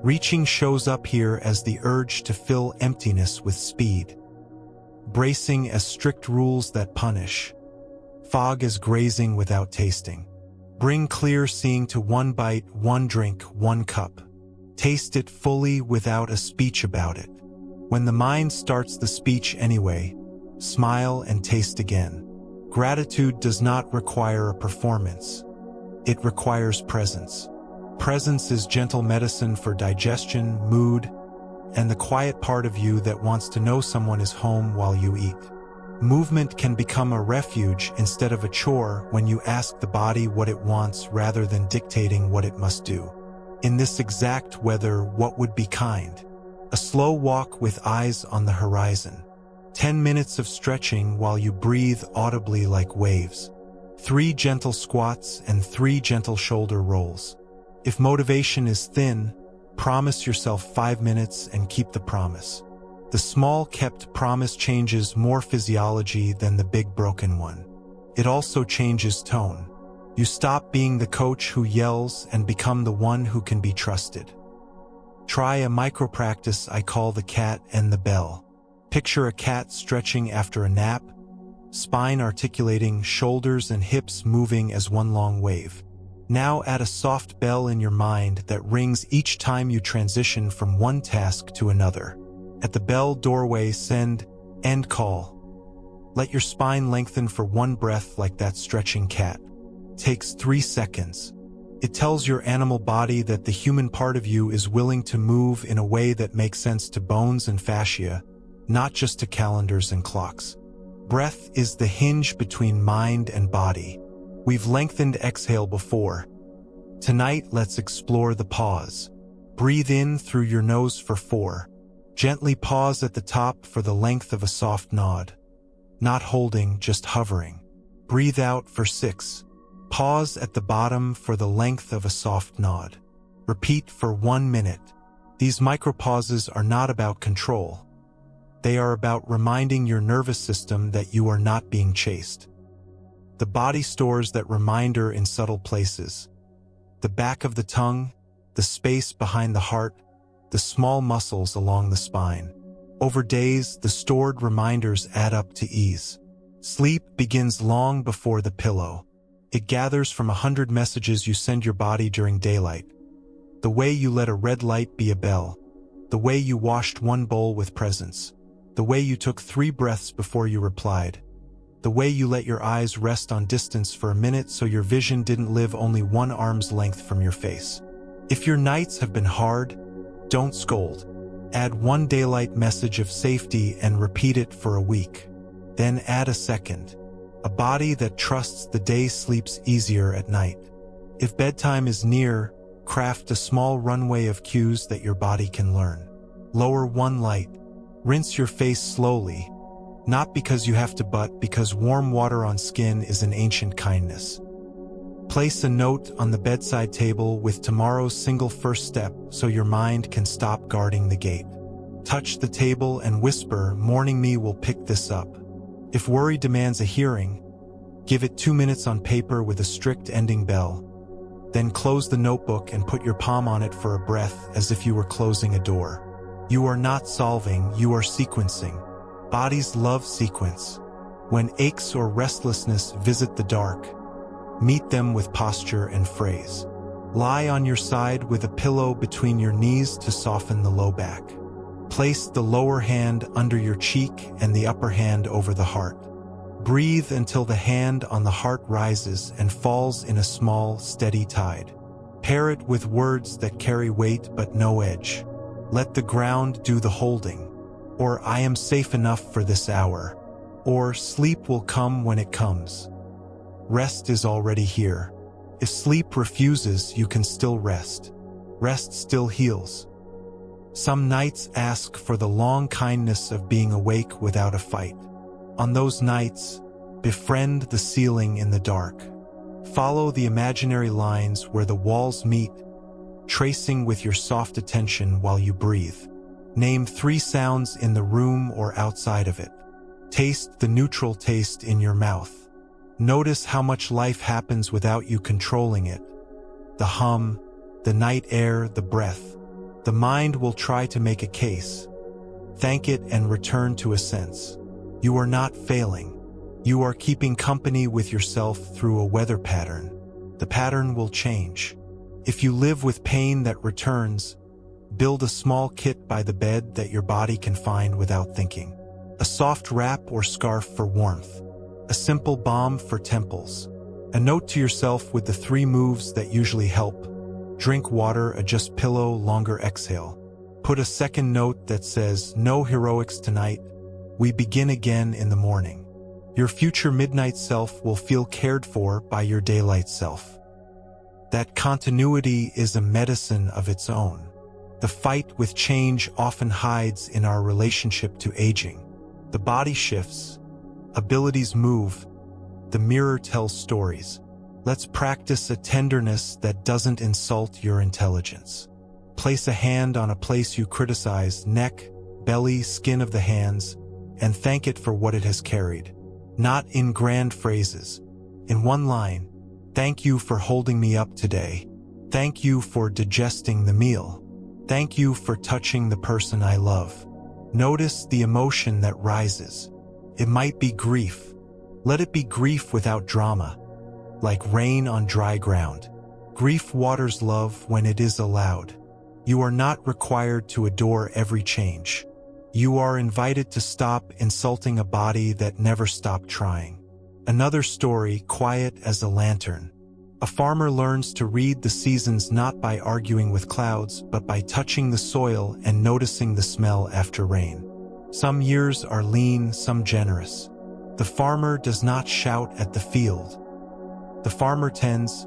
Reaching shows up here as the urge to fill emptiness with speed. Bracing as strict rules that punish. Fog as grazing without tasting. Bring clear seeing to one bite, one drink, one cup. Taste it fully without a speech about it. When the mind starts the speech anyway, smile and taste again. Gratitude does not require a performance. It requires presence. Presence is gentle medicine for digestion, mood, and the quiet part of you that wants to know someone is home while you eat. Movement can become a refuge instead of a chore when you ask the body what it wants rather than dictating what it must do. In this exact weather, what would be kind? A slow walk with eyes on the horizon. 10 minutes of stretching while you breathe audibly like waves. 3 gentle squats and 3 gentle shoulder rolls. If motivation is thin, promise yourself 5 minutes and keep the promise. The small kept promise changes more physiology than the big broken one. It also changes tone. You stop being the coach who yells and become the one who can be trusted. Try a micro practice I call the cat and the bell. Picture a cat stretching after a nap, spine articulating, shoulders and hips moving as one long wave. Now add a soft bell in your mind that rings each time you transition from one task to another. At the bell doorway, send end call. Let your spine lengthen for one breath like that stretching cat. Takes 3 seconds. It tells your animal body that the human part of you is willing to move in a way that makes sense to bones and fascia, not just to calendars and clocks. Breath is the hinge between mind and body. We've lengthened exhale before. Tonight, let's explore the pause. Breathe in through your nose for 4. Gently pause at the top for the length of a soft nod. Not holding, just hovering. Breathe out for 6. Pause at the bottom for the length of a soft nod. Repeat for 1 minute. These micropauses are not about control. They are about reminding your nervous system that you are not being chased. The body stores that reminder in subtle places. The back of the tongue, the space behind the heart, the small muscles along the spine. Over days, the stored reminders add up to ease. Sleep begins long before the pillow. It gathers from 100 messages you send your body during daylight. The way you let a red light be a bell. The way you washed one bowl with presence. The way you took 3 breaths before you replied. The way you let your eyes rest on distance for a minute so your vision didn't live only 1 arm's length from your face. If your nights have been hard, don't scold. Add 1 daylight message of safety and repeat it for a week. Then add a second. A body that trusts the day sleeps easier at night. If bedtime is near, craft a small runway of cues that your body can learn. Lower 1 light. Rinse your face slowly, not because you have to but because warm water on skin is an ancient kindness. Place a note on the bedside table with tomorrow's single first step so your mind can stop guarding the gate. Touch the table and whisper, "Morning me will pick this up." If worry demands a hearing, give it 2 minutes on paper with a strict ending bell. Then close the notebook and put your palm on it for a breath as if you were closing a door. You are not solving, you are sequencing. Bodies love sequence. When aches or restlessness visit the dark, meet them with posture and phrase. Lie on your side with a pillow between your knees to soften the low back. Place the lower hand under your cheek and the upper hand over the heart. Breathe until the hand on the heart rises and falls in a small, steady tide. Pair it with words that carry weight but no edge. Let the ground do the holding. Or I am safe enough for this hour. Or sleep will come when it comes. Rest is already here. If sleep refuses, you can still rest. Rest still heals. Some nights ask for the long kindness of being awake without a fight. On those nights, befriend the ceiling in the dark. Follow the imaginary lines where the walls meet, tracing with your soft attention while you breathe. Name 3 sounds in the room or outside of it. Taste the neutral taste in your mouth. Notice how much life happens without you controlling it. The hum, the night air, the breath. The mind will try to make a case. Thank it and return to a sense. You are not failing. You are keeping company with yourself through a weather pattern. The pattern will change. If you live with pain that returns, build a small kit by the bed that your body can find without thinking. A soft wrap or scarf for warmth. A simple balm for temples. A note to yourself with the 3 moves that usually help. Drink water, adjust pillow, longer exhale. Put a second note that says, no heroics tonight. We begin again in the morning. Your future midnight self will feel cared for by your daylight self. That continuity is a medicine of its own. The fight with change often hides in our relationship to aging. The body shifts, abilities move, the mirror tells stories. Let's practice a tenderness that doesn't insult your intelligence. Place a hand on a place you criticize, neck, belly, skin of the hands, and thank it for what it has carried. Not in grand phrases. In one line, thank you for holding me up today. Thank you for digesting the meal. Thank you for touching the person I love. Notice the emotion that rises. It might be grief. Let it be grief without drama, like rain on dry ground. Grief waters love when it is allowed. You are not required to adore every change. You are invited to stop insulting a body that never stopped trying. Another story, quiet as a lantern. A farmer learns to read the seasons not by arguing with clouds, but by touching the soil and noticing the smell after rain. Some years are lean, some generous. The farmer does not shout at the field. The farmer tends,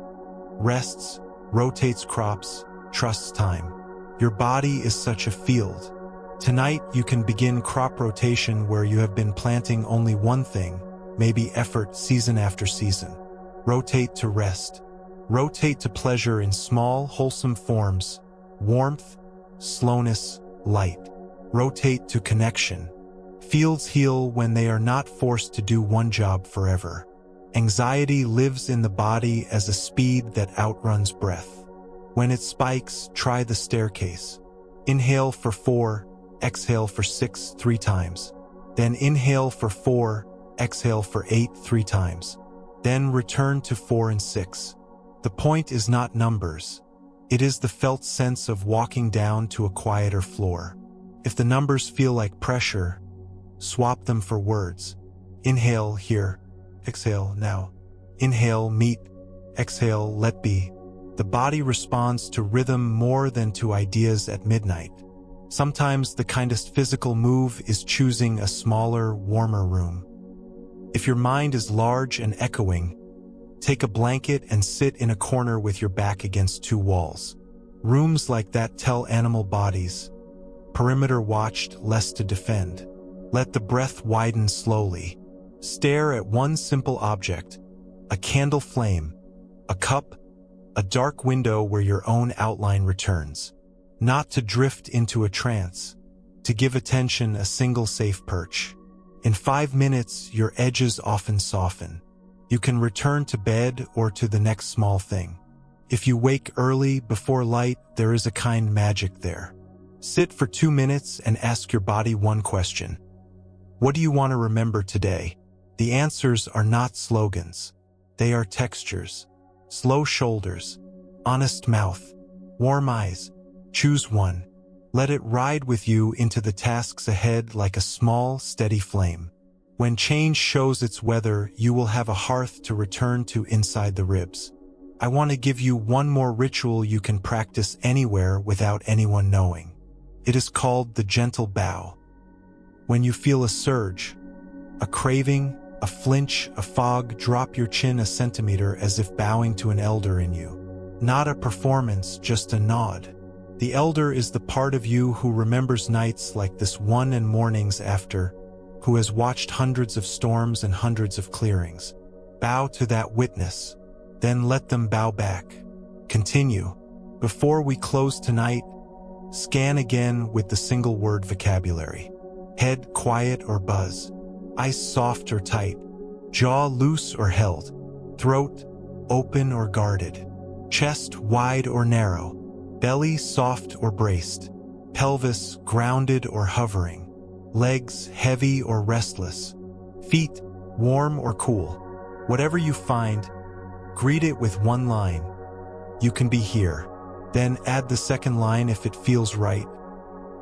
rests, rotates crops, trusts time. Your body is such a field. Tonight you can begin crop rotation where you have been planting only one thing, maybe effort season after season. Rotate to rest. Rotate to pleasure in small, wholesome forms, warmth, slowness, light. Rotate to connection. Fields heal when they are not forced to do one job forever. Anxiety lives in the body as a speed that outruns breath. When it spikes, try the staircase. Inhale for 4, exhale for 6, 3 times. Then inhale for 4, exhale for 8, 3 times. Then return to 4 and 6. The point is not numbers. It is the felt sense of walking down to a quieter floor. If the numbers feel like pressure, swap them for words. Inhale, here. Exhale, now. Inhale, meet. Exhale, let be. The body responds to rhythm more than to ideas at midnight. Sometimes the kindest physical move is choosing a smaller, warmer room. If your mind is large and echoing, take a blanket and sit in a corner with your back against 2 walls. Rooms like that tell animal bodies, perimeter watched, less to defend. Let the breath widen slowly. Stare at one simple object, a candle flame, a cup, a dark window where your own outline returns. Not to drift into a trance, to give attention a single safe perch. In 5 minutes, your edges often soften. You can return to bed or to the next small thing. If you wake early, before light, there is a kind magic there. Sit for 2 minutes and ask your body one question. What do you want to remember today? The answers are not slogans. They are textures. Slow shoulders, honest mouth, warm eyes. Choose one. Let it ride with you into the tasks ahead like a small, steady flame. When change shows its weather, you will have a hearth to return to inside the ribs. I want to give you one more ritual you can practice anywhere without anyone knowing. It is called the gentle bow. When you feel a surge, a craving, a flinch, a fog, drop your chin a centimeter as if bowing to an elder in you. Not a performance, just a nod. The elder is the part of you who remembers nights like this one and mornings after, who has watched hundreds of storms and hundreds of clearings. Bow to that witness, then let them bow back. Continue. Before we close tonight, Scan again with the single word vocabulary. Head quiet or buzz. Eyes soft or tight. Jaw loose or held. Throat open or guarded. Chest wide or narrow. Belly soft or braced. Pelvis grounded or hovering. Legs heavy or restless. Feet warm or cool. Whatever you find, greet it with one line. You can be here. Then add the second line if it feels right.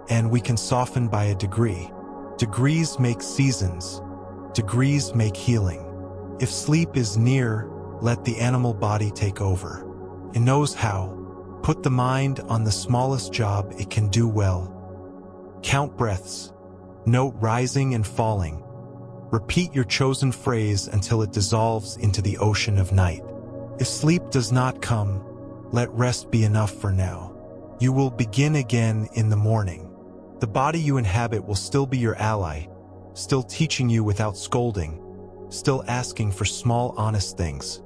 And we can soften by a degree. Degrees make seasons. Degrees make healing. If sleep is near, let the animal body take over. It knows how. Put the mind on the smallest job it can do well. Count breaths. Note rising and falling. Repeat your chosen phrase until it dissolves into the ocean of night. If sleep does not come, let rest be enough for now. You will begin again in the morning. The body you inhabit will still be your ally, still teaching you without scolding, still asking for small, honest things.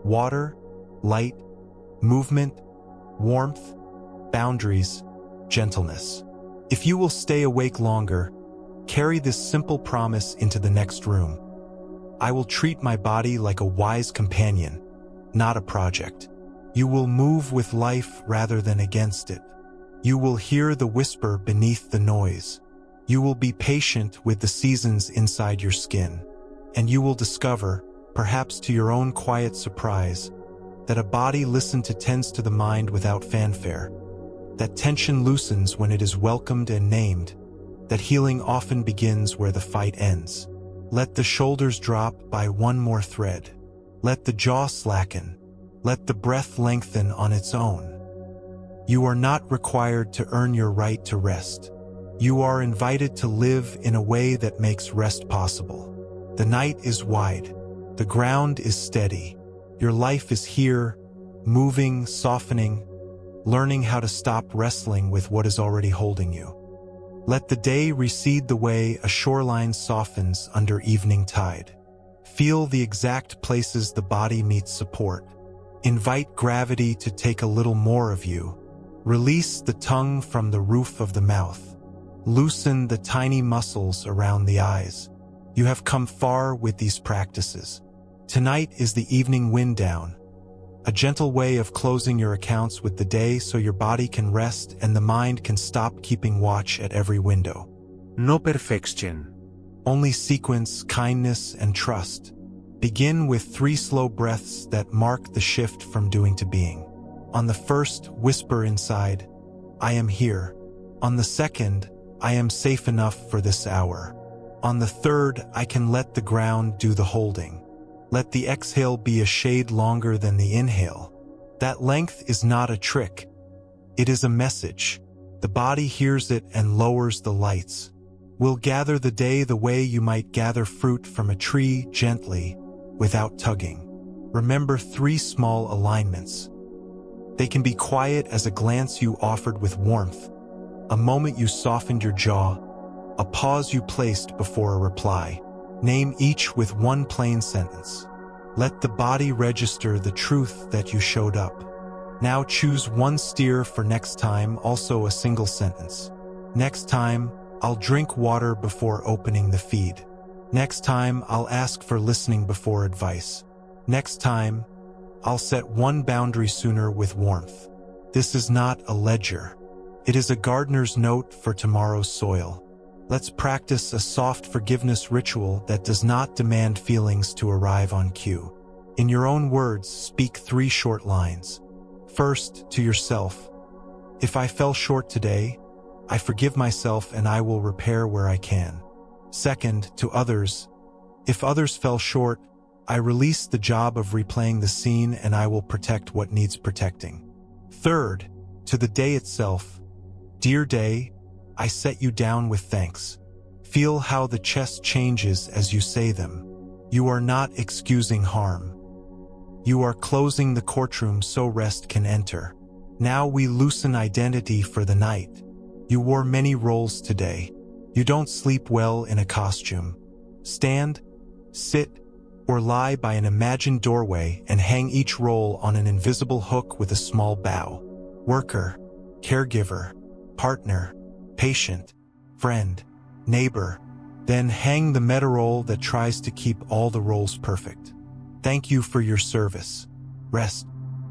Water, light, movement, warmth, boundaries, gentleness. If you will stay awake longer, carry this simple promise into the next room. I will treat my body like a wise companion, not a project. You will move with life rather than against it. You will hear the whisper beneath the noise. You will be patient with the seasons inside your skin. And you will discover, perhaps to your own quiet surprise, that a body listened to tends to the mind without fanfare. That tension loosens when it is welcomed and named. That healing often begins where the fight ends. Let the shoulders drop by one more thread. Let the jaw slacken. Let the breath lengthen on its own. You are not required to earn your right to rest. You are invited to live in a way that makes rest possible. The night is wide. The ground is steady. Your life is here, moving, softening, learning how to stop wrestling with what is already holding you. Let the day recede the way a shoreline softens under evening tide. Feel the exact places the body meets support. Invite gravity to take a little more of you. Release the tongue from the roof of the mouth. Loosen the tiny muscles around the eyes. You have come far with these practices. Tonight is the evening wind down, a gentle way of closing your accounts with the day so your body can rest and the mind can stop keeping watch at every window. No perfection. Only sequence, kindness, and trust. Begin with 3 slow breaths that mark the shift from doing to being. On the first, whisper inside, I am here. On the second, I am safe enough for this hour. On the third, I can let the ground do the holding. Let the exhale be a shade longer than the inhale. That length is not a trick. It is a message. The body hears it and lowers the lights. We'll gather the day the way you might gather fruit from a tree, gently, without tugging. Remember 3 small alignments. They can be quiet as a glance you offered with warmth, a moment you softened your jaw, a pause you placed before a reply. Name each with 1 plain sentence. Let the body register the truth that you showed up. Now choose 1 steer for next time, also a single sentence. Next time, I'll drink water before opening the feed. Next time, I'll ask for listening before advice. Next time, I'll set 1 boundary sooner with warmth. This is not a ledger. It is a gardener's note for tomorrow's soil. Let's practice a soft forgiveness ritual that does not demand feelings to arrive on cue. In your own words, speak 3 short lines. First, to yourself. If I fell short today, I forgive myself and I will repair where I can. Second, to others. If others fell short, I release the job of replaying the scene and I will protect what needs protecting. Third, to the day itself. Dear day, I set you down with thanks. Feel how the chest changes as you say them. You are not excusing harm. You are closing the courtroom so rest can enter. Now we loosen identity for the night. You wore many roles today. You don't sleep well in a costume. Stand, sit, or lie by an imagined doorway and hang each role on an invisible hook with a small bow. Worker, caregiver, partner, patient, friend, neighbor. Then hang the meta role that tries to keep all the roles perfect. Thank you for your service. Rest.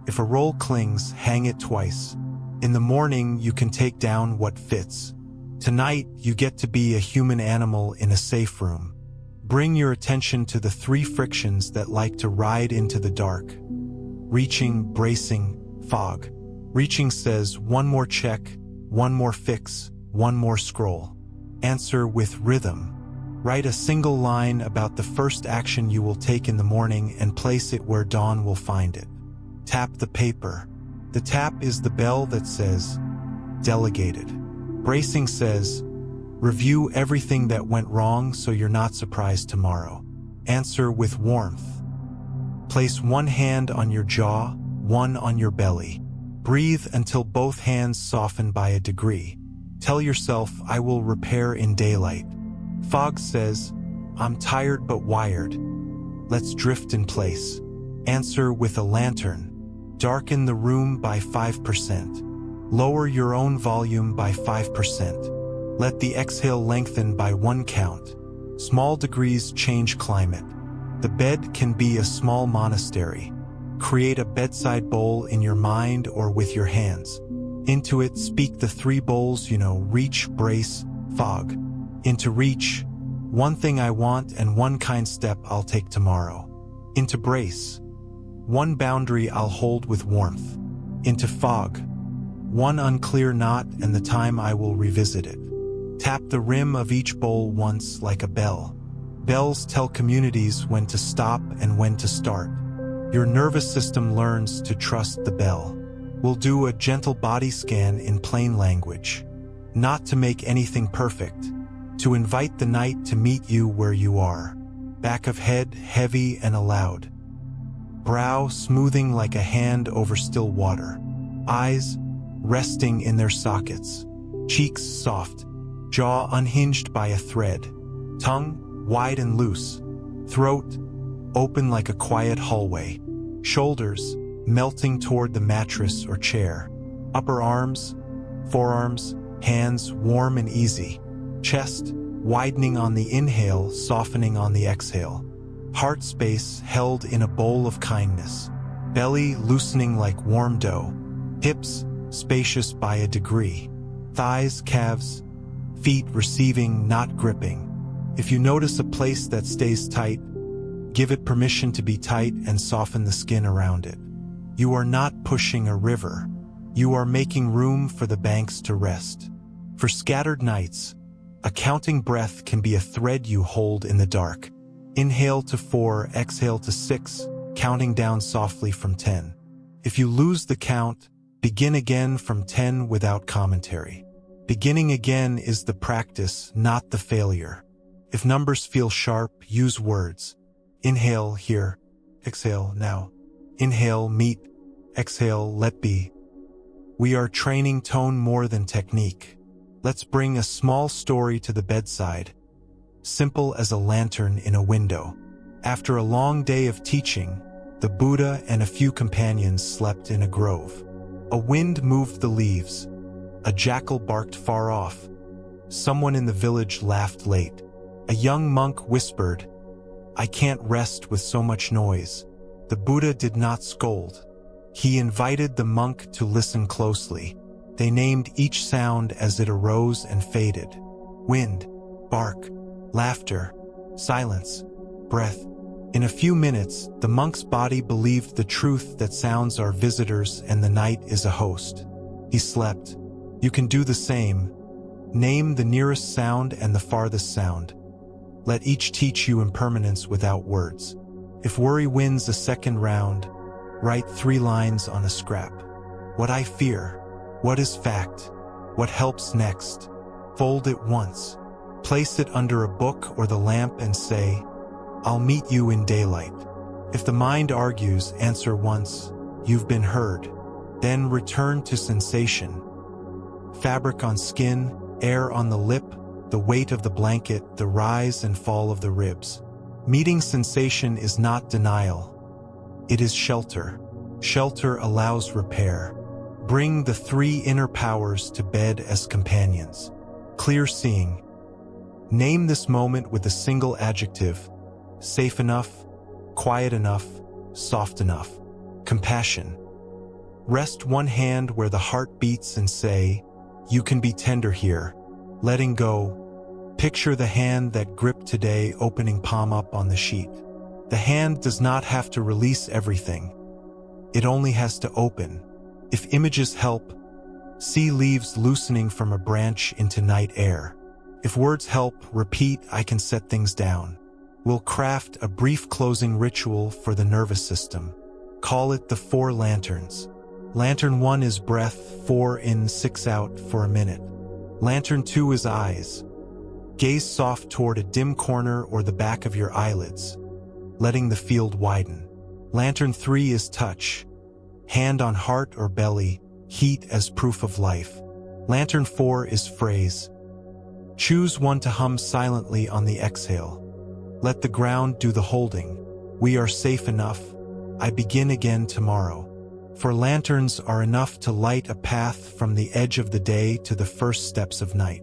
If a role clings, hang it twice. In the morning, you can take down what fits. Tonight, you get to be a human animal in a safe room. Bring your attention to the 3 frictions that like to ride into the dark. Reaching, bracing, fog. Reaching says, one more check, one more fix, one more scroll. Answer with rhythm. Write a single line about the first action you will take in the morning and place it where dawn will find it. Tap the paper. The tap is the bell that says, delegated. Bracing says, review everything that went wrong so you're not surprised tomorrow. Answer with warmth. Place one hand on your jaw, one on your belly. Breathe until both hands soften by a degree. Tell yourself, I will repair in daylight. Fog says, I'm tired but wired. Let's drift in place. Answer with a lantern. Darken the room by 5%. Lower your own volume by 5%. Let the exhale lengthen by 1 count. Small degrees change climate. The bed can be a small monastery. Create a bedside bowl in your mind or with your hands. Into it, speak the 3 bowls you know: reach, brace, fog. Into reach, one thing I want and one kind step I'll take tomorrow. Into brace, one boundary I'll hold with warmth. Into fog, one unclear knot and the time I will revisit it. Tap the rim of each bowl once like a bell. Bells tell communities when to stop and when to start. Your nervous system learns to trust the bell. We'll do a gentle body scan in plain language. Not to make anything perfect. To invite the night to meet you where you are. Back of head heavy and aloud. Brow smoothing like a hand over still water. Eyes resting in their sockets. Cheeks soft. Jaw unhinged by a thread. Tongue wide and loose. Throat open like a quiet hallway. Shoulders melting toward the mattress or chair. Upper arms, forearms, hands warm and easy. Chest widening on the inhale, softening on the exhale. Heart space held in a bowl of kindness. Belly loosening like warm dough. Hips spacious by a degree. Thighs, calves, feet receiving, not gripping. If you notice a place that stays tight, give it permission to be tight and soften the skin around it. You are not pushing a river. You are making room for the banks to rest. For scattered nights, a counting breath can be a thread you hold in the dark. Inhale to 4, exhale to 6, counting down softly from 10. If you lose the count, begin again from 10 without commentary. Beginning again is the practice, not the failure. If numbers feel sharp, use words. Inhale, here. Exhale, now. Inhale, meet. Exhale, let be. We are training tone more than technique. Let's bring a small story to the bedside. Simple as a lantern in a window. After a long day of teaching, the Buddha and a few companions slept in a grove. A wind moved the leaves. A jackal barked far off. Someone in the village laughed late. A young monk whispered, "I can't rest with so much noise." The Buddha did not scold. He invited the monk to listen closely. They named each sound as it arose and faded. Wind, bark, laughter, silence, breath. In a few minutes, the monk's body believed the truth that sounds are visitors and the night is a host. He slept. You can do the same. Name the nearest sound and the farthest sound. Let each teach you impermanence without words. If worry wins a second round, write 3 lines on a scrap. What I fear. What is fact? What helps next? Fold it once. Place it under a book or the lamp and say, "I'll meet you in daylight." If the mind argues, answer once, "You've been heard." Then return to sensation. Fabric on skin, air on the lip, the weight of the blanket, the rise and fall of the ribs. Meeting sensation is not denial. It is shelter. Shelter allows repair. Bring the three inner powers to bed as companions. Clear seeing. Name this moment with a single adjective. Safe enough, quiet enough, soft enough. Compassion. Rest one hand where the heart beats and say, "You can be tender here." Letting go. Picture the hand that gripped today, opening palm up on the sheet. The hand does not have to release everything. It only has to open. If images help, see leaves loosening from a branch into night air. If words help, repeat, "I can set things down." We'll craft a brief closing ritual for the nervous system. Call it the 4 lanterns. Lantern 1 is breath, 4 in, 6 out for a minute. Lantern 2 is eyes. Gaze soft toward a dim corner or the back of your eyelids, letting the field widen. Lantern 3 is touch. Hand on heart or belly, heat as proof of life. Lantern 4 is phrase. Choose one to hum silently on the exhale. Let the ground do the holding. We are safe enough. I begin again tomorrow. For lanterns are enough to light a path from the edge of the day to the first steps of night.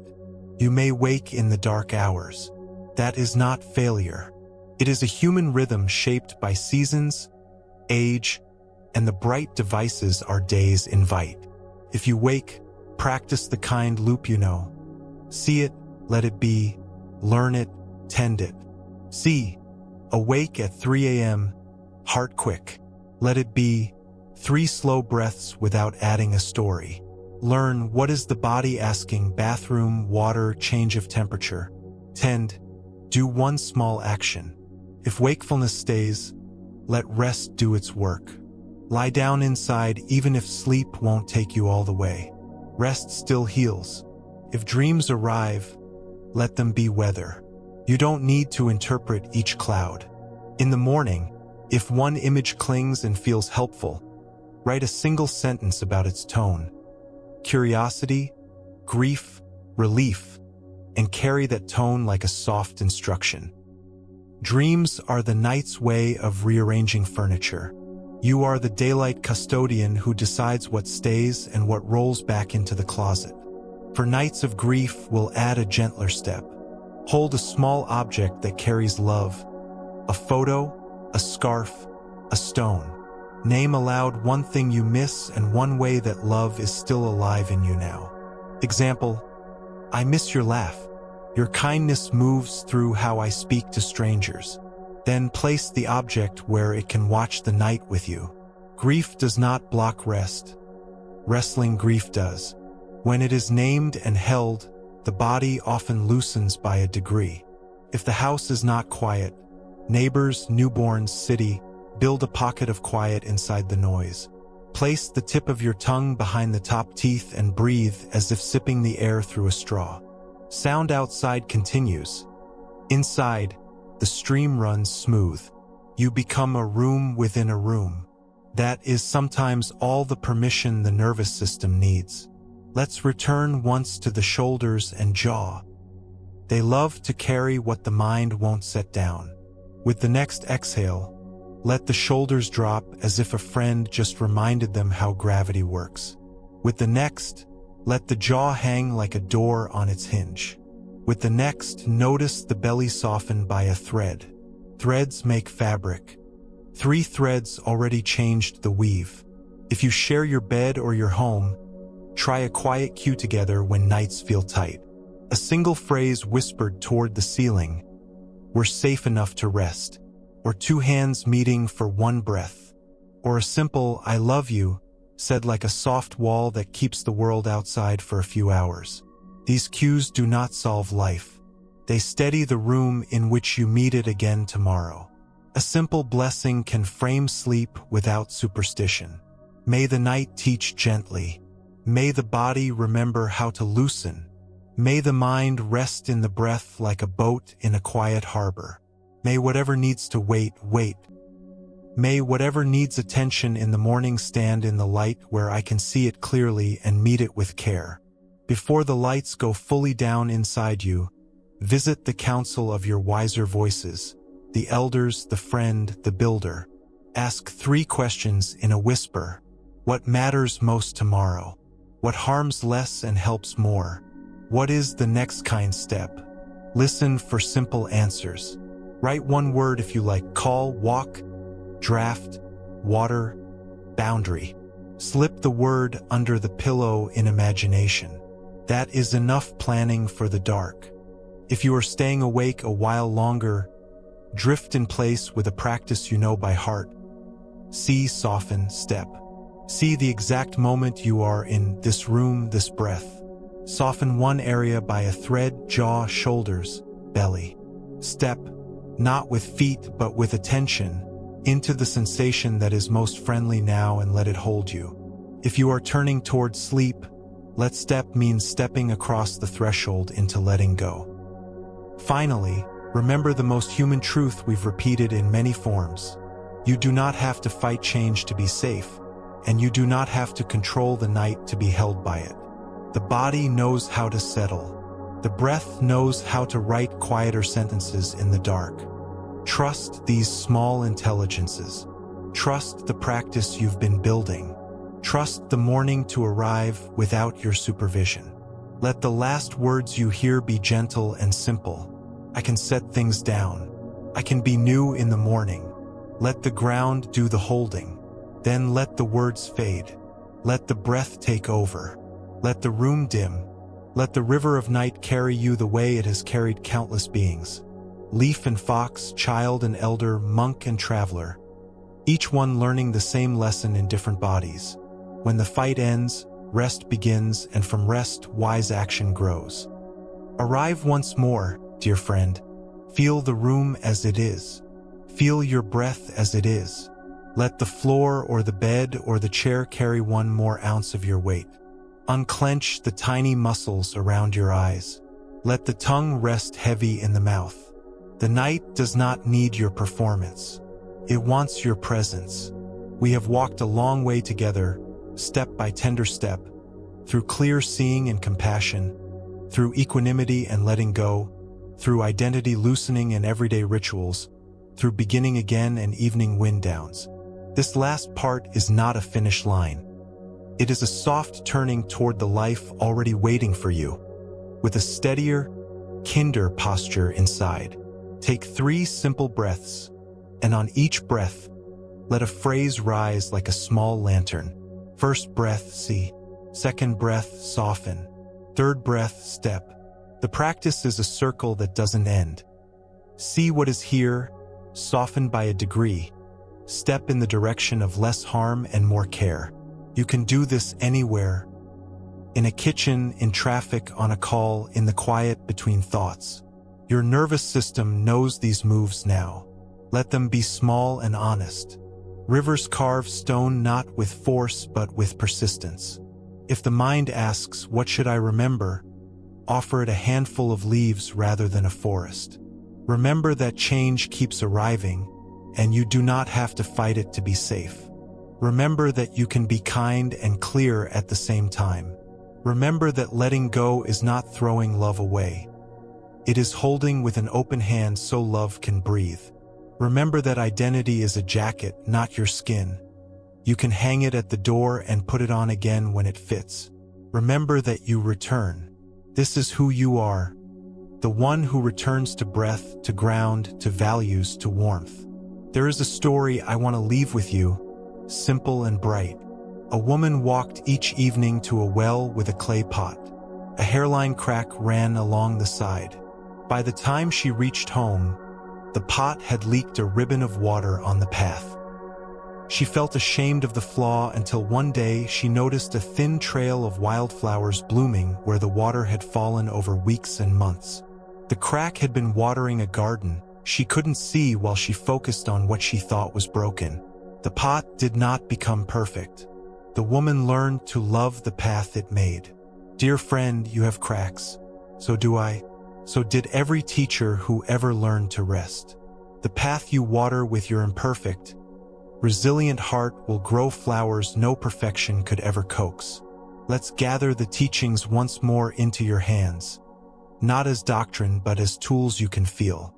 You may wake in the dark hours. That is not failure. It is a human rhythm shaped by seasons, age, and the bright devices our days invite. If you wake, practice the kind loop you know. See it, let it be, learn it, tend it. See, awake at 3 a.m., heart quick. Let it be, 3 slow breaths without adding a story. Learn, what is the body asking? Bathroom, water, change of temperature. Tend, do one small action. If wakefulness stays, let rest do its work. Lie down inside even if sleep won't take you all the way. Rest still heals. If dreams arrive, let them be weather. You don't need to interpret each cloud. In the morning, if one image clings and feels helpful, write a single sentence about its tone. Curiosity, grief, relief, and carry that tone like a soft instruction. Dreams are the night's way of rearranging furniture. You are the daylight custodian who decides what stays and what rolls back into the closet. For nights of grief, we'll add a gentler step. Hold a small object that carries love. A photo, a scarf, a stone. Name aloud one thing you miss and one way that love is still alive in you now. Example, I miss your laugh. Your kindness moves through how I speak to strangers. Then place the object where it can watch the night with you. Grief does not block rest. Wrestling grief does. When it is named and held, the body often loosens by a degree. If the house is not quiet, neighbors, newborns, city, build a pocket of quiet inside the noise. Place the tip of your tongue behind the top teeth and breathe as if sipping the air through a straw. Sound outside continues. Inside, the stream runs smooth. You become a room within a room. That is sometimes all the permission the nervous system needs. Let's return once to the shoulders and jaw. They love to carry what the mind won't set down. With the next exhale, let the shoulders drop as if a friend just reminded them how gravity works. With the next, let the jaw hang like a door on its hinge. With the next, notice the belly soften by a thread. Threads make fabric. 3 threads already changed the weave. If you share your bed or your home, try a quiet cue together when nights feel tight. A single phrase whispered toward the ceiling, "We're safe enough to rest." Or 2 hands meeting for 1 breath. Or a simple, "I love you," said like a soft wall that keeps the world outside for a few hours. These cues do not solve life. They steady the room in which you meet it again tomorrow. A simple blessing can frame sleep without superstition. May the night teach gently. May the body remember how to loosen. May the mind rest in the breath like a boat in a quiet harbor. May whatever needs to wait, wait. May whatever needs attention in the morning stand in the light where I can see it clearly and meet it with care. Before the lights go fully down inside you, visit the council of your wiser voices, the elders, the friend, the builder. Ask 3 questions in a whisper. What matters most tomorrow? What harms less and helps more? What is the next kind step? Listen for simple answers. Write one word if you like: call, walk, draft, water, boundary. Slip the word under the pillow in imagination. That is enough planning for the dark. If you are staying awake a while longer, drift in place with a practice you know by heart. See, soften, step. See the exact moment you are in this room, this breath. Soften one area by a thread, jaw, shoulders, belly. Step, not with feet but with attention, into the sensation that is most friendly now and let it hold you. If you are turning towards sleep, let step mean stepping across the threshold into letting go. Finally, remember the most human truth we've repeated in many forms. You do not have to fight change to be safe, and you do not have to control the night to be held by it. The body knows how to settle. The breath knows how to write quieter sentences in the dark. Trust these small intelligences. Trust the practice you've been building. Trust the morning to arrive without your supervision. Let the last words you hear be gentle and simple. I can set things down. I can be new in the morning. Let the ground do the holding. Then let the words fade. Let the breath take over. Let the room dim. Let the river of night carry you the way it has carried countless beings. Leaf and fox, child and elder, monk and traveler. Each one learning the same lesson in different bodies. When the fight ends, rest begins, and from rest, wise action grows. Arrive once more, dear friend. Feel the room as it is. Feel your breath as it is. Let the floor or the bed or the chair carry one more ounce of your weight. Unclench the tiny muscles around your eyes. Let the tongue rest heavy in the mouth. The night does not need your performance. It wants your presence. We have walked a long way together, step by tender step, through clear seeing and compassion, through equanimity and letting go, through identity loosening and everyday rituals, through beginning again and evening wind downs. This last part is not a finish line. It is a soft turning toward the life already waiting for you. With a steadier, kinder posture inside, take 3 simple breaths, and on each breath, let a phrase rise like a small lantern. First breath, see. Second breath, soften. Third breath, step. The practice is a circle that doesn't end. See what is here, soften by a degree. Step in the direction of less harm and more care. You can do this anywhere. In a kitchen, in traffic, on a call, in the quiet between thoughts. Your nervous system knows these moves now. Let them be small and honest. Rivers carve stone not with force but with persistence. If the mind asks, what should I remember? Offer it a handful of leaves rather than a forest. Remember that change keeps arriving, and you do not have to fight it to be safe. Remember that you can be kind and clear at the same time. Remember that letting go is not throwing love away. It is holding with an open hand so love can breathe. Remember that identity is a jacket, not your skin. You can hang it at the door and put it on again when it fits. Remember that you return. This is who you are. The one who returns to breath, to ground, to values, to warmth. There is a story I want to leave with you, simple and bright. A woman walked each evening to a well with a clay pot. A hairline crack ran along the side. By the time she reached home, the pot had leaked a ribbon of water on the path. She felt ashamed of the flaw until one day she noticed a thin trail of wildflowers blooming where the water had fallen over weeks and months. The crack had been watering a garden she couldn't see while she focused on what she thought was broken. The pot did not become perfect. The woman learned to love the path it made. Dear friend, you have cracks. So do I. So did every teacher who ever learned to rest. The path you water with your imperfect, resilient heart will grow flowers no perfection could ever coax. Let's gather the teachings once more into your hands. Not as doctrine, but as tools you can feel.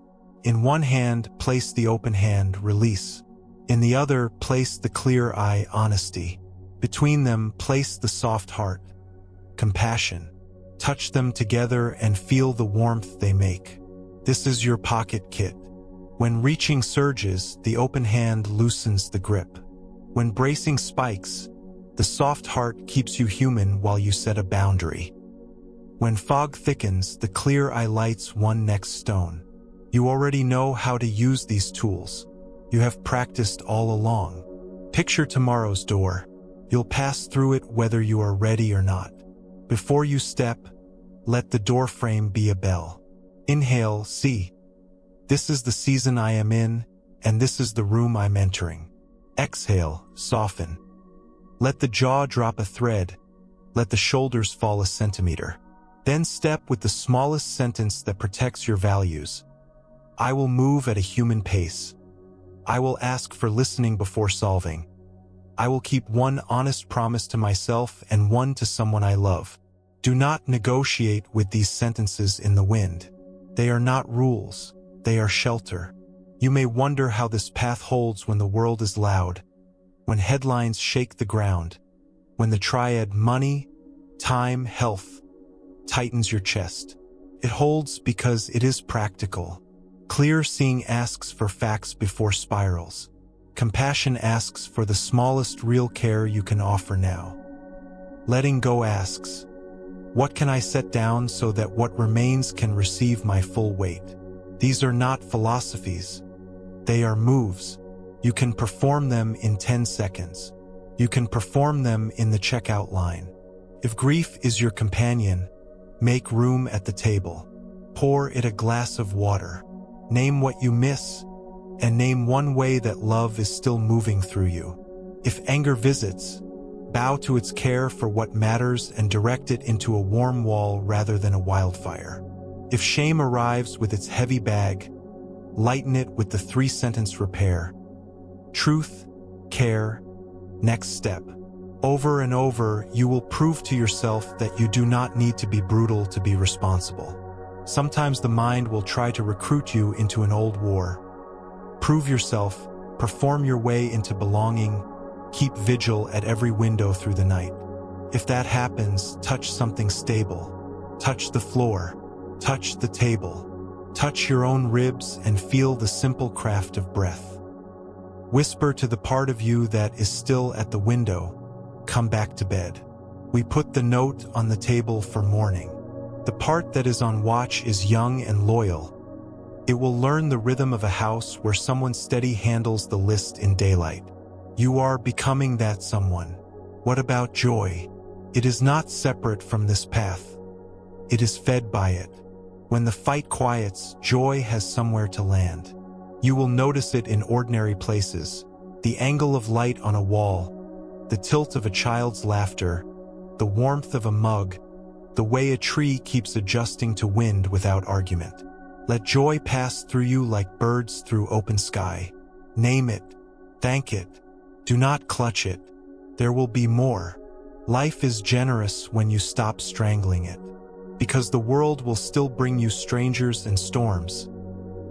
In one hand, place the open hand, release. In the other, place the clear eye, honesty. Between them, place the soft heart, compassion. Touch them together and feel the warmth they make. This is your pocket kit. When reaching surges, the open hand loosens the grip. When bracing spikes, the soft heart keeps you human while you set a boundary. When fog thickens, the clear eye lights one next stone. You already know how to use these tools. You have practiced all along. Picture tomorrow's door. You'll pass through it whether you are ready or not. Before you step, let the door frame be a bell. Inhale, see. This is the season I am in, and this is the room I'm entering. Exhale, soften. Let the jaw drop a thread. Let the shoulders fall a centimeter. Then step with the smallest sentence that protects your values. I will move at a human pace. I will ask for listening before solving. I will keep one honest promise to myself and one to someone I love. Do not negotiate with these sentences in the wind. They are not rules. They are shelter. You may wonder how this path holds when the world is loud, when headlines shake the ground, when the triad money, time, health tightens your chest. It holds because it is practical. Clear seeing asks for facts before spirals. Compassion asks for the smallest real care you can offer now. Letting go asks, what can I set down so that what remains can receive my full weight? These are not philosophies. They are moves. You can perform them in 10 seconds. You can perform them in the checkout line. If grief is your companion, make room at the table. Pour it a glass of water. Name what you miss, and name one way that love is still moving through you. If anger visits, bow to its care for what matters and direct it into a warm wall rather than a wildfire. If shame arrives with its heavy bag, lighten it with the 3-sentence repair. Truth, care, next step. Over and over, you will prove to yourself that you do not need to be brutal to be responsible. Sometimes the mind will try to recruit you into an old war. Prove yourself, perform your way into belonging, keep vigil at every window through the night. If that happens, touch something stable. Touch the floor, touch the table, touch your own ribs and feel the simple craft of breath. Whisper to the part of you that is still at the window, come back to bed. We put the note on the table for morning. The part that is on watch is young and loyal. It will learn the rhythm of a house where someone steady handles the list in daylight. You are becoming that someone. What about joy? It is not separate from this path. It is fed by it. When the fight quiets, joy has somewhere to land. You will notice it in ordinary places. The angle of light on a wall, the tilt of a child's laughter, the warmth of a mug, the way a tree keeps adjusting to wind without argument. Let joy pass through you like birds through open sky. Name it. Thank it. Do not clutch it. There will be more. Life is generous when you stop strangling it. Because the world will still bring you strangers and storms.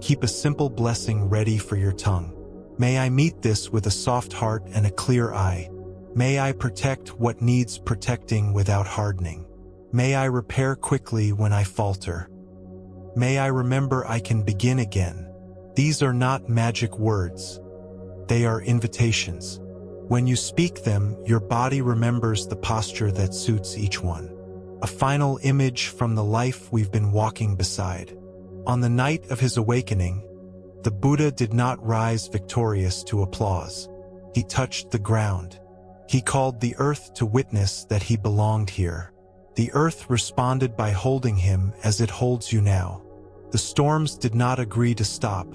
Keep a simple blessing ready for your tongue. May I meet this with a soft heart and a clear eye. May I protect what needs protecting without hardening. May I repair quickly when I falter. May I remember I can begin again. These are not magic words. They are invitations. When you speak them, your body remembers the posture that suits each one. A final image from the life we've been walking beside. On the night of his awakening, the Buddha did not rise victorious to applause. He touched the ground. He called the earth to witness that he belonged here. The earth responded by holding him as it holds you now. The storms did not agree to stop.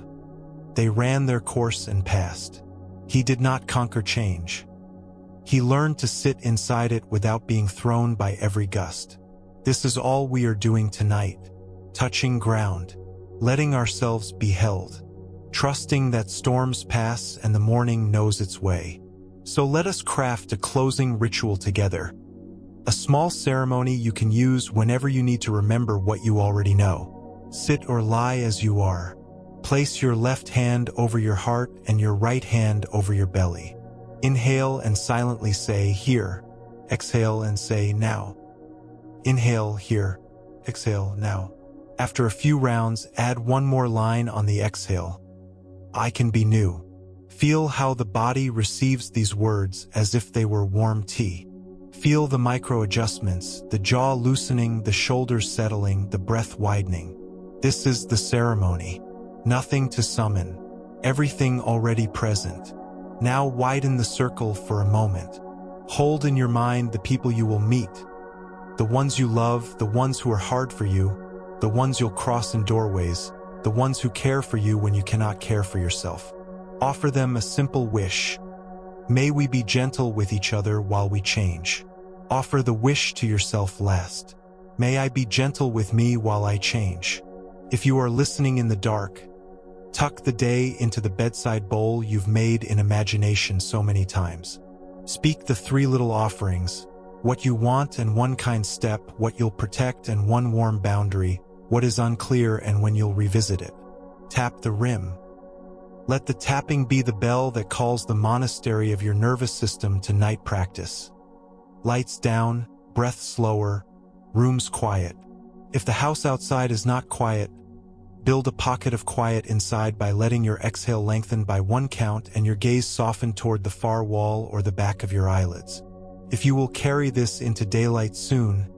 They ran their course and passed. He did not conquer change. He learned to sit inside it without being thrown by every gust. This is all we are doing tonight, touching ground, letting ourselves be held, trusting that storms pass and the morning knows its way. So let us craft a closing ritual together, a small ceremony you can use whenever you need to remember what you already know. Sit or lie as you are. Place your left hand over your heart and your right hand over your belly. Inhale and silently say, here. Exhale and say, now. Inhale, here. Exhale, now. After a few rounds, add one more line on the exhale. I can be new. Feel how the body receives these words as if they were warm tea. Feel the micro adjustments, the jaw loosening, the shoulders settling, the breath widening. This is the ceremony. Nothing to summon. Everything already present. Now widen the circle for a moment. Hold in your mind the people you will meet. The ones you love, the ones who are hard for you, the ones you'll cross in doorways, the ones who care for you when you cannot care for yourself. Offer them a simple wish. May we be gentle with each other while we change. Offer the wish to yourself last. May I be gentle with me while I change. If you are listening in the dark, tuck the day into the bedside bowl you've made in imagination so many times. Speak the 3 little offerings, what you want and one kind step, what you'll protect and one warm boundary, what is unclear and when you'll revisit it. Tap the rim. Let the tapping be the bell that calls the monastery of your nervous system to night practice. Lights down, breath slower, rooms quiet. If the house outside is not quiet, build a pocket of quiet inside by letting your exhale lengthen by 1 count and your gaze soften toward the far wall or the back of your eyelids. If you will carry this into daylight soon,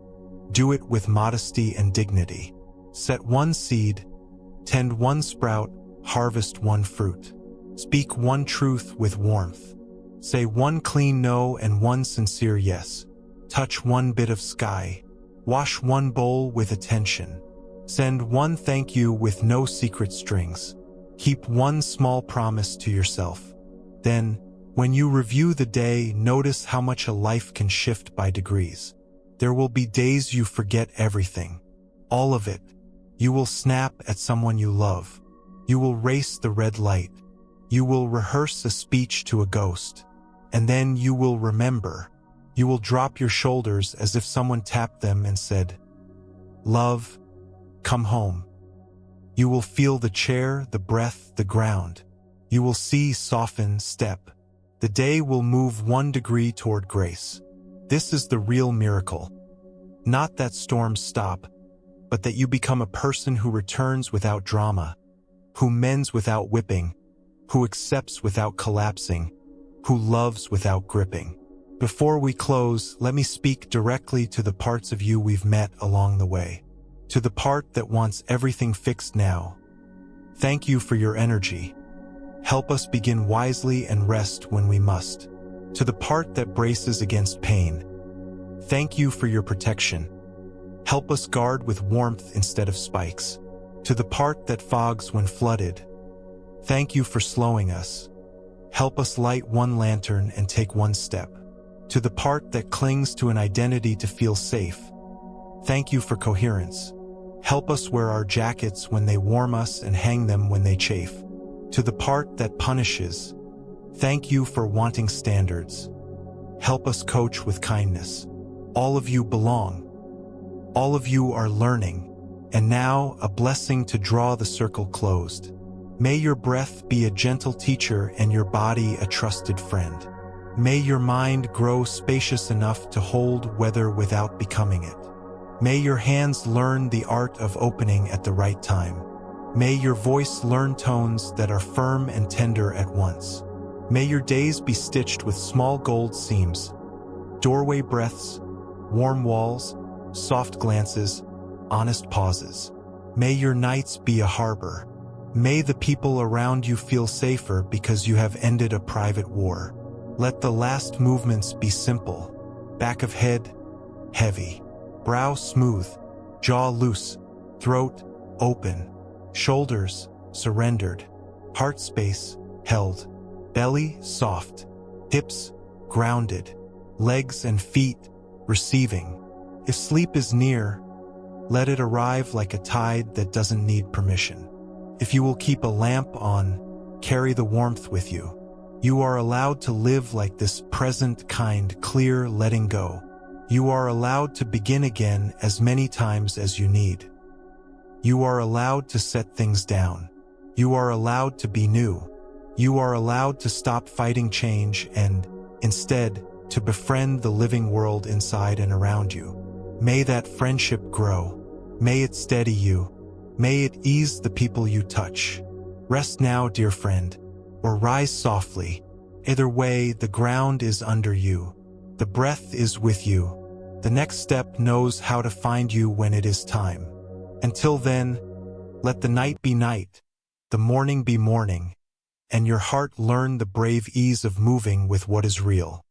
do it with modesty and dignity. Set 1 seed, tend 1 sprout, harvest 1 fruit. Speak 1 truth with warmth. Say 1 clean no and 1 sincere yes. Touch 1 bit of sky. Wash 1 bowl with attention. Send 1 thank you with no secret strings. Keep 1 small promise to yourself. Then, when you review the day, notice how much a life can shift by degrees. There will be days you forget everything. All of it. You will snap at someone you love. You will race the red light. You will rehearse a speech to a ghost. And then you will remember. You will drop your shoulders as if someone tapped them and said, "Love, come home." You will feel the chair, the breath, the ground. You will see, soften, step. The day will move 1 degree toward grace. This is the real miracle. Not that storms stop, but that you become a person who returns without drama, who mends without whipping, who accepts without collapsing, who loves without gripping. Before we close, let me speak directly to the parts of you we've met along the way. To the part that wants everything fixed now. Thank you for your energy. Help us begin wisely and rest when we must. To the part that braces against pain. Thank you for your protection. Help us guard with warmth instead of spikes. To the part that fogs when flooded. Thank you for slowing us. Help us light 1 lantern and take 1 step. To the part that clings to an identity to feel safe. Thank you for coherence. Help us wear our jackets when they warm us and hang them when they chafe. To the part that punishes. Thank you for wanting standards. Help us coach with kindness. All of you belong. All of you are learning. And now, a blessing to draw the circle closed. May your breath be a gentle teacher and your body a trusted friend. May your mind grow spacious enough to hold weather without becoming it. May your hands learn the art of opening at the right time. May your voice learn tones that are firm and tender at once. May your days be stitched with small gold seams, doorway breaths, warm walls, soft glances, honest pauses. May your nights be a harbor. May the people around you feel safer because you have ended a private war. Let the last movements be simple. Back of head, heavy. Brow smooth, jaw loose, throat open, shoulders surrendered, heart space held, belly soft, hips grounded, legs and feet receiving. If sleep is near, let it arrive like a tide that doesn't need permission. If you will keep a lamp on, carry the warmth with you. You are allowed to live like this present, kind, clear letting go. You are allowed to begin again as many times as you need. You are allowed to set things down. You are allowed to be new. You are allowed to stop fighting change and Instead, to befriend the living world inside and around you. May that friendship grow. May it steady you. May it ease the people you touch. Rest now, dear friend, or rise softly. Either way, the ground is under you. The breath is with you. The next step knows how to find you when it is time. Until then, let the night be night, the morning be morning, and your heart learn the brave ease of moving with what is real.